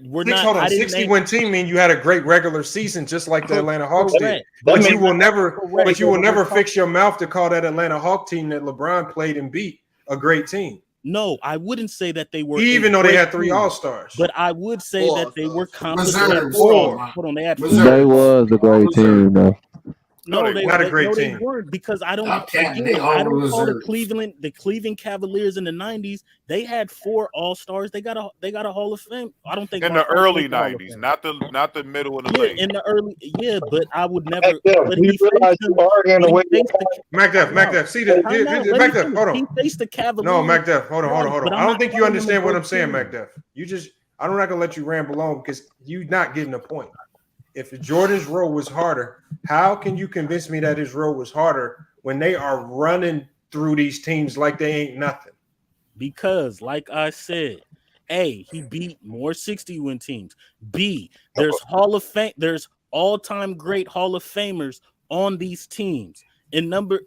We're not. Hold on, 60-win team mean you had a great regular season, just like the Atlanta Hawks did. But you will never fix your mouth to call that Atlanta Hawk team that LeBron played and beat a great team. No, I wouldn't say that they were, even though they had 3 All-Stars. But I would say that they were competent. Hold on, They was a great team, though. No, they not a great team. They weren't, because I don't call the Cleveland Cavaliers in the 90s. They had 4 All-Stars. They got a Hall of Fame. I don't think in the early 90s, not the middle of the late. In the early, but I would never. Mac Def, see that? Mac Def, hold on. He faced the Cavaliers. No, Mac Def, hold on. I don't think you understand what I'm saying, Mac Def. I'm not gonna let you ramble on because you're not getting a point. If Jordan's road was harder, how can you convince me that his road was harder when they are running through these teams like they ain't nothing? Because, like I said, A, he beat more 60-win teams. B, there's there's all-time great Hall of Famers on these teams. And number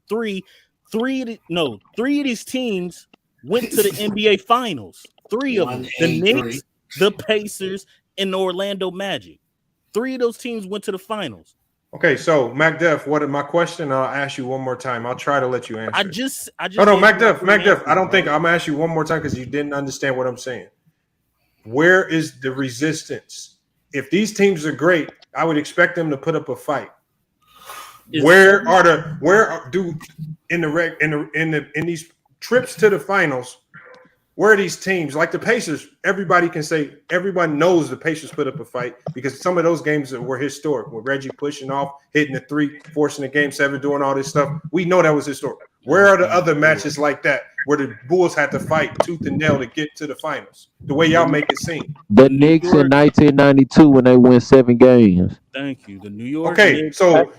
3, 3 of these teams went to the NBA Finals. 3 of them, the Knicks, the Pacers, and the Orlando Magic. 3 of those teams went to the finals. Okay, so Mac Def, what my question? I'll ask you one more time. I'll try to let you answer. I just. No, Mac Def. I don't think I'm gonna ask you one more time because you didn't understand what I'm saying. Where is the resistance? If these teams are great, I would expect them to put up a fight. In these trips to the finals? Where are these teams like the Pacers? Everybody knows the Pacers put up a fight because some of those games were historic. With Reggie pushing off, hitting the 3, forcing the game 7, doing all this stuff. We know that was historic. Where are the other matches like that where the Bulls had to fight tooth and nail to get to the finals? The way y'all make it seem. The Knicks in 1992 when they win 7 games. Thank you. The New York. Okay, Knicks, so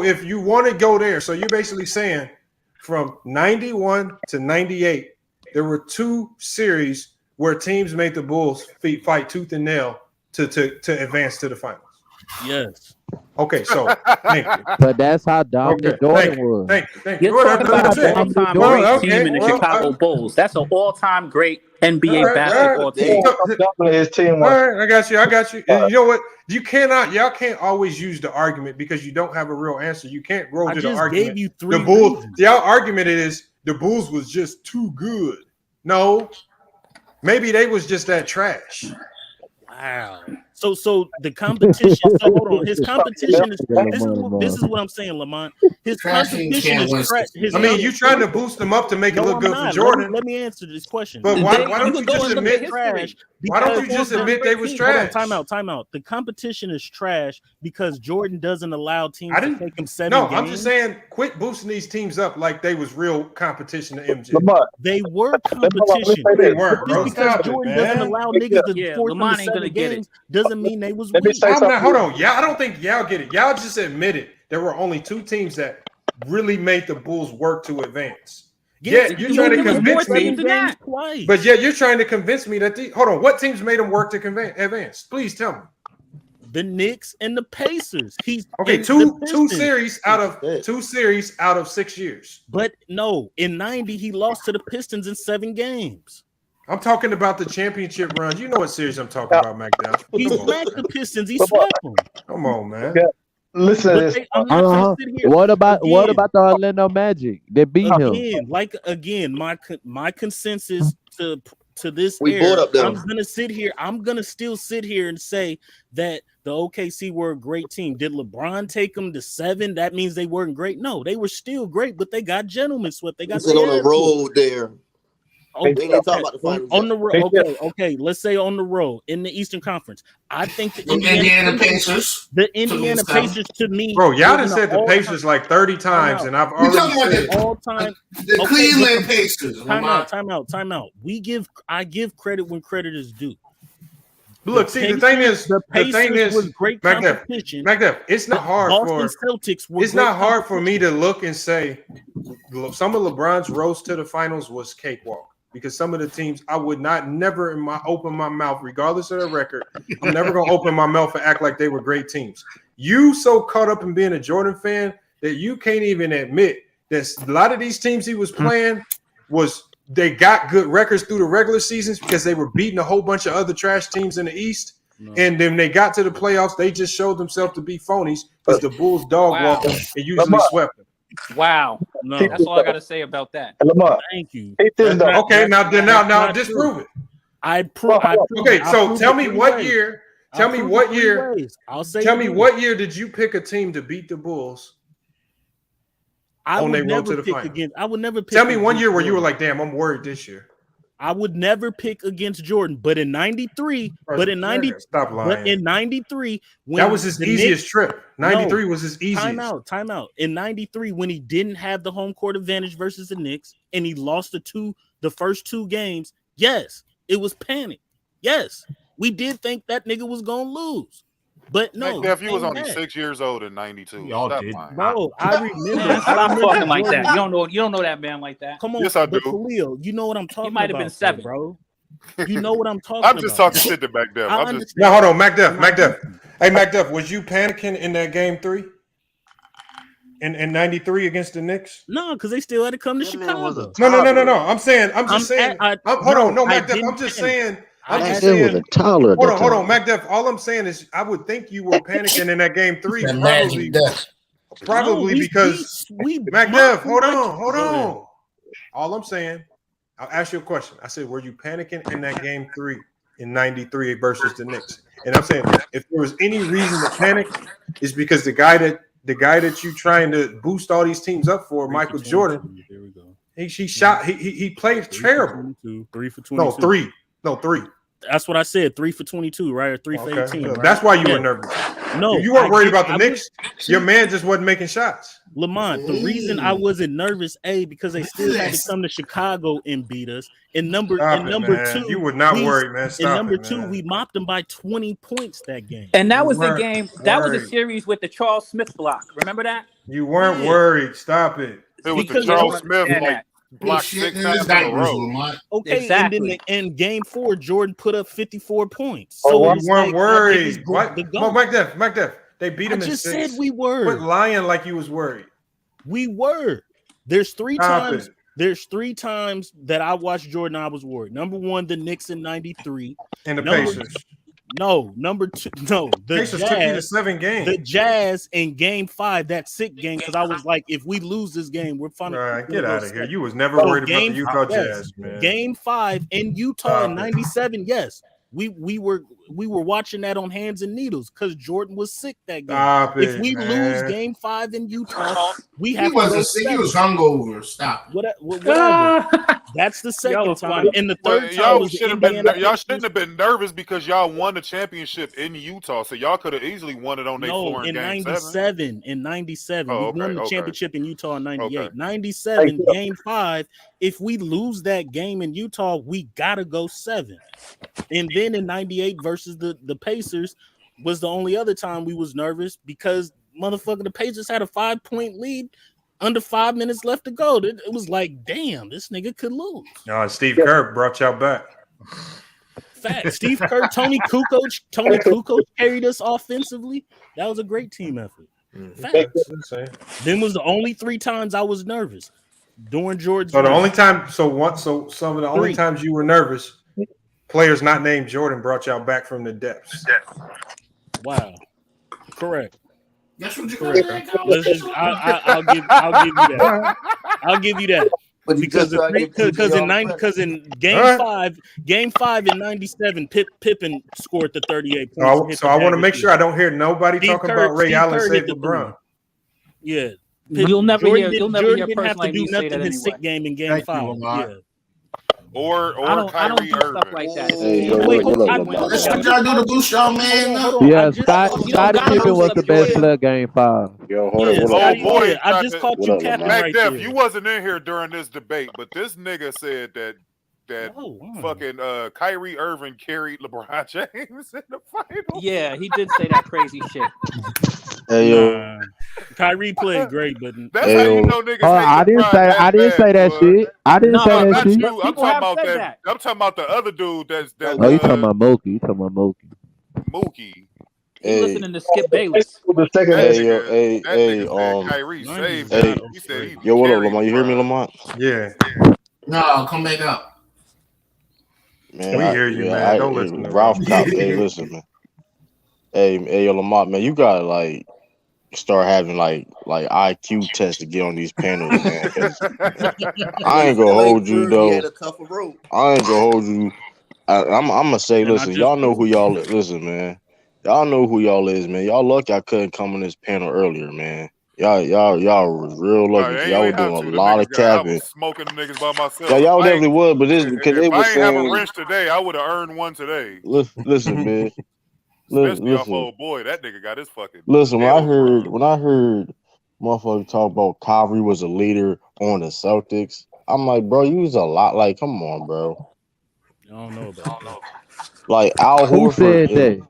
if you want to go there, so you're basically saying. From 91 to 98, there were 2 series where teams made the Bulls fight tooth and nail to advance to the finals. Yes. Okay, so thank you. But that's how dominant Jordan was. Thank you. You're talking about an all-time great team in the Chicago Bulls. That's an all-time great NBA basketball team. His team. All right, I got you. You know what? Y'all can't always use the argument because you don't have a real answer. You can't roll to the argument. Gave you 3 the Bulls. reasons. Y'all argument is the Bulls was just too good. No, maybe they was just that trash. Wow. So the competition. So hold on. His competition is. This is what I'm saying, Lamont. His competition is trash. You trying to boost them up to make it look good for Jordan? Let me answer this question. But why don't you just admit trash? Why don't you just admit they was trash? Time out. The competition is trash because Jordan doesn't allow teams to take him 7 games. No, I'm just saying, quit boosting these teams up like they was real competition to MJ. They were competition. They weren't, bro. Just because Jordan doesn't allow niggas to force them to 7 games doesn't mean they was weak. Hold on. I don't think y'all get it. Y'all just admitted there were only 2 teams that really made the Bulls work to advance. You're trying to convince me. But you're trying to convince me that hold on, what teams made them work to advance? Please tell me. the Knicks and the Pacers. He's okay. Two series out of 6 years. But no, in 90 he lost to the Pistons in 7 games. I'm talking about the championship runs. You know what series I'm talking about, McDowell. He smacked the Pistons. He swept them. Come on, man. Yeah. Listen to this. What about the Orlando Magic? They beat him. My consensus to this We era, bought up them. I'm gonna still sit here and say that the OKC were a great team. Did LeBron take them to 7? That means they weren't great. No, they were still great, but they got gentlemen swept. They got on the road there. Okay, They ain't talking about the finals on the yet. road. Okay. Let's say on the road in the Eastern Conference. I think the Indiana Pacers. The Indiana Pacers to me, bro. Y'all done said the Pacers like 30 times, and I've already said all time. The Cleveland Pacers. Time out. I give credit when credit is due. Look, the thing is, was great competition. McDuff, it's not hard Celtics were it's not hard for me to look and say some of LeBron's roast to the finals was cakewalk. Because some of the teams I would never open my mouth, regardless of their record. I'm never gonna open my mouth and act like they were great teams. You so caught up in being a Jordan fan that you can't even admit that a lot of these teams he was playing they got good records through the regular seasons because they were beating a whole bunch of other trash teams in the East. No. And then they got to the playoffs, they just showed themselves to be phonies because the Bulls dog walked them and usually swept them. Wow. No, that's all I got to say about that. Thank you. Okay, now disprove it. Okay, so tell me what year. Tell me what year. Tell me what year did you pick a team to beat the Bulls? I would never pick against. I would never pick. Tell me one year where you were like, "Damn, I'm worried this year." I would never pick against Jordan, but in '93, when that was his easiest trip. '93 was his easiest. Time out. In '93, when he didn't have the home court advantage versus the Knicks, and he lost the first 2 games. Yes, it was panic. Yes, we did think that nigga was gonna lose. But no, if you was only 6 years old in '92, y'all did. Bro, I remember. Stop talking like that. You don't know that man like that. Come on, yes, I do. Khalil, you know what I'm talking about. He might have been 7, bro. You know what I'm talking about. I'm just talking shit to McDuff. Now hold on, McDuff. Hey, McDuff, was you panicking in that game 3 in '93 against the Knicks? No, because they still had to come to Chicago. No. I'm saying. Hold on, no, McDuff. I'm just saying. Hold on, McDuff. All I'm saying is, I would think you were panicking in that game 3, probably because McDuff. Hold on. All I'm saying, I'll ask you a question. I said, were you panicking in that game 3 in '93 versus the Knicks? And I'm saying, if there was any reason to panic, is because the guy that you trying to boost all these teams up for, Michael Jordan. Here we go. He played terrible. 3 for 22. No, 3. That's what I said. 3 for 22, right? Or 3 for 18. Right? That's why you were nervous. No, you weren't worried about the Knicks. Your man just wasn't making shots. Lamont, the reason I wasn't nervous, because they still had to come to Chicago and beat us. And number 2, you were not worried, man. And number 2, we mopped them by 20 points that game. And that was the game. That was the series with the Charles Smith block. Remember that? You weren't worried. Stop it. It was the Charles Smith block 6 times in a row. Okay, exactly. And then in game 4, Jordan put up 54 points. So you weren't worried. McDuff, they beat him in 6. I just said we were. Quit lying like you was worried. We were. There's 3 times. There's 3 times that I watched Jordan, I was worried. Number 1, the Knicks in '93. And the Pacers. No, number 2. No, the Pacers took you to 7 games. The Jazz in game 5, that sick game, because I was like, if we lose this game, we're fine. All right, get out of here. You was never worried about the Utah Jazz, man. Game 5 in Utah in '97, yes. We were watching that on hands and needles because Jordan was sick that game. If we lose game 5 in Utah, we have he wasn't sick. He was hungover. Stop. Whatever. That's the second time. And the third time, y'all shouldn't have been nervous because y'all won the championship in Utah. So y'all could have easily won it on their floor in game 7. In '97, we won the championship in Utah in '98. 97, game 5. If we lose that game in Utah, we gotta go 7. And then in '98 versus the Pacers was the only other time we was nervous because motherfucker, the Pacers had a 5-point lead under 5 minutes left to go. It was like, damn, this nigga could lose. Steve Kerr brought y'all back. Fact. Steve Kerr, Tony Kukoc carried us offensively. That was a great team effort. Facts. Them was the only 3 times I was nervous during George's. So the only time, some of the only times you were nervous, players not named Jordan brought y'all back from the depths. Wow. Correct. That's what you correct. Let's just I'll give you that. I'll give you that. Because in game 5 in 97, Pippen scored the 38 points. So I want to make sure I don't hear nobody talking about Ray Allen saved LeBron. Yeah. You'll never hear a person didn't have to like do me say nothing that his sick anyway. game in game 5. Yeah. Or I don't Kyrie do Irving. stuff like that. That's what y'all do to boost y'all man. Yeah, Scottie Pippen was the best player game 5. Yo, boy, I just caught you capping right there. You wasn't in here during this debate, but this nigga said that fucking Kyrie Irving carried LeBron James in the final. Yeah, he did say that crazy shit. Hey, yo. Kyrie played great, but that's how you know niggas. I didn't say that shit. I didn't say that shit. I'm talking about that. I'm talking about the other dude. That's Oh, you talking about Mookie? You talking about Mookie? Mookie. Hey. Listening to Skip Bayless. Kyrie saved. He said he yo, what up, Lamont? You hear me, Lamont? Yeah. No, come back up. Man, we hear you, man. Don't listen. Ralph Cop, hey, listen, man. Hey, yo, Lamont, man, you gotta like start having like IQ tests to get on these panels, man. I ain't gonna hold you though. I ain't gonna hold you. I'm gonna say, listen, y'all know who y'all is. Listen, man. Y'all know who y'all is, man. Y'all lucky I couldn't come on this panel earlier, man. Y'all was real lucky. Y'all were doing a lot of capping. Smoking niggas by myself. Yeah, y'all definitely would, but this because they were saying. If I ain't have a wrench today, I would have earned one today. Listen, man. Especially off old boy, that nigga got his fucking. Listen, when I heard motherfuckers talk about Kyrie was a leader on the Celtics, I'm like, bro, you was a lot. Like, come on, bro. I don't know about that. Like Al Who Horford. said that?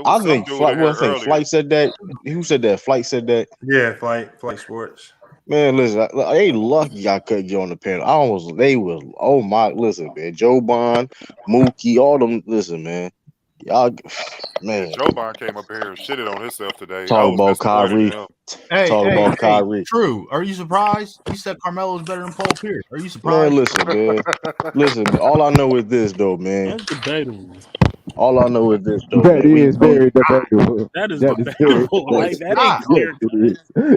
I think Flight said that. Who said that? Flight said that. Yeah, Flight Sports. Man, listen, they lucky I couldn't get on the panel. Oh my, listen, man. Joe Bond, Mookie, all them. Listen, man. Y'all, man. Joe Bond came up here and shitted on himself today. Talk about Kyrie. Talk about Kyrie. True. Are you surprised? He said Carmelo is better than Paul Pierce. Are you surprised? Man, listen, man. All I know is this, though, man. That's debatable. All I know is this, though. That is very debatable. That is debatable. Like, that ain't clear.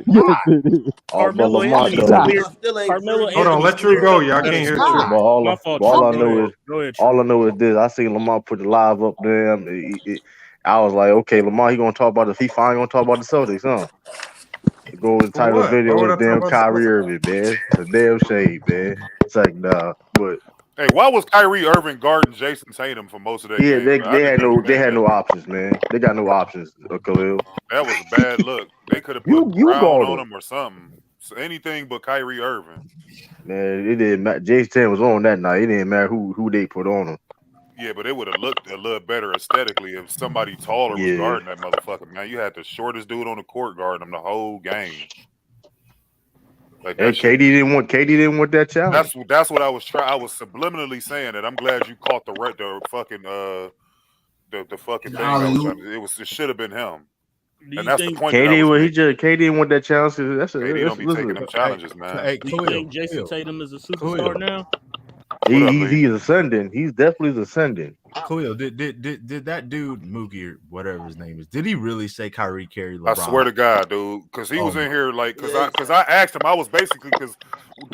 Yes, it is. Carmelo Anthony Carmelo. Hold on, let Drew go. Y'all can't hear Drew. All I know is this. I seen Lamar put the live up there. I was like, okay, Lamar, he gonna talk about he finally gonna talk about the Celtics, huh? Go with the title of the video with damn Kyrie Irving, man. It's a damn shame, man. It's like, nah, but. Hey, why was Kyrie Irving guarding Jason Tatum for most of that game? Yeah, they had no options, man. They got no options, Khalil. That was a bad look. They could have put Brown on him or something. So anything but Kyrie Irving. Man, it didn't matter. Jason Tatum was on that night. It didn't matter who they put on him. Yeah, but it would have looked a little better aesthetically if somebody taller was guarding that motherfucker. Man, you had the shortest dude on the court guarding him the whole game. Like and KD didn't want that challenge. That's what I was trying. I was subliminally saying that. I'm glad you caught the fucking the fucking thing. It should have been him. And that's the point. KD didn't want that challenge. KD don't be taking them challenges, man. Hey, you think Jason Tatum is a superstar now? He's ascending. He's definitely ascending. Khalil, did that dude Mookie or whatever his name is? Did he really say Kyrie carried LeBron? I swear to God, dude, because he was in here like because I asked him. I was basically because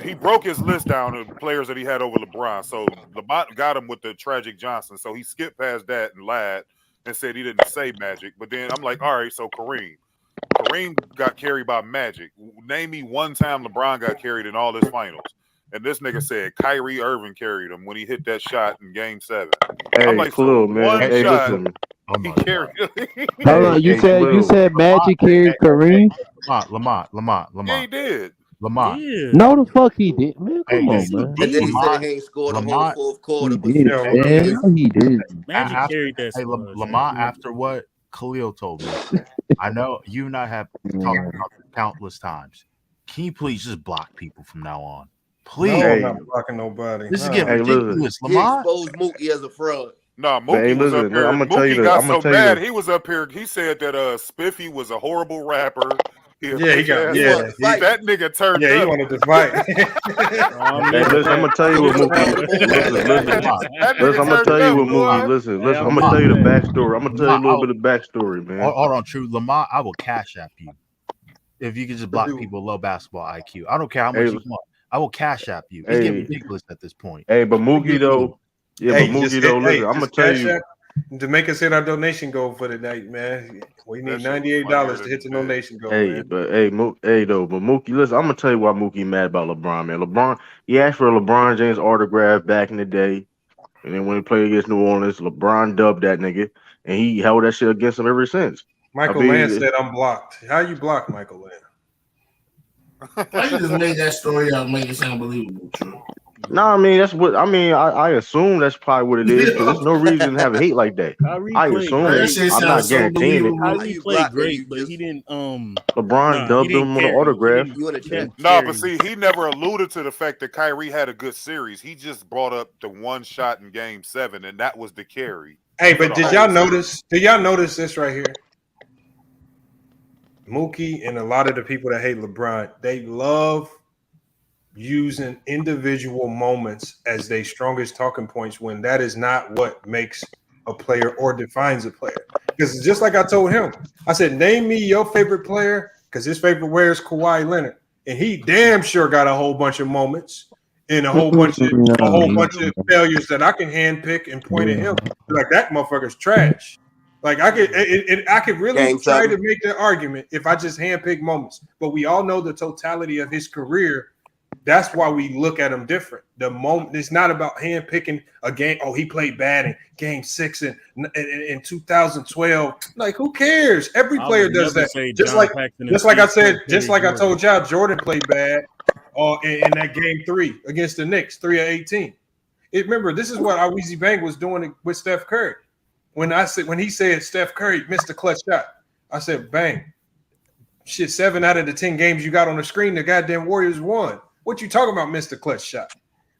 he broke his list down of players that he had over LeBron. So LeBron got him with the Tragic Johnson. So he skipped past that and lied and said he didn't say Magic. But then I'm like, all right, so Kareem got carried by Magic. Name me one time LeBron got carried in all his finals. And this nigga said Kyrie Irving carried him when he hit that shot in Game 7. Hey, I'm like, cool, man. One shot, listen. he carried. Hold on, you said Magic carried Kareem? Lamont. Yeah, he did. Lamont. Yeah. No, the fuck he did, man. Come on, man. And then he said he ain't scored a whole fourth quarter. He did, man. No, he did. Magic carried that. Hey, Lamont, after what Khalil told me, I know you and I have talked about this countless times. Can you please just block people from now on? Please. No, I'm not blocking nobody. This is getting ridiculous. He Lamar. exposed Mookie as a fraud. Nah, Mookie was up here. I'm gonna tell you Mookie got I'm so gonna tell you bad. He was up here. He said that Spiffy was a horrible rapper. He that nigga turned up. He wanted to fight. Listen, I'm gonna tell you what Mookie. Listen, I'm gonna tell you what Mookie. Listen, I'm gonna tell you the backstory. I'm gonna tell you a little bit of backstory, man. Hold on, True. Lamar, I will cash app you if you can just block people with low basketball IQ. I don't care how much you want. I will cash app you. It's getting ridiculous at this point. Hey, but Mookie though. Yeah, but Mookie though, listen, I'm gonna tell you. Jamaica's hit our donation goal for the night, man. We need $98 to hit the donation goal. Man. But Mookie, listen, I'm gonna tell you why Mookie mad about LeBron, man. LeBron, he asked for a LeBron James autograph back in the day, and then when he played against New Orleans, LeBron dubbed that nigga, and he held that shit against him ever since. Michael Land said I'm blocked. How you block Michael Land? Why you just made that story up and make it sound believable, True? No, I mean that's what I mean. I assume that's probably what it is because there's no reason to have hate like that. I assume. I'm not guaranteeing it. Kyrie played great, but he didn't. LeBron dubbed him on an autograph. No, but see, he never alluded to the fact that Kyrie had a good series. He just brought up the one shot in Game 7, and that was the carry. Hey, but did y'all notice? Did y'all notice this right here? Mookie and a lot of the people that hate LeBron, they love using individual moments as their strongest talking points when that is not what makes a player or defines a player. Because just like I told him, I said, name me your favorite player, because his favorite player is Kawhi Leonard. And he damn sure got a whole bunch of moments and a whole bunch of failures that I can handpick and point at him. Like, that motherfucker's trash. Like, I could really try to make the argument if I just handpick moments. But we all know the totality of his career. That's why we look at him different. The moment, it's not about handpicking a game. Oh, he played bad in Game 6 in 2012. Like, who cares? Every player does that. Just like I told y'all, Jordan played bad in that Game 3 against the Knicks, 3 of 18. Remember, this is what Weezy Bang was doing with Steph Curry. When he said Steph Curry missed a clutch shot, I said, Bang, shit, 7 out of the 10 games you got on the screen, the goddamn Warriors won. What you talking about, Mr. Clutch Shot?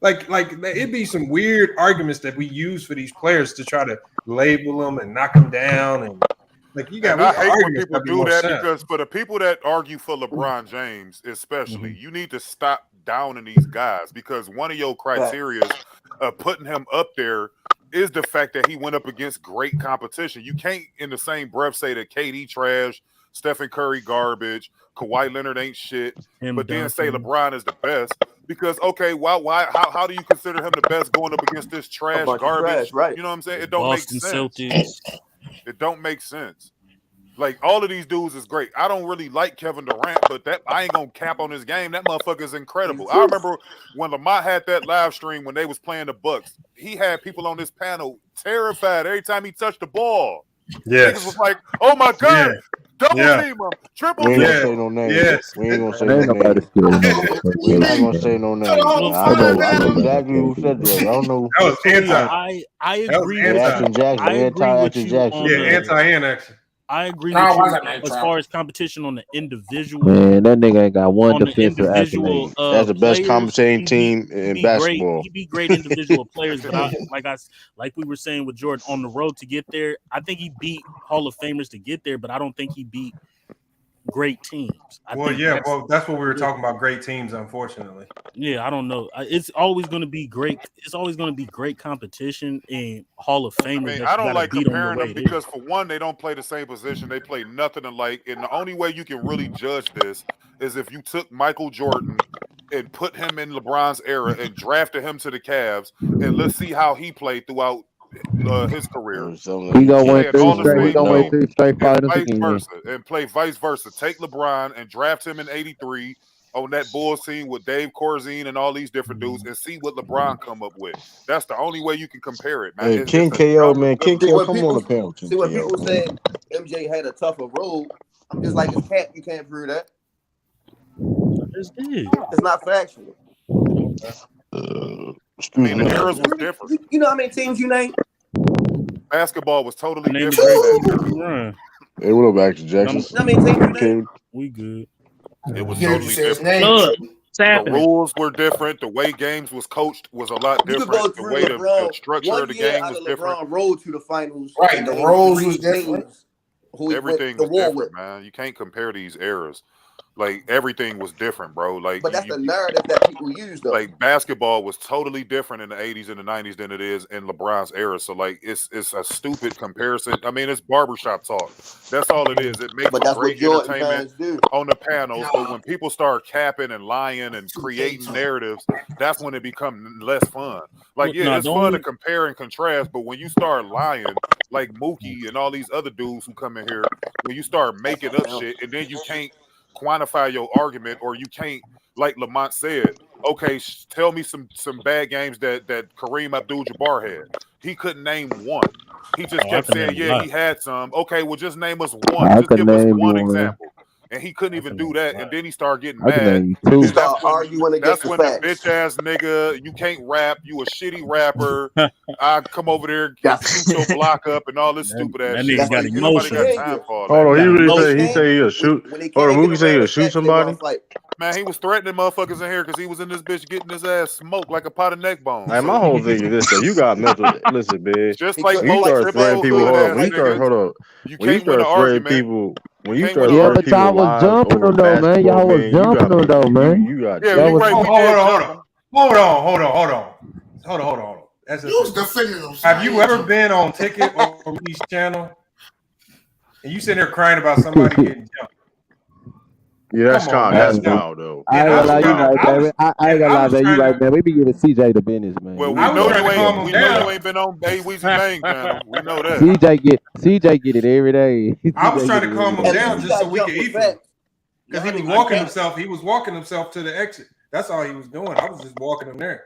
Like it'd be some weird arguments that we use for these players to try to label them and knock them down, and like you got. I hate when people do that because for the people that argue for LeBron James, especially, you need to stop downing these guys because one of your criteria of putting him up there is the fact that he went up against great competition. You can't, in the same breath, say that KD trash, Stephen Curry garbage, Kawhi Leonard ain't shit, but then say LeBron is the best because why? How do you consider him the best going up against this trash garbage? Right. You know what I'm saying? It don't Boston make sense. Celtics. It don't make sense. Like all of these dudes is great. I don't really like Kevin Durant, but I ain't gonna cap on his game. That motherfucker is incredible. I remember when Lamar had that live stream when they was playing the Bucks. He had people on this panel terrified every time he touched the ball. Niggas was like, "Oh my god." Double team him, triple team. We ain't gonna say no names. We ain't gonna say no names. We ain't gonna say no names. I know exactly who said that. I don't know. That was anti. I agree. Action Jackson, Anti-Action Jackson. Yeah, anti-action. I agree with you as far as competition on the individual. Man, that nigga ain't got one defensive accolade. That's the best compensating team in basketball. He beat great individual players, but like we were saying with Jordan, on the road to get there, I think he beat Hall of Famers to get there, but I don't think he beat great teams. That's what we were talking about. Great teams, unfortunately. Yeah, I don't know. It's always going to be great. It's always going to be great competition and Hall of Famers. I don't like comparing them because, for one, they don't play the same position. They play nothing alike. And the only way you can really judge this is if you took Michael Jordan and put him in LeBron's era and drafted him to the Cavs, and let's see how he played throughout his career. We gonna win 3 straight finals again. And play vice versa. Take LeBron and draft him in '83 on that Bulls team with Dave Corzine and all these different dudes, and see what LeBron come up with. That's the only way you can compare it. Man. Hey, King KO, man. King KO, come on the panel. See what people said MJ had a tougher road. I'm just like his cat. You can't prove that. It's not factual. The eras was different. You know how many teams you named? Basketball was totally different. Hey, what up, Action Jackson? How many teams you named? We good. It was totally different. The rules were different. The way games was coached was a lot You could different. go The through way the LeBron. structure One of the year game out was of different. LeBron road to the finals. Right, and the named roles 3 was different. teams who he Everything went to was war different, with. man. You can't compare these eras. Like everything was different, bro. Like But that's the narrative that people use, though. like basketball was totally different in the 80s and the 90s than it is in LeBron's era. So like it's a stupid comparison. I mean, it's barbershop talk. That's all it is. It makes But that's what great Jordan entertainment fans do. on the panels. But when people start capping and lying and creating narratives, that's when it becomes less fun. Like, yeah, it's fun to compare and contrast, but when you start lying, like Mookie and all these other dudes who come in here, when you start making up shit and then you can't quantify your argument, or you can't, like Lamont said, okay, tell me some bad games that Kareem Abdul-Jabbar had. He couldn't name one. He just kept saying, yeah, he had some. Okay, well, just name us one. Just give us one example. And he couldn't even do that. And then he started getting I can mad. name you 2. Start arguing against That's when the the bitch ass nigga, you can't rap, you a shitty rapper. I come over there, shoot your block up, and all this stupid ass shit. nigga got Like, nobody got emotion. time for all Hold on, that. he really say he'll shoot. Hold on, Mookie say he'll shoot somebody. Man, he was threatening motherfuckers in here because he was in this bitch getting his ass smoked like a pot of neck bones. Hey, my whole thing is this: though. You got mental. Listen, bitch. Just like when you start threatening people, hold on. When you start, hold on. When you start threatening people, when you start Yeah, threatening but people y'all was lives jumping over them though, man. Y'all basketball, was man, jumping them though, man. you got. Yeah, Y'all you was right. Hold on. You was defending them. Have you ever been on Ticket or Rudy's channel and you sitting there crying about somebody getting jumped? Yeah, that's Come on, kind. That's man. wild though. I ain't gonna lie, you right, baby. I ain't gonna lie, baby. You right, man. We be giving CJ the business, man. Well, we know you ain't been on Bay Weezy Bang channel. We know that. CJ get it every day. I was CJ trying get to it calm every him day. down just so we could eat him. Because he was walking himself. He was walking himself to the exit. That's all he was doing. I was just walking him there.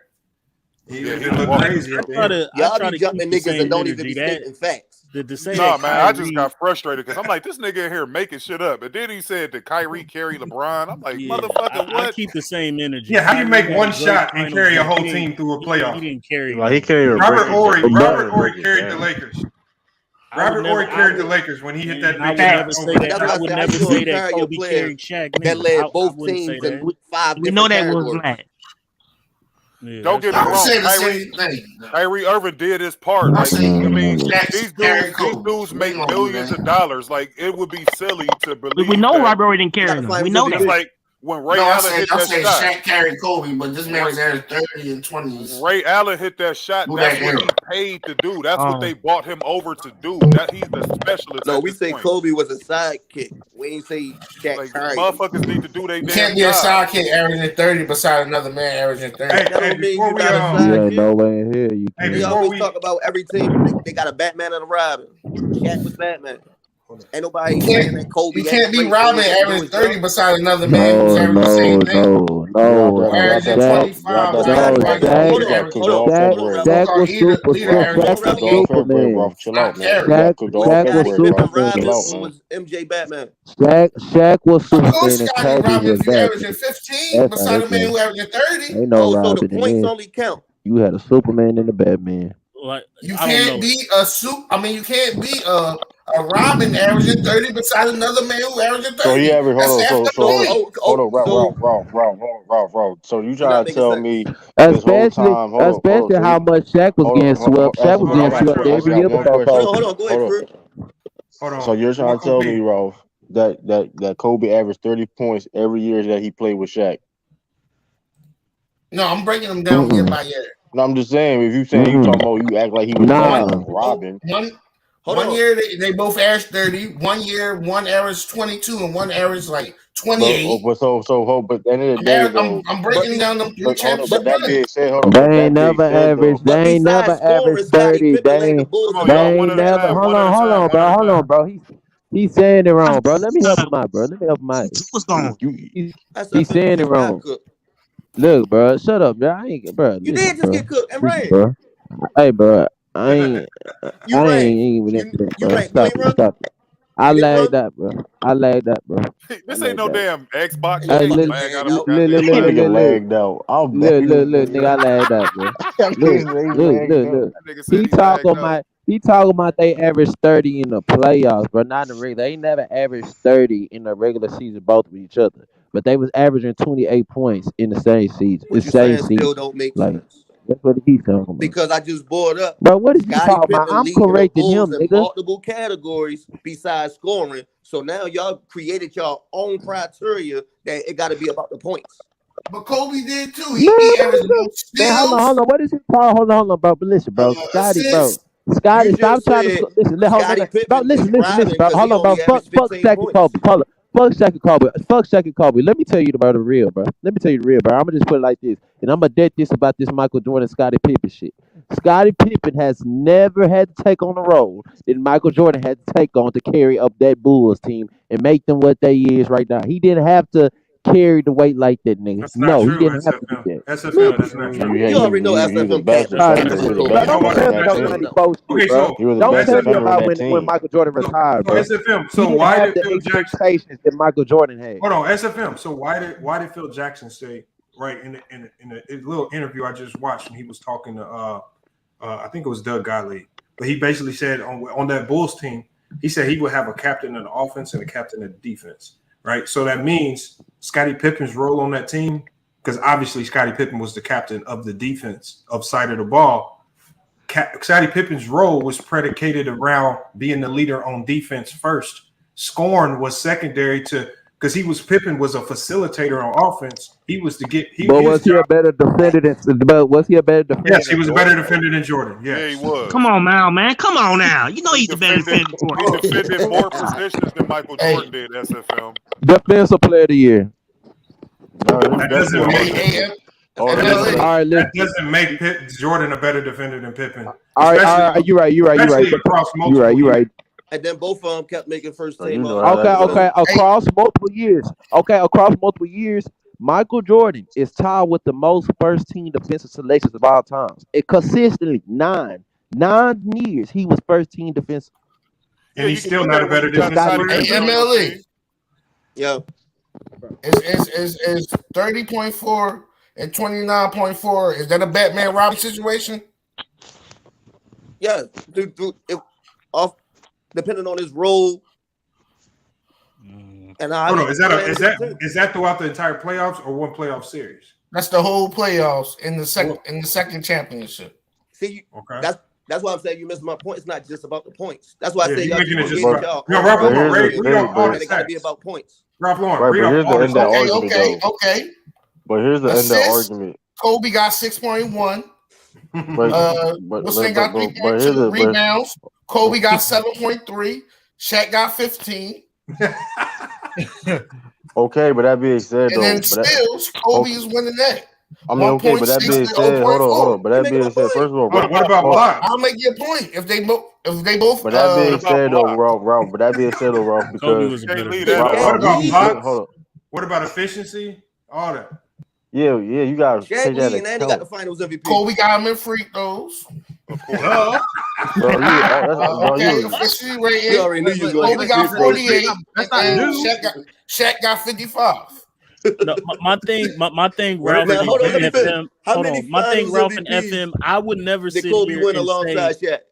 He looked crazy at the end. Y'all be jumping niggas and don't even be stating facts. Nah, man, I just got frustrated because I'm like, this nigga in here making shit up. And then he said that Kyrie carried LeBron. I'm like, motherfucker, what? I keep the same energy. Yeah, how you make Kyrie one had a shot great and carry a finals, whole but team through a playoff? He didn't carry. Like he carried Robert Horry Lakers carried the down. Lakers. Robert Horry carried the Lakers when he hit that big shot. I would never say that Kobe carried Shaq. That led both teams in 5 We know different that was categories. black. Don't get me wrong. Kyrie Irving did his part. Like, I mean, these dudes make millions of dollars. Like, it would be silly to believe. We know that. Robert Horry didn't carry him. We know that. It's like when Ray No, Allen hit I that said shot. Shaq carried Kobe, but this man was averaging 30 and 20s. Ray Allen hit that shot. That's what he paid to do. That's what they bought him over to do. That he's the specialist. No, at we this say point. Kobe was a sidekick. We ain't say Shaq Like, carried. motherfuckers need to do their You damn can't be a job. sidekick averaging 30 beside another man averaging 30. Hey, That don't mean before you we, not a You ain't sidekick. no way in here. You Hey, can't. They always talk about every team. They got a Batman and a Robin. Shaq was Batman. Ain't nobody saying that Kobe. You can't be ain't Robin great, averaging 30 beside another man who's No, averaging the same thing. Averaging 25 beside everybody else who's averaging 20. Shaq was super. Shaq was Superman. Chill out, man. Shaq was Superman. Robin was MJ Batman. Shaq was Of course, Superman and Scottie Kobe Robin, was if you averaging Batman. 15 beside a man who averaging 30. Ain't no so the Robin in points there. only count. You had a Superman and a Batman. Like, you can't be you can't be a Robin averaging 30 beside another man who averaging 30. So he averaged. Hold on, Ralph. So you trying to tell me this whole time? Especially how much Shaq was getting swept. Shaq was getting swept every year before Kobe. Hold on. So you're trying to tell me, Ralph, that Kobe averaged 30 points every year that he played with Shaq? No, I'm breaking them down year by year. No, I'm just saying. If you saying you talking about, you act like he was Robin. One year they both averaged 30. 1 year, one averaged 22, and one averaged like 28. But at the end of the day, I'm breaking down them three championship that being said, They ain't never averaged. They ain't never averaged 30. They ain't never. Hold on, bro. He's saying it wrong, bro. Let me help him out, bro. He's saying it wrong. Look, bro. Shut up, bro. I ain't, bro. You listen, did just bro. get cooked and ran. Bro. Hey, bro. I ain't even into that, bro. Stop it. I lagged that, bro. This ain't no damn Xbox. Hey, look, nigga, I lagged that, bro. Look. He talking about they average 30 in the playoffs, bro. Not in the regular. They ain't never averaged 30 in the regular season, both with each other. but they was averaging 28 points in the same season. What you saying still don't make sense. That's what he's talking about. Because I just brought up, Bro, what is you Scottie talking about? Pippen I'm leading the correcting Bulls him, in nigga. multiple categories besides scoring. So now y'all created your own criteria that it got to be about the points. But Kobe did too. He averaged more steals. Man, hold on. What is he called? Hold on, bro. But listen, bro. Scotty, bro. Scotty, You stop just trying said to listen. Hold on. Scottie Pippen Bro, listen, is riding bro. because Hold he on, bro. only Fuck averaged 15 second points. Kobe. Hold on. Fuck second Kobe. Let me tell you about the real, bro. I'm gonna just put it like this, and I'm gonna dead this about this Michael Jordan, Scottie Pippen shit. Scottie Pippen has never had to take on the role that Michael Jordan had to take on to carry up that Bulls team and make them what they is right now. He didn't have to carry the weight like that, nigga. That's not He true, didn't have to do SFM. that. SFM, that's not true. You already know SFM can't Bro, defend. don't tell me no 94 shit, Okay, bro. so Don't tell me SFM, about when Michael Jordan retired, bro. SFM. He So didn't why have did the Phil Jackson? expectations that Michael Jordan had. Hold on, SFM. So why did Phil Jackson say right in a little interview I just watched, and he was talking to I think it was Doug Gottlieb, but he basically said on that Bulls team, he said he would have a captain of the offense and a captain of the defense, right? So that means Scottie Pippen's role on that team, because obviously Scottie Pippen was the captain of the defense of side of the ball. Scottie Pippen's role was predicated around being the leader on defense first. Scoring was secondary to, because Pippen was a facilitator on offense. He was to get. Was he a better defender than? Yes, he was a better defender than Jordan. Yes. Yeah, he was. Come on now, man. Come on now. You know he's the better defender. He defended more positions than Michael Jordan did, SFM. Defensive player of the year. That doesn't make listen. Jordan a better defender than Pippen. All right. You're right. Across multiple You're right. And then both of them kept making first team. Okay. Across multiple years, Michael Jordan is tied with the most first team defensive selections of all times. It consistently 9 years he was first team defensive. And he's still not a better defensive player. MLE. Yeah. Is 30.4 and 29.4. Is that a Batman Robin situation? Yeah. Depending on his role. And is that throughout the entire playoffs or one playoff series? That's the whole playoffs in the second championship. See, okay. That's why I'm saying you missed my point. It's not just about the points. That's why I say y'all making it just Ralph Lauren, it got to be about points. Ralph Lauren, right, but here's the end of the argument. Okay. But here's the end of the argument. Kobe got 6.1. What's got 3.2 rebounds. Kobe got 7.3. Shaq got 15. Okay, but that being said, and then steals, Kobe is winning that. I mean, okay, but that being said, hold on. But that being said, first of all, what about blocks? I'll make you a point if they both. But that being said, though, Ralph. But that being said, though, Ralph, because what about blocks? What about efficiency? All that. Yeah, you got to take that and he got the Finals MVP. Kobe got him in free throws. Okay, officially rated. Kobe got 48, and Shaq got 55. No, my thing, Ralph and FM. Ralph and FM. I would never sit here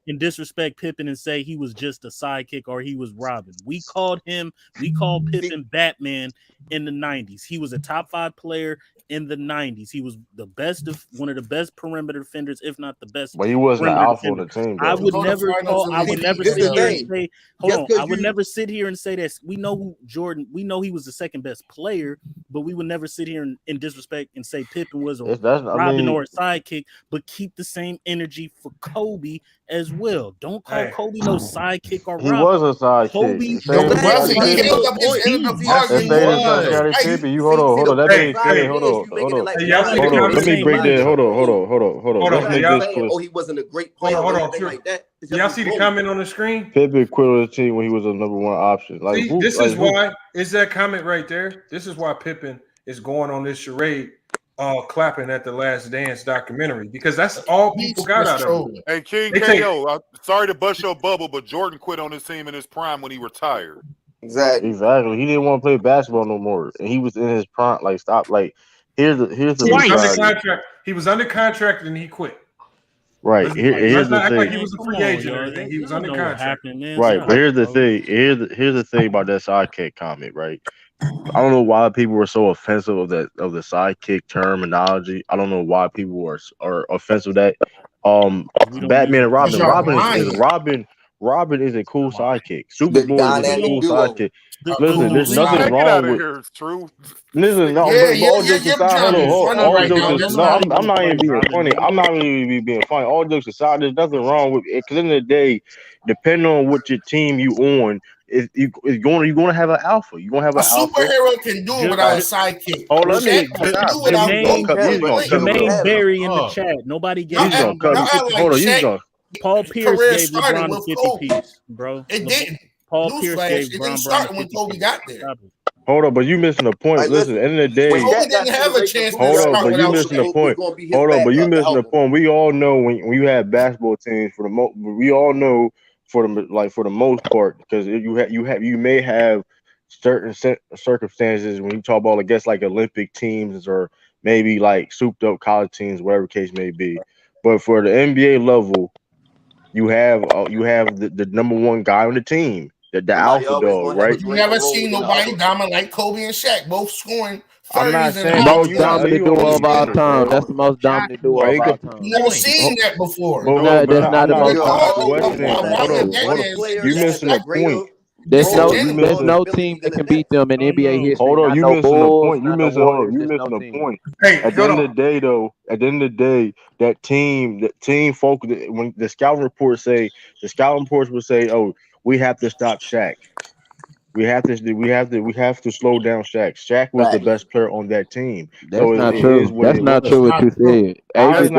and disrespect Pippen and say he was just a sidekick or he was Robin. We called Pippen Batman in the 90s. He was a top 5 player in the 90s. He was one of the best perimeter defenders, if not the best. But he wasn't an alpha on the team. I would never sit here and say, I would never sit here and say that we know who Jordan. We know he was the second best player, but we would never sit here and disrespect and say Pippen was a Robin or a sidekick. But keep the same energy for Kobe as well. Don't call Kobe no sidekick or Robin. He was a sidekick. Kobe, you hold on. That being said, hold on. Let me break that. Hold on. He wasn't a great player or anything like that. Y'all see the comment on the screen? Pippen quit on the team when he was a number 1 option. Why is that comment right there? This is why Pippen is going on this charade, clapping at the Last Dance documentary, because that's all people got out of it. Hey, King KO, sorry to bust your bubble, but Jordan quit on his team in his prime when he retired. Exactly. He didn't want to play basketball no more, and he was in his prime. Like, stop. Like, here's the he was under contract and he quit. Right. Here's the thing. Like he was a free agent or anything. He was under contract. Right. But here's the thing. Here's the thing about that sidekick comment. Right. I don't know why people were so offensive of the sidekick terminology. I don't know why people are offensive of that. Batman and Robin. Robin is a cool sidekick. Superboy was a cool sidekick. Listen, there's nothing wrong with. Here, it's true. Listen, no, all jokes aside, all jokes aside, I'm not even being funny. I'm not even being funny. All jokes aside, there's nothing wrong with it. Because in the day, depending on what your team you on, you're going to have an alpha. You're going to have an alpha. Superhero can do it without a sidekick. Oh, let me Jermaine Berry in the chat. Nobody gave him. Hold on, you go. Paul Pierce gave LeBron a 50 piece, bro. It didn't. Paul Pierce gave it didn't start when Kobe got there. Hold on, but you missing the point. Listen, at the end of the day, Kobe didn't have a chance. Hold on, but you missing the point. Hold on, but you missing the point. We all know when you have basketball teams for the most. We all know for the most part, because you may have certain circumstances when you talk about, I guess, like Olympic teams or maybe like souped up college teams, whatever case may be. But for the NBA level, you have the number one guy on the team, the alpha dog, right? You never seen nobody dominate like Kobe and Shaq, both scoring. I'm not saying most dominant duo of all time. That's the most dominant duo of all time. You never seen that before. No, that's not the most dominant. You missing the point. There's no team that can beat them in NBA history. Hold on, you missing the point. You missing the point. At the end of the day, though, that team focus. When the scouting reports will say, "Oh, we have to stop Shaq. We have to slow down Shaq. Shaq was the best player on that team." That's not true. That's not true what you said. Avery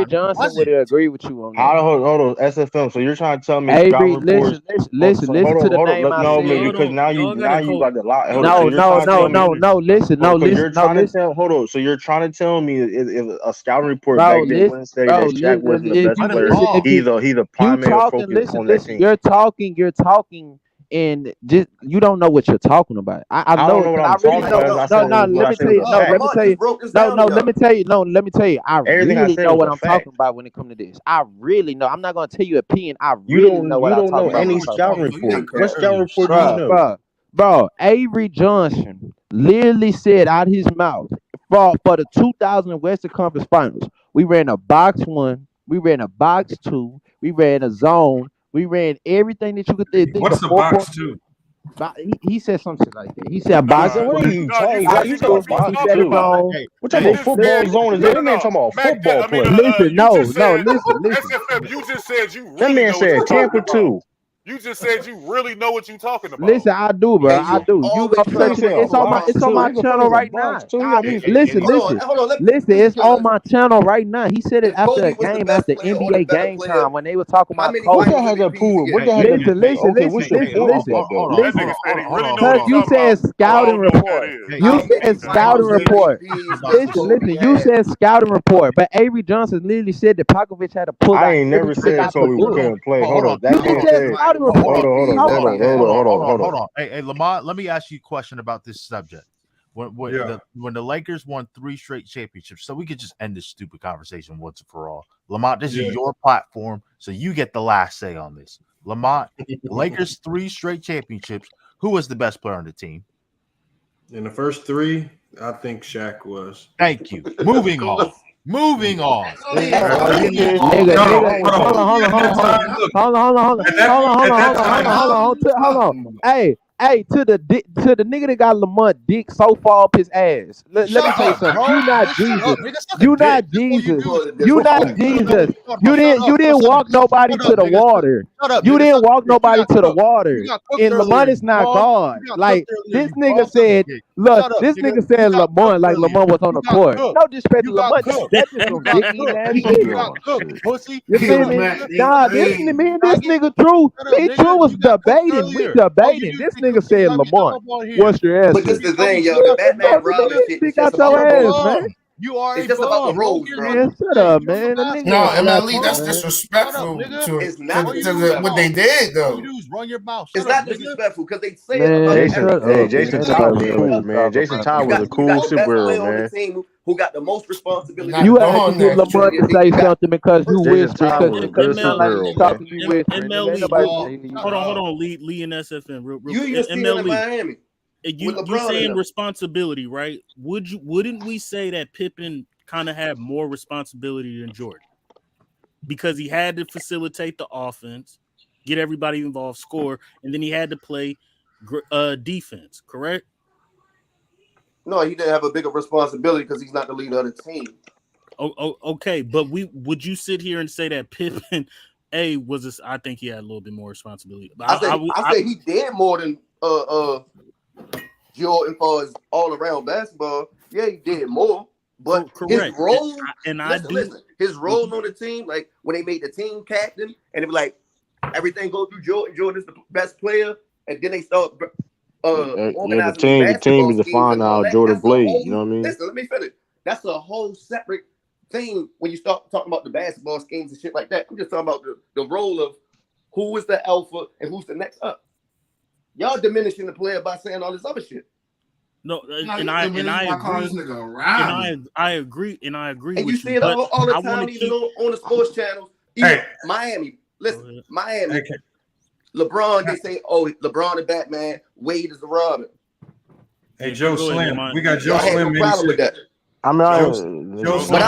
Johnson would agree with you on that. Hold on, SFM. So you're trying to tell me Avery, listen to the name I said. Because now you got the lie. No, listen. Hold on. So you're trying to tell me if a scouting report back then wouldn't say that Shaq wasn't the best player, he's a primary focus. Listen, you're talking, and just you don't know what you're talking about. I know what I'm talking about. Let me tell you. I really know what I'm talking about when it comes to this. I really know. I'm not gonna tell you opinion. I really know what I'm talking about. You don't know any scouting report. What scouting report do you know? Bro, Avery Johnson literally said out his mouth for the 2000 Western Conference Finals, we ran a box 1, we ran a box 2, we ran a zone. We ran everything that you could think. What's the box 2? He said something like that. He said box. What are you talking about? You said box 2. What type of football zone is that? That man talking about football player. Listen, listen. SFM, you just said you. That man said Tampa 2. You just said you really know what you're talking about. Listen, I do, bro. I do. It's on my channel right now. Listen. It's on my channel right now. He said it after a game, after NBA game time when they were talking about Kobe. Listen. Because you said scouting report. You said scouting report. Listen. You said scouting report, but Avery Johnson literally said that Popovich had to pull out. I ain't never said Kobe couldn't play. Hold on. That man said. Hold on. Hey, Lamont, let me ask you a question about this subject. When the Lakers won 3 straight championships, so we could just end this stupid conversation once and for all. Lamont, this is your platform, so you get the last say on this. Lamont, Lakers 3 straight championships. Who was the best player on the team? In the first 3, I think Shaq was. Thank you. Moving on. Hold on. Hey, to the nigga that got Lamont dick so far up his ass. Let me tell you something. You not Jesus. You not Jesus. You not Jesus. You didn't walk nobody to the water. You didn't walk nobody to the water. And Lamont is not God. Like this nigga said. Look, this nigga said Lamont like Lamont was on the court. No disrespect to Lamont. That's just some dick eating ass shit. You feel me? Nah, this nigga True. Me True was debating. We debating. This nigga said Lamont. What's your answer? But this is the thing, yo. The Batman Robin shit is just about the roles, man. You are it's just about the roles, bro. Man, shut up, man. No, MLE, that's disrespectful to what they did, though. Run your mouth. It's not disrespectful because they say Jason Todd was cool, man. Jason Todd was a cool superhero, man. who got the most responsibility. You had to get Lamar to say something because you whispering. Because it sound like you talking, you whispering. Hold on, Lee and SFN. Real You even see it in Miami. You saying responsibility, right? Wouldn't we say that Pippen kind of had more responsibility than Jordan because he had to facilitate the offense, get everybody involved, score, and then he had to play defense, correct? No, he didn't have a bigger responsibility because he's not the leader of the team. Okay, but would you sit here and say that Pippen, was this? I think he had a little bit more responsibility. I say he did more than Jordan for his all around basketball. Yeah, he did more. But his role, his role on the team, like when they made the team captain, and it was like everything go through Jordan. Jordan's the best player, and then they start organizing the team is defined how Jordan played. You know what I mean? Listen, let me finish. That's a whole separate thing when you start talking about the basketball schemes and shit like that. I'm just talking about the role of who is the alpha and who's the next up. Y'all diminishing the player by saying all this other shit. No, I agree. And you see it all the time, even on the sports channels. Even Miami, listen, Miami. LeBron, they say, LeBron the Batman, Wade is the Robin. Hey, Joe Slim, we got Joe Slim. With that. I mean, Joe Slim.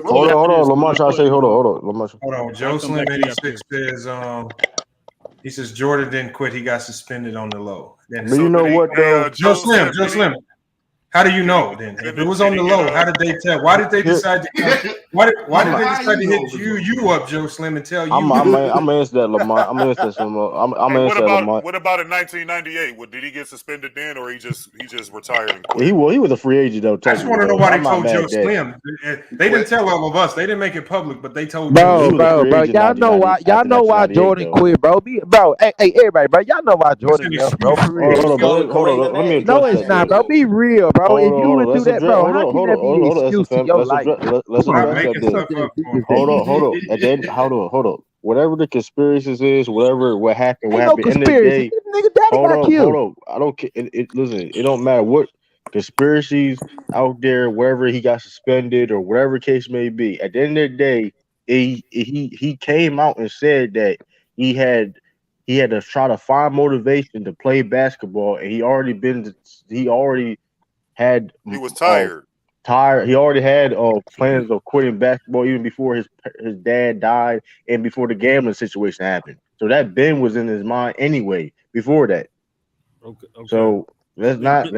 Hold on, Lamar. I say, hold on. Joe Slim 86 says, he says Jordan didn't quit. He got suspended on the low. But you know what, though? Joe Slim. How do you know then? If it was on the low, how did they tell? Why did they decide to? Why did they decide to hit you up, Joe Slim, and tell you? I'm gonna answer that, Lamar. I'm gonna answer that, Lamar. What about in 1998? Did he get suspended then, or he just retired and quit? He was a free agent though. I just want to know why they told Joe Slim. They didn't tell all of us. They didn't make it public, but they told bro. Y'all know why Jordan quit, bro. Hey, everybody, bro. Y'all know why Jordan left, bro. For real. Hold on. Let me address no, it's not, bro. Be real, bro. If you would do that, bro, how can that be an excuse to your life? Let's address that. Hold on. Whatever the conspiracies is, what happened. End of the day, hold on. I don't care. Listen, it don't matter what conspiracies out there, wherever he got suspended or whatever case may be. At the end of the day, he came out and said that he had to try to find motivation to play basketball, and he was tired. He already had plans of quitting basketball even before his dad died and before the gambling situation happened. So that Ben was in his mind anyway before that. Okay. So that's not. I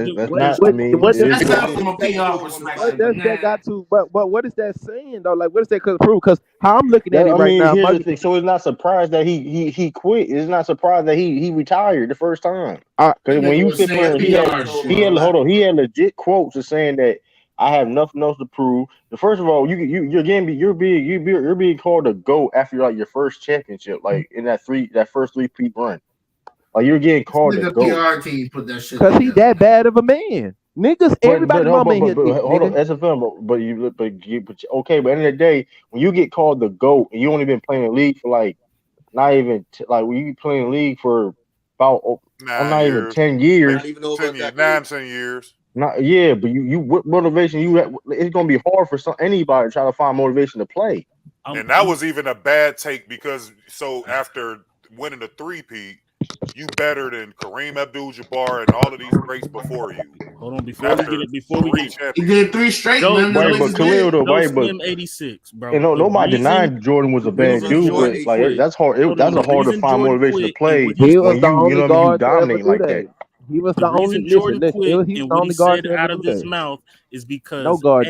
mean, what does that got to? But what is that saying though? Like, what is that going to prove? Because how I'm looking at it right now, here's the thing. So it's not surprised that he quit. It's not surprised that he retired the first time. Because when you sit there, he had legit quotes of saying that I have nothing else to prove. First of all, you're being called a GOAT after like your first championship, like in that first 3-peat run. Like you're getting called a GOAT because he that bad of a man. Niggas, everybody mama in here. Hold on, SFM, but okay. But at the end of the day, when you get called the GOAT and you only been playing the league for like not even like when you playing the league for about even 10 years, 10 years. But you what motivation you have, it's gonna be hard for anybody to try to find motivation to play. And that was even a bad take because after winning the 3-peat, you better than Kareem Abdul-Jabbar and all of these greats before you. Hold on, before we get he did 3 straight. But Khalil though, but 86, bro. You know, nobody denying Jordan was a bad dude, but like that's hard. That's hard to find motivation to play. He was the only guard you dominate like that. He was the only Jordan quit, and what he said out of his mouth is because I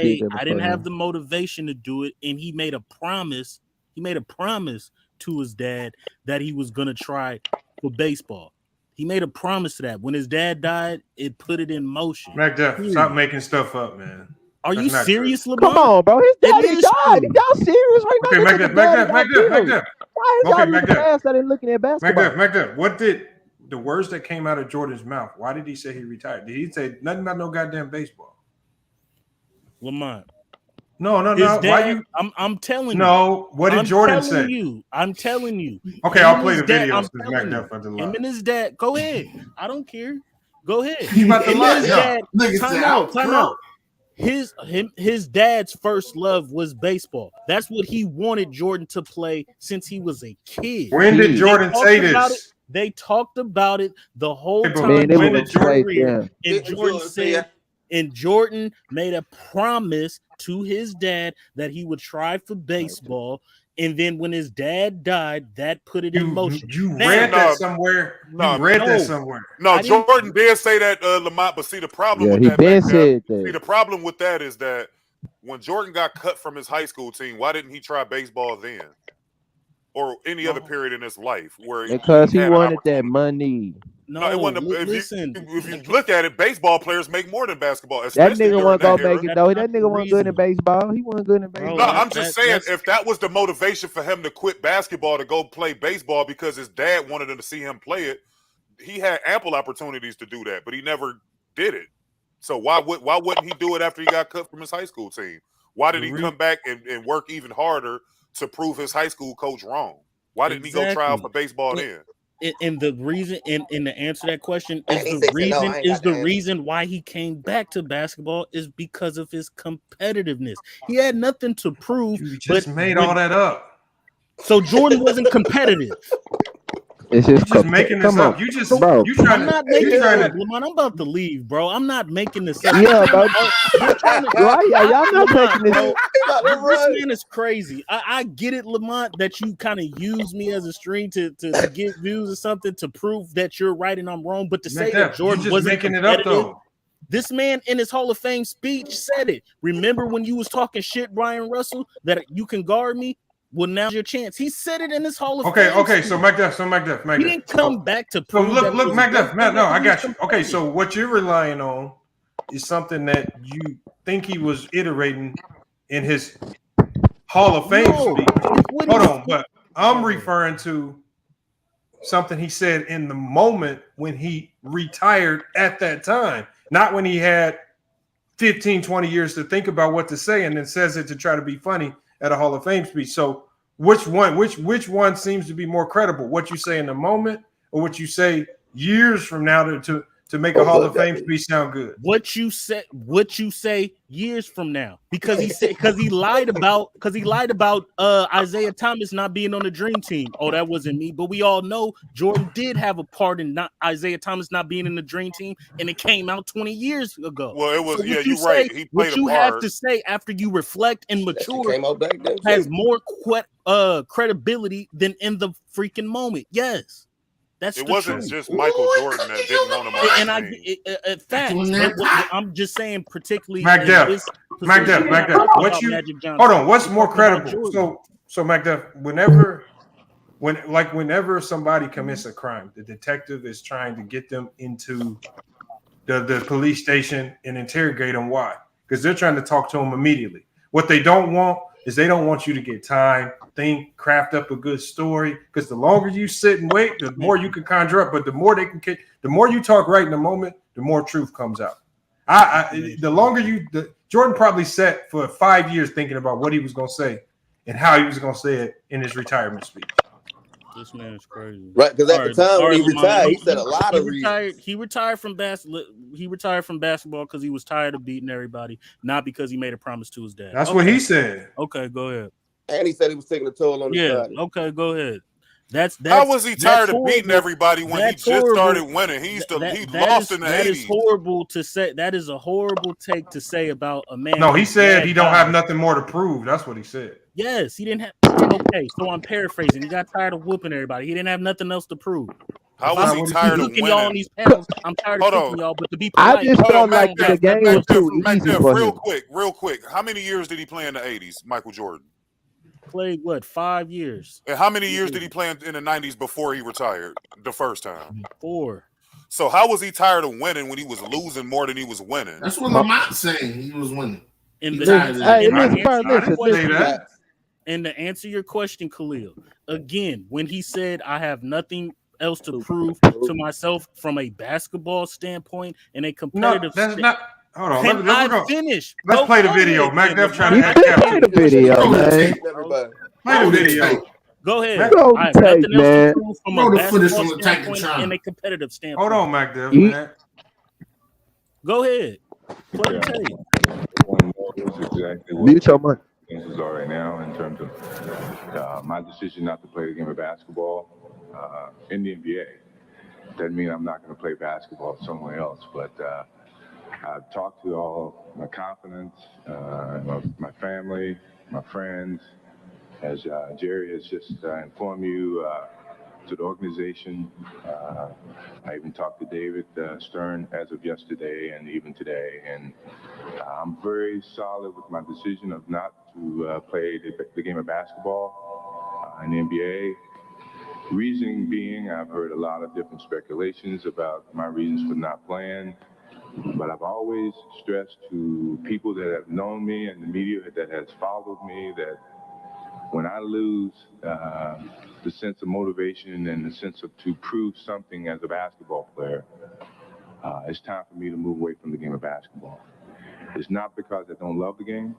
didn't have the motivation to do it, and he made a promise. He made a promise to his dad that he was gonna try for baseball. He made a promise to that. When his dad died, it put it in motion. McDuff, stop making stuff up, man. Are you serious, LeBron? Come on, bro. His daddy died. Y'all serious right now? Okay, McDuff. Why is y'all looking past that and looking at basketball? McDuff, what did the words that came out of Jordan's mouth? Why did he say he retired? Did he say nothing about no goddamn baseball? Lamont. No. Dad, why you? I'm telling you. No. What did Jordan say? I'm telling you. Okay, I'll play the video. Him and his dad. Go ahead. I don't care. Go ahead. You about to lie? Time out. his dad's first love was baseball. That's what he wanted Jordan to play since he was a kid. When did Jordan say this? They talked about it the whole time. When did Jordan? And Jordan said, and Jordan made a promise to his dad that he would try for baseball. And then when his dad died, that put it in motion. You read that somewhere. You read that somewhere. No, Jordan did say that, Lamont. But see, the problem with that, the problem with that is that when Jordan got cut from his high school team, why didn't he try baseball then, or any other period in his life? Because he wanted that money. No, it wasn't. If you look at it, baseball players make more than basketball. That nigga wasn't gonna make it though. That nigga wasn't good in baseball. He wasn't good in baseball. No, I'm just saying, if that was the motivation for him to quit basketball to go play baseball because his dad wanted him to see him play it, he had ample opportunities to do that, but he never did it. So why wouldn't he do it after he got cut from his high school team? Why did he come back and work even harder to prove his high school coach wrong? Why didn't he go try out for baseball then? And the reason, and to answer that question, is the reason why he came back to basketball is because of his competitiveness. He had nothing to prove. You just made all that up. So Jordan wasn't competitive. It's just making this up. You just, bro. You trying I'm not making this up, Lamont. I'm about to leave, bro. I'm not making this up. Yeah, bro. Y'all not making this up. This man is crazy. I get it, Lamont, that you kind of use me as a string to get views or something to prove that you're right and I'm wrong. But to say that Jordan wasn't making it up, though. This man in his Hall of Fame speech said it. Remember when you was talking shit, Brian Russell, that you can guard me? Well, now's your chance. He said it in his Hall of Fame. Okay. So Macduff. He didn't come back to prove. So look, Macduff. No, I got you. Okay, so what you're relying on is something that you think he was iterating in his Hall of Fame speech. Hold on, but I'm referring to something he said in the moment when he retired at that time, not when he had 15, 20 years to think about what to say and then says it to try to be funny at a Hall of Fame speech. So which one seems to be more credible? What you say in the moment or what you say years from now to make a Hall of Fame speech sound good? What you say years from now, because he lied about Isaiah Thomas not being on the dream team. Oh, that wasn't me, but we all know Jordan did have a part in not Isaiah Thomas not being in the dream team, and it came out 20 years ago. Well, it was you're right. He played what you have to say after you reflect and mature has more credibility than in the freaking moment. Yes. It wasn't just Michael Jordan that didn't want him on the team. I'm just saying, particularly Macduff. What you hold on? What's more credible? So Macduff, whenever somebody commits a crime, the detective is trying to get them into the police station and interrogate them. Why? Because they're trying to talk to them immediately. What they don't want is they don't want you to get time, think, craft up a good story. Because the longer you sit and wait, the more you can conjure up. But the more they can, the more you talk right in the moment, the more truth comes out. The longer Jordan probably sat for 5 years thinking about what he was going to say and how he was going to say it in his retirement speech. This man is crazy. Right, because at the time when he retired, he said a lot of reasons. He retired from basketball because he was tired of beating everybody, not because he made a promise to his dad. That's what he said. Okay, go ahead. And he said he was taking a toll on his body. Okay, go ahead. That's how was he tired of beating everybody when he just started winning? He lost in the 80s. That is horrible to say. That is a horrible take to say about a man. No, he said he don't have nothing more to prove. That's what he said. Yes, he didn't have. Okay, so I'm paraphrasing. He got tired of whooping everybody. He didn't have nothing else to prove. How was he tired of winning? Y'all on these panels, I'm tired of kicking y'all, but to be polite, I just felt like the game was too easy for him. Real quick. How many years did he play in the 80s, Michael Jordan? Played what, 5 years? And how many years did he play in the 90s before he retired the first time? 4. So how was he tired of winning when he was losing more than he was winning? That's what Lamont's saying. He was winning. And to answer your question, Khalil, again, when he said, I have nothing else to prove to myself from a basketball standpoint and a competitive Hold on, let's finish. Let's play the video. Macduff trying to play the video, man. Play the video. Go ahead. I have nothing else to prove from a basketball standpoint and a competitive standpoint. Hold on, Macduff. Go ahead. Play the tape. It's exactly what Mute your mic. things are right now in terms of my decision not to play the game of basketball in the NBA. Doesn't mean I'm not going to play basketball somewhere else, but I've talked to all my confidants, my family, my friends, as Jerry has just informed you, to the organization. I even talked to David Stern as of yesterday and even today, and I'm very solid with my decision of not to play the game of basketball in the NBA. Reasoning being, I've heard a lot of different speculations about my reasons for not playing, but I've always stressed to people that have known me and the media that has followed me that when I lose the sense of motivation and the sense of to prove something as a basketball player, it's time for me to move away from the game of basketball. It's not because I don't love the game.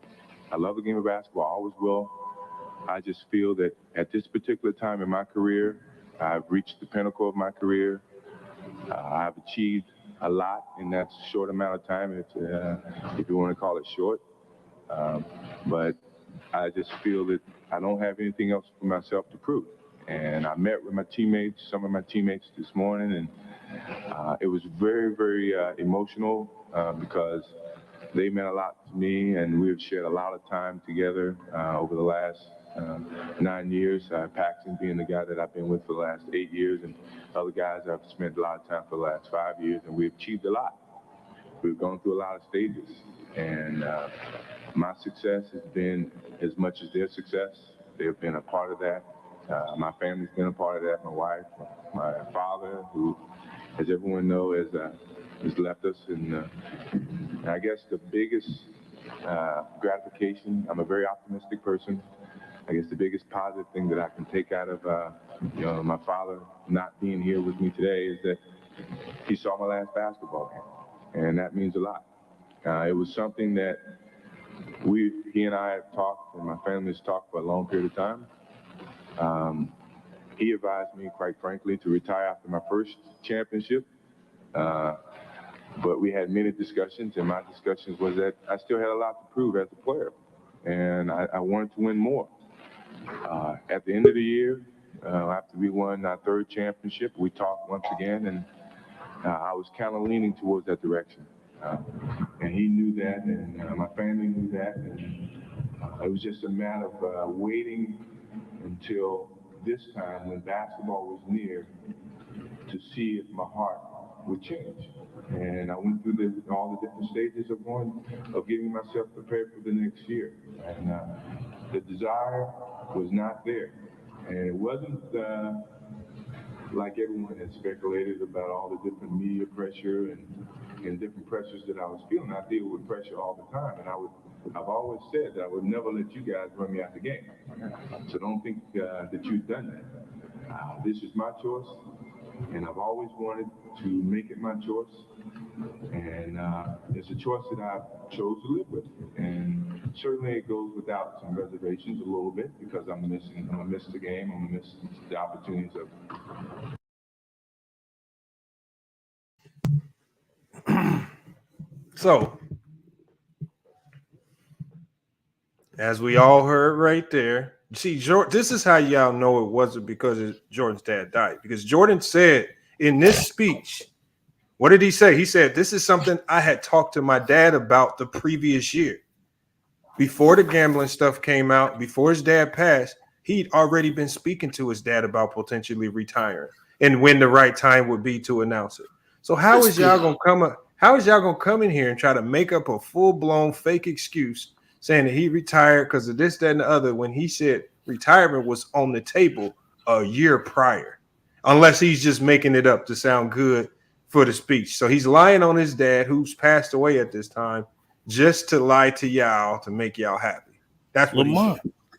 I love the game of basketball, I always will. I just feel that at this particular time in my career, I've reached the pinnacle of my career. I've achieved a lot in that short amount of time, if you want to call it short. But I just feel that I don't have anything else for myself to prove. And I met with my teammates, some of my teammates this morning, and it was very, very emotional because they meant a lot to me, and we've shared a lot of time together over the last 9 years. Paxton being the guy that I've been with for the last 8 years, and other guys I've spent a lot of time for the last 5 years, and we've achieved a lot. We've gone through a lot of stages, and my success has been as much as their success. They've been a part of that. My family's been a part of that. My wife, my father, who, as everyone knows, has left us. And I guess the biggest gratification, I'm a very optimistic person. I guess the biggest positive thing that I can take out of my father not being here with me today is that he saw my last basketball game, and that means a lot. It was something that he and I have talked, and my family has talked for a long period of time. He advised me, quite frankly, to retire after my first championship. But we had many discussions, and my discussions was that I still had a lot to prove as a player, and I wanted to win more. At the end of the year, after we won our third championship, we talked once again, and I was kind of leaning towards that direction. And he knew that, and my family knew that, and it was just a matter of waiting until this time when basketball was near to see if my heart would change. And I went through all the different stages of getting myself prepared for the next year. And the desire was not there. And it wasn't like everyone had speculated about all the different media pressure and different pressures that I was feeling. I deal with pressure all the time, and I've always said that I would never let you guys run me out the game. So don't think that you've done that. This is my choice, and I've always wanted to make it my choice. And it's a choice that I chose to live with. And certainly it goes without some reservations a little bit because I'm gonna miss the game, I'm gonna miss the opportunities of. So, as we all heard right there, see, this is how y'all know it wasn't because Jordan's dad died. Because Jordan said in this speech, what did he say? He said, this is something I had talked to my dad about the previous year. Before the gambling stuff came out, before his dad passed, he'd already been speaking to his dad about potentially retiring and when the right time would be to announce it. So how is y'all gonna come in here and try to make up a full-blown fake excuse saying that he retired because of this, that, and the other when he said retirement was on the table a year prior, unless he's just making it up to sound good for the speech. So he's lying on his dad, who's passed away at this time, just to lie to y'all to make y'all happy. That's what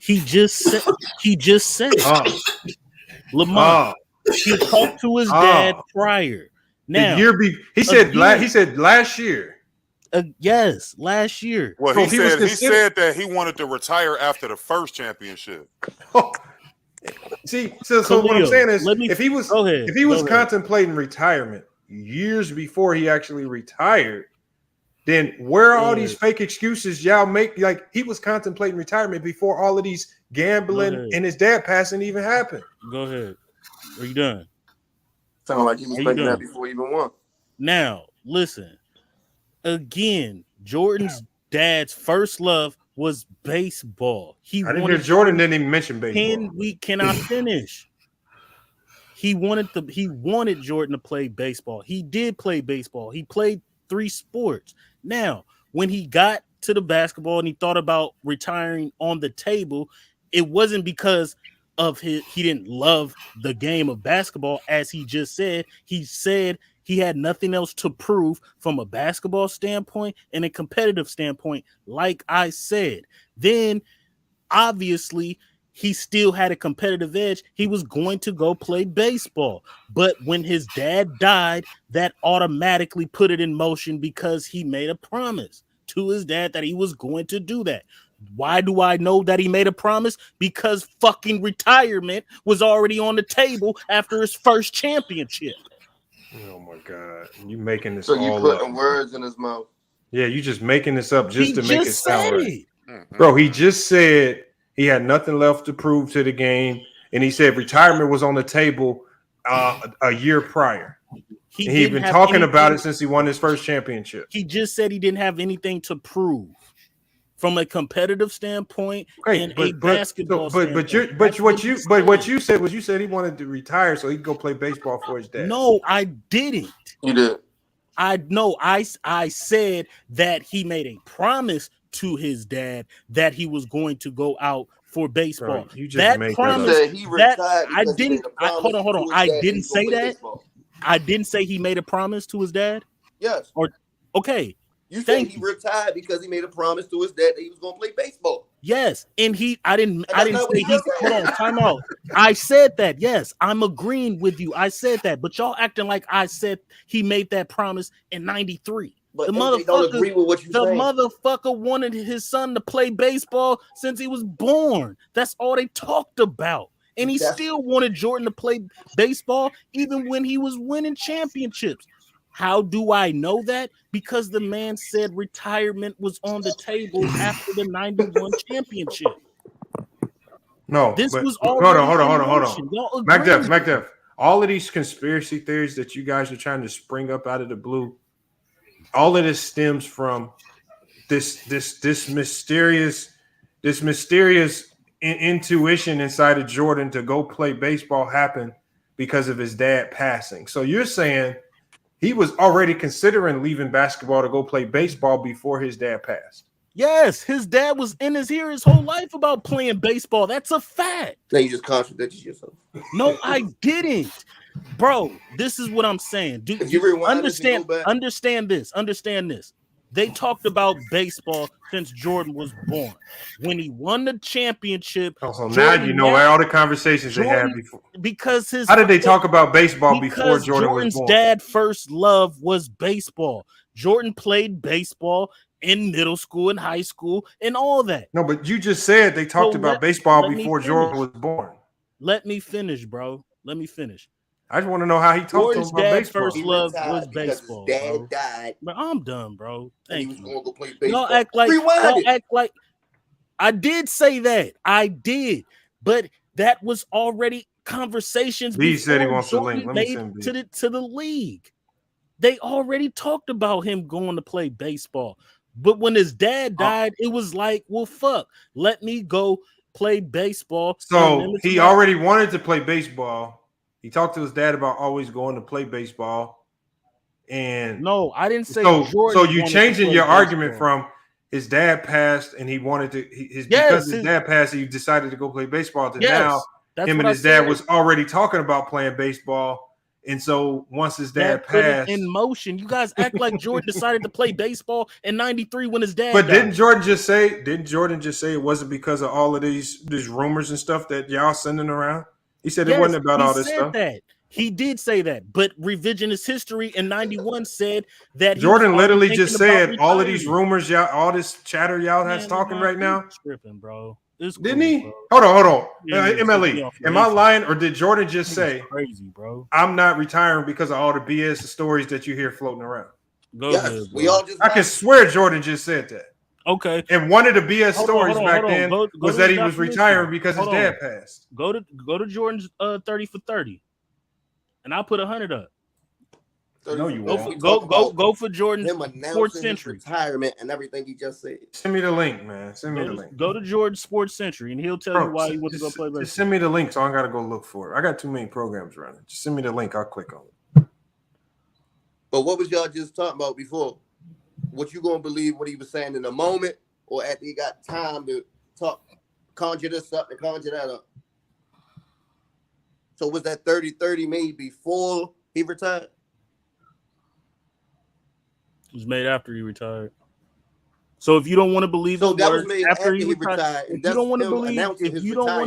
he just said. Lamont, he talked to his dad prior. Now, he said last year. Yes, last year. Well, he said that he wanted to retire after the first championship. See, so what I'm saying is, if he was contemplating retirement years before he actually retired, then where are all these fake excuses y'all make? Like he was contemplating retirement before all of these gambling and his dad passing even happened. Go ahead. Are you done? Sound like he was thinking that before he even won. Now, listen. Again, Jordan's dad's first love was baseball. I didn't hear Jordan didn't even mention baseball. Can I finish? He wanted Jordan to play baseball. He did play baseball. He played 3 sports. Now, when he got to the basketball and he thought about retiring on the table, it wasn't because of he didn't love the game of basketball, as he just said. He said he had nothing else to prove from a basketball standpoint and a competitive standpoint, like I said. Then, obviously, he still had a competitive edge. He was going to go play baseball. But when his dad died, that automatically put it in motion because he made a promise to his dad that he was going to do that. Why do I know that he made a promise? Because fucking retirement was already on the table after his first championship. Oh my God. You making this so you all putting up. words in his mouth. Yeah, you just making this up just to make it sound right. Mm-hmm. Bro, he just said he had nothing left to prove to the game, and he said retirement was on the table a year prior. He'd been talking about it since he won his first championship. He just said he didn't have anything to prove from a competitive standpoint and a basketball standpoint. But what you said was you said he wanted to retire so he could go play baseball for his dad. No, I didn't. You did. I said that he made a promise to his dad that he was going to go out for baseball. Bro, you just that made promise that up. He retired I because he didn't. made a promise Hold on. to his I dad didn't he was say gonna play that. baseball. I didn't say he made a promise to his dad. Yes. Or okay. You said he retired because he made a promise to his dad that he was going to play baseball. Yes, and I didn't say he. Hold on, time out. I said that. Yes, I'm agreeing with you. I said that, but y'all acting like I said he made that promise in '93. But they don't agree with what you the saying. motherfucker wanted his son to play baseball since he was born. That's all they talked about. And he still wanted Jordan to play baseball even when he was winning championships. How do I know that? Because the man said retirement was on the table after the 91 championship. No, this was hold on. Mac Def. All of these conspiracy theories that you guys are trying to spring up out of the blue, all of this stems from this mysterious intuition inside of Jordan to go play baseball happened because of his dad passing. So you're saying he was already considering leaving basketball to go play baseball before his dad passed. Yes, his dad was in his ear his whole life about playing baseball. That's a fact. Now you just contradicted yourself. No, I didn't. Bro, this is what I'm saying. Dude, understand this. They talked about baseball since Jordan was born. When he won the championship, so now you know all the conversations they had before. Because how did they talk about baseball before Jordan Jordan's was born? Dad's first love was baseball. Jordan played baseball in middle school and high school and all that. No, but you just said they talked about baseball before Jordan was born. Let me finish, bro. Let me finish. I just want to know how he talked to him about baseball. First love was baseball. His dad died. But I'm done, bro. Thank you. Going to play baseball. Y'all act like I did say that. I did, but that was already conversations. He said he wants Jordan to link. Let me made to the league. They already talked about him going to play baseball. But when his dad died, it was like, well, fuck, let me go play baseball. So he already wanted to play baseball. He talked to his dad about always going to play baseball. And no, I didn't say so you changing your argument from his dad passed and he wanted to because his dad passed, he decided to go play baseball to now him and his dad was already talking about playing baseball. And so once his dad passed in motion, you guys act like Jordan decided to play baseball in '93 when his dad But died. didn't Jordan just say it wasn't because of all of these rumors and stuff that y'all sending around? He said it wasn't about all this stuff. He did say that, but revisionist history in '91 said that Jordan literally just said all of these rumors, y'all, all this chatter y'all that's talking right now. Tripping, bro. Didn't he? Hold on. MLE, am I lying or did Jordan just say crazy, bro? I'm not retiring because of all the BS stories that you hear floating around? Go yes, ahead, we all just. I can swear Jordan just said that. Okay. And one of the BS stories back then Go was that he was retiring because his dad passed. Go to Jordan's 30 for 30, and I'll put 100 up. No, you won't. Go for Jordan's him announcing Sports Century his retirement and everything he just said. Send me the link, man. Send me the link. Go to Jordan's Sports Century, and he'll tell you why he went to go play baseball. Just send me the link, so I gotta go look for it. I got too many programs running. Just send me the link. I'll click on it. But what was y'all just talking about before? What you gonna believe what he was saying in the moment, or after he got time to talk, conjure this up and conjure that up? So was that 30-30 made before he retired? It was made after he retired. So if you don't want to believe his words after he retired, if you don't want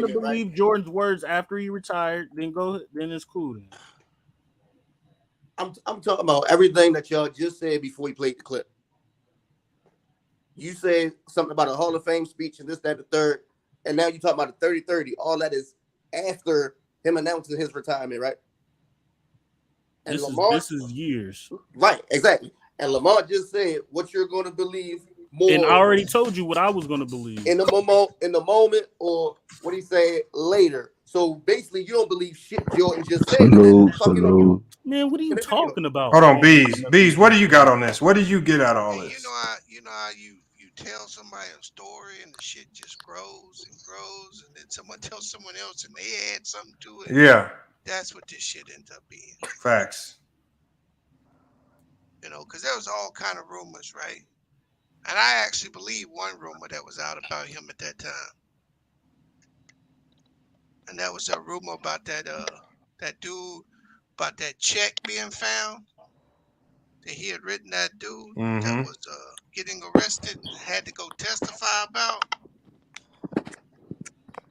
to believe Jordan's words after he retired, then go. Then it's cool. Then. I'm talking about everything that y'all just said before he played the clip. You said something about a Hall of Fame speech and this, that, the third, and now you talking about a 30-30. All that is after him announcing his retirement, right? And this is years. Right, exactly. And Lamar just said what you're going to believe more. And I already told you what I was going to believe. In the moment, or what he said later. So basically, you don't believe shit Jordan just said. Salute. Man, what are you talking about? Hold on, Bees, what do you got on this? What did you get out of all this? You know how you tell somebody a story and the shit just grows and grows, and then someone tells someone else and they add something to it. Yeah. That's what this shit ends up being. Facts. You know, because there was all kind of rumors, right? And I actually believe one rumor that was out about him at that time. And that was a rumor about that dude, about that check being found. That he had written that dude that was getting arrested and had to go testify about.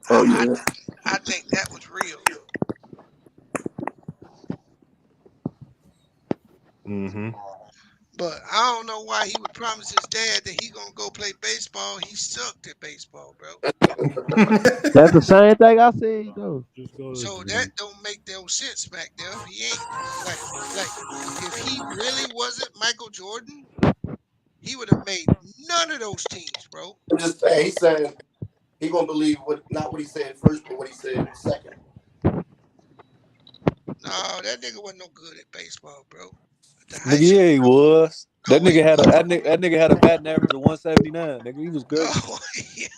Oh, yeah. I think that was real. Mm-hmm. But I don't know why he would promise his dad that he gonna go play baseball. He sucked at baseball, bro. That's the same thing I said, though. So that don't make no sense back there. He ain't like if he really wasn't Michael Jordan, he would have made none of those teams, bro. I'm just saying, he's saying he gonna believe not what he said first, but what he said second. No, that nigga wasn't no good at baseball, bro. Nigga, yeah, he was. That nigga had a batting average of 179. Nigga, he was good. Oh, yeah.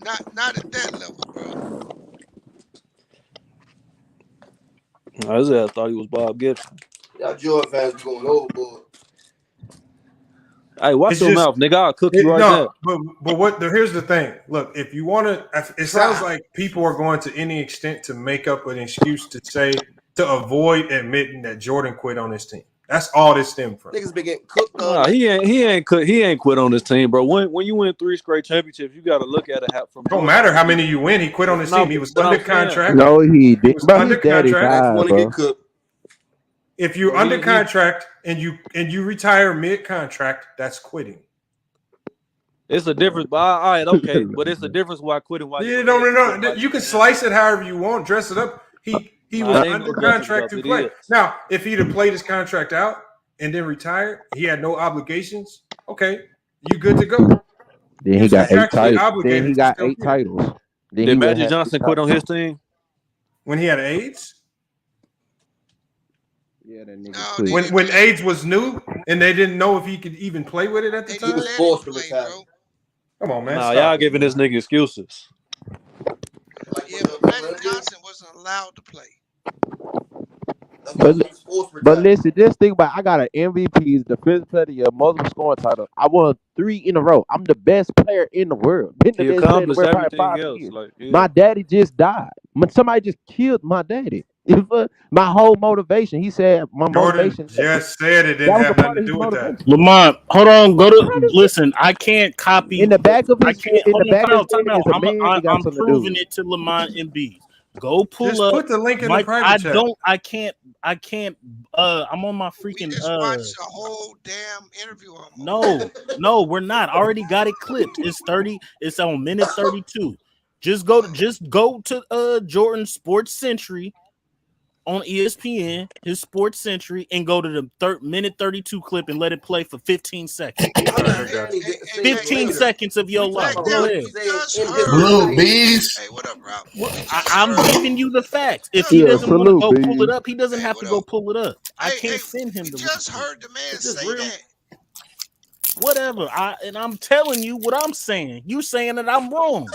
Not at that level, bro. I thought he was Bob Gibson. Y'all Jordan fans be going overboard. Hey, watch your mouth, nigga. I'll cook you right now. But here's the thing. Look, if you want to, it sounds like people are going to any extent to make up an excuse to avoid admitting that Jordan quit on his team. That's all this stemmed from. Niggas been getting cooked. Nah, he ain't quit on his team, bro. When you win 3 straight championships, you got to look at it from. Don't matter how many you win. He quit on his team. He was under contract. No, he did. Was under contract. Bro. If you're under contract and you retire mid contract, that's quitting. It's a difference. All right, okay, but it's a difference why quitting. Why No. You can slice it however you want, dress it up. He was under contract to play. Now, if he'd have played his contract out and then retired, he had no obligations. Okay, you good to go. Then he got 8 titles. Did Magic Johnson quit on his team when he had AIDS? Yeah, that nigga when AIDS was new and they didn't know if he could even play with it at the time. He was forced to retire. Come on, man. Nah, y'all giving this nigga excuses. Yeah, but Magic Johnson wasn't allowed to play. But listen, just think about I got an MVP, defensive player of the year, multiple scoring title. I won 3 in a row. I'm the best player in the world. Been the best player in the world for 5 years. My daddy just died. Somebody just killed my daddy. My whole motivation. He said my motivation. Just said it didn't have nothing to do with that. Lamont, hold on. Listen. I can't copy. In the back of his, I can't. in the back of his I'm proving it to Lamont and B. Go pull just up. Put the link in the private chat. I can't. I'm on my freaking. We just watched a whole damn interview. No, we're not. I already got it clipped. It's 30. It's on minute 32. Just go to Jordan Sports Century. on ESPN, his Sports Century, and go to the minute 32 clip and let it play for 15 seconds. 15 seconds of your life. Go ahead. Blue Bees. Hey, what up, Rob? I'm giving you the facts. If he doesn't want to go pull it up, he doesn't have to go pull it up. I can't send him. You just heard the man say that. Whatever. I'm telling you what I'm saying. You saying that I'm wrong.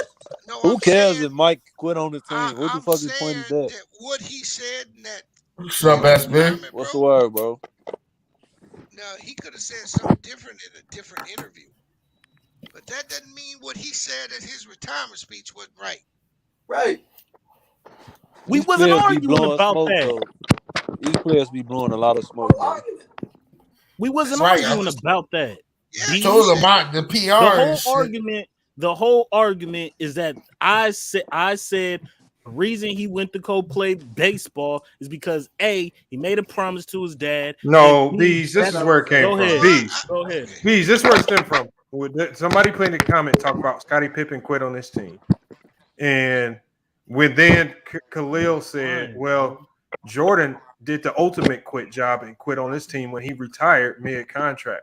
No, Who cares if Mike quit on the team? What the fuck is point is that? What he said in that. What's up, man? What's the word, bro? Now, he could have said something different in a different interview. But that doesn't mean what he said at his retirement speech wasn't right. Right. We wasn't arguing about that. Though. These players be blowing a lot of smoke. Man. We wasn't arguing about that. Yeah, told about the PR. The whole argument is that I said the reason he went to go play baseball is because A, he made a promise to his dad. No, Bees, this is where it came from. Go ahead. Bees, this is where it stemmed from. Somebody put in the comment talk about Scottie Pippen quit on this team. And when then Khalil said, well, Jordan did the ultimate quit job and quit on this team when he retired mid-contract.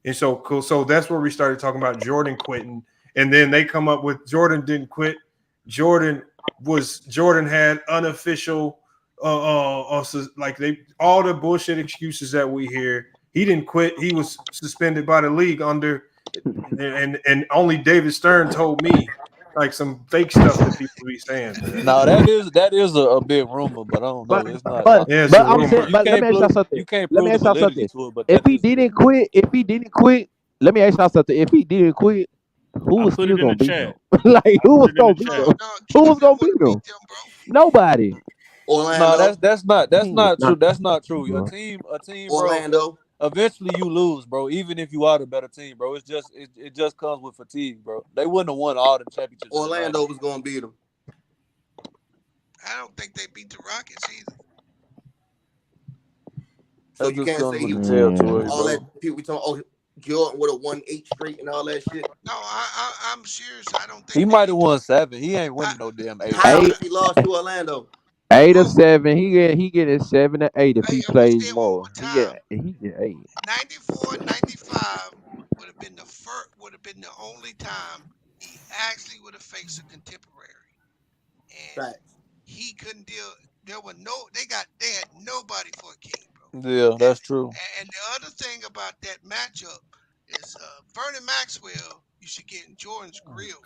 And so that's where we started talking about Jordan quitting. And then they come up with Jordan didn't quit. Jordan had unofficial all the bullshit excuses that we hear. He didn't quit. He was suspended by the league under and only David Stern told me like some fake stuff that people be saying. No, that is a big rumor, but I don't know. It's not. But I'm saying, but let me ask y'all something. Let me ask y'all something. If he didn't quit, let me ask y'all something. If he didn't quit, who was still gonna beat him? Like who was gonna beat him? Who was gonna beat him? Nobody. Orlando. No, that's not true. That's not true. A team, Orlando. Bro, eventually you lose, bro. Even if you are the better team, bro. It just comes with fatigue, bro. They wouldn't have won all the championships. Orlando was gonna beat them. I don't think they beat the Rockets either. So you can't say all that people we talking. Jordan would have won 8 straight and all that shit. No, I'm serious. I don't think he might have won 7. He ain't winning no damn 8. He lost to Orlando. 8 or 7. He getting 7 or 8 if he plays more. He get 8. 94, 95 would have been the only time he actually would have faced a contemporary. And he couldn't deal. They had nobody for a king, bro. Yeah, that's true. And the other thing about that matchup is Vernon Maxwell you should get in Jordan's grill.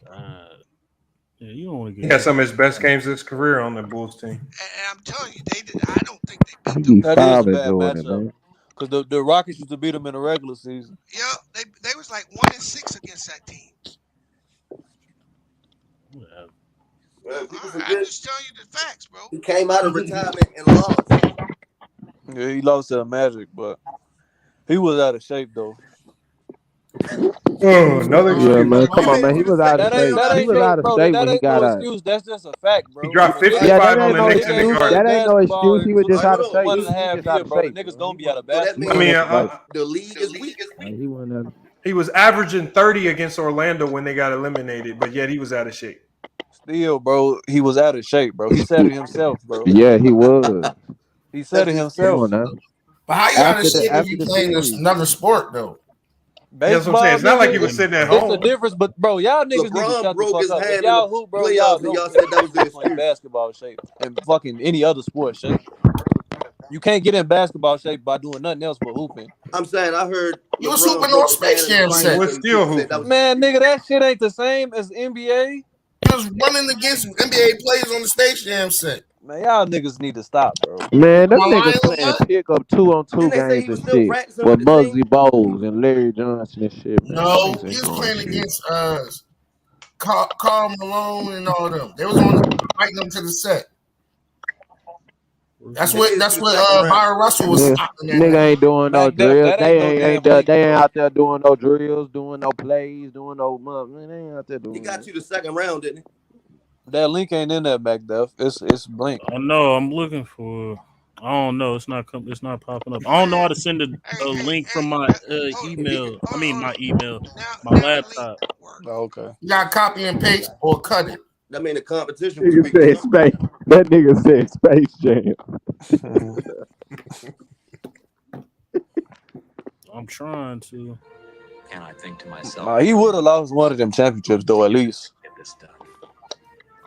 Yeah, you don't want to get. He had some of his best games of his career on the Bulls team. And I'm telling you, I don't think they beat them. That is a bad matchup. Because the Rockets used to beat them in the regular season. Yeah, they was like 1-6 against that team. I'm just telling you the facts, bro. He came out of retirement and lost. Yeah, he lost to the Magic, but he was out of shape though. Another man. Come on, man. He was out of shape. He was out of shape when he got out. That's just a fact, bro. He dropped 55 on the Knicks in the Garden. That ain't no excuse. He was just out of shape. 1.5 years, bro. The niggas gonna be out of basketball. I mean, the league is weak. He was averaging 30 against Orlando when they got eliminated, but yet he was out of shape. Still, bro, he was out of shape, bro. He said it himself, bro. Yeah, he was. He said it himself. But how you out of shape if you playing another sport, though? That's what I'm saying. It's not like he was sitting at home. It's a difference, but bro, y'all niggas need to shut the fuck up. If y'all hoop, bro, y'all said that was playing basketball shape and fucking any other sport shape. You can't get in basketball shape by doing nothing else but hooping. I'm saying I heard you was hooping on Space Jam set. We're still hooping. Man, nigga, that shit ain't the same as NBA. He was running against NBA players on the Space Jam set. Man, y'all niggas need to stop, bro. Man, them niggas playing pick up 2-on-2 games and shit with Muggsy Bowles and Larry Johnson and shit. Man. No, he was playing against Karl Malone and all them. They was on fighting them to the set. That's what Byron Russell was. Nigga ain't doing no drills. They ain't out there doing no drills, doing no plays, doing no man. They ain't out there doing. He got you the second round, didn't he? That link ain't in there, back there. It's blank. I know. I'm looking for. I don't know. It's not popping up. I don't know how to send a link from my email. I mean, my email, my laptop. Oh, okay. You got to copy and paste or cut it. I mean, the competition. You said space. That nigga said Space Jam. I'm trying to. And I think to myself, Nah, he would have lost one of them championships though, at least. Get this done.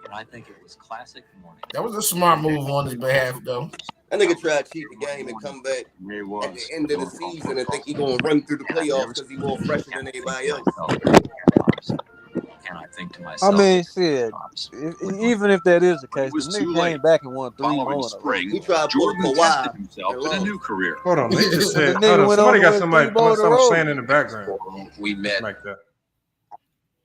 And I think it was classic morning. That was a smart move on his behalf, though. That nigga tried to cheat the game and come back at the end of the season and think he gonna run through the playoffs because he more fresher than anybody else. And I think to myself, I mean, shit. Even if that is the case, the nigga came back and won 3 more. He tried to put Kawhi himself in a new career. Hold on, they just said. Somebody got something saying in the background. We met like that.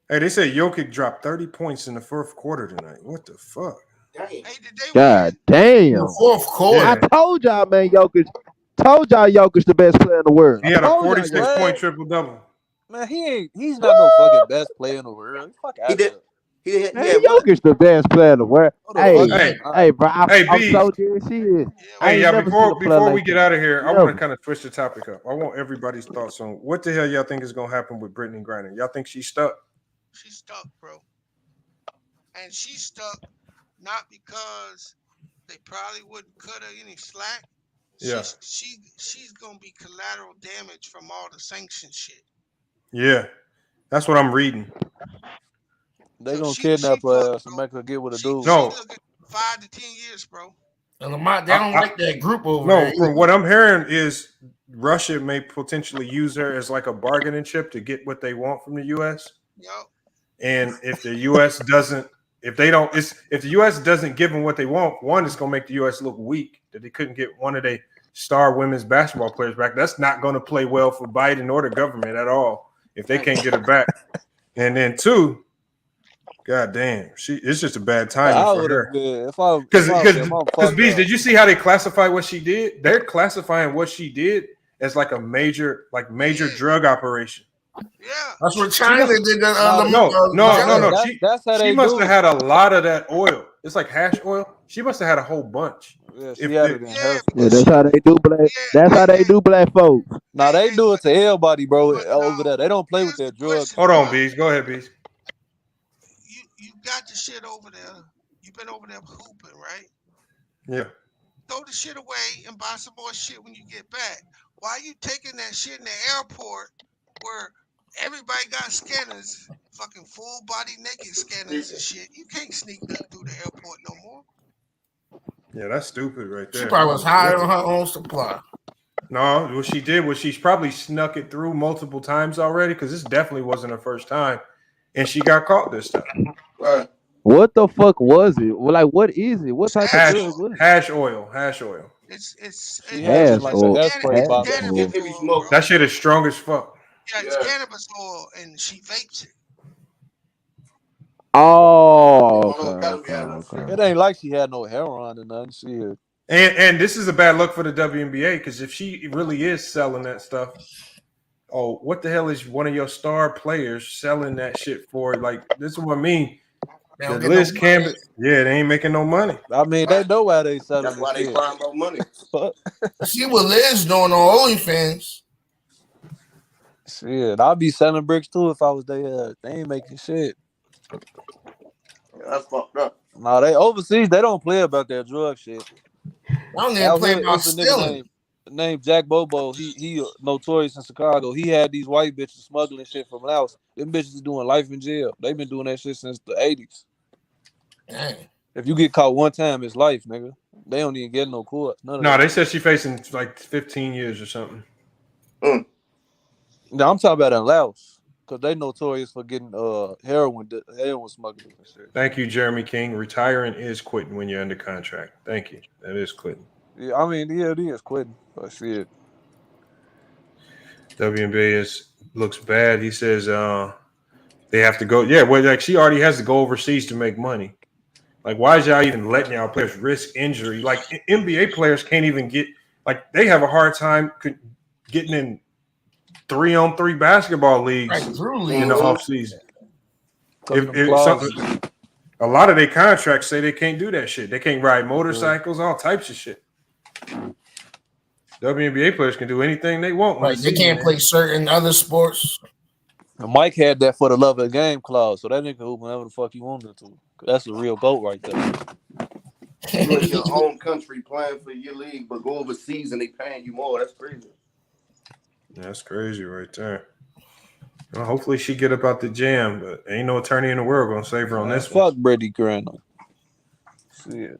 Hey, they said Jokic dropped 30 points in the fourth quarter tonight. What the fuck? God damn. The fourth quarter. I told y'all, man, Jokic. Told y'all Jokic the best player in the world. He had a 46-point triple-double. Man, he's not no fucking best player in the world. Fuck out of here. Man, Jokic the best player in the world. Hey, bro, I'm so dead serious. Hey, yeah, before we get out of here, I want to kind of switch the topic up. I want everybody's thoughts on what the hell y'all think is going to happen with Brittany Griner. Y'all think she's stuck? She's stuck, bro. And she's stuck not because they probably wouldn't cut her any slack. Yeah. She's going to be collateral damage from all the sanction shit. Yeah. That's what I'm reading. They gonna kidnap her ass and make her get with a dude. No. 5 to 10 years, bro. And Lamont, they don't like that group over there. No, from what I'm hearing is Russia may potentially use her as like a bargaining chip to get what they want from the U.S. Yep. And if the U.S. doesn't, if the U.S. doesn't give them what they want, one, it's gonna make the U.S. look weak that they couldn't get one of their star women's basketball players back. That's not going to play well for Biden or the government at all if they can't get her back. And then two, god damn, it's just a bad timing for her. Because Beast, did you see how they classify what she did? They're classifying what she did as like a major drug operation. Yeah, that's what China did. No. She must have had a it. lot of that oil. It's like hash oil. She must have had a whole bunch. Yeah, she had it in her. Yeah, that's how they do black. That's how they do black folks. Nah, they do it to everybody, bro. Over there, they don't play with their drugs. Hold on, Beast. Go ahead, Beast. You got the shit over there. You've been over there hooping, right? Yeah. Throw the shit away and buy some more shit when you get back. Why are you taking that shit in the airport where everybody got scanners, fucking full body naked scanners and shit? You can't sneak nothing through the airport no more. Yeah, that's stupid right there. She probably was high on her own supply. No, what she did was she's probably snuck it through multiple times already because this definitely wasn't her first time. And she got caught this time. Right. What the fuck was it? Well, like, what is it? What type of drug was it? Hash oil. Hash oil. It's hash oil. That shit is strong as fuck. Yeah, it's cannabis oil, and she vapes it. Oh, okay. It ain't like she had no heroin or nothing. Shit. And this is a bad look for the WNBA because if she really is selling that stuff, oh, what the hell is one of your star players selling that shit for? Like, this is what I mean. Liz Campbell, yeah, they ain't making no money. I mean, they know why they selling. That's why they find more money. See what Liz doing on OnlyFans. Shit, I'd be selling bricks too if I was there. They ain't making shit. That's fucked up. Nah, they overseas. They don't play about that drug shit. I don't even play about stealing. Named Jack Bobo. He notorious in Chicago. He had these white bitches smuggling shit from Laos. Them bitches is doing life in jail. They've been doing that shit since the 80s. Dang. If you get caught one time, it's life, nigga. They don't even get no court. No, they said she facing like 15 years or something. No, I'm talking about in Laos because they notorious for getting heroin smuggling and shit. Thank you, Jeremy King. Retiring is quitting when you're under contract. Thank you. That is quitting. Yeah, I mean, yeah, it is quitting. But shit. WNBA looks bad. He says they have to go. Yeah, well, like she already has to go overseas to make money. Like, why is y'all even letting y'all players risk injury? Like, NBA players can't even get, like, they have a hard time getting in 3-on-3 basketball leagues in the offseason. A lot of their contracts say they can't do that shit. They can't ride motorcycles, all types of shit. WNBA players can do anything they want. Right, they can't play certain other sports. And Mike had that for the love of the game clause, so that nigga hoop whenever the fuck he wanted to. That's a real GOAT right there. You in your home country playing for your league, but go overseas and they paying you more. That's crazy. That's crazy right there. Well, hopefully she get up out the jam, but ain't no attorney in the world gonna save her on this Fuck Brittany Griner. Shit.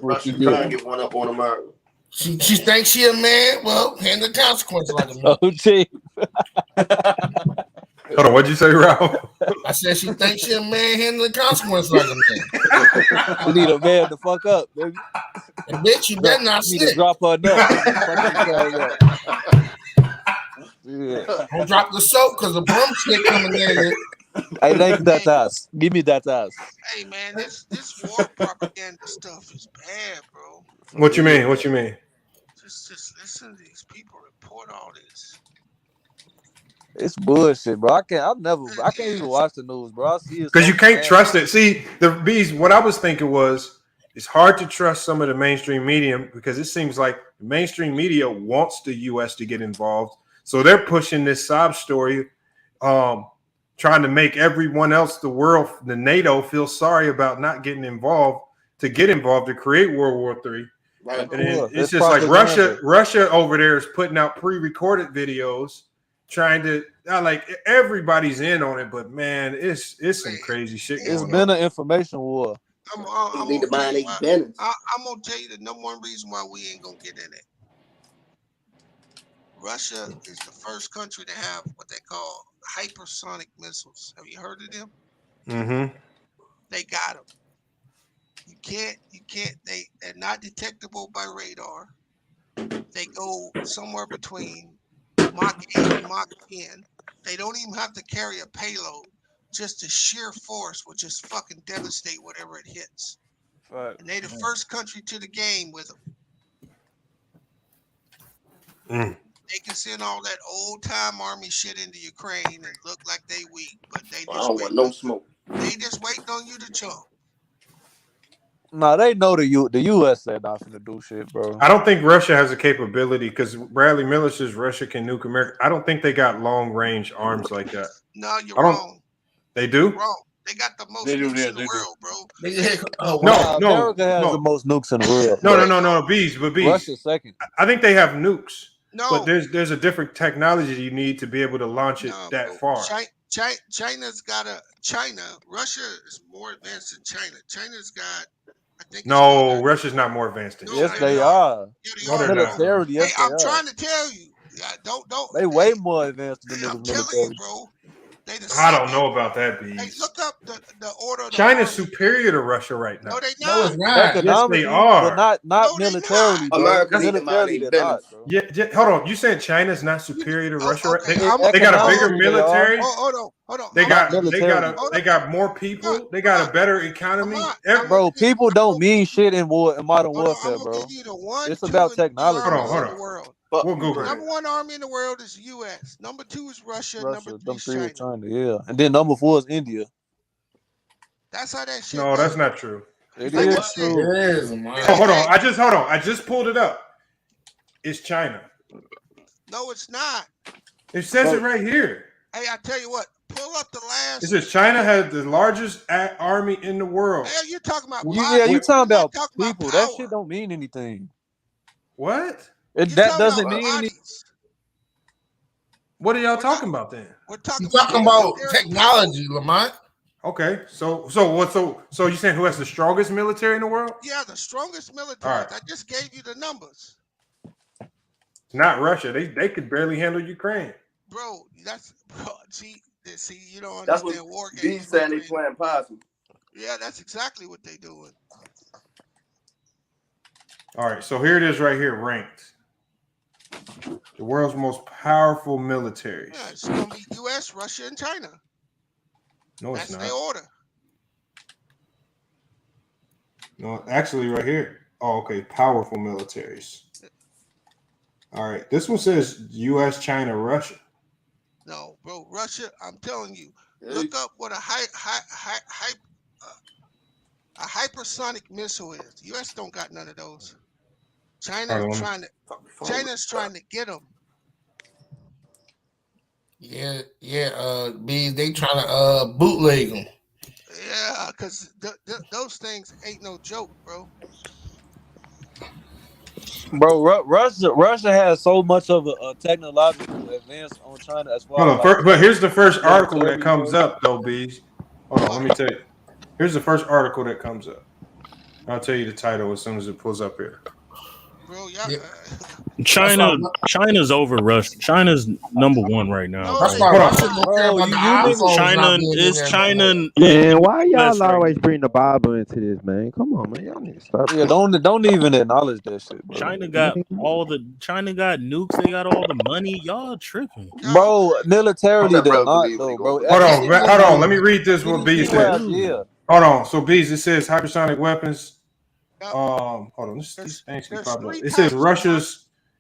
What you trying to get one up on America? She thinks she a man. Well, handle the consequences like a man. Oh, gee. Hold on, what'd you say, Ralph? I said she thinks she a man. Handle the consequences like a man. You need a man to fuck up, baby. And bitch, you better not You need snitch. to drop her nut. Yeah. Don't drop the soap because the broomstick coming there. Hey, thank you, that ass. Give me that ass. Hey man, this war propaganda stuff is bad, bro. What you mean? What you mean? Just listen to these people report all this. It's bullshit, bro. I can't even watch the news, bro. I see it Because you can't trust it. See, the bees. What I was thinking was, it's hard to trust some of the mainstream media because it seems like the mainstream media wants the U.S. to get involved, so they're pushing this sob story, trying to make everyone else, the world, the NATO, feel sorry about not getting involved, to get involved to create World War III. Right. And it's just like Russia over there is putting out pre-recorded videos, trying to like everybody's in on it, but man, it's some crazy shit. It's been an information war. I'm gonna tell you the number one reason why we ain't gonna get in it. Russia is the first country to have what they call hypersonic missiles. Have you heard of them? Mm-hmm. They got them. You can't. They're not detectable by radar. They go somewhere between Mach 8 and Mach 10. They don't even have to carry a payload. Just the sheer force will just fucking devastate whatever it hits. Right. And they the first country to the game with them. They can send all that old time army shit into Ukraine and look like they weak, but they just I don't want no smoke. They just waiting on you to jump. Nah, they know the U.S. said not finna do shit, bro. I don't think Russia has a capability because Bradley Miller says Russia can nuke America. I don't think they got long range arms like that. No, you're wrong. They do? You're wrong. They got the most nukes in the world, bro. No, America has the most nukes in the world. No, bees. Russia's second. I think they have nukes. No. But there's a different technology you need to be able to launch it that far. Russia is more advanced than China. China's got, I think. No, Russia's not more advanced than China. Yes, they are. Military, yes, I'm trying to tell you. Don't. They way more advanced than the military, bro. I don't know about that, bees. Hey, look up the order. Of China's superior to Russia right now. No, they not. No, it's not. Yes, they are. But not militarily, bro. Militarily, they're not, bro. Yeah, hold on. You said China's not superior to Russia? Right? They got a bigger military. Hold on. They got more people. They got a better economy. Bro, people don't mean shit in modern warfare, bro. It's about technology. Hold on. We'll Google Number one army in the world is U.S. Number two is Russia. Number three is China. Yeah, and then number 4 is India. That's how that shit. No, that's not true. It is true. It is, man. Oh, hold on. I just pulled it up. It's China. No, it's not. It says it right here. Hey, I tell you what. Pull up the last. It says China has the largest army in the world. Hell, you're talking about. Yeah, you talking about people. That shit don't mean anything. What? That doesn't mean anything. What are y'all talking about then? We're talking about technology, Lamont. Okay, so you saying who has the strongest military in the world? Yeah, the strongest military. Right. I just gave you the numbers. Not Russia. They could barely handle Ukraine. Bro, see, you don't That's understand what war games. These saying they playing possum. Yeah, that's exactly what they doing. All right, so here it is right here, ranked. The world's most powerful militaries. Yeah, it's gonna be U.S., Russia, and China. No, it's That's not. their order. No, actually, right here. Oh, okay. Powerful militaries. All right. This one says U.S., China, Russia. No, bro. Russia. I'm telling you. Look up what a hypersonic missile is. The U.S. don't got none of those. China's trying to get them. Yeah. They trying to bootleg them. Yeah, because those things ain't no joke, bro. Bro, Russia has so much of a technological advance on China as far Hold as on, but here's the first article that military, comes bro. up, though, Bees. Hold on, let me tell you. Here's the first article that comes up. I'll tell you the title as soon as it pulls up here. Bro, y'all. China's over Russia. China's number one right now. That's Bro. why Russia don't care about the iPhones China not being in is there. China. Man, why y'all always bring the Bible into this, man? Come on, man. Y'all need to stop. Yeah, don't even acknowledge that shit, bro. China got nukes. They got all the money. Y'all tripping, bro. Militarily, they're not though, bro. Hold on. Let me read this. What Bees says. Yeah. Hold on. So Bees, it says hypersonic weapons. Hold on. These things keep popping up.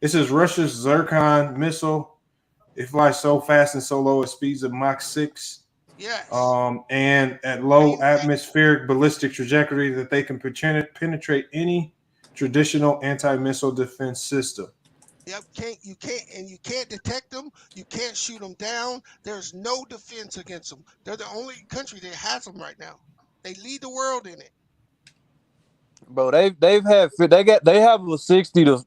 It says Russia's Zircon missile. It flies so fast and so low at speeds of Mach 6. Yes. And at low atmospheric ballistic trajectory that they can penetrate any traditional anti-missile defense system. Yep, you can't detect them. You can't shoot them down. There's no defense against them. They're the only country that has them right now. They lead the world in it. Bro, they have a 60 to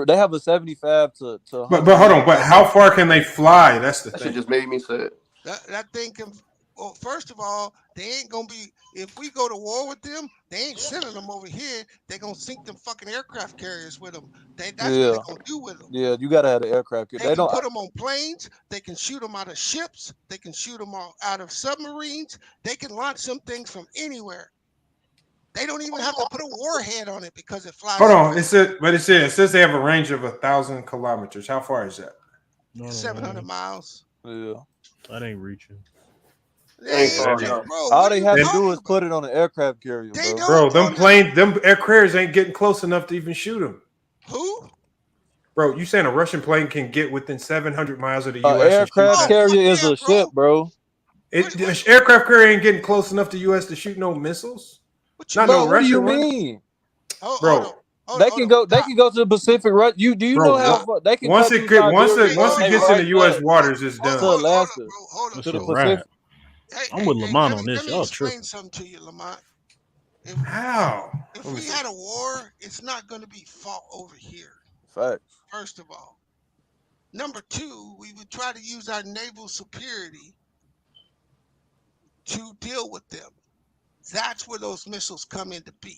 they have a 75 to 100. But hold on, but how far can they fly? That's the thing. That just made me sad. That thing can. Well, first of all, they ain't gonna be. If we go to war with them, they ain't sending them over here. They gonna sink them fucking aircraft carriers with them. That's what they gonna do with them. Yeah, you gotta have the aircraft carrier. They can put them on planes. They can shoot them out of ships. They can shoot them out of submarines. They can launch some things from anywhere. They don't even have to put a warhead on it because it flies. Hold on, it says they have a range of 1,000 kilometers. How far is that? 700 miles. Yeah, that ain't reaching. All they have to do is put it on an aircraft carrier, bro. Them air carriers ain't getting close enough to even shoot them. Who? Bro, you saying a Russian plane can get within 700 miles of the U.S. Aircraft carrier is a ship, bro. The aircraft carrier ain't getting close enough to U.S. to shoot no missiles. Not no Russian. What do you mean, bro? They can go to the Pacific. Right? Do you know how they can? Once it gets into U.S. waters, it's done. To Alaska, hold to the Pacific. I'm with Lamont on this. Let me explain something to you, Lamont. How? If we had a war, it's not going to be fought over here. Facts. First of all. Number two, we would try to use our naval superiority to deal with them. That's where those missiles come into be.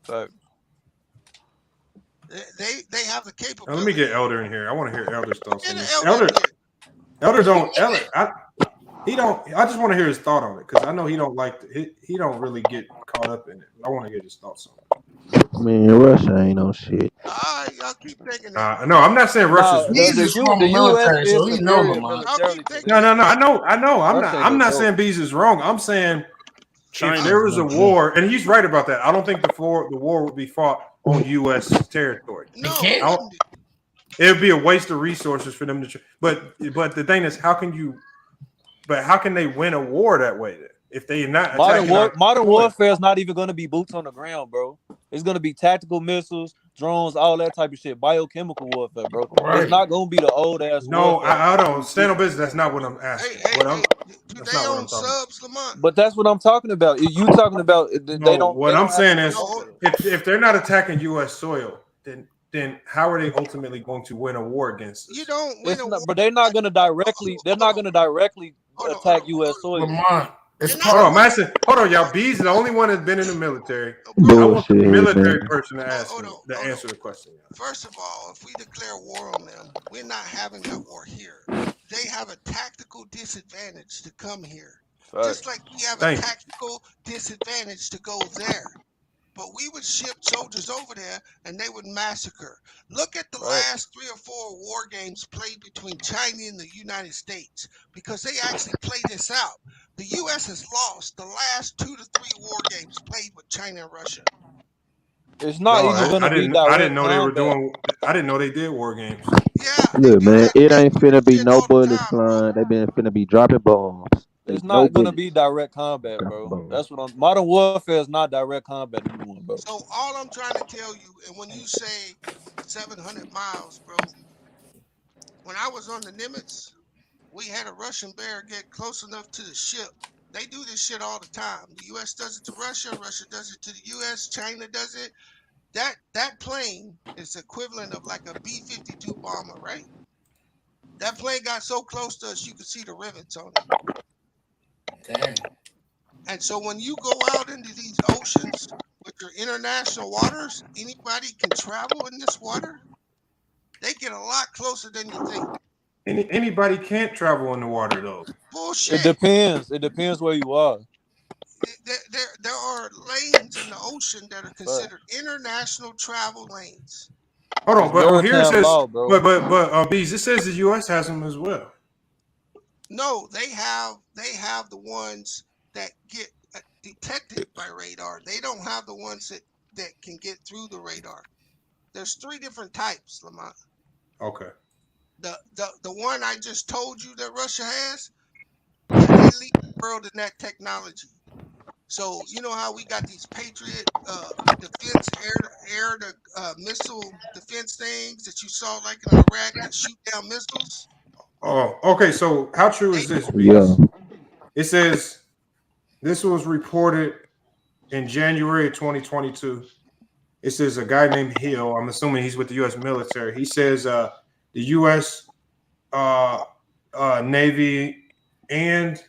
Facts. They have the capability. Now, let me get Elder in here. I want to hear Elder's thoughts on this. Elder don't. I just want to hear his thought on it because I know he don't like. He don't really get caught up in it. I want to get his thoughts on it. Man, Russia ain't no shit. Y'all keep thinking that. No, I'm not saying Russia's. The U.S. is superior militarily. No. I know. I'm not saying Bees is wrong. I'm saying if there was a war, and he's right about that. I don't think the war would be fought on U.S. territory. No, it would be a waste of resources for them to. But the thing is, how can they win a war that way? Then? If they not modern warfare is not even going to be boots on the ground, bro. It's going to be tactical missiles, drones, all that type of shit. Biochemical warfare, bro. Right. It's not going to be the old ass. No, I don't stand on business. That's not what I'm asking. Do they own subs, Lamont? But that's what I'm talking about. You talking about? They don't. What I'm saying is, if they're not attacking U.S. soil, then how are they ultimately going to win a war against us? You don't win a war. But they're not going to directly. They're not going to directly attack U.S. soil. Lamont. Hold on, y'all. B's the only one that's been in the military. I want the military person to answer the question. First of all, if we declare war on them, we're not having that war here. They have a tactical disadvantage to come here. Just like we have a tactical disadvantage to go there. But we would ship soldiers over there and they would massacre. Look at the last 3 or 4 war games played between China and the United States because they actually play this out. The U.S. has lost the last 2 to 3 war games played with China and Russia. It's not even going to be direct. I didn't know they were doing. I didn't know they did war games. Yeah. Look, man, it ain't finna be no bullets flying. They been finna be dropping bombs. It's not going to be direct combat, bro. That's what modern warfare is not direct combat anymore, bro. So all I'm trying to tell you, and when you say 700 miles, bro, when I was on the Nimitz, we had a Russian bear get close enough to the ship. They do this shit all the time. The U.S. does it to Russia. Russia does it to the U.S. China does it. that plane is equivalent of like a B-52 bomber, right? That plane got so close to us, you could see the rivets on it. Damn. And so when you go out into these oceans, which are international waters, anybody can travel in this water. They get a lot closer than you think. Anybody can't travel in the water though. Bullshit. It depends. It depends where you are. There are lanes in the ocean that are considered international travel lanes. Hold on, but here it says, law, bro. but Bees, it says the U.S. has them as well. No, they have the ones that get detected by radar. They don't have the ones that can get through the radar. There's 3 different types, Lamont. Okay. The one I just told you that Russia has, they lead the world in that technology. So you know how we got these Patriot defense air missile defense things that you saw like in Iraq that shoot down missiles? Oh, okay. So how true is this? Yeah. It says this was reported in January of 2022. It says a guy named Hill, I'm assuming he's with the U.S. military. He says the U.S. Navy and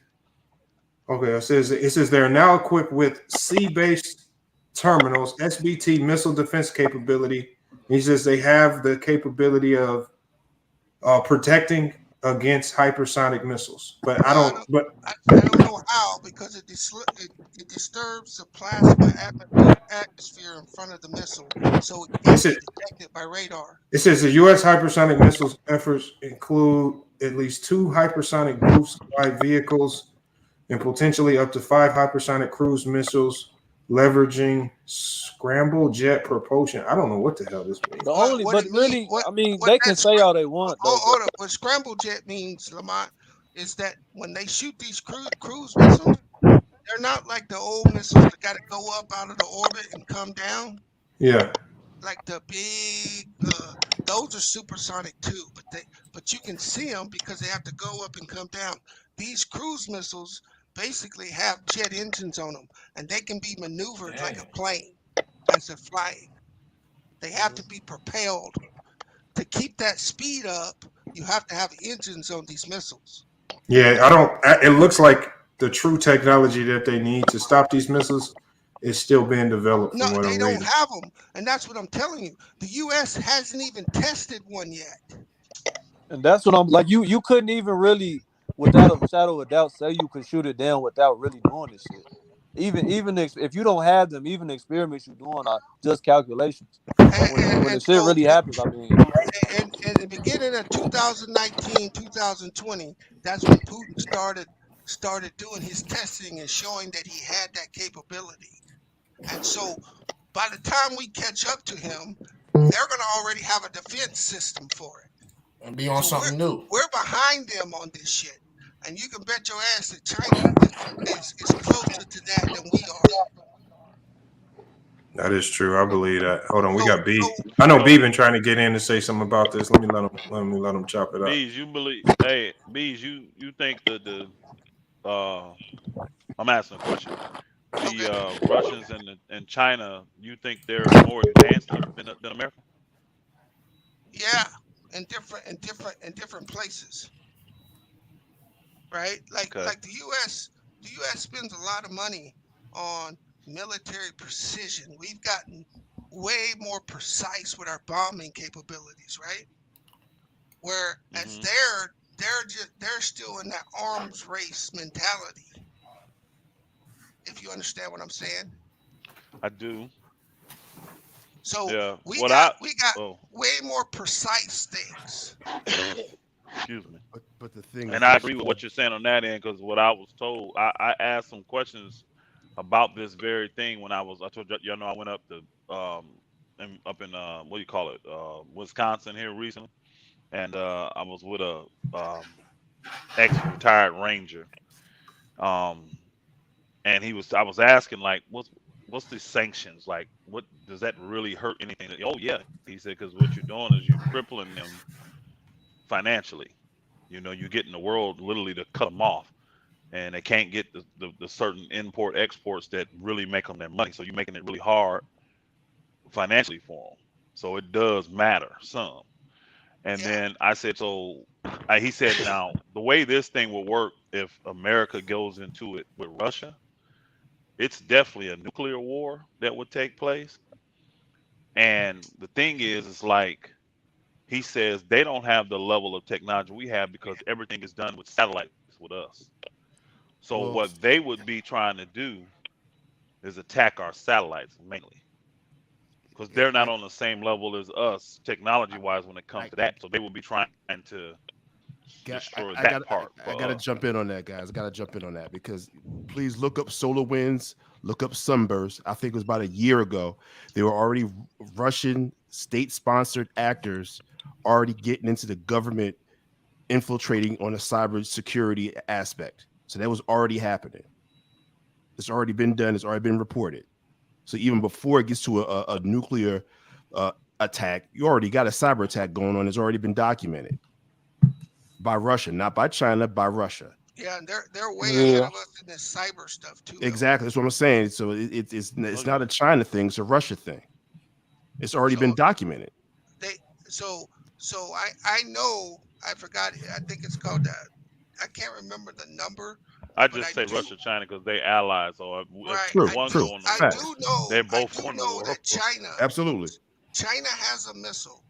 it says they're now equipped with sea-based terminals, SBT missile defense capability. He says they have the capability of protecting against hypersonic missiles, but I don't know how, because it disturbs the plasma atmosphere in front of the missile, so it can't be detected by radar. It says the U.S. hypersonic missiles efforts include at least 2 hypersonic boost vehicles and potentially up to 5 hypersonic cruise missiles, leveraging scramble jet propulsion. I don't know what the hell this means. They can say all they want. Hold up. What scramble jet means, Lamont, is that when they shoot these cruise missiles, they're not like the old missiles that got to go up out of the orbit and come down. Yeah. Like the big, those are supersonic too, but you can see them because they have to go up and come down. These cruise missiles basically have jet engines on them, and they can be maneuvered like a plane as they're flying. They have to be propelled. To keep that speed up, you have to have engines on these missiles. Yeah, it looks like the true technology that they need to stop these missiles is still being developed. No, from what they don't reading. Have them, and that's what I'm telling you. The U.S. hasn't even tested one yet. And that's what I'm like. You couldn't even really, without a shadow of doubt, say you could shoot it down without really doing this shit. Even if you don't have them, even the experiments you're doing are just calculations. But when the shit really happens, I mean. And at the beginning of 2019, 2020, that's when Putin started doing his testing and showing that he had that capability. And so by the time we catch up to him, they're going to already have a defense system for it. And be on something new. We're behind them on this shit. And you can bet your ass that China is closer to that than we are. That is true. I believe that. Hold on, we got B. I know B been trying to get in to say something about this. Let me let him chop it up. Bees, you believe? Hey, Bees, you think that I'm asking a question. The Russians and China, you think they're more advanced than America? Yeah, in different places. Right? Like the US spends a lot of money on military precision. We've gotten way more precise with our bombing capabilities, right? Whereas they're still in that arms race mentality. If you understand what I'm saying. I do. So we got way more precise things. Excuse me. But the thing, and I agree with what you're saying on that end, because what I was told, I asked some questions about this very thing when I told y'all know I went up to up in what do you call it, Wisconsin here recently, and I was with a ex-retired Ranger, and I was asking like, what's the sanctions like? What does that really hurt anything? Oh yeah, he said, because what you're doing is you're crippling them financially. You know, you're getting the world literally to cut them off, and they can't get the certain import exports that really make them their money. So you're making it really hard financially for them. So it does matter some. And then I said, so he said, now the way this thing will work if America goes into it with Russia, it's definitely a nuclear war that would take place. And the thing is, it's like he says they don't have the level of technology we have because everything is done with satellites with us. So Well, what they would be trying to do is attack our satellites mainly because they're not on the same level as us technology wise when it comes to that. So they will be trying to destroy that part. I gotta jump in on that, guys. I gotta jump in on that because please look up solar winds, look up sunbursts. I think it was about a year ago. There were already Russian state-sponsored actors already getting into the government, infiltrating on a cyber security aspect. So that was already happening. It's already been done. It's already been reported. So even before it gets to a nuclear attack, you already got a cyber attack going on. It's already been documented by Russia, not by China, by Russia. Yeah, and they're way ahead of us in this cyber stuff too. Exactly, that's what I'm saying. So it's not a China thing; it's a Russia thing. It's already been documented. So I know, I forgot. I think it's called that. I can't remember the number. I just say Russia, China because they allies. So True. I do know. They're both I do know that China. Absolutely. China has a missile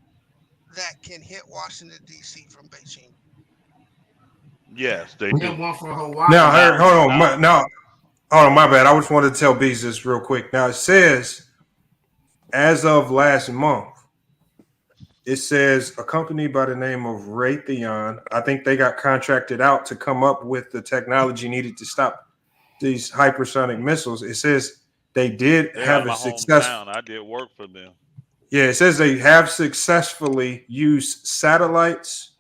that can hit Washington D.C. from Beijing. Yes, they do. One for Hawaii. Now, hold on, my bad. I just wanted to tell Bees this real quick. Now, it says, as of last month, it says a company by the name of Raytheon, I think they got contracted out to come up with the technology needed to stop these hypersonic missiles. It says they did have a success. I did work for them. Yeah, it says they have successfully used satellites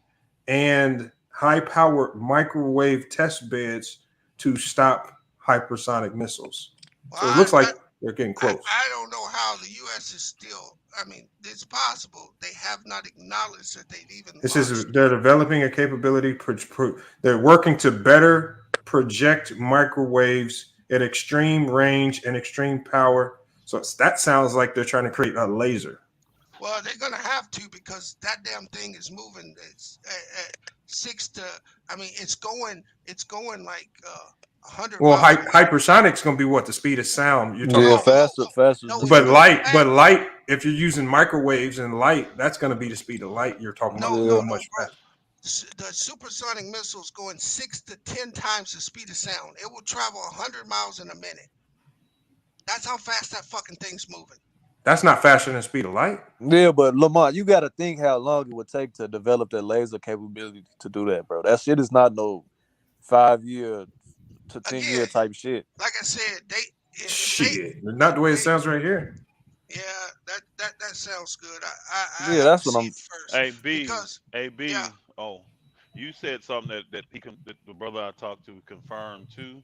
and high-powered microwave test beds to stop hypersonic missiles. So it looks like they're getting close. I don't know how the U.S. is still. I mean, it's possible. They have not acknowledged that they've even. It says they're developing a capability. They're working to better project microwaves at extreme range and extreme power. So that sounds like they're trying to create a laser. Well, they're gonna have to because that damn thing is moving. It's it's going like 100. Well, hypersonic's gonna be what, the speed of sound? You're talking faster. But light. If you're using microwaves and light, that's gonna be the speed of light. You're talking about much faster. The supersonic missile's going 6 to 10 times the speed of sound. It will travel 100 miles in a minute. That's how fast that fucking thing's moving. That's not faster than the speed of light. Yeah, but Lamont, you got to think how long it would take to develop that laser capability to do that, bro. That shit is not no 5-year to 10-year type shit. Like I said, not the way it sounds right here. Yeah, that sounds good. That's what I'm. Hey B. Yeah. Oh, you said something that the brother I talked to confirmed too.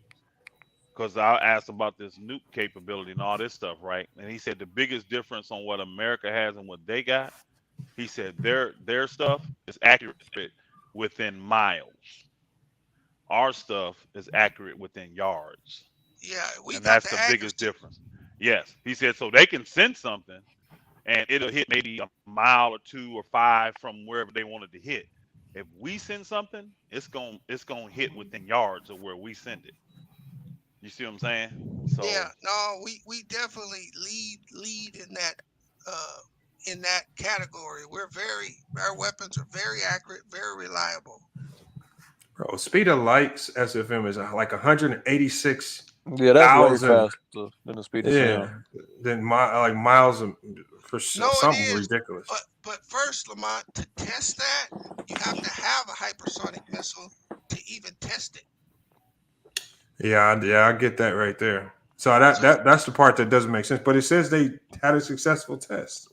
Because I asked about this nuke capability and all this stuff, right? And he said the biggest difference on what America has and what they got, he said their stuff is accurate within miles. Our stuff is accurate within yards. Yeah, and that's the biggest difference. Yes, he said so they can send something, and it'll hit maybe a mile or 2 or 5 from wherever they wanted to hit. If we send something, it's gonna hit within yards of where we send it. You see what I'm saying? So yeah, no, we definitely lead in that category. Our weapons are very accurate, very reliable. Bro, speed of light SFM is like 186. Yeah, that's way faster than the speed of sound. Than miles for something ridiculous. But first, Lamont, to test that, you have to have a hypersonic missile to even test it. Yeah, I get that right there. So that's the part that doesn't make sense. But it says they had a successful test.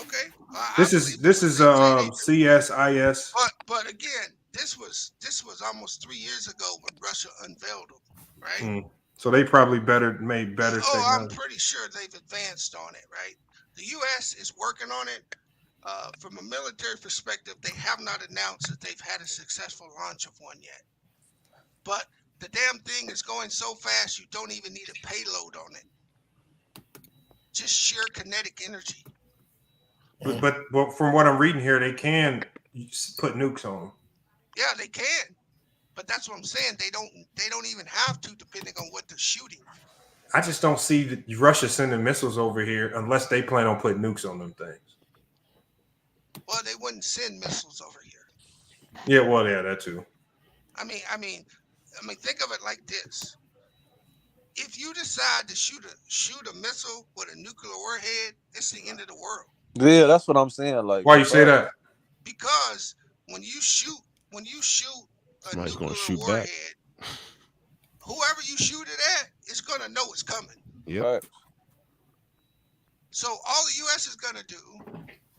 Okay. This is CSIS. But again, this was almost 3 years ago when Russia unveiled them, right? So they probably made better technology. I'm pretty sure they've advanced on it, right? The U.S. is working on it. From a military perspective, they have not announced that they've had a successful launch of one yet. But the damn thing is going so fast, you don't even need a payload on it. just sheer kinetic energy. But from what I'm reading here, they can put nukes on them. Yeah, they can. But that's what I'm saying. They don't even have to, depending on what they're shooting. I just don't see Russia sending missiles over here unless they plan on putting nukes on them things. Well, they wouldn't send missiles over here. Yeah, well, yeah, that too. I mean, think of it like this: if you decide to shoot a missile with a nuclear warhead, it's the end of the world. Yeah, that's what I'm saying. Like, why you say that? Because when you shoot a nuclear warhead, whoever you shoot it at is gonna know it's coming. Yep. Right. So all the U.S. is gonna do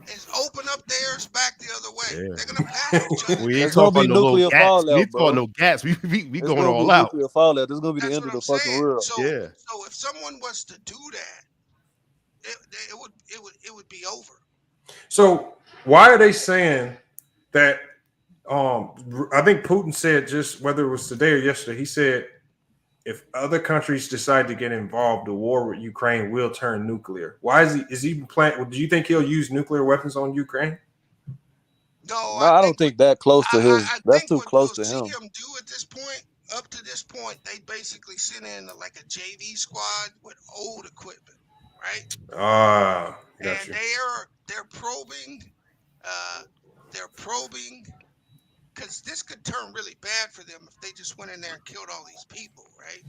is open up theirs back the other way. Yeah. They're gonna pass each other. We ain't talking about no nuclear fallout. We ain't talking no gas. We going all out. Nuclear fallout. This is gonna be the end of the fucking world. So if someone was to do that, it would be over. So why are they saying that? I think Putin said, just whether it was today or yesterday, he said if other countries decide to get involved, the war with Ukraine will turn nuclear. Why is he planning? Do you think he'll use nuclear weapons on Ukraine? No, I don't think that close to his. That's too close to him. See him do at this point. Up to this point, they basically sent in like a JV squad with old equipment, right? Gotcha. And they're probing. They're probing because this could turn really bad for them if they just went in there and killed all these people, right?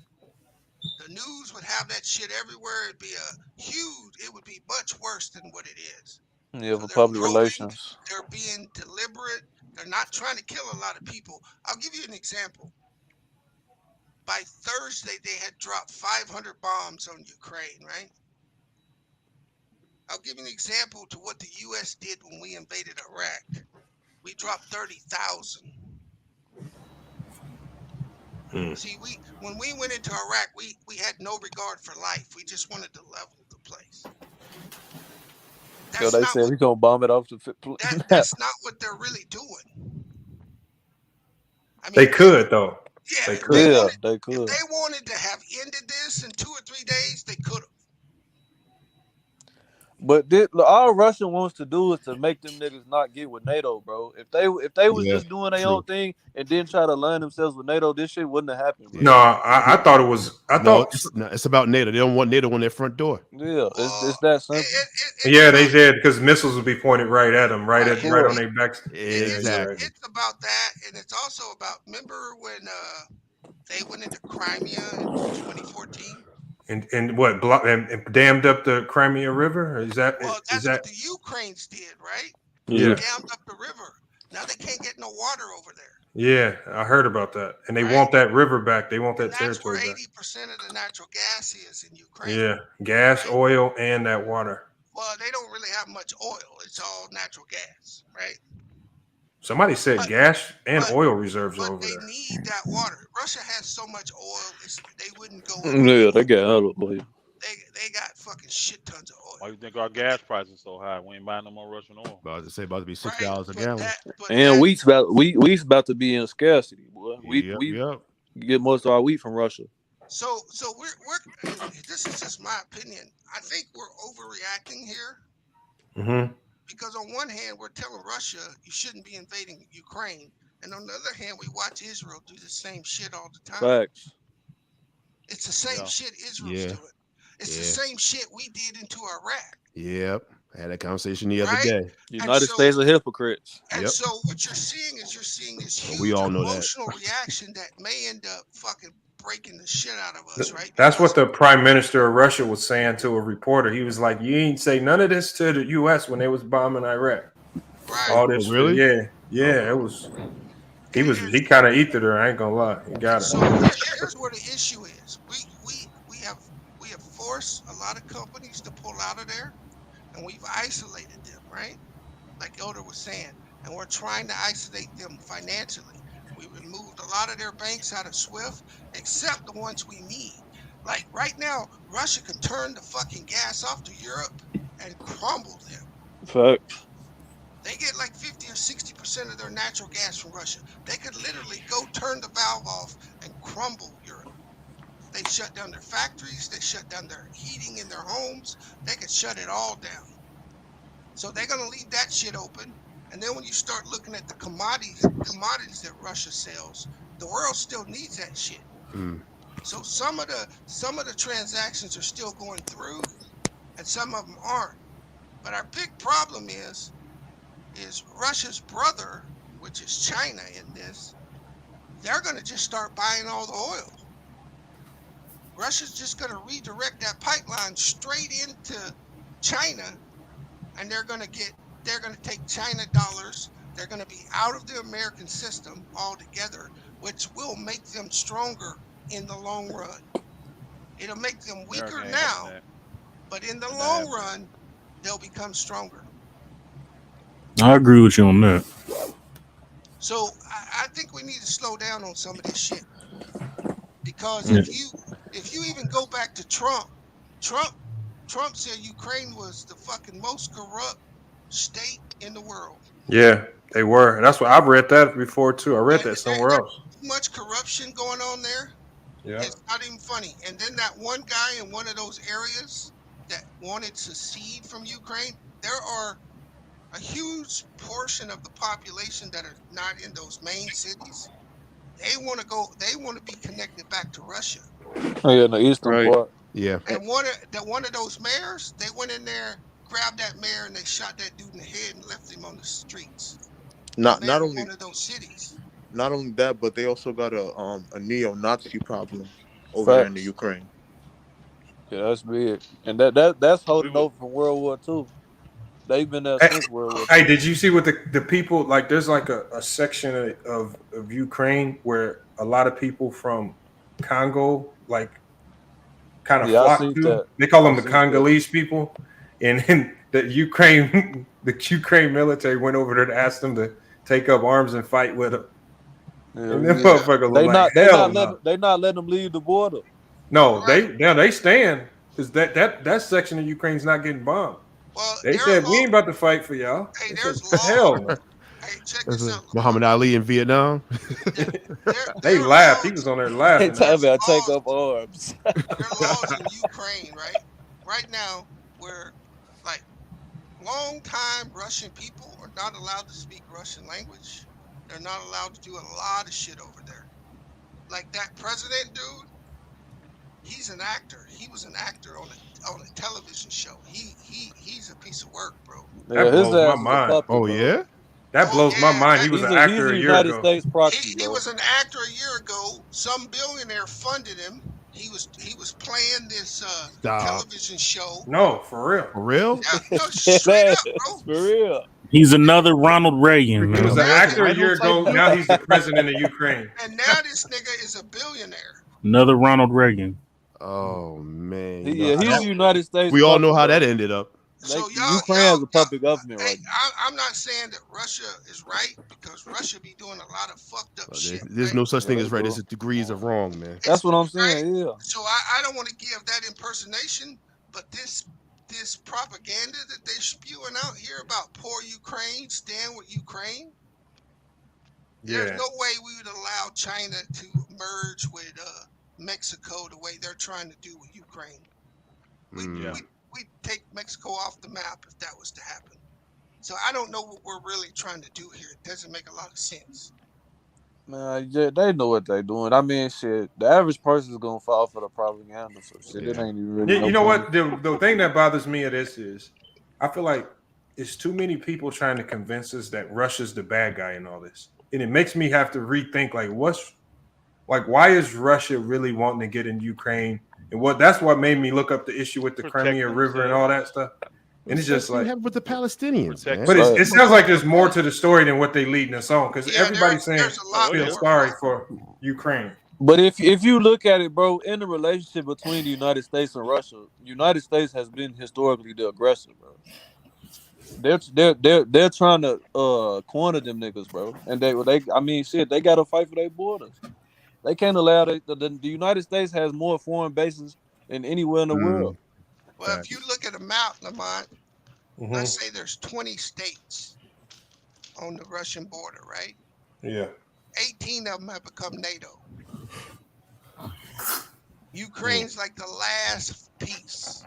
The news would have that shit everywhere. It'd be it would be much worse than what it is. Yeah, for public relations. They're being deliberate. They're not trying to kill a lot of people. I'll give you an example. By Thursday, they had dropped 500 bombs on Ukraine, right? I'll give you an example to what the U.S. did when we invaded Iraq. We dropped 30,000. See, when we went into Iraq, we had no regard for life. We just wanted to level the place. They said we're gonna bomb it off the. That's not what they're really doing. I mean, they could though. Yeah, they could. If they wanted to have ended this in 2 or 3 days, they could have. But all Russia wants to do is to make them niggas not get with NATO, bro. If they was just doing their own thing and didn't try to align themselves with NATO, this shit wouldn't have happened. Bro. No, I thought it was. It's about NATO. They don't want NATO on their front door. Yeah, it's that simple. Yeah, they said because missiles would be pointed right at them, right on their backs. Exactly. It's about that, and it's also about. Remember when they went into Crimea in 2014? And what and dammed up the Crimea River? Is that what the Ukrainians did, right? Yeah. They dammed up the river. Now they can't get no water over there. Yeah, I heard about that. And they want that river back. They want that territory back. That's where 80% of the natural gas is in Ukraine. Yeah, gas, oil, and that water. Well, they don't really have much oil. It's all natural gas, right? Somebody said gas and oil reserves are over there. They need that water. Russia has so much oil, they wouldn't go. Yeah, they got hella oil. They got fucking shit tons of oil. Why you think our gas prices so high? We ain't buying no more Russian oil. About to be $6 a gallon. And wheat's about to be in scarcity, boy. We get most of our wheat from Russia. So we're this is just my opinion. I think we're overreacting here. Mm-hmm. Because on one hand, we're telling Russia you shouldn't be invading Ukraine, and on the other hand, we watch Israel do the same shit all the time. Facts. It's the same shit Israel's doing. It's the same shit we did into Iraq. Yep. I had that conversation the other day. United States are hypocrites. And so what you're seeing is this huge we all know emotional reaction that may end up fucking breaking the shit out of us, right? That's what the prime minister of Russia was saying to a reporter. He was like, you ain't say none of this to the U.S. when they was bombing Iraq. Right. All this, really? Yeah, it was. He kind of ethered her. I ain't gonna lie. He got it. So here's where the issue is. We have forced a lot of companies to pull out of there, and we've isolated them, right? Like Elder was saying, and we're trying to isolate them financially. We removed a lot of their banks out of SWIFT, except the ones we need. Like right now, Russia could turn the fucking gas off to Europe and crumble them. Fact. They get like 50 or 60% of their natural gas from Russia. They could literally go turn the valve off and crumble Europe. They shut down their factories. They shut down their heating in their homes. They could shut it all down. So they're going to leave that shit open. And then when you start looking at the commodities that Russia sells, the world still needs that shit. So some of the transactions are still going through, and some of them aren't. But our big problem is Russia's brother, which is China in this. They're going to just start buying all the oil. Russia's just going to redirect that pipeline straight into China, and they're going to take China dollars. They're going to be out of the American system altogether, which will make them stronger in the long run. It'll make them weaker now, but in the long run, they'll become stronger. I agree with you on that. So I think we need to slow down on some of this shit, because if you even go back to Trump said Ukraine was the fucking most corrupt state in the world. Yeah, they were. And that's what I've read that before too. I read that somewhere else. Too much corruption going on there. Yeah. It's not even funny. And then that one guy in one of those areas that wanted to secede from Ukraine, there are a huge portion of the population that are not in those main cities. They want to be connected back to Russia. Oh yeah, the eastern part. Yeah. And one of those mayors, they went in there, grabbed that mayor, and they shot that dude in the head and left him on the streets. Not only one of those cities. Not only that, but they also got a neo-Nazi problem over there in the Ukraine. Yeah, that's big, and that's holding over from World War II. They've been there since World War II. Hey, did you see what the people like? There's like a section of Ukraine where a lot of people from Congo like kind of flock to. That. They call them the Congolese people, and then the Ukraine military went over there to ask them to take up arms and fight with them. And them motherfuckers they not letting them leave the border. No, they stand because that section of Ukraine's not getting bombed. Well, they said we ain't about to fight for y'all. Hey, hell no. Hey, check this out. Muhammad Ali in Vietnam. They laughed. He was on there laughing. They tell me I take up arms. There are laws in Ukraine, right now, where like long-time Russian people are not allowed to speak Russian language. They're not allowed to do a lot of shit over there. Like that president dude, he's an actor. He was an actor on a television show. He's a piece of work, bro. That blows my mind. That blows my mind. He was an actor a year ago. He was an actor a year ago. Some billionaire funded him. He was playing this television show. No, for real. For real? Yeah, no, straight up, bro. For real. He's another Ronald Reagan. He was an actor a year ago. Now he's the president of Ukraine. And now this nigga is a billionaire. Another Ronald Reagan. Oh man. He's the United States. We all know how that ended up. So Ukraine has a puppet government right now. I'm not saying that Russia is right, because Russia be doing a lot of fucked up shit. There's no such thing as right. There's degrees of wrong, man. That's what I'm saying. Yeah. So I don't want to give that impersonation, but this propaganda that they're spewing out here about poor Ukraine, stand with Ukraine. There's no way we would allow China to merge with Mexico the way they're trying to do with Ukraine. We'd take Mexico off the map if that was to happen. So I don't know what we're really trying to do here. It doesn't make a lot of sense. Man, yeah, they know what they're doing. I mean, shit, the average person is gonna fall for the propaganda. So shit, it ain't even really. You know what? The thing that bothers me of this is, I feel like it's too many people trying to convince us that Russia's the bad guy in all this, and it makes me have to rethink why is Russia really wanting to get in Ukraine, and that's what made me look up the issue with the Crimea River and all that stuff. And it's just like with the Palestinians, man. But it sounds like there's more to the story than what they leading us on, because everybody's saying feel sorry for Ukraine. But if you look at it, bro, in the relationship between the United States and Russia, United States has been historically the aggressor, bro. They're trying to corner them niggas, bro, and they gotta fight for their borders. They can't allow the United States has more foreign bases than anywhere in the world. Well, if you look at a map, Lamont, let's say there's 20 states on the Russian border, right? Yeah. 18 of them have become NATO. Ukraine's like the last piece.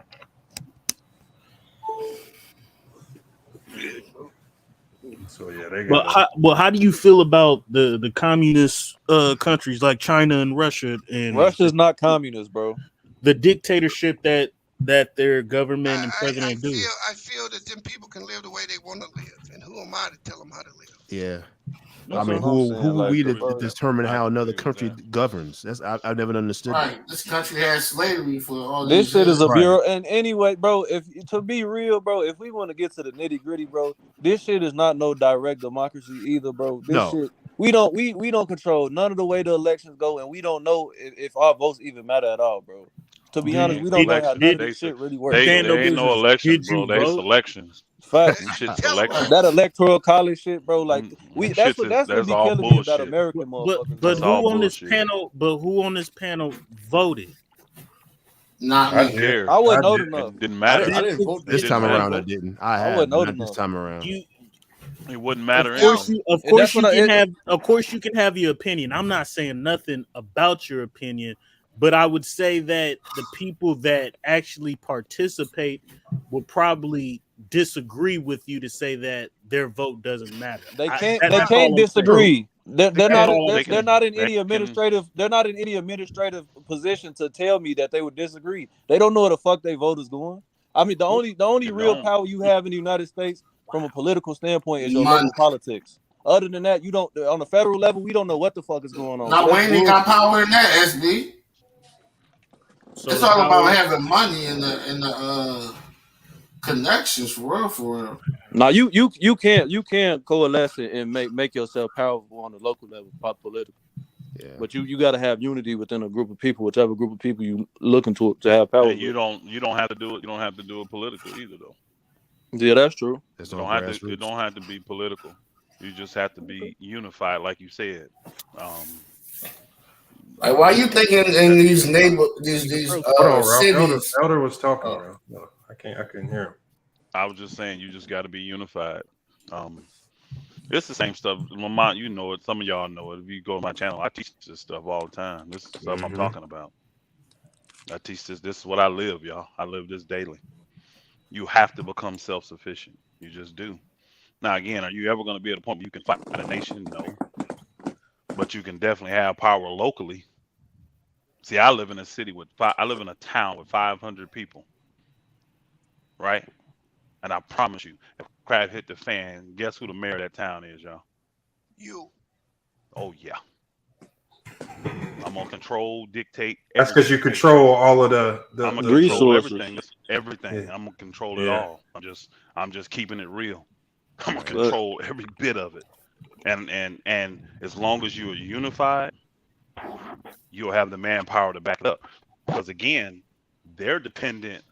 So yeah, they got. How do you feel about the communist countries like China and Russia? And Russia's not communist, bro. The dictatorship that their government and president do. I feel that them people can live the way they want to live, and who am I to tell them how to live? Yeah. That's I mean, what I'm who saying, are like, we the to fuck? determine I how another agree with country that. governs? That's I've never understood. Right. This country has slavery for all This these shit is years. a bureau. And anyway, bro, if to be real, bro, if we want to get to the nitty gritty, bro, this shit is not no direct democracy either, bro. This No. shit we don't control none of the way the elections go, and we don't know if our votes even matter at all, bro. To be honest, we don't know how none of this shit really works. There ain't no elections, bro. They selections. Facts. Them shit selections. That electoral college shit, bro. Like that's what that's be all killing me about bullshit. American motherfuckers. But bro. who on this panel? But who on this panel voted? Not I me. care. I wasn't old enough. It didn't matter. I didn't vote This time around, I didn't. I wasn't have old not this enough. time around. It wouldn't matter. Of course anyway. you can have your opinion. I'm not saying nothing about your opinion, but I would say that the people that actually participate will probably disagree with you to say that their vote doesn't matter. They can't disagree. They're not in any administrative position to tell me that they would disagree. They don't know where the fuck they vote is going. I mean, the only real power you have in the United States from a political standpoint is your local politics. Other than that, you don't. On the federal level, we don't know what the fuck is going on. Now Wayne ain't got power in that, SB. So it's all about having money in the connections for real. Now you can't coalesce and make yourself powerful on the local level, political. Yeah. But you got to have unity within a group of people, whichever group of people you looking to have power. And you don't have to do it. You don't have to do it political either, though. Yeah, that's true. It don't have to be political. You just have to be unified, like you said. Like, why you thinking in these cities? Elder was talking. No, I couldn't hear him. I was just saying, you just got to be unified. It's the same stuff. Lamont, you know it. Some of y'all know it. If you go to my channel, I teach this stuff all the time. This is stuff I'm talking about. I teach this. This is what I live, y'all. I live this daily. You have to become self-sufficient. You just do. Now, again, are you ever going to be at a point where you can fight a nation? No. But you can definitely have power locally. See, I live in a city I live in a town with 500 people. Right? And I promise you, if crap hit the fan, guess who the mayor of that town is, y'all? You. Oh, yeah. I'm gonna control, dictate. That's because you control all of the I'm gonna resources. Control everything. Yeah. I'm gonna control it all. I'm just keeping it real. I'm gonna control every bit of it. And as long as you are unified, you'll have the manpower to back it up. Because again, they're dependent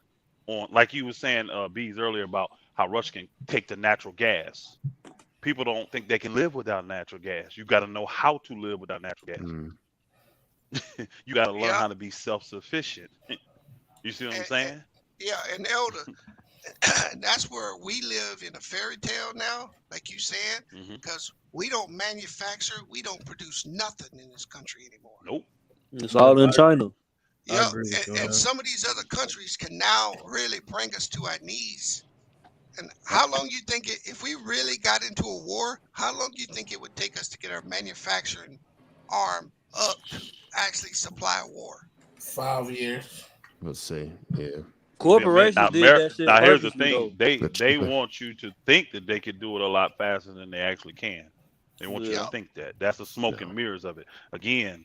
on, like you were saying, Bees, earlier about how Russia can take the natural gas. People don't think they can live without natural gas. You got to know how to live without natural gas. You got to learn how to be self-sufficient. You see what I'm saying? Yeah, and Elder, that's where we live in a fairy tale now, like you said, because we don't manufacture, we don't produce nothing in this country anymore. Nope. It's all in China. Yeah, and some of these other countries can now really bring us to our knees. And how long you think if we really got into a war, how long do you think it would take us to get our manufacturing arm up to actually supply a war? 5 years. Let's see. Yeah. Corporations did that shit. Now here's the thing: they want you to think that they could do it a lot faster than they actually can. They want you to think that. That's the smoke and mirrors of it. Again,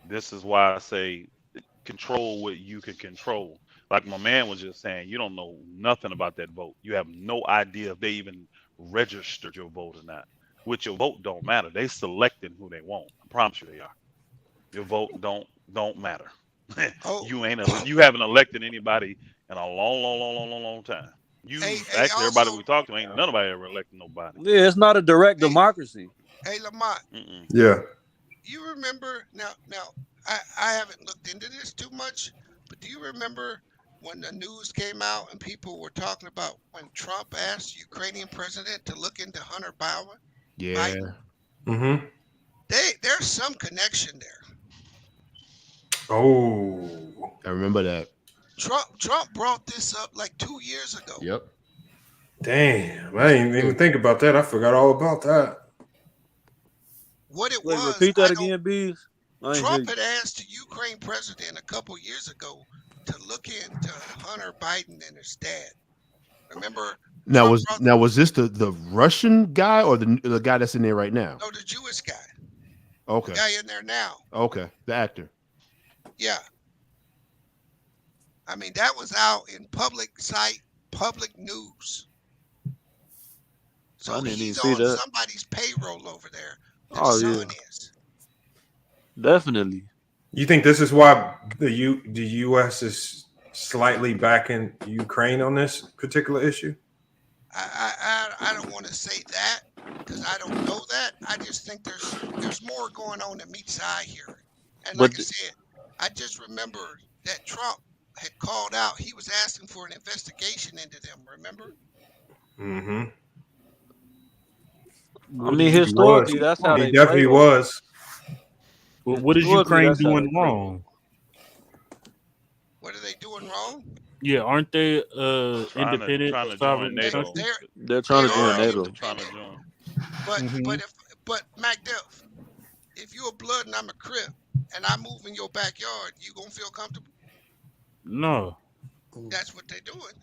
this is why I say control what you can control. Like my man was just saying, you don't know nothing about that vote. You have no idea if they even registered your vote or not. With your vote don't matter. They selecting who they want. I promise you they are. Your vote don't matter. You haven't elected anybody in a long time. Everybody we talked to ain't nobody ever elected nobody. Yeah, it's not a direct democracy. Hey Lamont. Yeah. You remember now I haven't looked into this too much, but do you remember when the news came out and people were talking about when Trump asked the Ukrainian president to look into Hunter Biden? Yeah. Right? There's some connection there. Oh. I remember that. Trump brought this up like 2 years ago. Yep. Damn, I didn't even think about that. I forgot all about that. What it Wait, was, repeat that again, Bees. Trump had asked the Ukraine president a couple years ago to look into Hunter Biden and his dad. Remember? Now was this the Russian guy or the guy that's in there right now? No, the Jewish guy. Okay. The guy in there now. Okay, the actor. Yeah. I mean, that was out in public news. So he's on somebody's payroll over there. Oh yeah. Is. Definitely. You think this is why the U.S. is slightly backing Ukraine on this particular issue? I don't want to say that because I don't know that. I just think there's more going on than meets the eye here. And like I said, I just remember that Trump had called out. He was asking for an investigation into them. Remember? Mm-hmm. I mean, historically, that's how he definitely was. Well, what is Ukraine doing wrong? What are they doing wrong? Yeah, aren't they independent, sovereign NATO? They're trying to join NATO. But MacDuff, if you're a Blood and I'm a Crip, and I move in your backyard, you gonna feel comfortable? No. That's what they're doing.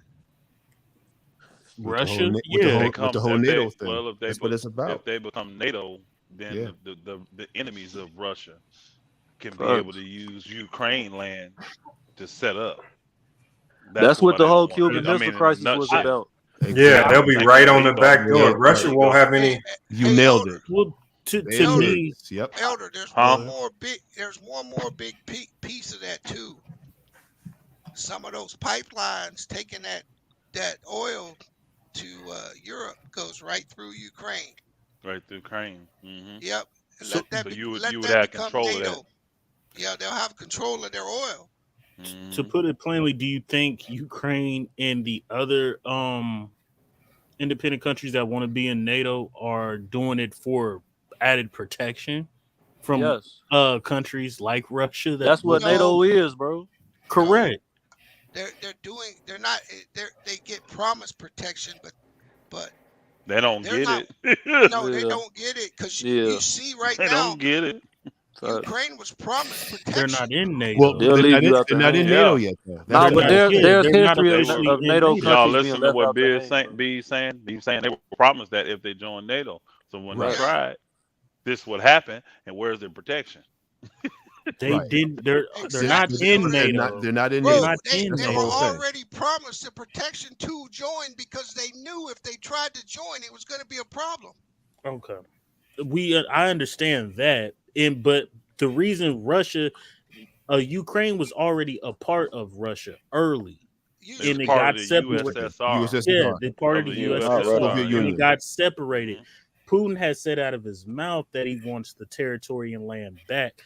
Russia, with the whole NATO thing. Well, that's what it's about. If they become NATO, then the enemies of Russia can be able to use Ukraine land to set up. That's what the whole Cuban Missile Crisis was about. Yeah, they'll be right on the back door. Russia won't have any. You nailed it. Well, to me, Elder, there's one more big piece of that too. Some of those pipelines taking that oil to Europe goes right through Ukraine. Right through Ukraine. Mm-hmm. Yep. And so you would have control of that. Yeah, they'll have control of their oil. Mm-hmm. To put it plainly, do you think Ukraine and the other independent countries that want to be in NATO are doing it for added protection from countries like Russia? That's what NATO is, bro. Correct. They get promised protection, but they don't get it. No, they don't get it because you see right now. They don't get it. Ukraine was promised protection. They're not in NATO. Well, they're not in NATO yet. No, but there's history of NATO countries. Y'all listen to what B saying. He's saying they were promised that if they joined NATO. So when they tried, this would happen. And where's their protection? They didn't. They're not in NATO. They're not in NATO. They were already promised the protection to join because they knew if they tried to join, it was going to be a problem. Okay, I understand that, but the reason Ukraine was already a part of Russia early, and it got separated. Yeah, they part of the USSR, and it got separated. Putin has said out of his mouth that he wants the territory and land back.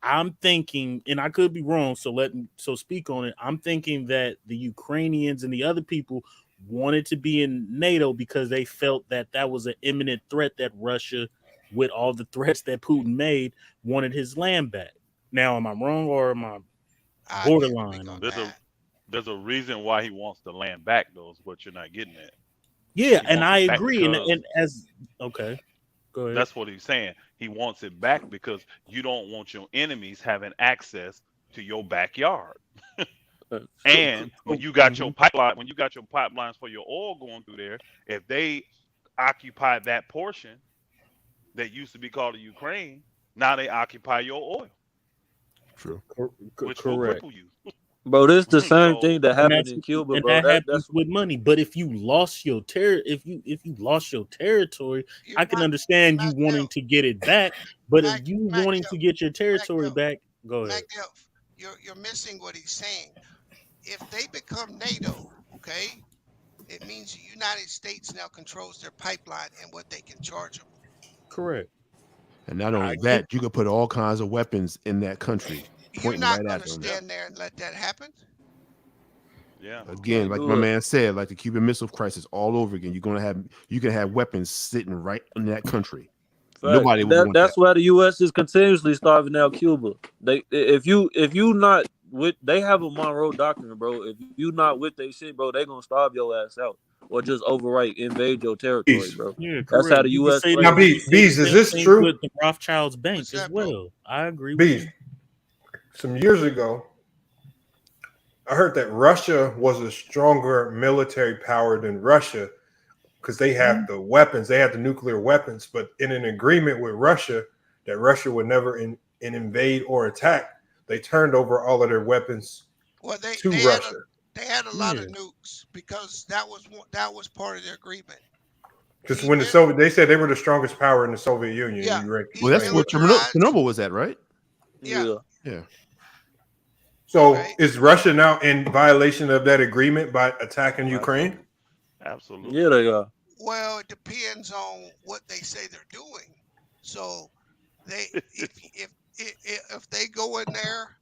I'm thinking, and I could be wrong, so speak on it. I'm thinking that the Ukrainians and the other people wanted to be in NATO because they felt that was an imminent threat that Russia, with all the threats that Putin made, wanted his land back. Now, am I wrong or am I borderline? There's a reason why he wants the land back, though, is what you're not getting at. Yeah, and I agree. Okay. Go ahead. That's what he's saying. He wants it back because you don't want your enemies having access to your backyard. And when you got your pipeline, when you got your pipelines for your oil going through there, if they occupy that portion that used to be called the Ukraine, now they occupy your oil. True. Which will cripple you. Bro, this is the same thing that happened in Cuba, and bro. That happens with money. But if you lost your if you lost your territory, I can understand you wanting to get it back. But if you wanting to get your territory back, go ahead. You're missing what he's saying. If they become NATO, okay, it means the United States now controls their pipeline and what they can charge them. Correct. And not only that, you could put all kinds of weapons in that country. You're not going to stand there and let that happen. Yeah. Again, like my man said, like the Cuban Missile Crisis all over again. You can have weapons sitting right in that country. Nobody would want that's why the U.S. is continuously starving out Cuba. If you not they have a Monroe Doctrine, bro. If you not with they shit, bro, they gonna starve your ass out or just invade your territory, bro. Yeah, That's how correct. the You can U.S. say plays. that. You say the Bees, is same this thing true? with the Rothschild's bank as well. I agree with Bees, you. some years ago, I heard that Russia was a stronger military power than Russia because they have the weapons, they have the nuclear weapons, but in an agreement with Russia that Russia would never invade or attack, they turned over all of their weapons to Russia. They had a lot of nukes because that was part of their agreement. Because when they said they were the strongest power in the Soviet Union. Yeah. Well, that's where Chernobyl was at, right? Yeah. Yeah. So is Russia now in violation of that agreement by attacking Ukraine? Absolutely. Yeah, they are. Well, it depends on what they say they're doing. So they if they go in there,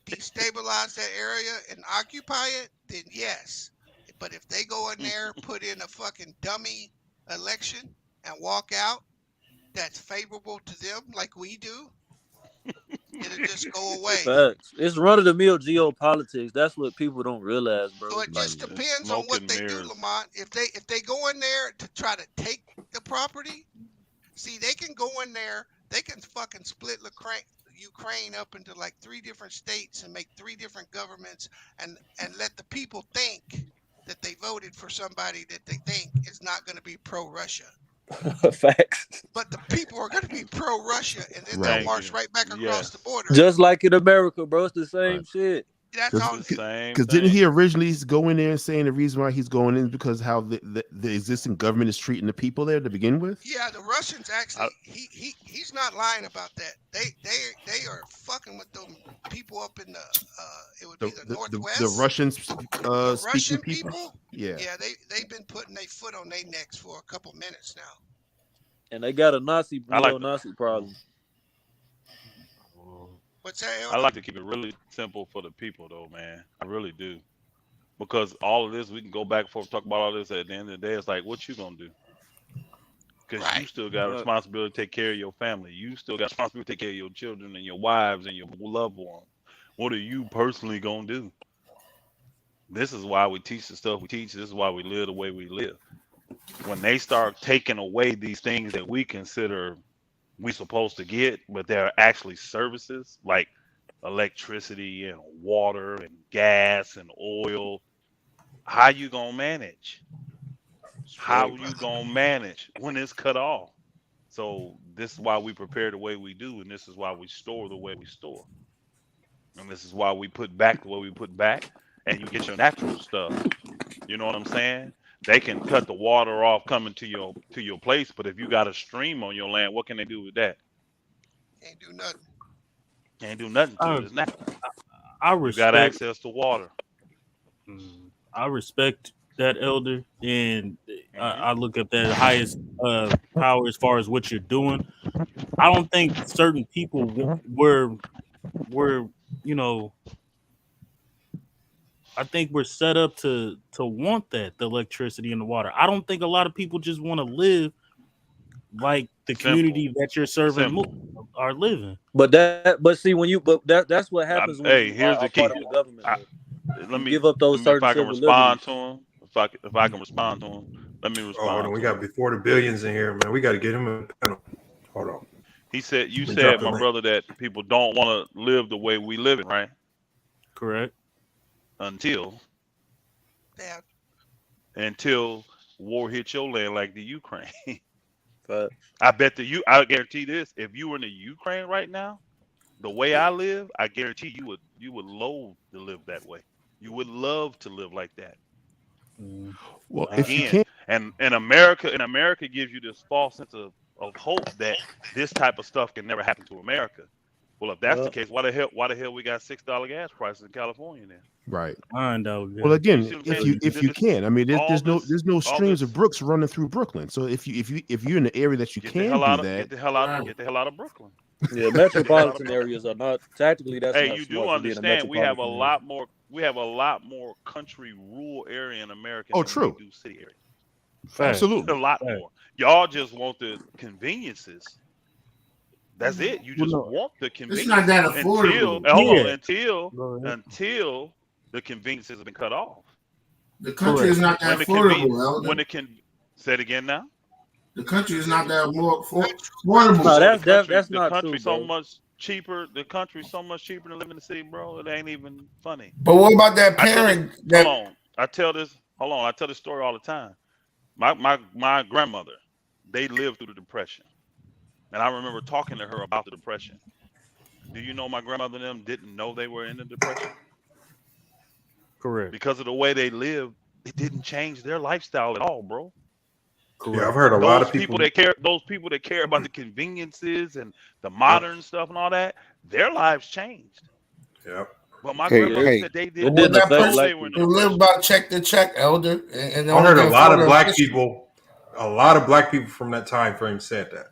destabilize that area and occupy it, then yes. But if they go in there, put in a fucking dummy election and walk out, that's favorable to them, like we do, it'll just go away. Facts. It's run-of-the-mill geopolitics. That's what people don't realize, bro. So it just depends on what they do, Lamont. If they go in there to try to take the property, see, they can go in there, they can fucking split Ukraine up into like 3 different states and make 3 different governments and let the people think that they voted for somebody that they think is not going to be pro-Russia. Facts. But the people are going to be pro-Russia, and then they'll march right back across the border. Just like in America, bro. It's the same shit. That's all. Because didn't he originally go in there and saying the reason why he's going in is because how the existing government is treating the people there to begin with? Yeah, the Russians actually, he's not lying about that. They are fucking with them people up in the Northwest. The Russians the Russian speaking people. Yeah, they've been putting their foot on their necks for a couple minutes now. And they got a Nazi problem. What's that? I like to keep it really simple for the people, though, man. I really do, because all of this we can go back and forth, talk about all this. At the end of the day, it's like, what you gonna do? Because you still got a responsibility to take care of your family. You still got a responsibility to take care of your children and your wives and your loved ones. What are you personally gonna do? This is why we teach the stuff we teach. This is why we live the way we live. When they start taking away these things that we consider we supposed to get, but they're actually services like electricity and water and gas and oil, how you gonna manage? How you gonna manage when it's cut off? So this is why we prepare the way we do, and this is why we store the way we store, and this is why we put back the way we put back, and you get your natural stuff. You know what I'm saying? They can cut the water off coming to your place, but if you got a stream on your land, what can they do with that? Can't do nothing. Can't do nothing to it. It's natural. You got access to water. I respect that, Elder, and I look at that highest power as far as what you're doing. I don't think certain people were I think we're set up to want the electricity and the water. I don't think a lot of people just want to live like the community that you're serving are living. But see, that's what happens when you here's are the key. part of the government. Let me give up those certain if I can civil respond liberties. to him. If I can respond to him, let me respond. Hold on, we got before the billions in here, man. We got to get him in the panel. Hold on. He said, you said, my brother, that people don't want to live the way we live it, right? Correct. Until war hits your land like the Ukraine. I guarantee this. If you were in the Ukraine right now, the way I live, I guarantee you would loathe to live that way. You would love to live like that. Well, if you can't, and America gives you this false sense of hope that this type of stuff can never happen to America. Well, if that's the case, why the hell we got $6 gas prices in California then? Right. Well, again, if you can, I mean, there's no streams of brooks running through Brooklyn. So if you're in the area that you can do that, get the hell out of Brooklyn. Yeah, metropolitan areas are not tactically. That's hey, not you smart do understand we have a area. lot more. We have a lot more country rural area in America. Oh, than true. We do city area. Absolutely, a lot more. Y'all just want the conveniences. That's it. You just want the It's not convenience that until affordable. until the conveniences have been cut off. The country is not that affordable, Elder. When it can say it again now. The country is not that more affordable. No, that's not country true, so bro. much cheaper. The country's so much cheaper than living in the city, bro. It ain't even funny. But what about that parent? Hold on. I tell this story all the time. My grandmother, they lived through the Depression. And I remember talking to her about the Depression. Do you know my grandmother and them didn't know they were in the Depression? Correct. Because of the way they lived, it didn't change their lifestyle at all, bro. Yeah, I've heard a lot of people that care. Those people that care about the conveniences and the modern stuff and all that, their lives changed. Yeah. But my grandmother said they did. They live by check to check, Elder. And I heard a lot of black people. A lot of black people from that time frame said that.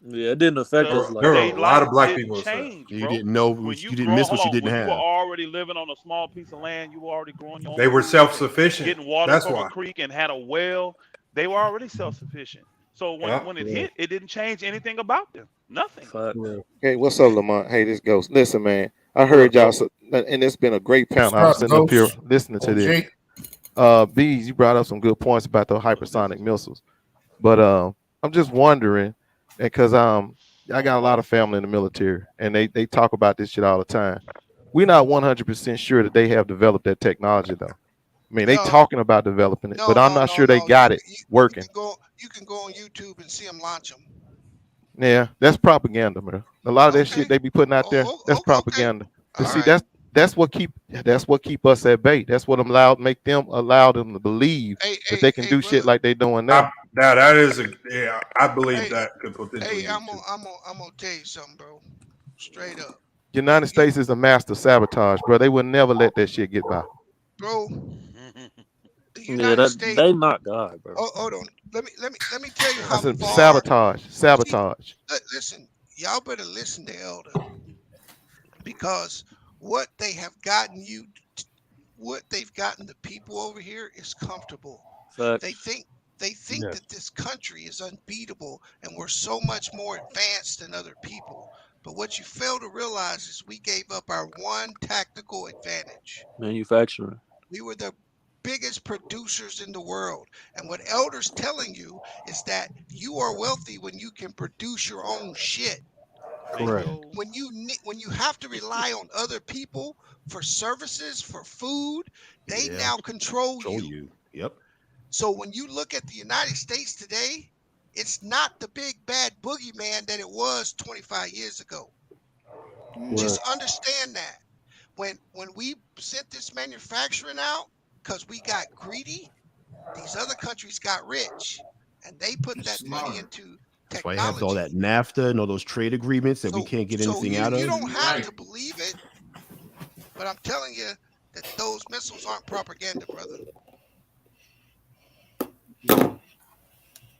Yeah, it didn't affect us. There were a lot of black people. You didn't know. You didn't miss what you didn't have. You were already living on a small piece of land. You were already growing your own. They were self-sufficient. Getting water That's from why. a creek and had a well. They were already self-sufficient. So when it hit, it didn't change anything about them. Nothing. Hey, what's up, Lamont? Hey, this Ghost. Listen, man, I heard y'all, and it's been a great panel. I was sitting up here listening to this. Bees, you brought up some good points about the hypersonic missiles, but I'm just wondering, because I got a lot of family in the military, and they talk about this shit all the time. We're not 100% sure that they have developed that technology, though. I mean, they talking about developing it, but I'm not sure they got it working. You can go on YouTube and see them launch them. Yeah, that's propaganda, man. A lot of that shit they be putting out there, that's propaganda. But see, that's what keep us at bay. That's what allow them to believe that they can do shit like they doing now. That is I believe that could potentially. Hey, I'm gonna tell you something, bro. Straight up. United States is a master sabotage, bro. They would never let that shit get by. Bro. They not God, bro. Oh, hold on. Let me tell you how far. Sabotage. Listen, y'all better listen to Elder, because what they have gotten the people over here is comfortable. Facts. They think that this country is unbeatable and we're so much more advanced than other people. But what you fail to realize is we gave up our one tactical advantage. Manufacturing. We were the biggest producers in the world. And what Elder's telling you is that you are wealthy when you can produce your own shit. Correct. When you have to rely on other people for services, for food, they now control you. Yep. So when you look at the United States today, it's not the big bad boogeyman that it was 25 years ago. Just understand that. When we sent this manufacturing out, because we got greedy, these other countries got rich, and they put that money into technology. That's why you have all that NAFTA and all those trade agreements that we can't get anything out of. You don't have to believe it, but I'm telling you that those missiles aren't propaganda, brother.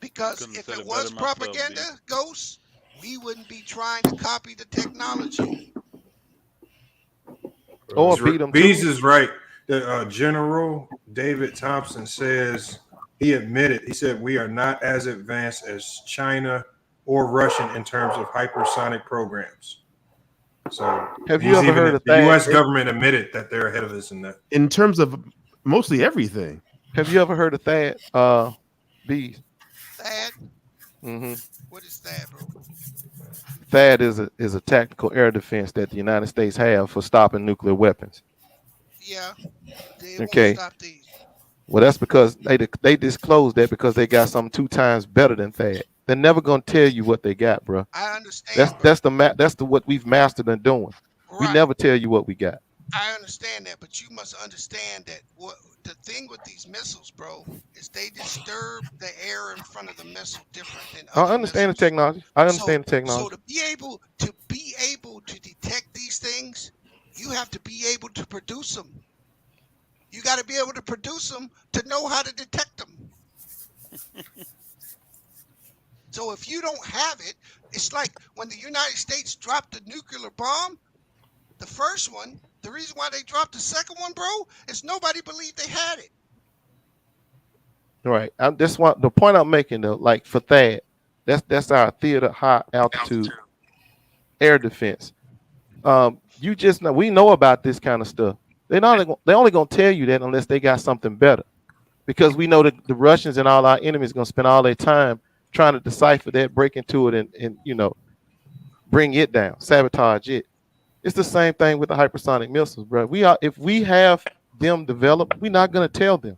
Because if it was propaganda, Ghost, we wouldn't be trying to copy the technology. Or beat them. Bees is right. General David Thompson says he said we are not as advanced as China or Russian in terms of hypersonic programs. So have you ever heard of the U.S. government admitted that they're ahead of us in that. In terms of mostly everything. Have you ever heard of THAAD? Bees. THAAD? Mm-hmm. What is THAAD, bro? THAAD is a tactical air defense that the United States have for stopping nuclear weapons. Yeah. Okay. Well, that's because they disclosed that because they got something 2 times better than THAAD. They're never gonna tell you what they got, bro. I understand. That's the what we've mastered in doing. Right. We never tell you what we got. I understand that, but you must understand that what the thing with these missiles, bro, is they disturb the air in front of the missile different than other I understand missiles. the technology. I understand the technology. So to be able to detect these things, you have to be able to produce them. You got to be able to produce them to know how to detect them. So if you don't have it, it's like when the United States dropped the nuclear bomb, the first one, the reason why they dropped the second one, bro, is nobody believed they had it. Right. The point I'm making though, like for THAAD, that's our theater high altitude air defense. You just know we know about this kind of stuff. They only gonna tell you that unless they got something better, because we know that the Russians and all our enemies gonna spend all their time trying to decipher that, break into it, and bring it down, sabotage it. It's the same thing with the hypersonic missiles, bro. If we have them developed, we're not gonna tell them.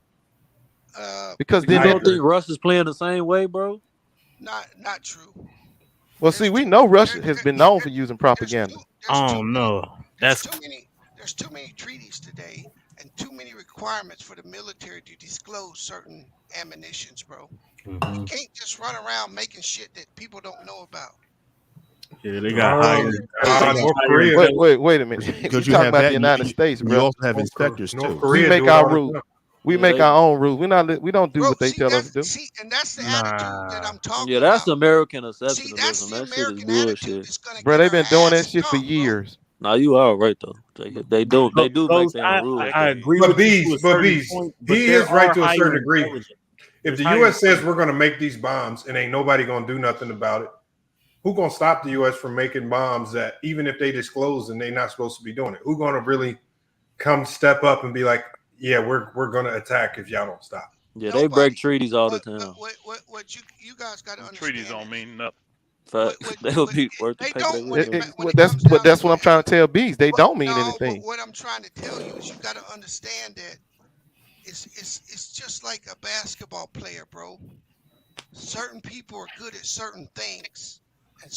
Because you don't think Russia's playing the same way, bro? Not true. Well, see, we know Russia has been known for using propaganda. Oh no, there's too many treaties today and too many requirements for the military to disclose certain ammunitions, bro. You can't just run around making shit that people don't know about. Yeah, they got hired. Wait a minute. Because you talking about the United States, bro. You also have inspectors too. We make our rules. We make our own rules. We don't do what they tell us to do. See, and that's the attitude that I'm talking about. Yeah, that's American exceptionalism. That shit is bullshit. Bro, they've been doing that shit for years. Nah, you are right though. They do make their own rules. I agree with you. But he is right to a certain degree. If the U.S. says we're going to make these bombs and ain't nobody going to do nothing about it, who going to stop the U.S. from making bombs that even if they disclose and they're not supposed to be doing it? Who going to really come step up and be like, yeah, we're going to attack if y'all don't stop? Yeah, they break treaties all the time. What you guys got to understand? Treaties don't mean nothing. They would be worth the paper. That's what I'm trying to tell Bees. They don't mean anything. What I'm trying to tell you is you got to understand that it's just like a basketball player, bro. Certain people are good at certain things, and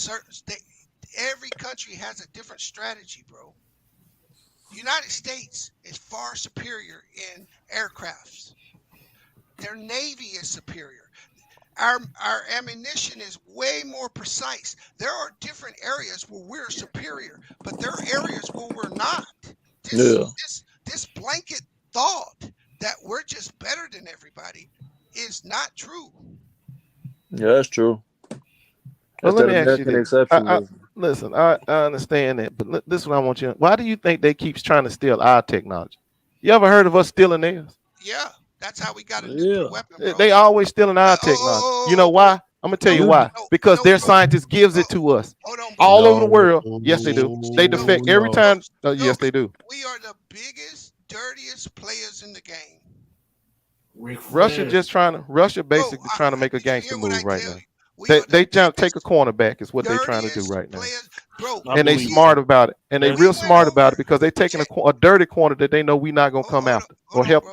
every country has a different strategy, bro. The United States is far superior in aircrafts. Their Navy is superior. Our ammunition is way more precise. There are different areas where we're superior, but there are areas where we're not. This blanket thought that we're just better than everybody is not true. Yeah, that's true. Well, let me ask you this. Listen, I understand that, but this is what I want you to. Why do you think they keep trying to steal our technology? You ever heard of us stealing theirs? Yeah, that's how we got a nuclear weapon, bro. They always stealing our technology. You know why? I'm gonna tell you why. Because their scientists gives it to us all over the world. Yes, they do. They defect every time. Yes, they do. We are the biggest, dirtiest players in the game. Russia basically trying to make a gangster move right now. They trying to take a cornerback is what they're trying to do right now. And they smart about it. And they real smart about it because they taking a dirty corner that they know we not gonna come after or help.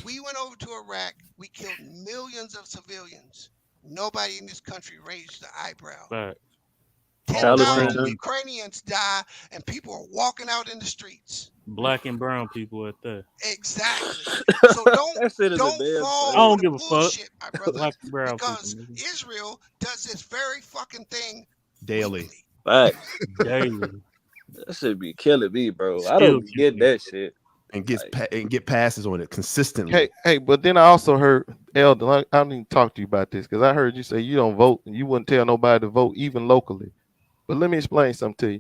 We went over to Iraq. We killed millions of civilians. Nobody in this country raised the eyebrow. Right. 10,000 Ukrainians die, and people are walking out in the streets. Black and brown people at that. Exactly. So don't fall. I don't give a bullshit, fuck. my brother, Black and brown because people. Israel does this very fucking thing daily. Right. Daily. That should be killing me, bro. I don't get that shit. And get passes on it consistently. Hey, but then I also heard Elder. I didn't even talk to you about this because I heard you say you don't vote and you wouldn't tell nobody to vote even locally. But let me explain something to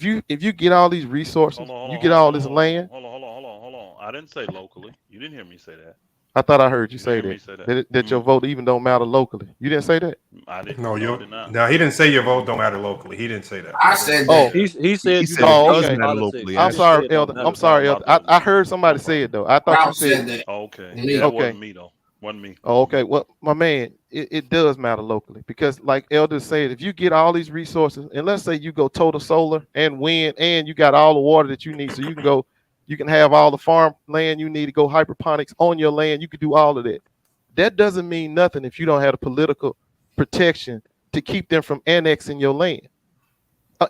you. If you get all these resources, you get all this land. Hold on. I didn't say locally. You didn't hear me say that. I thought I heard you say that your vote even don't matter locally. You didn't say that? I didn't. No, I did not. No, he didn't say your vote don't matter locally. He didn't say that. I said that. Oh, he said it doesn't matter locally. I'm sorry, Elder. I'm sorry, Elder. I heard somebody say it though. I thought you said that. Okay. That wasn't me though. Wasn't me. Oh, okay. Well, my man, it does matter locally because, like Elder said, if you get all these resources, and let's say you go total solar and wind, and you got all the water that you need, so you can go. You can have all the farm land you need to go hydroponics on your land. You can do all of that. That doesn't mean nothing if you don't have the political protection to keep them from annexing your land.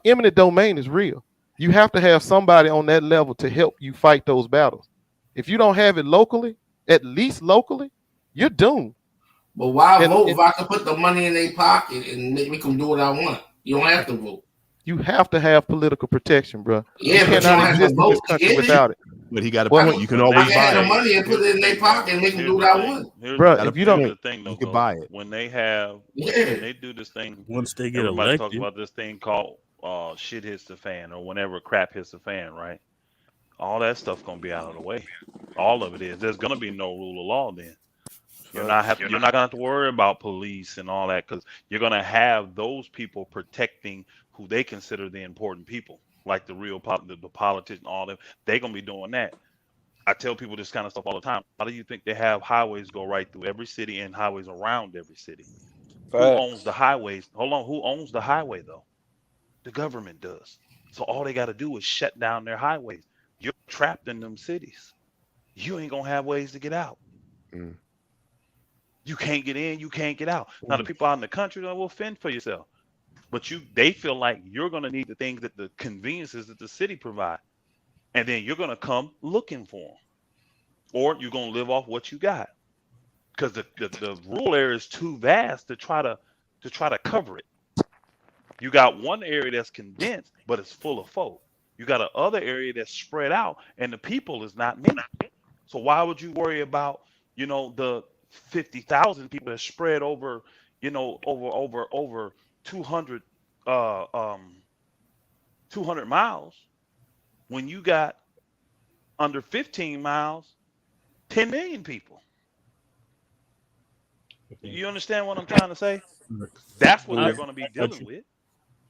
Eminent domain is real. You have to have somebody on that level to help you fight those battles. If you don't have it locally, at least locally, you're doomed. But why vote if I can put the money in their pocket and make them do what I want? You don't have to vote. You have to have political protection, bro. Yeah, you but you don't have to vote in this country without it. But he got a point. You can always buy the money and put it in their pocket and make them do what I want. Bro, if you don't, the thing, though, you can buy it. When they do this thing, once they get everybody elected, talks about this thing called shit hits the fan, or whenever crap hits the fan, right? All that stuff gonna be out of the way. All of it is. There's gonna be no rule of law then. You're not gonna have to worry about police and all that because you're gonna have those people protecting who they consider the important people, like the real the politicians, all them. They're gonna be doing that. I tell people this kind of stuff all the time. How do you think they have highways go right through every city and highways around every city? Who owns the highways? Hold on, who owns the highway though? The government does. So all they got to do is shut down their highways. You're trapped in them cities. You ain't gonna have ways to get out. You can't get in, you can't get out. Now the people out in the country will fend for yourself, but they feel like you're gonna need the things that the conveniences that the city provide, and then you're gonna come looking for them, or you're gonna live off what you got, because the rural area is too vast to try to cover it. You got one area that's condensed, but it's full of folk. You got a other area that's spread out, and the people is not many. So why would you worry about, the 50,000 people that spread over, over 200 miles, when you got under 15 miles, 10 million people? You understand what I'm trying to say? That's what they're going to be dealing with.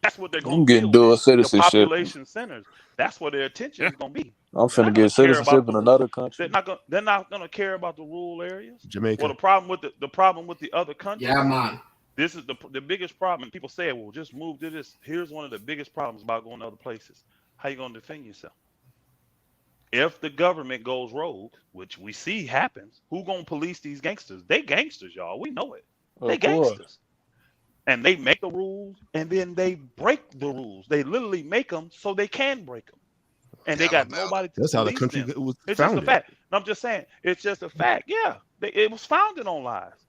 That's what they're going to getting dual citizenship. The population centers. That's where their attention is going to be. I'm finna get citizenship in another country. They're not going to care about the rural areas. Jamaica. Well, the problem with the other countries. Yeah, man. This is the biggest problem. And people say, well, just move to this. Here's one of the biggest problems about going to other places. How you going to defend yourself? If the government goes rogue, which we see happens, who going to police these gangsters? They gangsters, y'all. We know it. They gangsters. And they make the rules, and then they break the rules. They literally make them so they can break them. And they got nobody to That's how the police country them. was It's founded. just a fact. No, I'm just saying, it's just a fact. Yeah, it was founded on lies.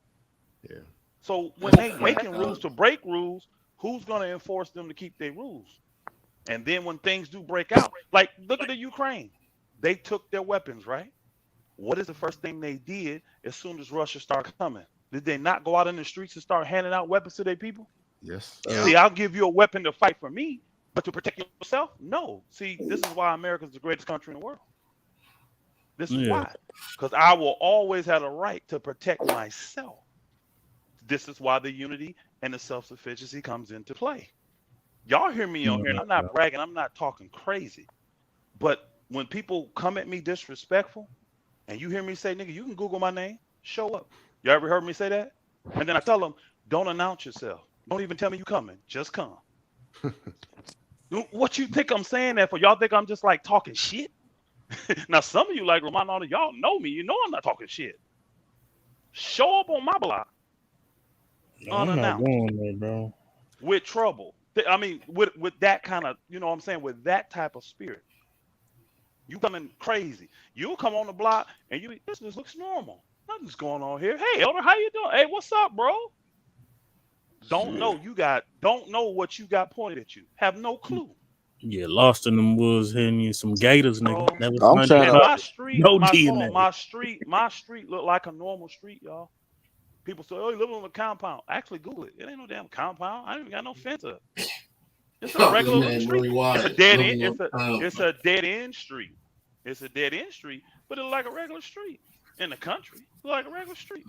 Yeah. So when they making rules to break rules, who's going to enforce them to keep their rules? And then when things do break out, like look at the Ukraine. They took their weapons, right? What is the first thing they did as soon as Russia started coming? Did they not go out in the streets and start handing out weapons to their people? Yes. See, I'll give you a weapon to fight for me, but to protect yourself? No. See, this is why America's the greatest country in the world. This is why. Because I will always have a right to protect myself. This is why the unity and the self-sufficiency comes into play. Y'all hear me on here, and I'm not bragging, I'm not talking crazy. But when people come at me disrespectful, and you hear me say, nigga, you can Google my name, show up. You ever heard me say that? And then I tell them, don't announce yourself. Don't even tell me you coming. Just come. What you think I'm saying that for? Y'all think I'm just like talking shit? Now, some of you like Romano, y'all know me. You know I'm not talking shit. Show up on my block. I'm not going there, bro. With trouble. I mean, with that kind of, you know what I'm saying, with that type of spirit. You coming crazy. You'll come on the block and this looks normal. Nothing's going on here. Hey, Elder, how you doing? Hey, what's up, bro? Don't know what you got pointed at you. Have no clue. Yeah, lost in them woods, hitting you some gators, nigga. That was my street look like a normal street, y'all. People say, oh, you live on a compound. Actually, Google it. It ain't no damn compound. I ain't even got no fence up. It's a regular little street. It's a dead end. It's a dead end street. It's a dead end street, but it look like a regular street. In the country, it look like a regular street.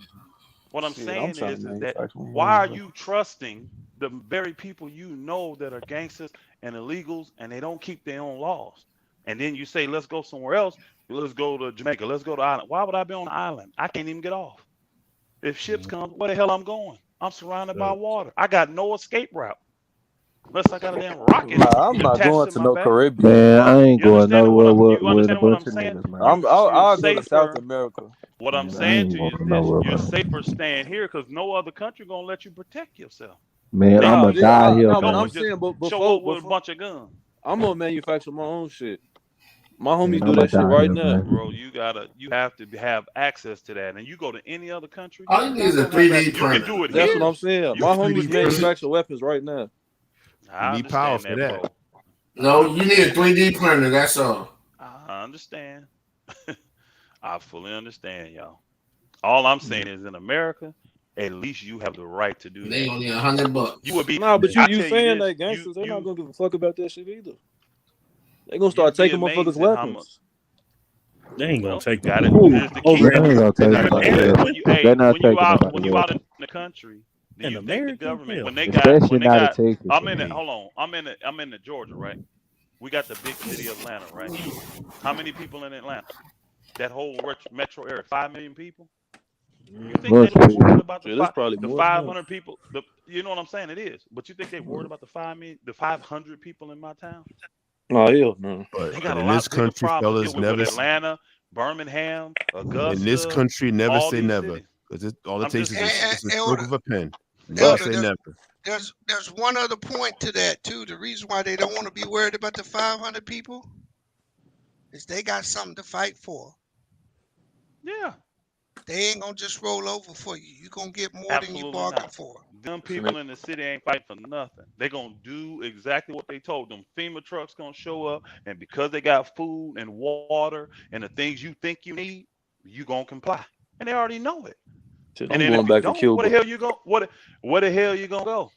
What I'm saying is that why are you trusting the very people you know that are gangsters and illegals and they don't keep their own laws? And then you say, let's go somewhere else. Let's go to Jamaica. Let's go to Ireland. Why would I be on the island? I can't even get off. If ships come, where the hell I'm going? I'm surrounded by water. I got no escape route. Unless I got a damn rocket. I'm not going to no Caribbean. Man, I ain't going nowhere with a bunch of saying? niggas, man. I'll go to South America. What I'm saying to you is this: you're safer staying here because no other country gonna let you protect yourself. Man, I'm gonna die here, man. I'm saying, but show up with a bunch of guns. I'm gonna manufacture my own shit. My homies do that shit right now, bro. You have to have access to that, and you go to any other country. All you need is a 3D printer. You can do it. That's what I'm saying. My homies manufacture weapons right now. I need power for that. Bro. No, you need a 3D printer. That's all. I understand. I fully understand, y'all. All I'm saying is, in America, at least you have the right to do that. They only $100. You would be. No, but you saying that gangsters, they're not gonna give a fuck about that shit either. They're gonna start taking motherfuckers' weapons. They ain't gonna take that. They're When you out in the country, Do you think the government when they especially now the got Texas. I'm in it. Hold on, I'm in the Georgia, right? We got the big city of Atlanta, right? How many people in Atlanta? That whole metro area, 5 million people. You think they don't worried about the 500 people? You know what I'm saying? It is, but you think they worried about the 500 people in my town? No, hell no. They got in a lot this bigger country, problems fellas, with Atlanta, Birmingham, Augusta. In this country, never all say these never, cities. because all it takes is a stroke Elder, of a pen. Never say never. There's one other point to that too. The reason why they don't want to be worried about the 500 people is they got something to fight for. Yeah. They ain't gonna just roll over for you. You're gonna get more than you Absolutely bargained not. for. Them people in the city ain't fighting for nothing. They're gonna do exactly what they told them. FEMA trucks gonna show up, and because they got food and water and the things you think you need, you gonna comply. And they already know it. Shit, And I'm then going if you back to don't, Cuba. where the hell you go? Where the hell you gonna go?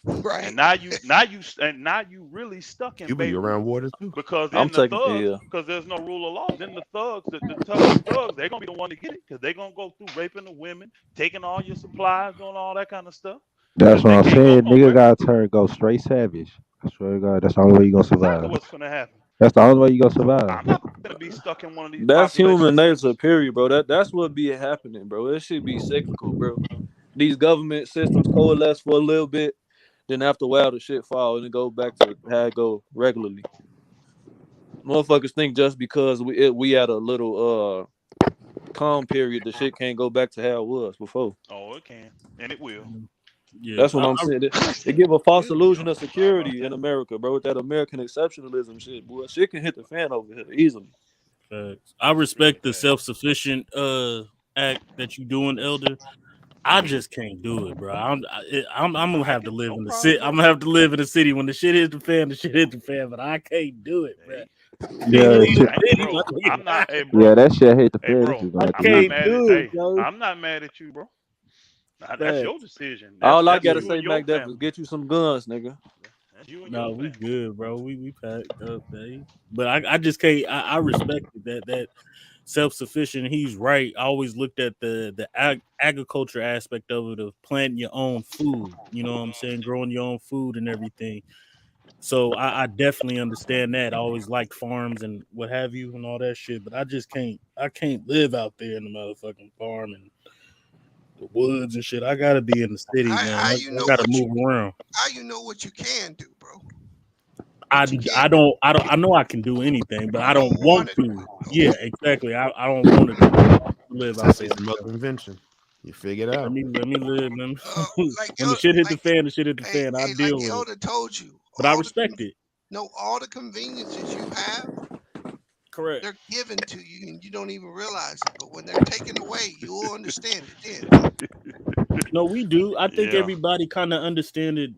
Right. And now you really stuck in Cuba, you Beirut around water too. because I'm then the taking thugs, because there's no rule of law. Then the thugs, the toughest thugs, they're gonna be the one to get it because they're gonna go through raping the women, taking all your supplies, doing all that kind of stuff. That's what I'm saying. Nigga gotta go straight savage. I swear to God, that's the only way you gonna survive. Exactly what's gonna happen. That's the only way you gonna survive. I'm not gonna be stuck in one of these. That's human nature, period, bro. That's what be happening, bro. It should be cyclical, bro. These government systems coalesce for a little bit, then after a while the shit fall and it go back to how it go regularly. Motherfuckers think just because we at a little calm period, the shit can't go back to how it was before. Oh, it can, and it will. Yeah, That's what I'm saying. They give a false illusion of security in America, bro. With that American exceptionalism shit, boy, shit can hit the fan over here easily. I respect the self-sufficient act that you doing, Elder. I just can't do it, bro. I'm gonna have to live in the city. I'm gonna have to live in the city when the shit hits the fan. The shit hits the fan, but I can't do it, bro. I'm not. Hey, bro. Yeah, that shit hit the fan. Hey, bro. I'm not mad at you, bro. That's your decision. All I gotta say, Mac Def, is get you some guns, nigga. No, we good, bro. We packed up, baby. But I just can't. I respect that self-sufficient. He's right. I always looked at the agriculture aspect of it, of planting your own food. You know what I'm saying? Growing your own food and everything. So I definitely understand that. I always liked farms and what have you and all that shit. But I just can't. I can't live out there in the motherfucking farm and the woods and shit. I gotta be in the city, man. I gotta move around. How you know what you can do, bro? I know I can do anything, but I don't want to. Yeah, exactly. I don't want to live out there. Another invention. You figure it out. Let me live, man. When the shit hit the fan, the shit hit the fan. I deal with Elder it. told you. But I respect it. No, all the conveniences you have, correct. They're given to you, and you don't even realize it. But when they're taken away, you will understand it then. No, we do. I think everybody kind of understand it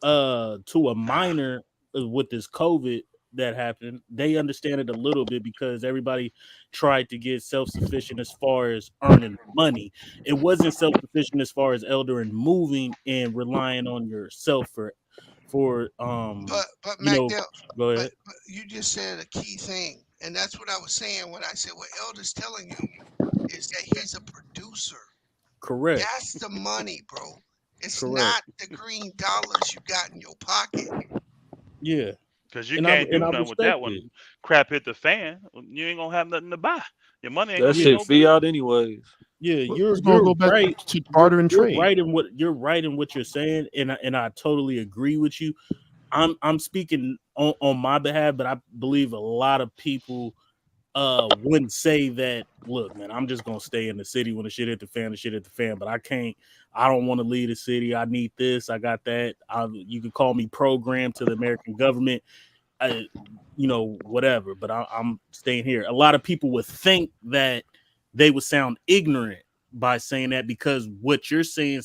to a minor with this COVID that happened. They understand it a little bit because everybody tried to get self-sufficient as far as earning money. It wasn't self-sufficient as far as elder and moving and relying on yourself for but you know, Mac, go ahead. But you just said a key thing, and that's what I was saying when I said what Elder's telling you is that he's a producer. Correct. That's the money, bro. It's Correct. not the green dollars you got in your pocket. Yeah. Because you can't do nothing with that when crap hit the fan. You ain't gonna have nothing to buy. Your money ain't that gonna shit no fiat anyways. Yeah, you're gonna go back right to barter and trade. You're right in what you're saying, and I totally agree with you. I'm speaking on my behalf, but I believe a lot of people wouldn't say that. Look, man, I'm just gonna stay in the city when the shit hit the fan. The shit hit the fan, but I can't. I don't want to leave the city. I need this. I got that. You can call me programmed to the American government. You know, whatever. But I'm staying here. A lot of people would think that they would sound ignorant by saying that because what you're saying,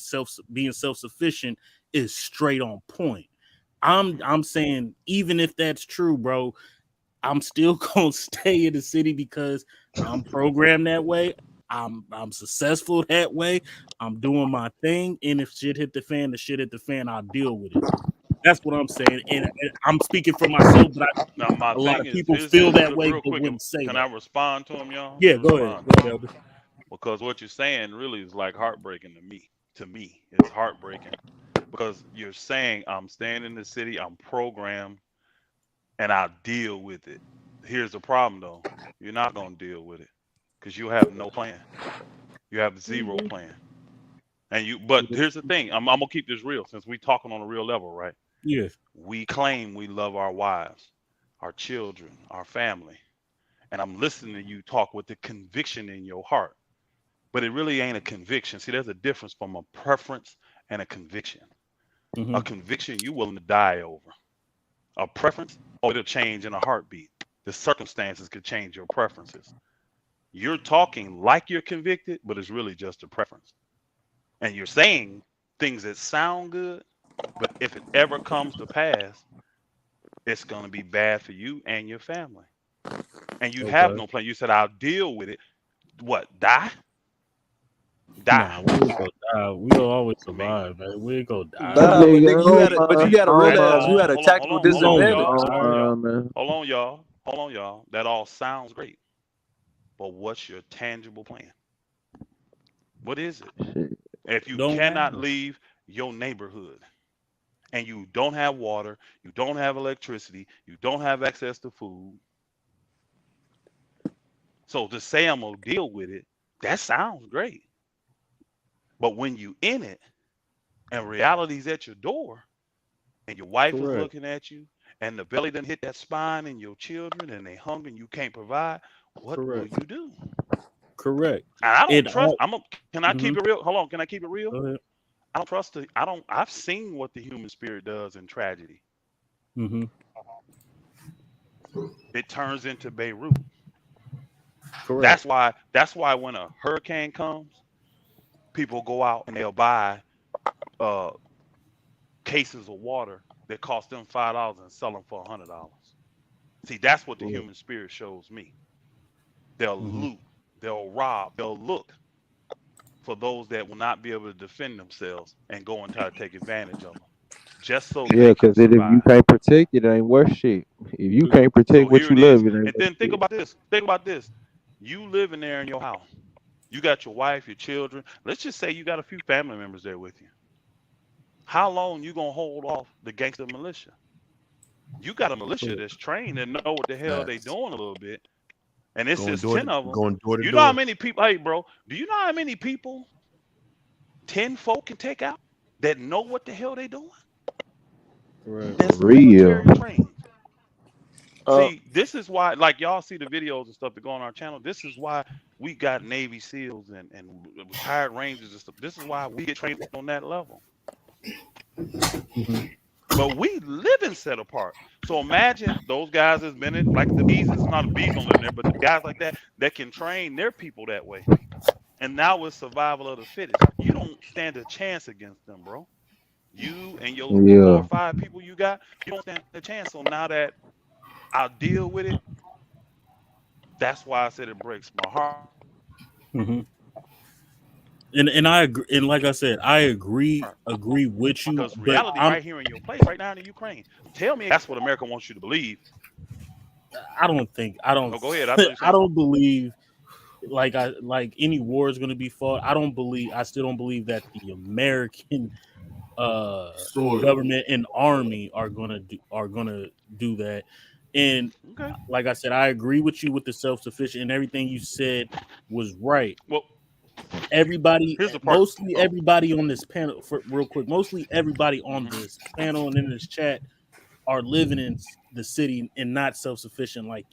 being self-sufficient, is straight on point. I'm saying even if that's true, bro, I'm still gonna stay in the city because I'm programmed that way. I'm successful that way. I'm doing my thing, and if shit hit the fan, the shit hit the fan. I'll deal with it. That's what I'm saying, and I'm speaking for myself. But a lot of people feel that way, but wouldn't say that. Can I respond to him, y'all? Yeah, go ahead. Because what you're saying really is like heartbreaking to me, to me. It's heartbreaking because you're saying I'm staying in the city, I'm programmed, and I'll deal with it. Here's the problem though. You're not gonna deal with it because you have no plan. You have zero plan. But here's the thing. I'm gonna keep this real since we talking on a real level, right? Yes. We claim we love our wives, our children, our family. And I'm listening to you talk with the conviction in your heart. But it really ain't a conviction. See, there's a difference from a preference and a conviction. A conviction you're willing to die over. A preference, it'll change in a heartbeat. The circumstances could change your preferences. You're talking like you're convicted, but it's really just a preference. And you're saying things that sound good, but if it ever comes to pass, it's going to be bad for you and your family. And you have no plan. You said, I'll deal with it. What, die? Die. Nah, we'll always survive, man. We ain't gonna die. Nah, but nigga, you gotta realize you had a tactical disadvantage. Hold on, y'all. That all sounds great. But what's your tangible plan? What is it? If you cannot leave your neighborhood and you don't have water, you don't have electricity, you don't have access to food. So to say I'm gonna deal with it, that sounds great. But when you in it and reality's at your door and your wife is looking at you and the belly done hit that spine and your children and they hungry and you can't provide, what will you do? Correct. And I don't trust. Can I keep it real? Hold on. Can I keep it real? Go ahead. I don't trust. I've seen what the human spirit does in tragedy. It turns into Beirut. Correct. That's why when a hurricane comes, people go out and they'll buy cases of water that cost them $5 and sell them for $100. See, that's what the human spirit shows me. They'll loot. They'll rob. They'll look for those that will not be able to defend themselves and go and try to take advantage of them. Just so because if you can't protect it, it ain't worth shit. If you can't protect what you love, it ain't and then think about this. Think about this. You living there in your house. You got your wife, your children. Let's just say you got a few family members there with you. How long you gonna hold off the gangster militia? You got a militia that's trained and know what the hell they doing a little bit. And it's just 10 of them. Going door to you door. know how many people, hey, bro, do you know how many people 10 folk can take out that know what the hell they doing? That's real. Trained. See, this is why, like y'all see the videos and stuff that go on our channel. This is why we got Navy SEALs and retired Rangers and stuff. This is why we get trained on that level. But we live in set apart. So imagine those guys that's been in, like the bees, it's not a bees on in there, but the guys like that can train their people that way. And now it's survival of the fittest. You don't stand a chance against them, bro. You and your 4 or 5 people you got, you don't stand a chance. So now that I'll deal with it, that's why I said it breaks my heart. And I agree, and like I said, I agree with you. Because reality right here in your place, right now in the Ukraine. Tell me that's what America wants you to believe. I don't. No, go ahead. I don't believe like any war is going to be fought. I still don't believe that the American government and army are gonna do that. And like I said, I agree with you with the self-sufficient, and everything you said was right. Well, everybody on this panel, mostly everybody on this panel and in this chat are living in the city and not self-sufficient like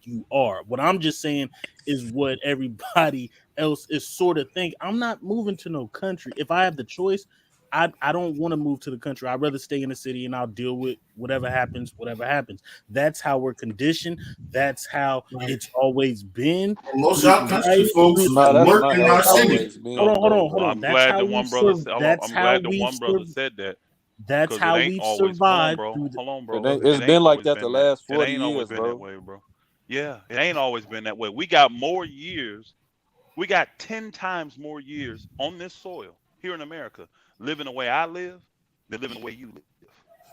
you are. What I'm just saying is what everybody else is sort of think. I'm not moving to no country. If I have the choice, I don't want to move to the country. I'd rather stay in the city and I'll deal with whatever happens. That's how we're conditioned. That's how it's always been. Most of our country folks work in our city. Hold on. I'm glad the one brother said that. That's how we've survived. Hold on, bro. It's been like that the last 40 years, always been that way, bro. Yeah, it ain't always been that way. We got more years. We got 10 times more years on this soil here in America, living the way I live, than living the way you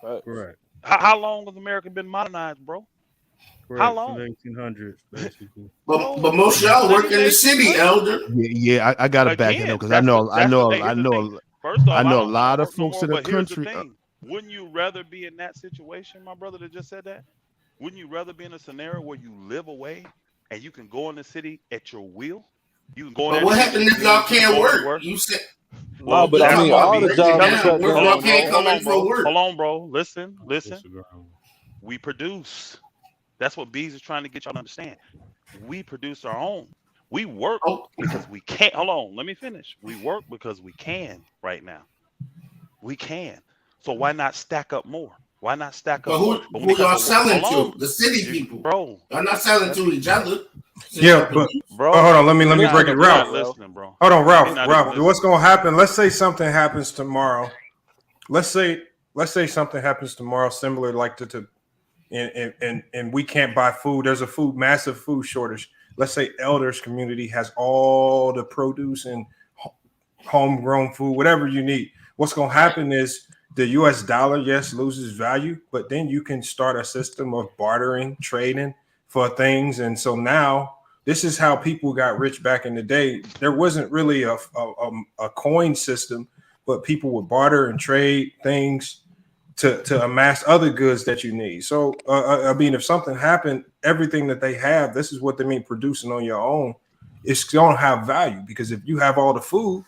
live. Correct. How long has America been modernized, bro? Correct. How long? 1800s, basically. But most of y'all work in the city, Elder. Yeah, I got to back it up because I know. First off, I know a don't lot of work no folks more. in the But here's the country. thing: wouldn't you rather be in that situation, my brother that just said that? Wouldn't you rather be in a scenario where you live away and you can go in the city at your will? You can go in But there what and get happened your if y'all food. You can can't go to work? work. You said No, but you I That's talking mean, what about I'm all the breaking telling jobs down. shut you. What if Hold y'all down, on, can't bro. bro. come Hold in on, for bro. work? Hold on, bro. Listen. We produce. That's what Bees is trying to get y'all to understand. We produce our own. We work Oh, because we can't. Hold on, let me finish. We work because we can right now. We can. So why not stack up more? Why not stack up but more? But when it who comes y'all to work, selling hold on, to? The city people. bro. Y'all not selling Let to me, each other. Since y'all Yeah, but produce. bro. hold on. Let You're me missing break the it, You're Ralph. not point, Ralph. listening, bro. Hold on, You're Ralph. not even Ralph, listening. what's gonna happen? Let's say something happens tomorrow. Let's say something happens tomorrow, similar like and we can't buy food. There's a massive food shortage. Let's say Elders community has all the produce and homegrown food, whatever you need. What's gonna happen is the US dollar, yes, loses value, but then you can start a system of bartering, trading for things. And so now this is how people got rich back in the day. There wasn't really a coin system, but people would barter and trade things to amass other goods that you need. So, I mean, if something happened, everything that they have, this is what they mean producing on your own, it's going to have value because if you have all the food,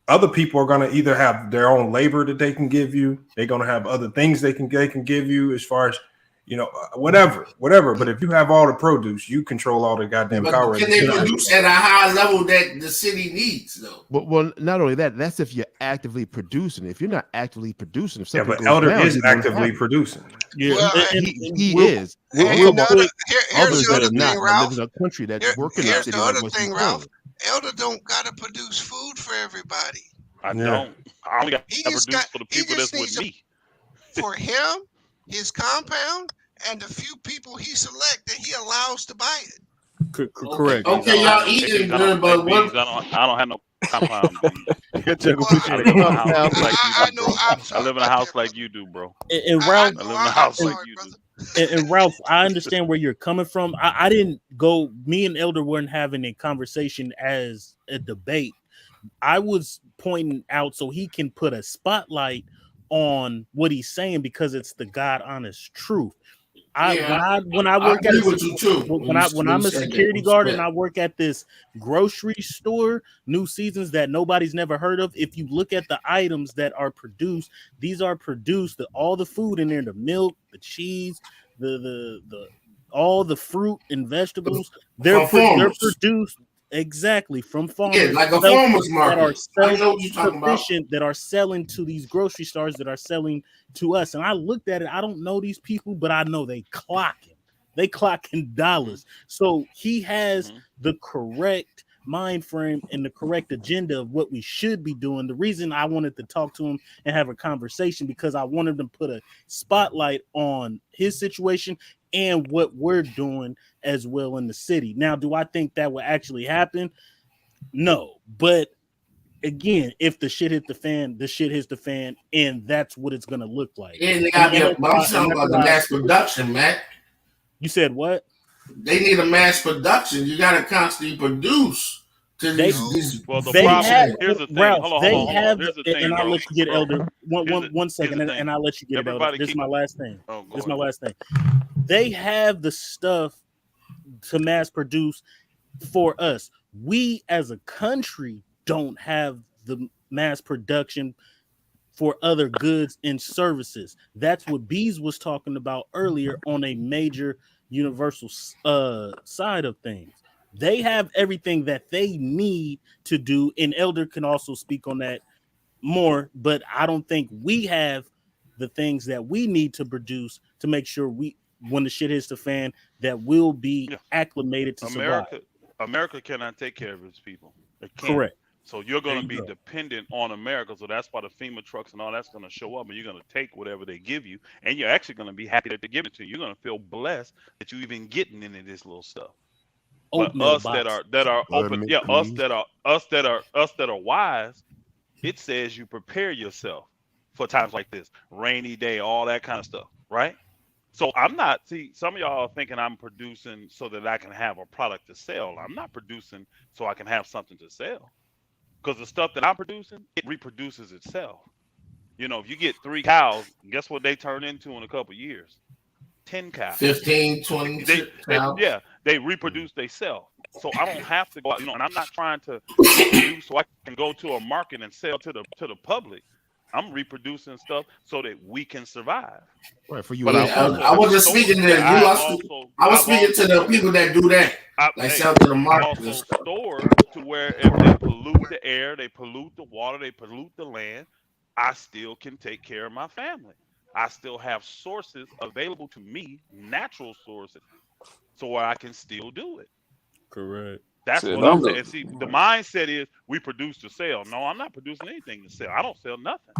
other people are going to either have their own labor that they can give you. They're going to have other things they can give you as far as, whatever. But if you have all the produce, you control all the goddamn But power. can they produce at a high level that the city needs, though? Well, not only that, that's if you're actively producing. If you're not actively producing, if something goes Elder down, is you don't actively have it. producing. Yeah, Well, and he real, is. real quick. Here's Others the that other are not thing, that live Ralph. in a country that work in a Here's city the like other what thing, you're Ralph. saying. Elder don't gotta produce food for everybody. I don't. I only got He to just produce for the he people that's just with needs to, me. for him, his compound, and the few people he select that he allows to buy it. Correct. Okay, y'all eating good, but what? I don't have no compound. I live in a house like you do, bro. I live in a house like you do, bro. And Ralph, I live in a house like you do. And Ralph, I understand where you're coming from. I didn't go. Me and Elder weren't having a conversation as a debate. I was pointing out so he can put a spotlight on what he's saying because it's the God honest truth. When I work at when I'm a security guard and I work at this grocery store, new seasons that nobody's never heard of. If you look at the items that are produced, these are produced. All the food in there, the milk, the cheese, the all the fruit and vegetables, they're produced exactly from farmers, like a farmer's market. I know what you're talking about. That are selling to these grocery stores that are selling to us. And I looked at it. I don't know these people, but I know they clocking dollars. So he has the correct mind frame and the correct agenda of what we should be doing. The reason I wanted to talk to him and have a conversation because I wanted to put a spotlight on his situation and what we're doing as well in the city. Now, do I think that will actually happen? No, but again, if the shit hit the fan, the shit hits the fan, and that's what it's gonna look like. And they gotta be I'm talking about the mass production, Matt. You said what? They need a mass production. You gotta constantly produce to these well, the problem here's the thing. Ralph, Hold on. Here's the thing, and I'll bro. let you get Elder. One second, and I'll let you get Everybody it, Elder. This is my last thing. Oh, this is my last thing. They have the stuff to mass produce for us. We as a country don't have the mass production for other goods and services. That's what Bees was talking about earlier on a major universal side of things. They have everything that they need to do, and Elder can also speak on that more, but I don't think we have the things that we need to produce to make sure when the shit hits the fan, that we'll be acclimated to survive. America cannot take care of its people. It can't. Correct. So you're going to be dependent on America. So that's why the FEMA trucks and all that's going to show up, and you're going to take whatever they give you, and you're actually going to be happy that they give it to you. You're going to feel blessed that you're even getting into this little stuff. But us that are open, us that are wise, it says you prepare yourself for times like this, rainy day, all that kind of stuff, right? So I'm not, some of y'all are thinking I'm producing so that I can have a product to sell. I'm not producing so I can have something to sell. because the stuff that I'm producing, it reproduces itself. You know, if you get 3 cows, guess what they turn into in a couple years? 10 cows. 15, 20 cows. Yeah, they reproduce themselves. So I don't have to go out, you know, and I'm not trying to reproduce so I can go to a market and sell to the public. I'm reproducing stuff so that we can survive. Right, for you. But I wasn't speaking to that. I was speaking to the people that do that. Like sell to the market. I also store to where if they pollute the air, they pollute the water, they pollute the land, I still can take care of my family. I still have sources available to me, natural sources, so where I can still do it. Correct. That's what I'm saying. See, the mindset is we produce to sell. No, I'm not producing anything to sell. I don't sell nothing.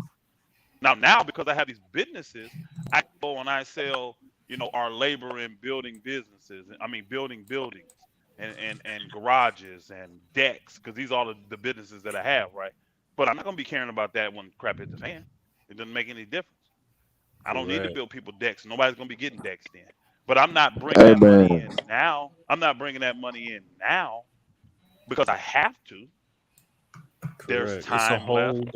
Now because I have these businesses, I go and I sell, you know, our labor in building businesses. I mean, building buildings and garages and decks, because these are the businesses that I have, right? But I'm not going to be caring about that when crap hits the fan. It doesn't make any difference. I don't need to build people decks. Nobody's going to be getting decks then. But I'm not bringing that money in now. I'm not bringing that money in now because I have to. There's time left.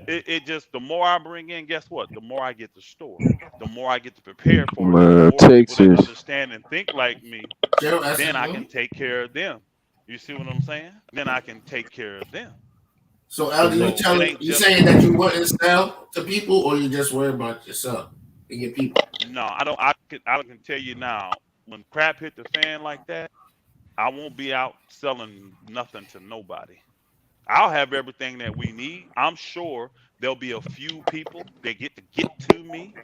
It just, the more I bring in, guess what? The more I get to store. The more I get to prepare for it. The more people that understand and think like me, then I can take care of them. You see what I'm saying? Then I can take care of them. So, Elder, you saying that you wouldn't sell to people, or you just worry about yourself and your people? No, I don't. I can tell you now, when crap hit the fan like that, I won't be out selling nothing to nobody. I'll have everything that we need. I'm sure there'll be a few people that get to me,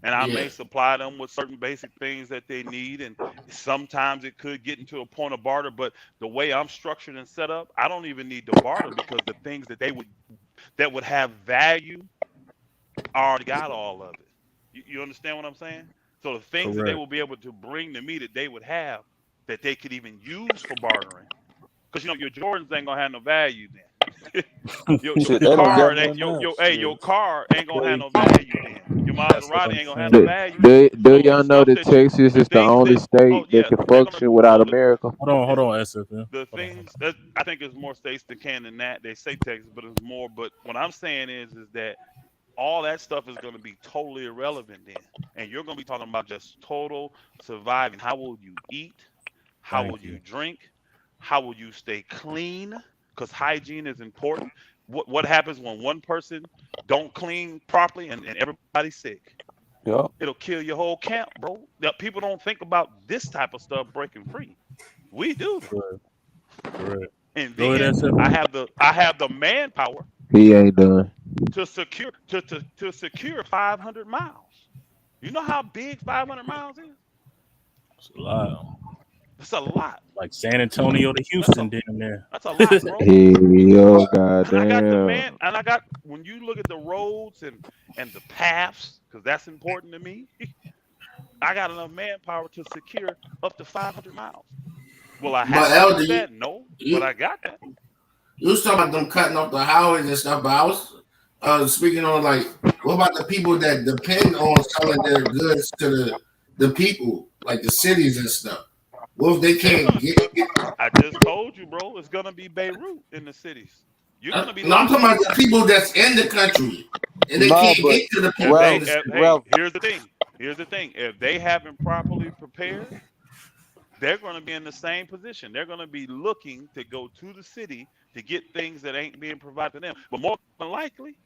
and I may supply them with certain basic things that they need. And sometimes it could get into a point of barter. But the way I'm structured and set up, I don't even need to barter, because the things that would have value, I already got all of it. You understand what I'm saying? So the things that they will be able to bring to me that they would have, that they could even use for bartering. Because, you know, your Jordans ain't going to have no value then. your car ain't going to have no value then. Your Maserati ain't going to have no value. Do y'all know that Texas is the only state that can function without America? Hold on, SF. The things that I think there's more states that can than that. They say Texas, but it's more. But what I'm saying is that all that stuff is going to be totally irrelevant then. And you're going to be talking about just total surviving. How will you eat? How will you drink? How will you stay clean? Because hygiene is important. What happens when one person don't clean properly and everybody's sick? Yeah. It'll kill your whole camp, bro. People don't think about this type of stuff breaking free. We do. Correct. And then I have the manpower. He ain't done. To secure 500 miles. You know how big 500 miles is? It's a lot. It's a lot. Like San Antonio to Houston down there. That's a lot, bro. Yo, goddamn. I got when you look at the roads and the paths, because that's important to me. I got enough manpower to secure up to 500 miles. Will I have to do that? No, but I got that. You was talking about them cutting off the highways and stuff, but I was speaking on, like, what about the people that depend on selling their goods to the people, like the cities and stuff? What if they can't get? I just told you, bro. It's gonna be Beirut in the cities. You're gonna be. No, I'm talking about the people that's in the country and they can't get to the people. Here's the thing. If they haven't properly prepared, they're gonna be in the same position. They're gonna be looking to go to the city to get things that ain't being provided to them. But more than likely,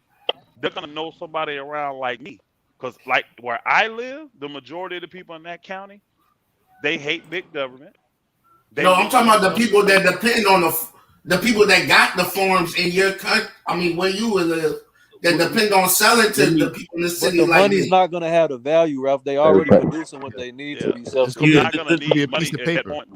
they're gonna know somebody around like me, because like where I live, the majority of the people in that county, they hate big government. I'm talking about the people that depend on the people that got the farms in your country. I mean, where you live, that depend on selling to the people in the city. But the money's not going to have the value, Ralph. They already producing what they need to be self-sufficient.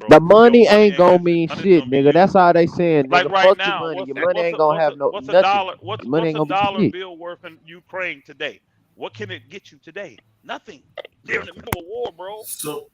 The money ain't gonna mean shit, nigga. That's all they saying. Like nigga, right fuck now, your money. Your money ain't gonna have no what's nothing. a dollar? What's a dollar bill worth in Ukraine today? What can it get you today? Nothing. They're in the middle of war, bro. So.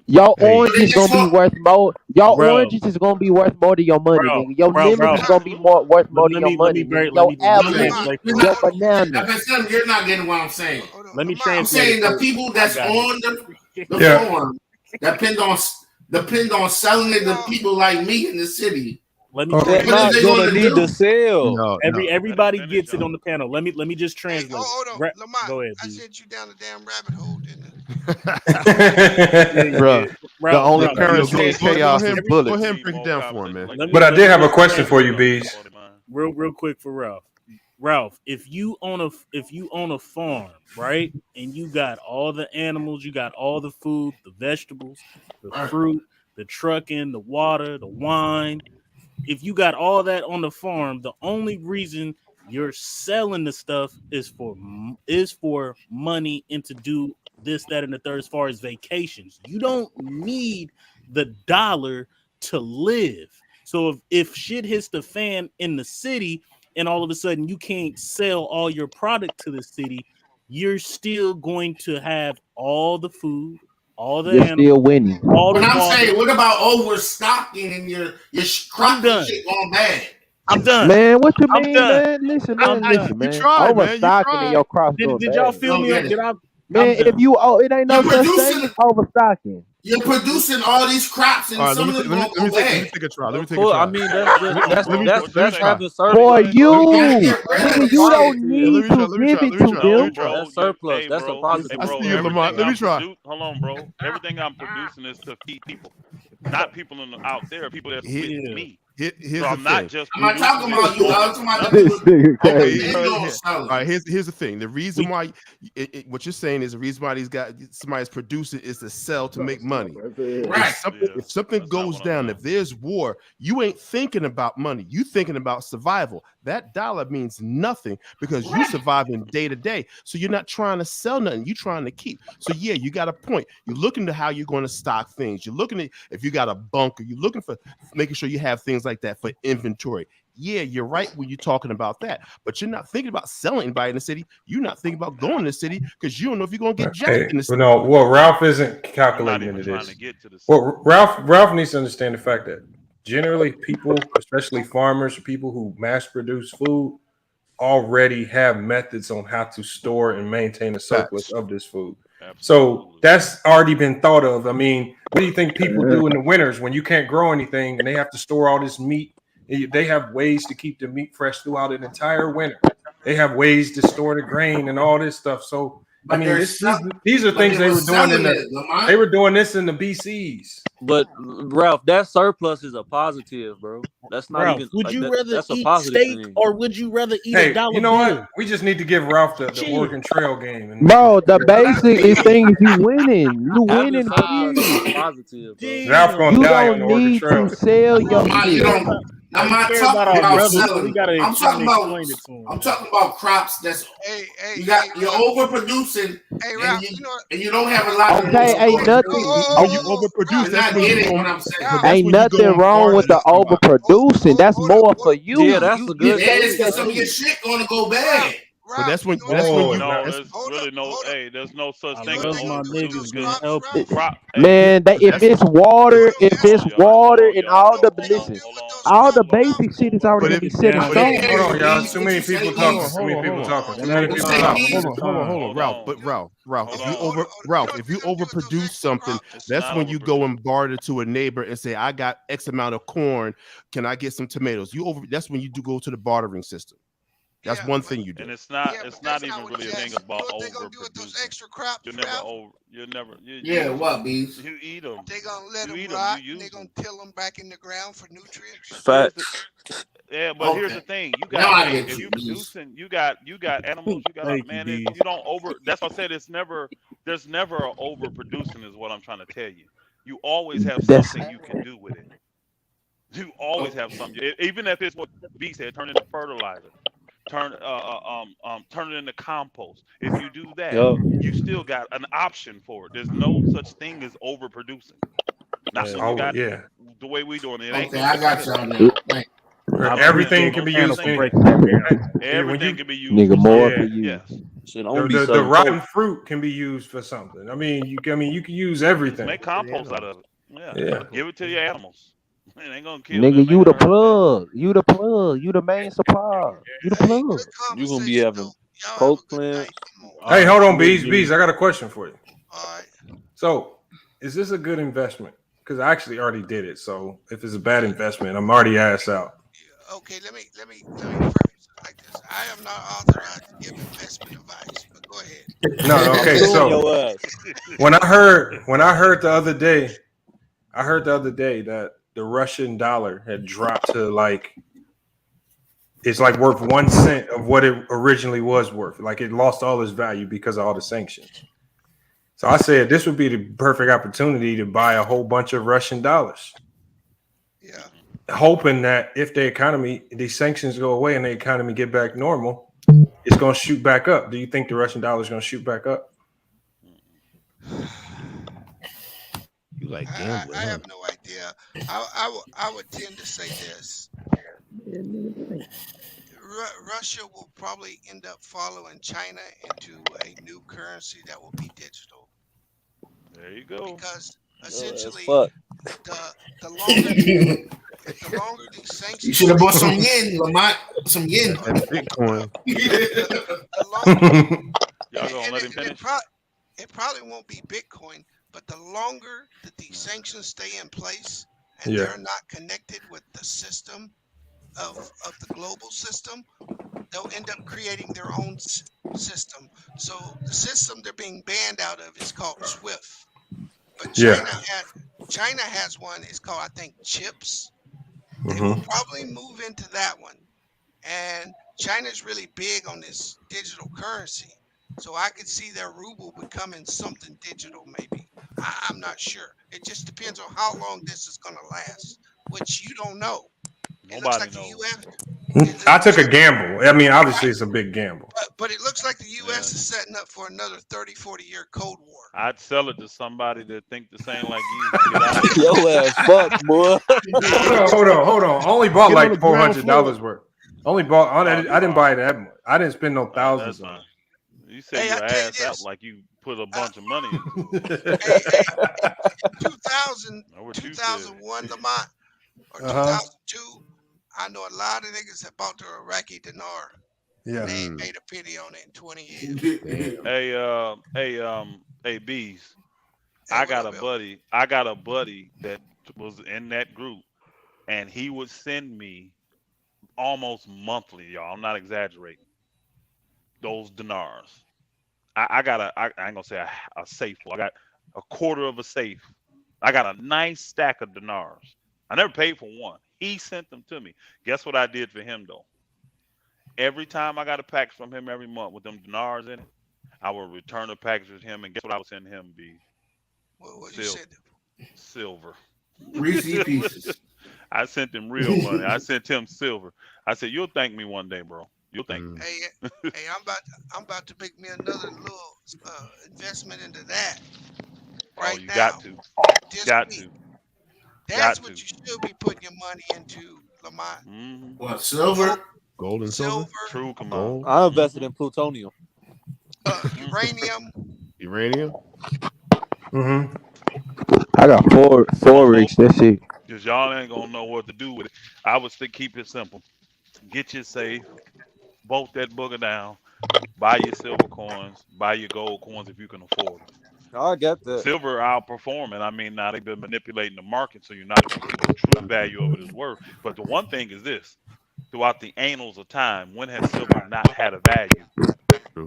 Y'all oranges gonna be worth more. Y'all oranges is gonna be worth more than your money, nigga. Your lemons is gonna be worth more than your money. Your apples, your bananas. You're not getting what I'm saying. Let me I'm saying the people that's on the farm depend on selling it to people like me in the city. Let me. They're not gonna need to sell. No, Everybody gets it on the panel. Let me just translate. Hold on, Lamont. Go ahead. I sent you down the damn rabbit hole, didn't Bro, the only parents in chaos is bullets. Go ahead and break it down for him, man. But I did have a question for you, Bees. Real quick for Ralph. Ralph, if you own a farm, right, and you got all the animals, you got all the food, the vegetables, the fruit, the trucking, the water, the wine. If you got all that on the farm, the only reason you're selling the stuff is for money and to do this, that, and the third as far as vacations. You don't need the dollar to live. So if shit hits the fan in the city and all of a sudden you can't sell all your product to the city, you're still going to have all the food, all the animals, still winning. But I'm saying, what about overstocking and your crop and shit going bad? I'm done. Man, what you I'm mean, done. man? Listen, man. You tried, man. Overstocking and your crops going Did bad. y'all feel me? Did I? Man, if you it ain't no such thing as overstocking. You're producing all these crops and some of them going to go bad. Let me take a try. I mean, that's having surplus. For you, nigga, you don't need to give it to them. That's surplus. That's a positive. I see you, Lamont. Let me try. Hold on, bro. Everything I'm producing is to feed people, not people out there. People that's with me. Here's so I'm not just. I'm not talking about you. I'm talking about this. All right. Here's the thing. The reason why what you're saying is the reason why somebody's producing is to sell to make money. Right. If something goes down, if there's war, you ain't thinking about money. You thinking about survival. That dollar means nothing because you surviving day to day. So you're not trying to sell nothing. You're trying to keep. So yeah, you got a point. You're looking to how you're going to stock things. You're looking at if you got a bunker. You're looking for making sure you have things like that for inventory. Yeah, you're right when you're talking about that, but you're not thinking about selling anybody in the city. You're not thinking about going to the city because you don't know if you're going to get jacked in the city. No, well, Ralph isn't calculating into this. Well, Ralph needs to understand the fact that generally people, especially farmers, people who mass produce food, already have methods on how to store and maintain a surplus of this food. So that's already been thought of. I mean, what do you think people do in the winters when you can't grow anything and they have to store all this meat? They have ways to keep the meat fresh throughout an entire winter. They have ways to store the grain and all this stuff. So I mean, these are things they were doing they were doing this in the BCs. But Ralph, that surplus is a positive, bro. That's not Ralph, even. Would you rather that's eat a positive steak thing. or would you rather eat a dollar you know bill? what? We just need to give Ralph the Oregon Trail game. Bro, the basic thing is you winning. You winning. Positive. Ralph gonna You die on don't the Oregon need Trail. to sell your shit. I'm not talking about selling. I'm talking about crops that's you're overproducing and you don't have a lot of ain't nothing. When you overproduce, that's when you what I'm saying. Ain't nothing wrong with the overproducing. That's more for you. Yeah, that's a good thing. Because some of your shit gonna go bad. But that's when there's no such thing as my niggas gonna help Man, if it's water and all the basic shit is already gonna be set in stone. Hold on, y'all. Too many people talking. Too many people talking. Hold on, Ralph. If you overproduce something, that's when you go and barter to a neighbor and say, "I got X amount of corn. Can I get some tomatoes?" That's when you do go to the bartering system. That's one thing you do. And it's not even really a thing about overproducing. What, Bees? You eat them. They gonna let them rot. They gonna till them back in the ground for nutrients. Facts. Yeah, but here's the thing: you got if you producing, you got animals, you got man. You don't over. That's what I said. There's never a overproducing, is what I'm trying to tell you. You always have something you can do with it. You always have something, even if it's what B said, turn into fertilizer. Turn it into compost. If you do that, you still got an option for it. There's no such thing as overproducing. Now, so you got the way we doing it. Okay, I got y'all now. Everything can be used. Everything can be used. Nigga, more for you. Yes. The rotten fruit can be used for something. I mean, you can use everything. Make compost out of it. Yeah. Give it to your animals. It ain't gonna kill Nigga, them. you the plug. You the plug. You the main supplier. You the plug. You gonna be having coke plants. Hey, hold on, Bees. I got a question for you. All right. So, is this a good investment? because I actually already did it. So if it's a bad investment, I'm already ass out. Okay, let me preface it like this. I am not authorized to give investment advice, but go ahead. No, okay. So when I heard the other day that the Russian dollar had dropped to like, it's like worth 1 cent of what it originally was worth. Like it lost all its value because of all the sanctions. So I said this would be the perfect opportunity to buy a whole bunch of Russian dollars. Yeah. Hoping that if these sanctions go away and the economy get back normal, it's going to shoot back up. Do you think the Russian dollar is going to shoot back up? You like gambling? I have no idea. I would tend to say this. Russia will probably end up following China into a new currency that will be digital. There you go. Because essentially, the longer these sanctions, you should have bought some yen, Lamont. Some yen. Bitcoin. Y'all gonna let him finish? It probably won't be Bitcoin, but the longer that these sanctions stay in place and they're not connected with the system of the global system, they'll end up creating their own system. So the system they're being banned out of is called SWIFT. But China has one. It's called, I think, CHIPS. They will probably move into that one. And China's really big on this digital currency. So I could see their ruble becoming something digital, maybe. I'm not sure. It just depends on how long this is going to last, which you don't know. Nobody knows. I took a gamble. I mean, obviously, it's a big gamble. But it looks like the U.S. is setting up for another 30, 40-year Cold War. I'd sell it to somebody that think the same like you. Get out. Yo ass fuck, boy. Hold on. I only bought like $400 worth. I didn't buy that much. I didn't spend no thousands on it. You say your ass out like you put a bunch of money into it. 2001, Lamont, or 2002, I know a lot of niggas that bought the Iraqi dinar. Yeah. They ain't made a penny on it in 20 years. Hey, Bees. I got a buddy that was in that group, and he would send me almost monthly, y'all. I'm not exaggerating. Those dinars. I ain't gonna say a safe full. I got a quarter of a safe. I got a nice stack of dinars. I never paid for one. He sent them to me. Guess what I did for him though? Every time I got a package from him every month with them dinars in it, I would return the package with him, and guess what I would send him? What you send him? Silver. Reese pieces. I sent him real money. I sent him silver. I said, "You'll thank me one day, bro. You'll thank me." Hey, I'm about to make me another little investment into that. Right you now. got to. That's what you should be putting your money into, Lamont. Mm-hmm. What, silver? Gold and silver? True, come on. I invested in plutonium. Uranium. Mm-hmm. I got forex. That shit. Because y'all ain't gonna know what to do with it. I would keep it simple. Get your safe, bolt that booger down, buy your silver coins, buy your gold coins if you can afford them. I get that. Silver outperforming. I mean, now they've been manipulating the market, so you're not going to get the true value of it is worth. But the one thing is this: throughout the annals of time, when has silver not had a value?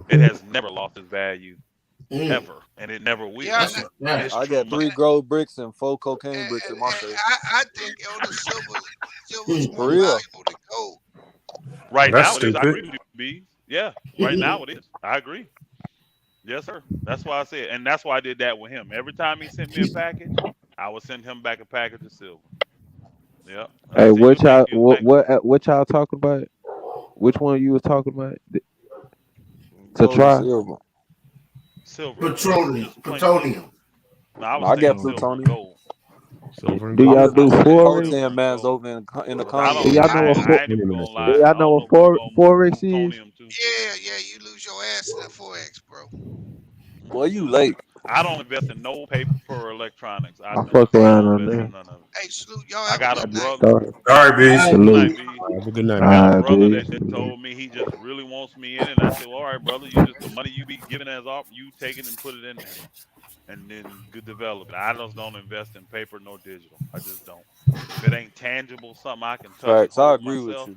It has never lost its value, ever, and it never will. Yeah, I got 3 gold bricks and 4 cocaine bricks in my safe. I think Elder silver's more valuable than gold. Right now, it is. I agree with you, B. Yeah, right now it is. I agree. Yes, sir. That's why I said, and that's why I did that with him. Every time he sent me a package, I would send him back a package of silver. Yeah. Hey, what y'all talking about? Which one you was talking about? To try silver. Plutonium. No, I got plutonium. Do y'all do forex? Do y'all know what forex is? Yeah, you lose your ass in that forex, bro. Boy, you late. I don't invest in no paper or electronics. I fuck around on that. Hey, salute y'all. I got a brother. brother. All right, B. Salute. Have a good night, I got a brother B. that told me he just really wants me in it. I said, well, all right, brother, you just the money you be giving as off, you take it and put it in there. and then good develop it. I just don't invest in paper nor digital. I just don't. If it ain't tangible, something I can touch and Facts. I hold agree with myself, you.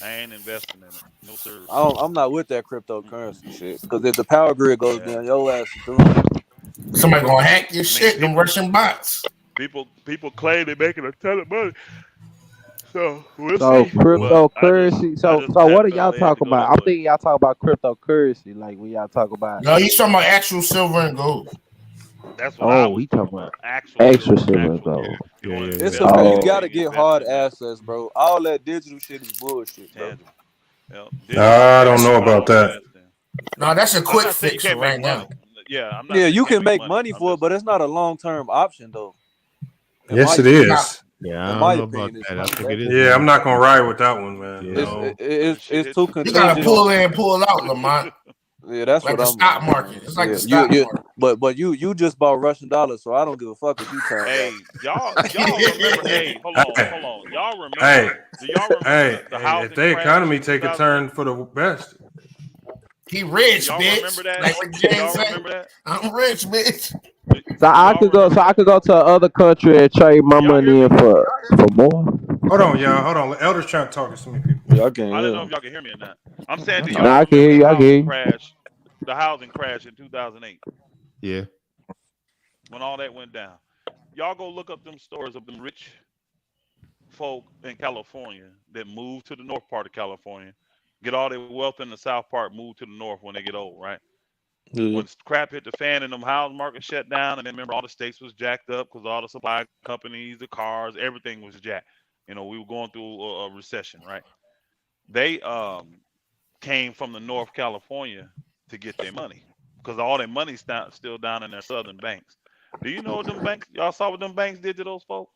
I ain't investing in it. No sir. I'm not with that cryptocurrency shit. Because if the power grid goes Yeah. down, your ass is doomed. Somebody gonna hack your I mean, shit. Them Russian bots. People claim they're making a ton of money. So we'll So see. But I cryptocurrency. So just what are tapped y'all out. They had to talking go about? that I'm way. thinking y'all talk about cryptocurrency, like when y'all talk about. No, he's talking about actual silver and gold. That's what I Oh, was he talking talking about about. Actual extra silver, silver actual gold. gold. You want to It's invest a in you anything, gotta you get invest hard in that. assets, bro. All that digital shit is bullshit, bro. Tangible. Yep. Digital is I don't tangible. know I about don't that. invest in. No, that's a I'm quick not saying you fix for can't make right money. now. Yeah, I'm not Yeah, saying you you can't can make make money. money I'm for it, just but it's not a long term option though. Yes, it is. Yeah, I In don't my know about opinion, that. I it's think it not. is. Yeah, I'm not gonna ride with that one, man. Yeah. No. It's too You gotta contingent pull on. in, pull out, Lamont. Yeah, that's Like what the I'm stock on. market. It's like Yeah, the stock market. but you just bought Russian dollars, so I don't give a fuck if you turn Hey, out. y'all remember? Hey, hold on. Y'all remember? Hey, Do y'all remember the hey, if housing the crash economy in take a 2008? turn for the best. He Do rich, y'all bitch. remember that? Like what Do James y'all said. remember that? I'm rich, bitch. Do So I y'all could go. remember So I that? could go to another country and trade my Can y'all hear money me? in for more. Hold on, y'all. Hold on. Elder's trying to talk to so many people. Yeah, I can't. I don't know Yeah. if y'all can hear me or not. I'm saying, do No, y'all I can remember hear the you. I can hear housing you. crash? The housing crash in 2008 Yeah. when all that went down. Y'all go look up them stories of them rich folk in California that moved to the north part of California, get all their wealth in the south part, move to the north when they get old, right? Yeah. When crap hit the fan and them housing market shut down, and then remember all the states was jacked up because all the supply companies, the cars, everything was jacked. You know, we were going through a recession, right? They came from the North California to get their money because all their money's still down in their southern banks. Do you know what them banks? Y'all saw what them banks did to those folks?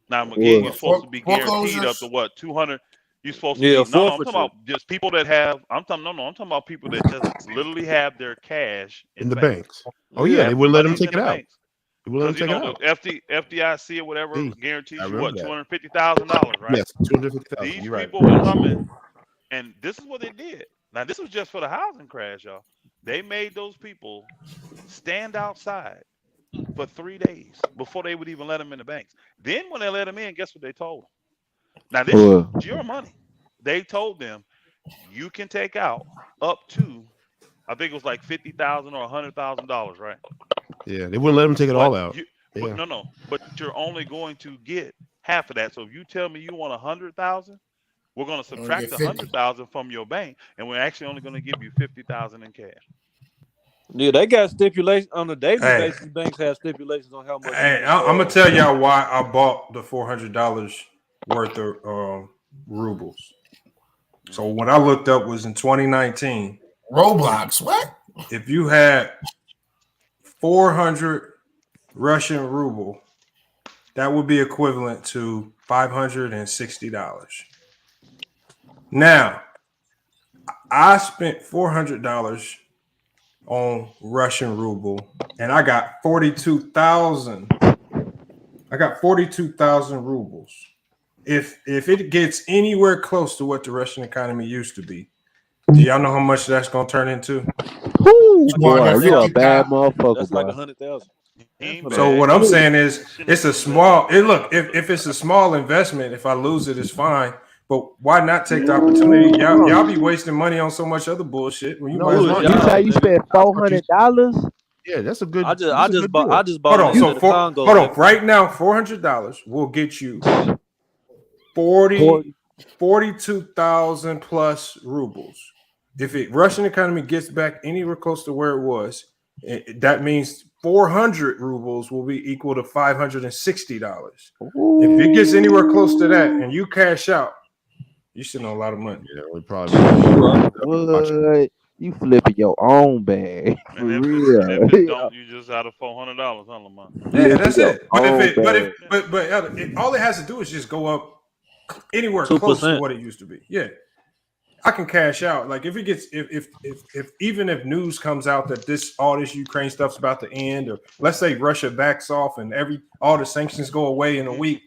Now again, you're supposed to be guaranteed up to Foreclosures. what 200. You're supposed to Yeah, be no. I'm talking forfeiture. about just people that have. I'm talking no. I'm talking about people that just literally have their cash In in the banks. banks. Oh They yeah, Yeah. they have wouldn't let them monies take in it the out. banks They wouldn't because let you them know take it out. the FDIC or whatever See, guarantees I you remember what that. $250,000, right? Yes, 250,000. These You're right. people were coming, and this is what they did. Now this was just for the housing crash, y'all. They made those people stand outside for 3 days before they would even let them in the banks. Then when they let them in, guess what they told them? Now this is Well, your money. They told them you can take out up to, I think it was like $50,000 or $100,000, right? Yeah, they wouldn't let them take it But all out. you, but Yeah. no, but you're only going to get half of that. So if you tell me you want 100,000, we're going to You only subtract get 50. 100,000 from your bank, and we're actually only going to give you 50,000 in cash. Yeah, they got stipulations on a daily Hey, basis. Banks have stipulations on how much you hey, can. I'm gonna tell y'all why I bought the $400 worth of rubles. So what I looked up was in 2019. Roblox. What? If you had 400 Russian ruble, that would be equivalent to $560. Now, I spent $400 on Russian ruble, and I got 42,000. I got 42,000 rubles. If it gets anywhere close to what the Russian economy used to be, do y'all know how much that's gonna turn into? boy, you a 250,000. bad motherfucker, That's like boy. 100,000. He ain't So bad. what I'm saying is, Shouldn't it's a assume that small. nigga bad. Look, if it's a small investment, if I lose it, it's fine. But why not take the opportunity? Y'all be wasting money on so much other bullshit when you No, might as Who it's is well not You just. that. say y'all, you nigga? spent I thought you. $400? Yeah, that's a I good. just That's I a just good bought I deal. just bought Hold a on. nigga So to the Congo, hold on. nigga. Right now, $400 will get you 42,000 plus rubles. If it Russian economy gets back anywhere close to where it was, that means 400 rubles will be equal to $560. If it gets anywhere close to that and you cash out, you should know a lot of money. Yeah, we probably be Right. watching. What? You flipping your own bag for And real? if it don't, you just out of $400, huh, Lamont? Yeah, Flipping that's your it. But if own it, but if, bag. all it has to do is just go up anywhere close to 2%. what it used to be. Yeah, I can cash out. Like if it gets, if even if news comes out that all this Ukraine stuff's about to end, or let's say Russia backs off and all the sanctions go away in a week.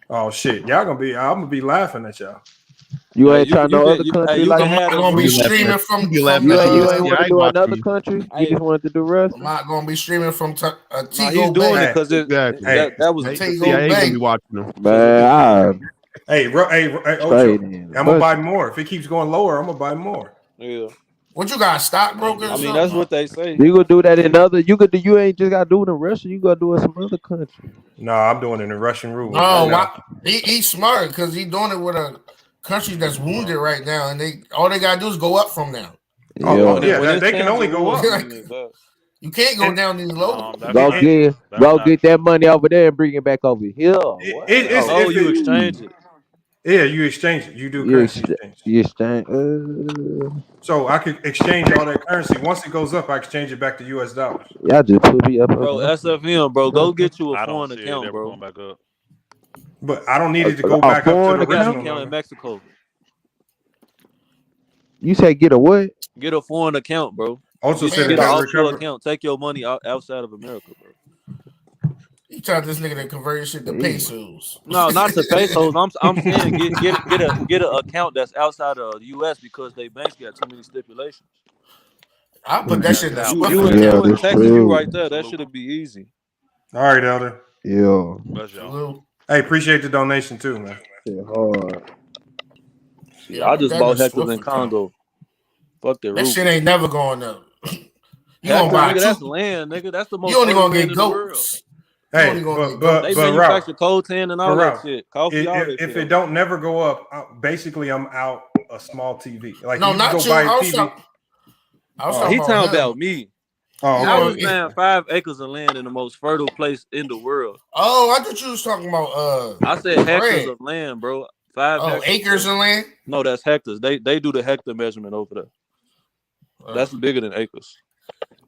Oh shit, I'm gonna be laughing at y'all. You ain't trying no other country you like can have I'm gonna be streaming from. you ain't want to do another country. You just wanted to do Russia. I'm not gonna be streaming from Nah, Tigo he's doing Bay. it because that was Tigo Bay. watching them. Man, Hey, Ocho, I'm gonna buy more. If it keeps going lower, I'm gonna buy more. Yeah. What you got, stockbrokers? I mean, that's what they say. You gonna do that in other? You could do. You ain't just gotta do it in Russia. You gotta do it in some other country. No, I'm doing it in Russian rubles. No, right he's smart because he's doing it with a country that's wounded right now, and all they gotta do is go up from now. They can only go up. You can't go down any lower. Go get that money over there and bring it back over here. You exchange it. Yeah, you exchange it. You do currency exchange. You exchange. So I could exchange all that currency. Once it goes up, I exchange it back to US dollars. Y'all just put me up. Bro, SFM, bro. Go get you a foreign account, bro. Going back up. But I don't need it to go back up to the original account in Mexico. You say get a what? Get a foreign account, bro. Also said get it an got offshore recovered. account. Take your money outside of America, bro. You tried this nigga to convert your shit to pesos. No, not to pesos. I'm saying get an account that's outside of the U.S. because they banks got too many stipulations. I'll put that shit in the You in Texas, you right there. That should be easy. All right, Elder. Yeah. Hey, appreciate the donation too, man. Shit hard. Yeah, I just bought hectares in Congo. Fuck that. That shit ain't never going up. You gonna buy nigga, that's land, nigga. That's the most. You only gonna land get in the world. goats. Hey, they manufacture coltan and all that shit. Coffee, all that shit. If it don't never go up, basically I'm out a small TV. Like no, you not go you. buy a I was TV. He talking about me. I was him. buying 5 acres of land in the most fertile place in the world. Oh, I thought you was talking about I said hectares of land, bro. 5 hectares. Acres of land? No, that's hectares. They do the hectare measurement over there. That's bigger than acres.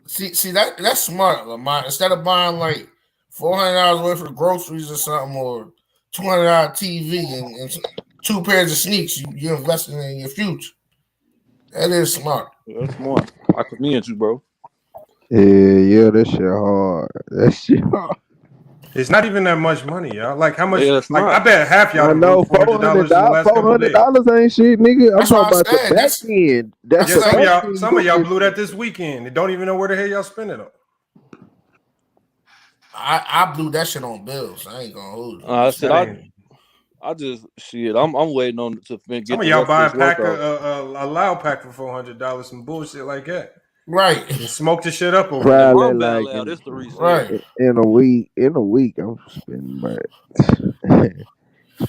See that's smart, Lamont. Instead of buying like $400 worth of groceries or something, or $200 TV and 2 pairs of sneaks, you're investing in your future. That is smart. That's smart. I commend you, bro. Yeah, that shit hard. That shit hard. It's not even that much money, y'all. Like how much? Yeah, like I bet half y'all know $400 in the last couple of days. $400 ain't shit, nigga. I'm talking about the back end. That's some of y'all blew that this weekend. They don't even know where the hell y'all spend it on. I blew that shit on bills. I ain't gonna hold you. I said I just shit. I'm waiting on to get. Some of y'all buy a pack a loud pack for $400, some bullshit like that. Right. And smoke the shit up over Probably there. like That's the reason. Right. In a week, I'm spending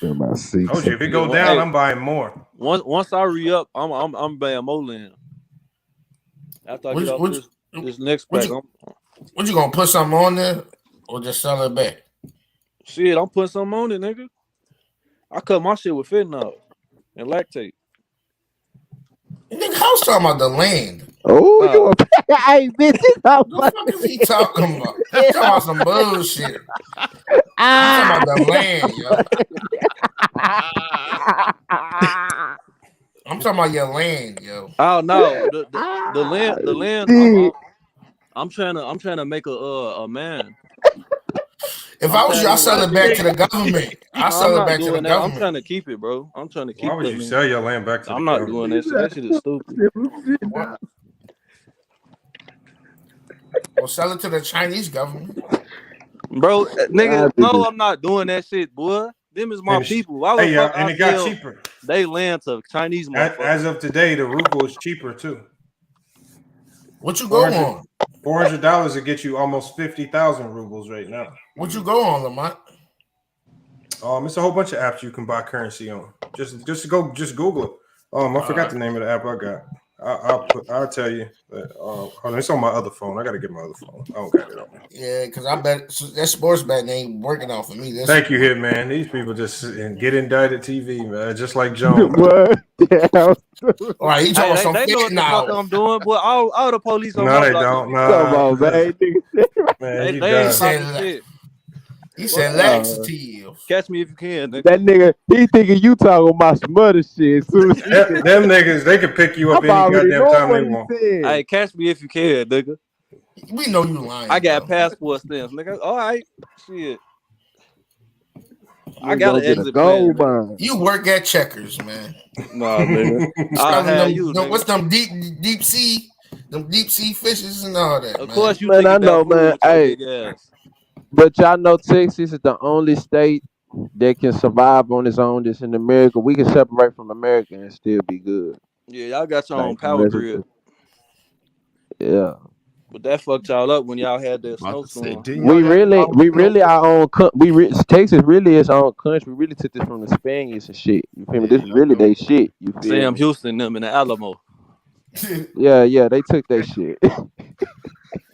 about 6. Told you, if it go down, I'm buying more. Once I re-up, I'm buying more land. After I get off this next pack, what you gonna put something on there or just sell it back? Shit, I'm putting something on it, nigga. I cut my shit with fentanyl and lactate. Nigga, I was talking about the land. Oh, you a hey, bitch, what the fuck is he talking about? He's talking about some bullshit. I'm talking about the land, yo. I'm talking about your land, yo. Oh no, the land. I'm trying to make a man. If I was you, I'll sell it back to the government. I'll sell it back to the government. I'm trying to keep it, bro. I'm trying to keep it. Why would you sell your land back to the government? government? I'm not doing that shit. That shit is stupid. Well, sell it to the Chinese government. Bro, nigga, no, I'm not doing that shit, boy. Them is my people. And it got cheaper. They land to Chinese motherfuckers. As of today, the ruble is cheaper too. What you go on? $400 will get you almost 50,000 rubles right now. What you go on, Lamont? It's a whole bunch of apps you can buy currency on. Just Google it. I forgot the name of the app I got. I'll tell you. Hold on, it's on my other phone. I gotta get my other phone. I don't got it on. Yeah, because I bet that sports betting ain't working out for me. Thank you, Hitman. These people just get indicted TV, man, just like Jones. What? All right, he talking about some they know what the fuck I'm doing, boy. All the police on no, my they block. don't. No, come on, man. They ain't talking shit. He said laxative. Catch me if you can. Nigga. That nigga, he thinking you talking about some other shit. Them niggas, they can pick you up any goddamn time they want. Hey, catch me if you can, nigga. We know you lying. I got passport stamps, nigga. All right, shit. I got an exit gold plan. mine. You work at Checkers, man. Nah, nigga. What's them deep sea fishes and all that? Of course, you Man, think I know, about food man. with your Hey, big ass. but y'all know Texas is the only state that can survive on its own. That's in America. We can separate from America and still be good. Yeah, y'all got your own Like, power grid. yeah. But that fucked y'all up when y'all had that snowstorm. We really our own. Texas really is our own country. We really took this from the Spaniards and shit. You feel me? This is really they shit. You feel Sam me? Houston them in the Alamo. Yeah, they took that shit.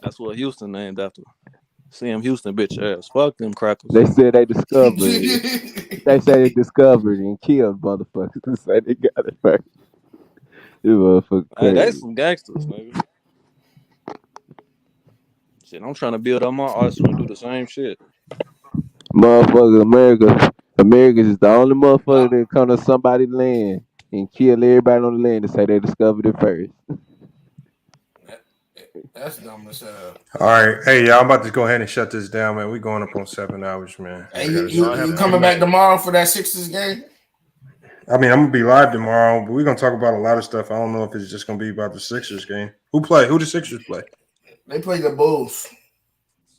That's what Houston named after. Sam Houston, bitch ass. Fuck them crackers. They said they discovered it. They say they discovered it and killed motherfuckers. They say they got it first. This motherfucker Hey, crazy. they some gangsters, nigga. Shit, I'm trying to build up my arsenal and do the same shit. Motherfucker, Americans is the only motherfucker that come to somebody's land and kill everybody on the land and say they discovered it first. That's dumb as hell. All right, hey y'all, I'm about to go ahead and shut this down, man. We going up on 7 hours, man. Hey, you coming back tomorrow for that Sixers game? I mean, I'm gonna be live tomorrow, but we're gonna talk about a lot of stuff. I don't know if it's just gonna be about the Sixers game. Who the Sixers play? They play the Bulls.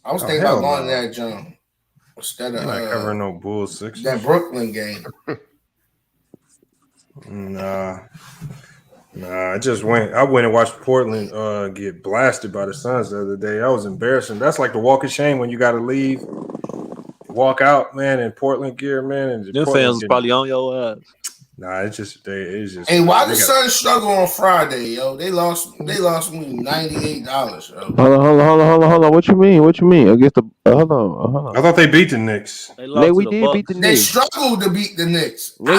I was thinking about going to that jump instead of not covering no Bulls Sixers. That Brooklyn game. Nah. I just went. I went and watched Portland get blasted by the Suns the other day. That was embarrassing. That's like the walk of shame when you got to leave, walk out, man, in Portland gear, man. And them fans probably on your ass. Nah, it's just. Hey, why the Suns struggle on Friday, yo? They lost me $98, yo. Hold on. What you mean? Against the hold on. I thought they beat the Knicks. We did beat the Knicks. They struggled to beat the Knicks. We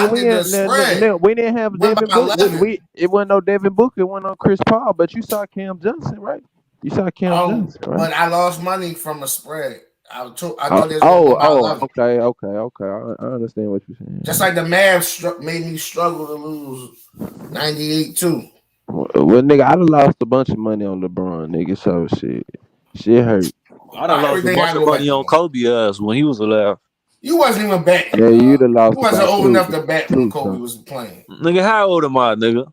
didn't have Devin Booker. It wasn't no Devin Booker. It wasn't no Chris Paul. But you saw Cam Johnson, right? You saw Cam Johnson, right? But I lost money from a spread. I thought okay. I understand what you're saying. Just like the Mavs made me struggle to lose 98 too. Well, nigga, I done lost a bunch of money on LeBron, nigga. So shit hurt. I done lost a bunch of money on Kobe ass when he was alive. You wasn't even betting. Yeah, you'd have lost. You wasn't old enough to bet when Kobe was playing. Nigga, how old am I, nigga?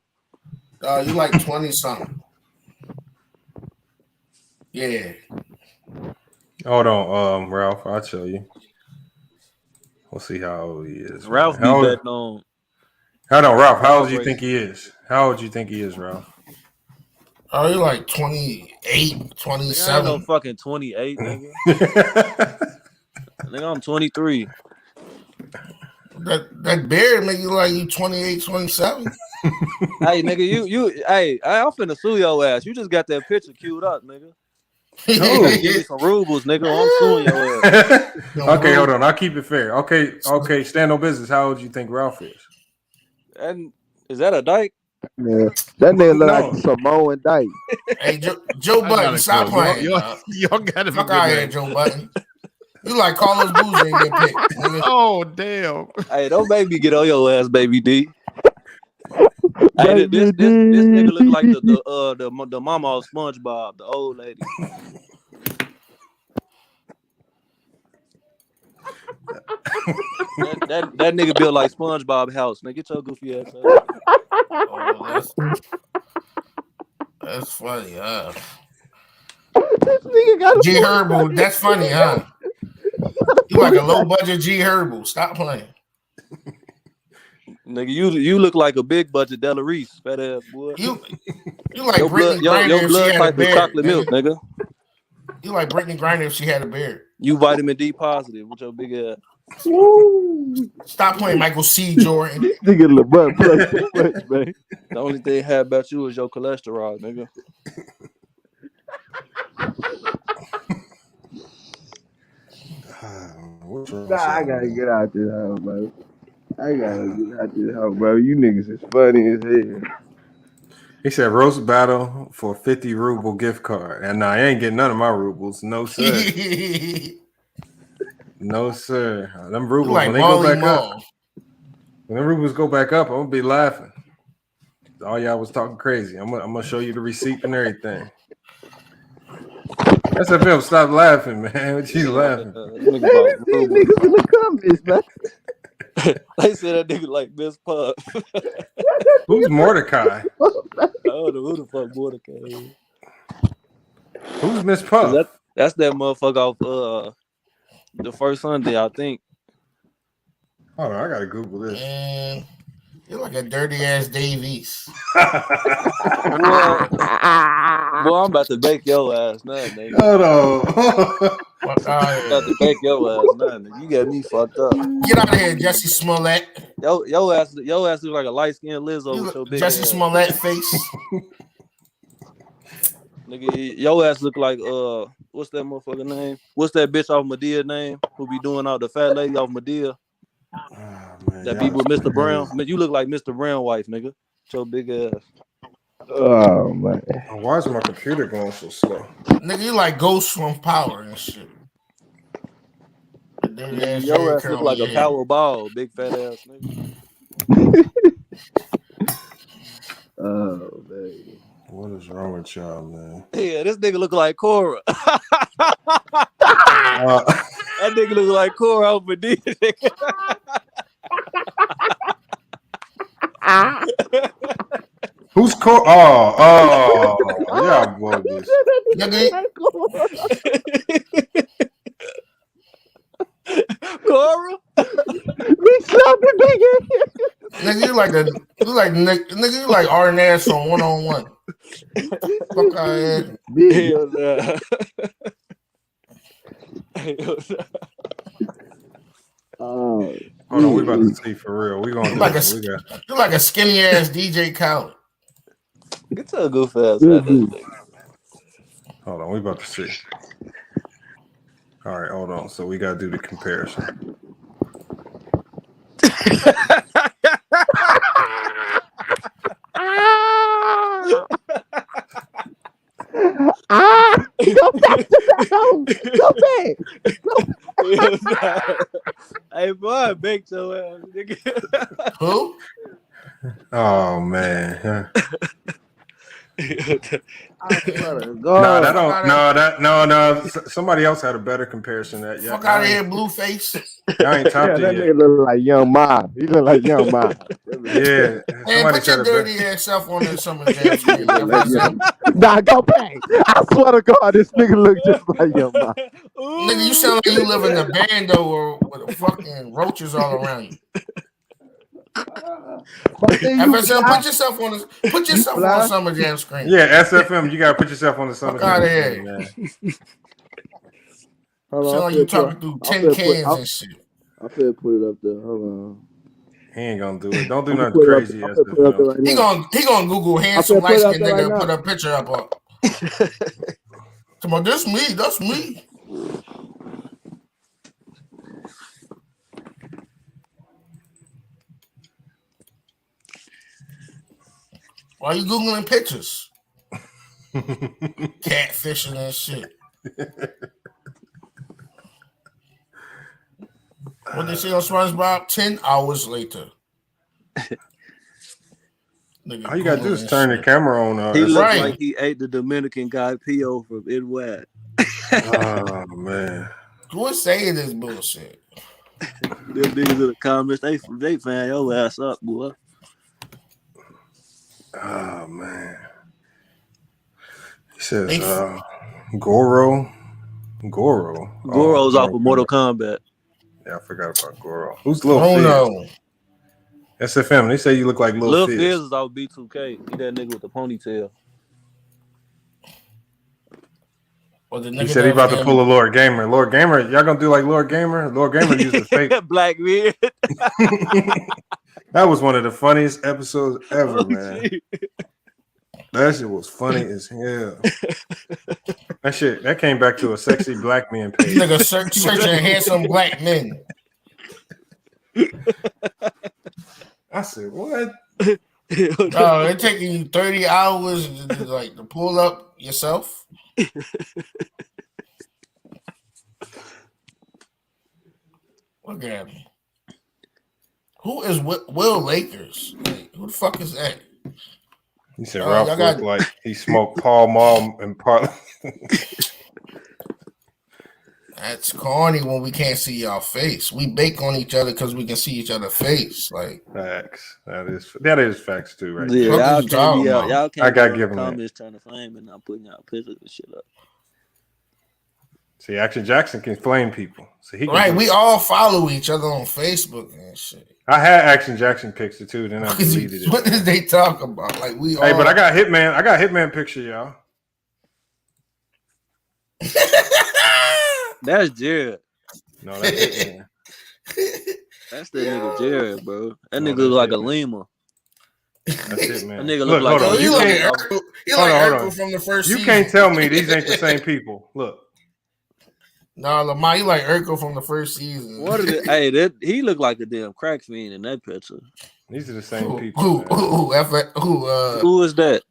You like 20 something. Yeah. Hold on, Ralph. I'll tell you. We'll see how old he is. Ralph be betting on. Hold on, Ralph. How old do you think he is? Ralph? Oh, you're like 28, 27. I ain't no fucking 28, nigga. Nigga, I'm 23. That beard make you like you 28, 27. Hey, nigga, hey, I'm finna sue your ass. You just got that picture queued up, nigga. Give me some rubles, nigga. I'm suing your ass. Okay, hold on. I'll keep it fair. Okay. Stand on business. How old do you think Ralph is? And is that a dyke? Yeah, that nigga look like Samoan dyke. Hey, Joe Button, stop playing. Y'all gotta be fuck out here, Joe Button. You like Carlos Boozer in your pick. Oh damn! Hey, don't make me get on your ass, baby D. Hey, this nigga look like the mama of SpongeBob, the old lady. that nigga built like SpongeBob house. Nigga, get your goofy ass out. Oh, that's funny, huh? G Herbo, that's funny, huh? You like a low budget G Herbo. Stop playing. Nigga, you look like a big budget Della Reese, fat ass boy. You like Brittany Griner your if blood she had type a beard, is chocolate milk, nigga. You like Brittany Griner if she had a beard. You vitamin D positive with your big ass. Stop playing Michael C. Jordan. Nigga, LeBron play too much, man. The only thing I had about you is your cholesterol, nigga. I gotta get out this house, bro. You niggas is funny as hell. He said roast battle for 50 ruble gift card. And I ain't getting none of my rubles. No, sir. No, sir. Them rubles, like when they go back up. When them rubles go back up, I'm gonna be laughing. All y'all was talking crazy. I'm gonna show you the receipt and everything. SFL, stop laughing, man. What you laughing? These niggas in the comments, man. They said that nigga like Miss Puff. Who's Mordecai? I don't know who the fuck Mordecai is. Who's Miss Puff? That's that motherfucker off the first Sunday, I think. Hold on, I gotta Google this. Man, you're like a dirty ass Davies. Boy, I'm about to bake your ass now, nigga. Hold on. I'm about to bake your ass now, nigga. You got me fucked up. Get out of here, Jesse Smollett. Your ass looks like a light skinned Lizzo with your big Jesse ass. Smollett face. Nigga, your ass look like what's that motherfucker name? What's that bitch off Medea name? Who be doing all the fat lady off Medea? That be with Mr. Brown. Man, you look like Mr. Brown wife, nigga. Your big ass. Oh man. Why is my computer going so slow? Nigga, you like Ghost from Power and shit. Your ass look like a power ball, big fat ass nigga. Oh man. What is wrong with y'all, man? Yeah, this nigga look like Cora. That nigga look like Cora off Medea. Who's Cora? Oh, yeah, bogus. Cora? Nigga, you like Arnaz from 1-on-1. Fuck out here. Hell nah. Oh, hold on, we about to see for real. We gonna do like this. You're like a skinny ass DJ Khaled. Get to a goof ass. Hold on, we about to see. All right, hold on. So we gotta do the comparison. Go back to the house. Go back. Hey, boy, I baked your ass, nigga. Who? Oh man. No. Somebody else had a better comparison. That fuck out of here, Blueface. I ain't topped that it yet. nigga look like Young Ma. He look like Young Ma. Yeah. Man, put your dirty ass self on the summer jam screen. Nah, go back. I swear to God, this nigga look just like Young Ma. Nigga, you sound like you live in a bando or with fucking roaches all around you. FSM, put yourself on the summer jam screen. Yeah, SFM, you gotta put yourself on the summer Fuck out of jam here. screen, man. Sound like you talking through 10 cans and shit. I feel put it up there. Hold on. He ain't gonna do it. Don't do nothing crazy. SFM. He gonna Google handsome light skinned nigga and put a picture up on. Come on, that's me. That's me. Why are you Googling pictures? Catfishing and shit. What they say on SpongeBob? 10 hours later. All you gotta do is turn the camera on. He looks like he ate the Dominican guy P.O. from NWAD. Oh man. Who's saying this bullshit? Them niggas in the comments, they fan your ass up, boy. Oh man. He says Goro's off of Mortal Kombat. Yeah, I forgot about Goro. Who's Lil Fizz? No. SFM. They say you look like Lil Fizz. Fizz is off B2K. He that nigga with the ponytail. He said he about to pull a Lord Gamer. Lord Gamer, y'all gonna do like Lord Gamer? Lord Gamer used to fake black beard. That was one of the funniest episodes ever, man. That shit was funny as hell. That came back to a sexy black man page. Nigga searching handsome black men. I said, what? Oh, they're taking you 30 hours to pull up yourself. Look at him. Who is Will Lakers? Like, who the fuck is that? He said Ralph looked like he smoked Paul Mall and Parley. That's corny when we can't see y'all face. We bake on each other because we can see each other face. Like facts. That is facts too, right? Yeah, there. y'all can't be out. Y'all can't I gotta be give in him comments trying to flame and not putting out pictures and shit up. See, Action Jackson can flame people. So he can right, we all follow each other on Facebook and shit. I had Action Jackson picture too, then I deleted it. What did they talk about? Like we all. Hey, but I got Hitman. I got Hitman picture, y'all. That's Jared. No, that's Hitman. That's that nigga Jared, bro. That nigga look like a lemur. That's it, man. That nigga look like you like Urkel from the first season. You can't tell me these ain't the same people. Look. Nah, Lamar, you like Urkel from the first season. What is it? Hey, he look like a damn crack fiend in that picture. These are the same people. Who is that?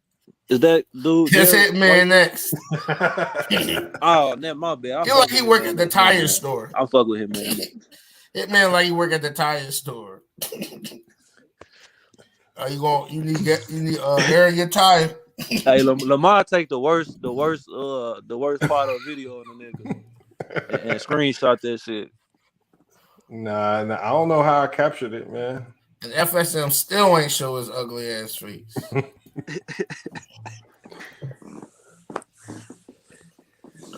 Is that dude? Just Hitman next. Oh, that my bad. He like he work at the tire store. I fuck with him, man. Hitman like he work at the tire store. You need air in your tire. Hey, Lamar take the worst part of video on the nigga and screenshot that shit. Nah, I don't know how I captured it, man. And FSM still ain't show his ugly ass face.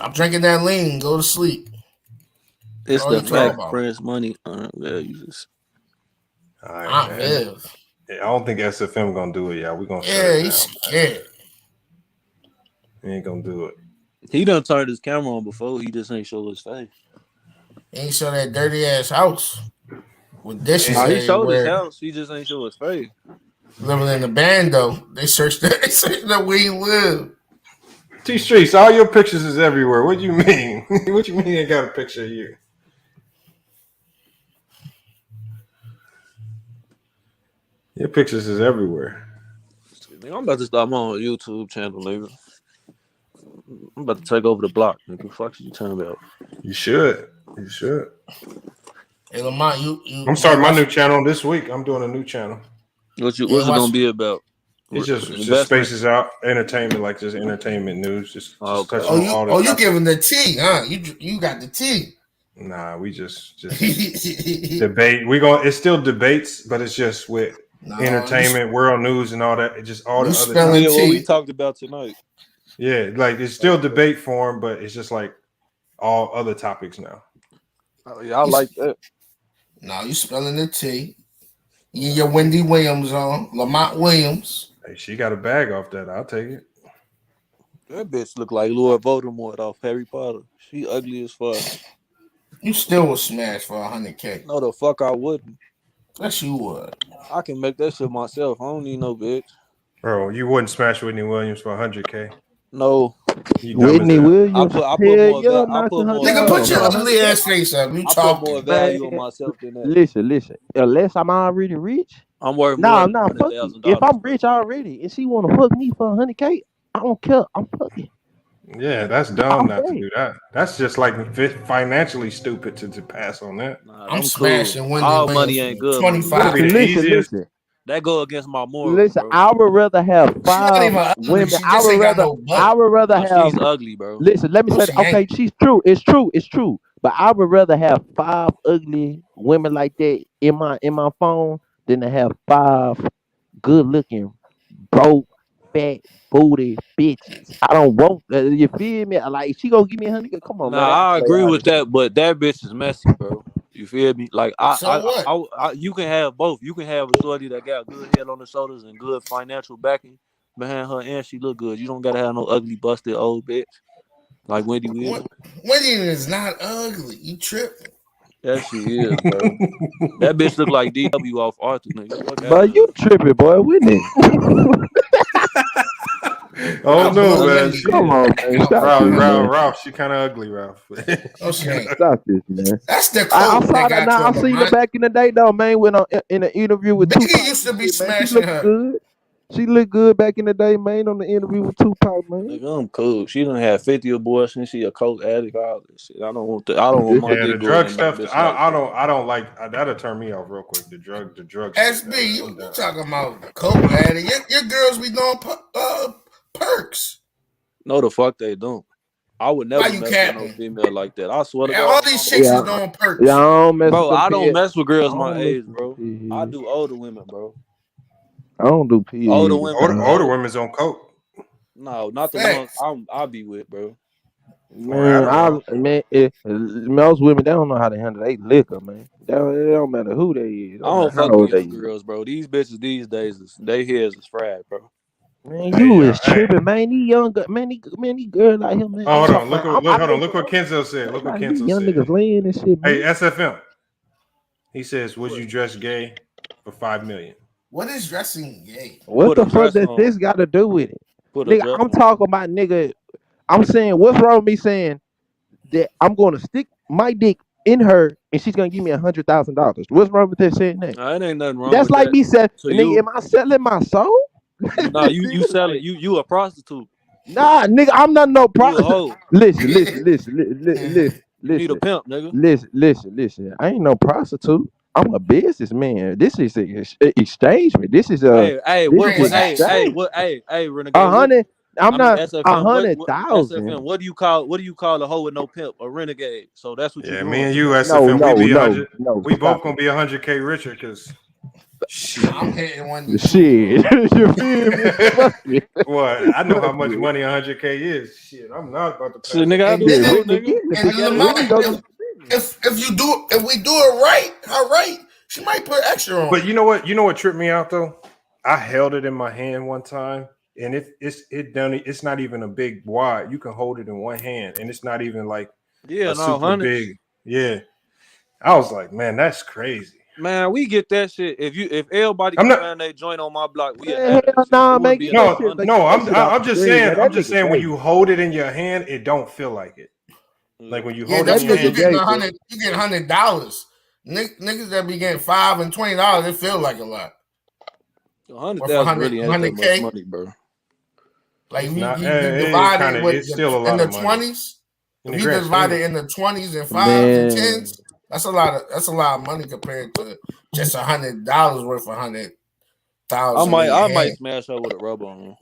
I'm drinking that lean. Go to sleep. It's the fact Prince money. You just. All right, man. I don't think SFM gonna do it, y'all. We gonna he's scared. He ain't gonna do it. He done turned his camera on before. He just ain't show his face. He ain't show that dirty ass house with dishes. He showed his house. He just ain't show his face. Living in the band though. They searched that where he lived. T Streets, all your pictures is everywhere. What do you mean? What you mean you ain't got a picture of you? Your pictures is everywhere. I'm about to start my own YouTube channel, nigga. I'm about to take over the block, nigga. What the fuck you talking about? You should. You should. Hey, Lamont, I'm starting my new channel this week. I'm doing a new channel. What's it gonna be about? It's just spaces out entertainment, like just entertainment news. Just you giving the tea, huh? You got the tea. Nah, we just debate. It's still debates, but it's just with entertainment, world news, and all that. It's just all the other what we talked about tonight. Yeah, like it's still debate form, but it's just like all other topics now. Oh yeah, I like that. Now you spelling the T. You your Wendy Williams on Lamont Williams. Hey, she got a bag off that. I'll take it. That bitch look like Lord Voldemort off Harry Potter. She ugly as fuck. You still would smash for $100K. No, the fuck I wouldn't. Yes, you would. I can make that shit myself. I don't need no bitch. Bro, you wouldn't smash Whitney Williams for $100K. No. Whitney Williams. I put more nigga, put your ugly ass face up. You talk more value on myself than that. Listen. Unless I'm already rich. I'm worth more than fuck you. If I'm rich already and she wanna fuck me for $100K, I don't care. I'm fucking. Yeah, that's dumb not to do that. That's just like financially stupid to pass on that. Nah, I'm smashing Wendy all Williams money ain't good. 25. Listen. That go against my morals. Listen, bro. I would rather have 5 women. I would rather have. She's ugly, bro. Listen, let me say. Okay, she's true. It's true. But I would rather have 5 ugly women like that in my phone than to have 5 good looking, broke, fat, booty bitches. I don't want. You feel me? Like she gonna give me $100. Come on, man. I agree with that, but that bitch is messy, bro. You feel me? Like I you can have both. You can have a shorty that got good head on the shoulders and good financial backing behind her, and she look good. You don't gotta have no ugly, busted old bitch like Wendy Williams. Wendy is not ugly. You tripping? Yes, she is, bro. That bitch look like DW off Arthur, nigga. But you tripping, boy, Whitney. Oh no, man! Come on, man. Ralph, she kind of ugly, Ralph. Stop this, man. That's the I seen her back in the day, though, man. When in an interview with Tupac, used to be smashing her. Good. She looked good back in the day, man. On the interview with Tupac, man. Nigga, I'm cool. She done had 50 abortions. She a coke addict, all this shit. I don't want my dick the drug stuff. I don't like. That'll turn me off real quick. The drug. SB, you talking about coke addict? Your girls be doing perks. No, the fuck they don't. I would never mess with no female like that. I swear to God. All these chicks is doing perks. Yeah, I don't mess bro, with I don't mess with girls I my don't mess age, bro. I do older women, bro. I don't do PE. Older women. Older women's on coke. No, not the ones I'll be with, bro. Man, most women they don't know how to handle their liquor, man. It don't matter who they is. I don't fuck with young girls, bro. These bitches these days, they heads is fried, bro. Man, you is tripping, man. These young these girls like him, man. Oh, hold on. Look what Kenzo said. Look what Kenzo young said. niggas laying and shit, man. Hey, SFM. He says, "Would you dress gay for $5 million?" What is dressing gay? What the fuck does this got to do with it? Nigga, I'm talking about nigga. I'm saying, what's wrong with me saying that I'm going to stick my dick in her and she's going to give me $100,000? What's wrong with that saying that? It ain't nothing wrong. That's with like that. me saying, So nigga, am I selling my soul? No, you selling you a prostitute. Nah, nigga, I'm not no prostitute. Listen. You need a pimp, nigga. Listen. I ain't no prostitute. I'm a businessman. This is an exchange. This is a Renegade. 100. I'm not SFM, 100,000. SFM, what do you call a hoe with no pimp? A renegade. So that's what you doing. Me and you, SFM, we be 100. We both gonna be 100K richer because shit. I'm hitting one. Shit. You feel me? Well, I know how much money 100K is. Shit, I'm not about to pay. Shit, nigga, I do nigga. If we do it right, she might put extra on. But you know what tripped me out though? I held it in my hand one time. And it's not even a big wad. You can hold it in one hand, and it's not even like super big. Yeah, I was like, man, that's crazy. Man, we get that shit. If everybody come around they joint on my block, we I'm just saying when you hold it in your hand, it don't feel like it. Like when you hold it in your hand, you get $100. Niggas that be getting $5 and $20, it feel like a lot. 100,000 really ain't that much money, bro. Like you divide it with in the 20s. If you divide it in the 20s and 5s and 10s, that's a lot of money compared to just $100 worth of 100,000. I might smash her with a rubber on.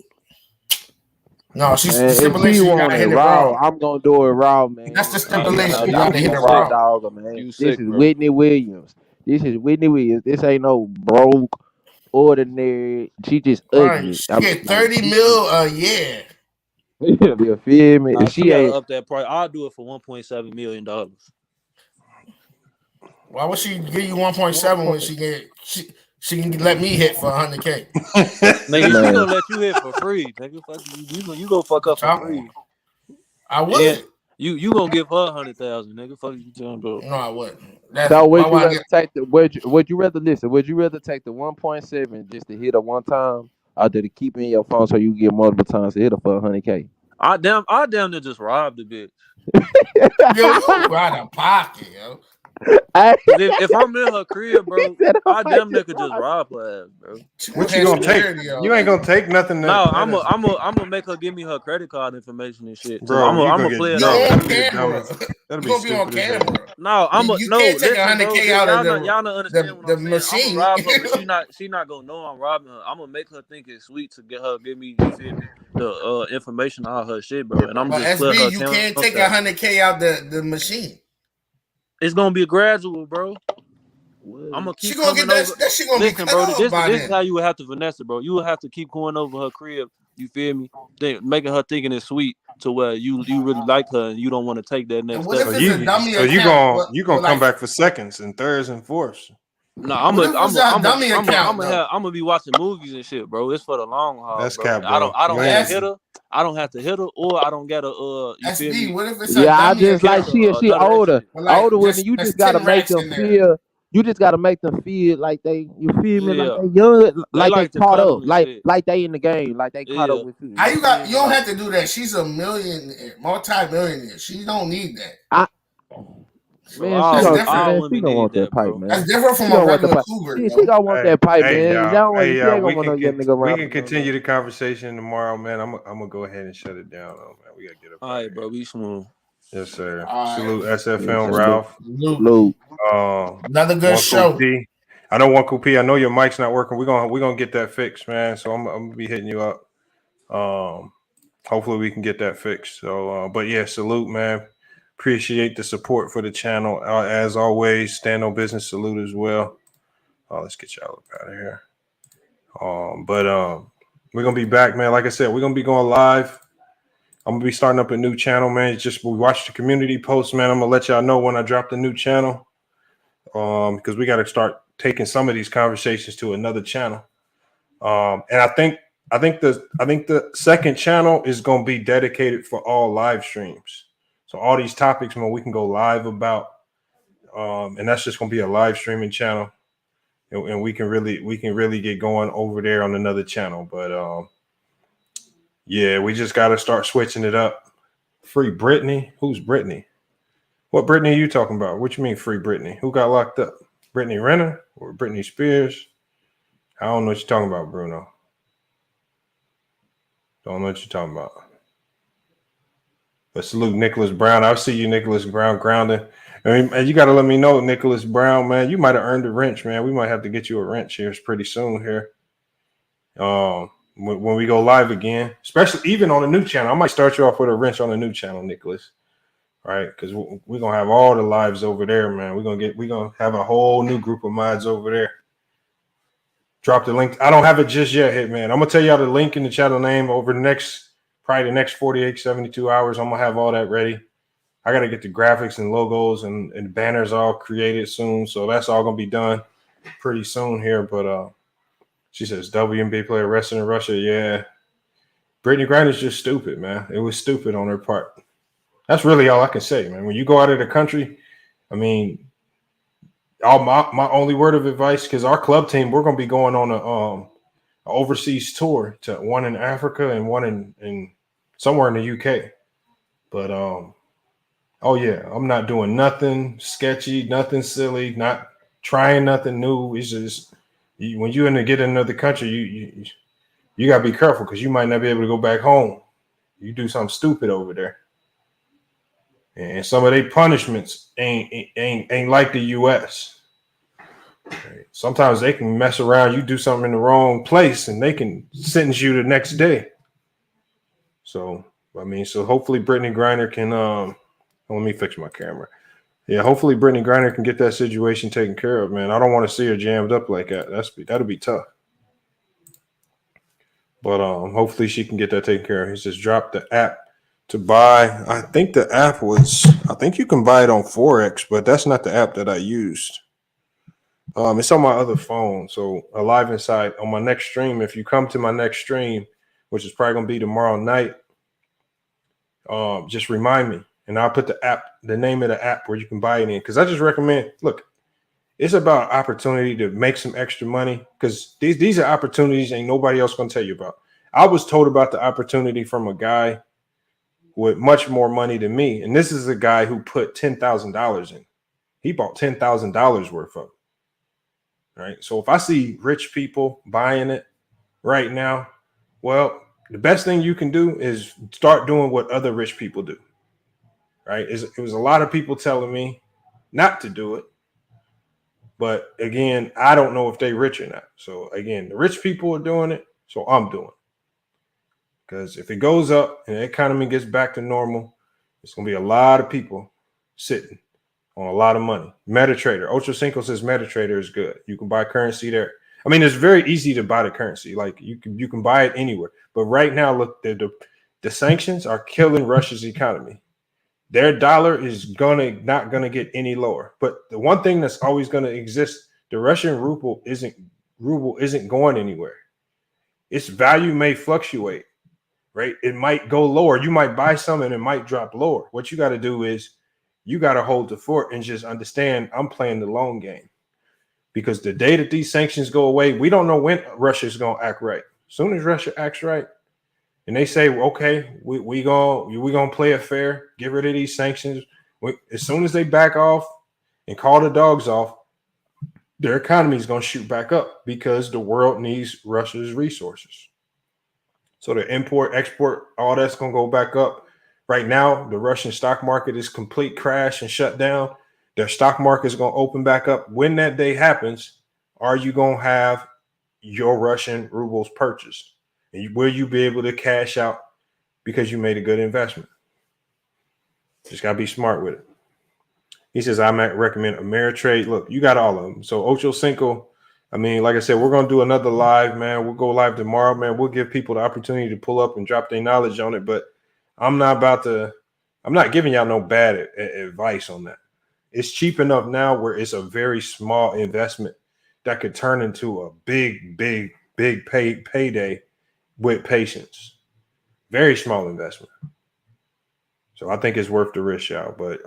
No, she's if she want it raw, I'm gonna do it raw, man. That's the stipulation. You gotta hit it raw, dog, man. This is Whitney Williams. This ain't no broke. Ordinary, she just ugly. She get 30 mil a year. You feel me? Nah, she ain't up that price. I'll do it for $1.7 million. Why would she give you 1.7 when she can let me hit for 100K? Nigga, she gonna let you hit for free. Nigga, you gonna fuck up for free. I would. Yeah, you gonna give her 100,000, nigga? Fuck you talking about? No, I wouldn't. So would you rather take would you rather take the 1.7 just to hit her one time, or to keep it in your phone so you get multiple times to hit her for 100K? I damn near just robbed the bitch. Yo, you out of pocket, yo. If I'm in her crib, bro, I damn near could just rob her ass, bro. What you gonna take? You ain't gonna take nothing. No, I'm gonna make her give me her credit card information and shit. Bro, I'm gonna play it out. That'll be on camera. No, you can't take 100K out of y'all don't understand the machine. I'm gonna rob her, but she not gonna know I'm robbing her. I'm gonna make her think it's sweet to give me the information on her shit, bro. And I'm just SB, you can't take 100K out the machine. It's gonna be gradual, bro. I'm gonna keep. She gonna get that shit gonna listen, be bro. This is how you would have to finesse it, bro. You would have to keep going over her crib. You feel me? Making her thinking it's sweet to where you really like her and you don't want to take that next step. So you gonna come back for seconds and thirds and fourths. No, I'm gonna be watching movies and shit, bro. It's for the long haul. That's bro. cap, bro. I don't have to hit her. I don't have to hit her, or I don't get a you feel me? What if it's I just like she older. Older women, you just gotta make them feel. You just gotta make them feel like they, you feel me, like they young, like they caught up, like they in the game, like they caught up with you. How you don't have to do that. She's a millionaire, multi-millionaire. She don't need that. Man, she don't want that pipe, man. That's different from a regular cougar. She don't want that pipe, man. We can continue the conversation tomorrow, man. I'm gonna go ahead and shut it down, man. We gotta get up. All right, bro. Be smooth. Yes, sir. Salute SFM, Ralph. Salute. Another good show. I know one P. I know your mic's not working. We're gonna get that fixed, man. So I'm gonna be hitting you up. hopefully we can get that fixed. So, but yeah, salute, man. Appreciate the support for the channel. As always, stand on business. Salute as well. Let's get y'all up out of here. But we're gonna be back, man. Like I said, we're gonna be going live. I'm gonna be starting up a new channel, man. Just we watch the community post, man. I'm gonna let y'all know when I drop the new channel. Because we got to start taking some of these conversations to another channel. And I think the second channel is gonna be dedicated for all live streams. So all these topics, man, we can go live about. And that's just gonna be a live streaming channel. And we can really get going over there on another channel. But yeah, we just got to start switching it up. Free Brittany? Who's Brittany? What Brittany are you talking about? What you mean free Brittany? Who got locked up? Brittany Griner or Britney Spears? I don't know what you're talking about, Bruno. Don't know what you're talking about. But salute Nicholas Brown. I'll see you, Nicholas Brown, grounding. I mean, you got to let me know, Nicholas Brown, man. You might have earned a wrench, man. We might have to get you a wrench here pretty soon here. When we go live again, especially even on a new channel. I might start you off with a wrench on a new channel, Nicholas. Right? Because we're going to have all the lives over there, man. We're going to have a whole new group of mods over there. Drop the link. I don't have it just yet, Hitman. I'm going to tell y'all the link in the channel name over the next 48, 72 hours. I'm going to have all that ready. I got to get the graphics and logos and banners all created soon. So that's all going to be done pretty soon here. But she says, WNBA player arrested in Russia. Yeah. Brittany Griner is just stupid, man. It was stupid on her part. That's really all I can say, man. When you go out of the country, I mean, my only word of advice, because our club team, we're going to be going on a overseas tour, to one in Africa and one in somewhere in the UK. But oh yeah, I'm not doing nothing sketchy, nothing silly, not trying nothing new. It's just when you get in another country, you gotta be careful because you might not be able to go back home. You do something stupid over there, and some of their punishments ain't like the U.S. Sometimes they can mess around. You do something in the wrong place, and they can sentence you the next day. So I mean, so hopefully Brittany Griner can. Let me fix my camera. Yeah, hopefully Brittany Griner can get that situation taken care of, man. I don't want to see her jammed up like that. That'll be tough. But hopefully she can get that taken care of. He just dropped the app to buy. I think the app was. I think you can buy it on Forex, but that's not the app that I used. It's on my other phone. So Alive Inside on my next stream. If you come to my next stream, which is probably gonna be tomorrow night, just remind me. And I'll put the name of the app where you can buy it in. Because I just recommend, look, it's about opportunity to make some extra money. Because these are opportunities ain't nobody else going to tell you about. I was told about the opportunity from a guy with much more money than me. And this is a guy who put $10,000 in. He bought $10,000 worth of it. Right. So if I see rich people buying it right now, well, the best thing you can do is start doing what other rich people do. Right. It was a lot of people telling me not to do it. But again, I don't know if they're rich or not. So again, the rich people are doing it. So I'm doing it. Because if it goes up and the economy gets back to normal, it's going to be a lot of people sitting on a lot of money. MetaTrader. Ultra Cinco says MetaTrader is good. You can buy currency there. I mean, it's very easy to buy the currency. Like you can buy it anywhere. But right now, look, the sanctions are killing Russia's economy. Their dollar is not gonna get any lower. But the one thing that's always gonna exist, the Russian ruble isn't going anywhere. Its value may fluctuate, right? It might go lower. You might buy some and it might drop lower. What you got to do is you got to hold the fort and just understand I'm playing the long game. Because the day that these sanctions go away, we don't know when Russia's gonna act right. As soon as Russia acts right, and they say, okay, we gonna play it fair, get rid of these sanctions. As soon as they back off and call the dogs off, their economy is gonna shoot back up because the world needs Russia's resources. So the import, export, all that's gonna go back up. Right now, the Russian stock market is complete crash and shut down. Their stock market is gonna open back up. When that day happens, are you gonna have your Russian rubles purchased? And will you be able to cash out because you made a good investment. Just got to be smart with it. He says, I might recommend Ameritrade. Look, you got all of them. So Ocho Cinco, I mean, like I said, we're going to do another live, man. We'll go live tomorrow, man. We'll give people the opportunity to pull up and drop their knowledge on it. But I'm not giving y'all no bad advice on that. It's cheap enough now where it's a very small investment that could turn into a big payday with patience. Very small investment. So I think it's worth the risk, y'all. But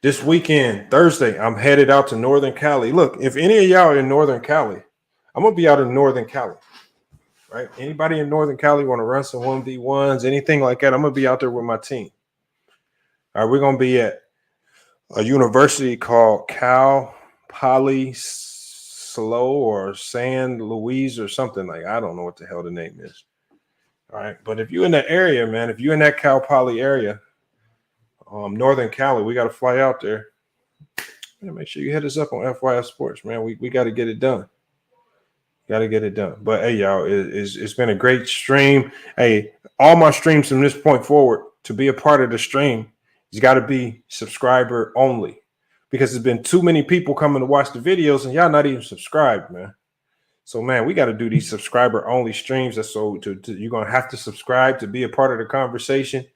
this weekend, Thursday, I'm headed out to Northern Cali. Look, if any of y'all are in Northern Cali, I'm going to be out in Northern Cali. Right? Anybody in Northern Cali want to run some 1v1s, anything like that, I'm going to be out there with my team. All right, we're going to be at a university called Cal Poly Slow or San Luis or something like. I don't know what the hell the name is. All right, but if you're in that area, man, if you're in that Cal Poly area, Northern Cali, we got to fly out there. Yeah, make sure you hit us up on FYF Sports, man. We got to get it done. Got to get it done. But hey, y'all, it's been a great stream. Hey, all my streams from this point forward, to be a part of the stream, it's got to be subscriber only, because there's been too many people coming to watch the videos and y'all not even subscribed, man. So, man, we got to do these subscriber only streams. That's so you're going to have to subscribe to be a part of the conversation,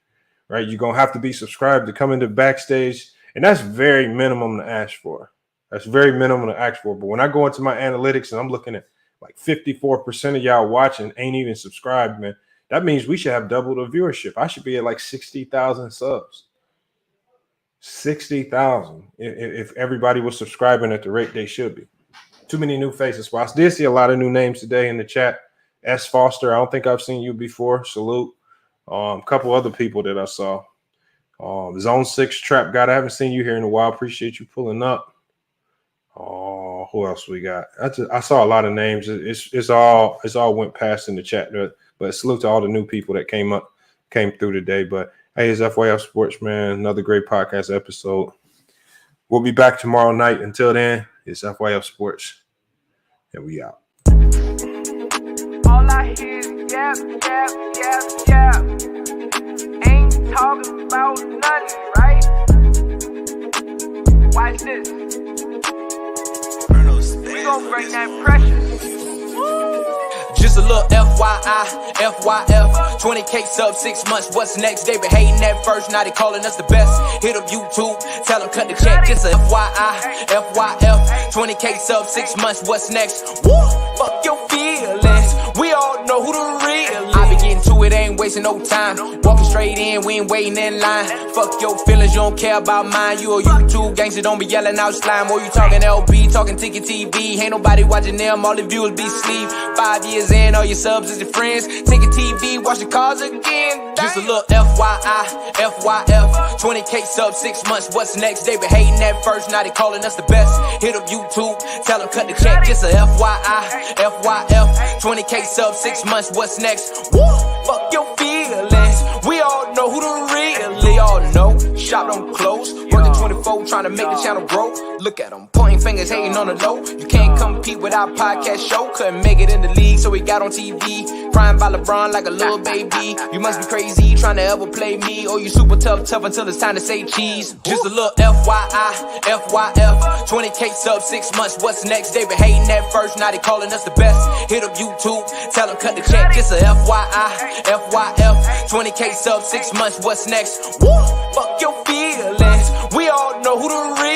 right? You're going to have to be subscribed to come into backstage. And that's very minimum to ask for. That's very minimum to ask for. But when I go into my analytics and I'm looking at like 54% of y'all watching ain't even subscribed, man, that means we should have double the viewership. I should be at like 60,000 subs. 60,000 if everybody was subscribing at the rate they should be. Too many new faces. Well, I did see a lot of new names today in the chat. S. Foster, I don't think I've seen you before. Salute. A couple other people that I saw. Zone 6 Trap God, I haven't seen you here in a while. Appreciate you pulling up. Who else we got? I saw a lot of names. It's all went past in the chat. But salute to all the new people that came through today. But hey, it's FYF Sports, man. Another great podcast episode. We'll be back tomorrow night. Until then, it's FYF Sports. And we out. All I hear is yap. Ain't talking about nothing, right? Watch this. We gon' bring that pressure. Just a little FYI, FYF, 20K sub 6 months, what's next? They been hating at first, now they calling us the best. Hit up YouTube, tell them cut the check. Just a FYI, FYF, 20K sub 6 months, what's next? Woo, fuck your feelings, we all know who the real is. I be getting to it, ain't wasting no time. Walking straight in, we ain't waiting in line. Fuck your feelings, you don't care about mine. You a YouTube gangster, don't be yelling out slime. Or you talking LB, talking Ticket TV. Ain't nobody watching them, all the viewers be sleep. 5 years in, all your subs is your friends. Ticket TV, watch the cars again. Just a little FYI, FYF, 20K sub 6 months, what's next? They been hating at first, now they calling us the best. Hit up YouTube, tell them cut the check. Just a FYI, FYF, 20K sub 6 months, what's next? Woo, fuck your feelings, we all know who the real is. All know, shop don't close, working 24, trying to make the channel grow. Look at them, pointing fingers, hating on the low. You can't compete with our podcast show. Couldn't make it in the league, so we got on TV. Crying by LeBron like a little baby. You must be crazy, trying to ever play me. Or you super tough until it's time to say cheese. Just a little FYI, FYF, 20K sub 6 months, what's next? They been hating at first, now they calling us the best. Hit up YouTube, tell them cut the check. Just a FYI, FYF, 20K sub 6 months, what's next? Woo, fuck your feelings, we all know who the real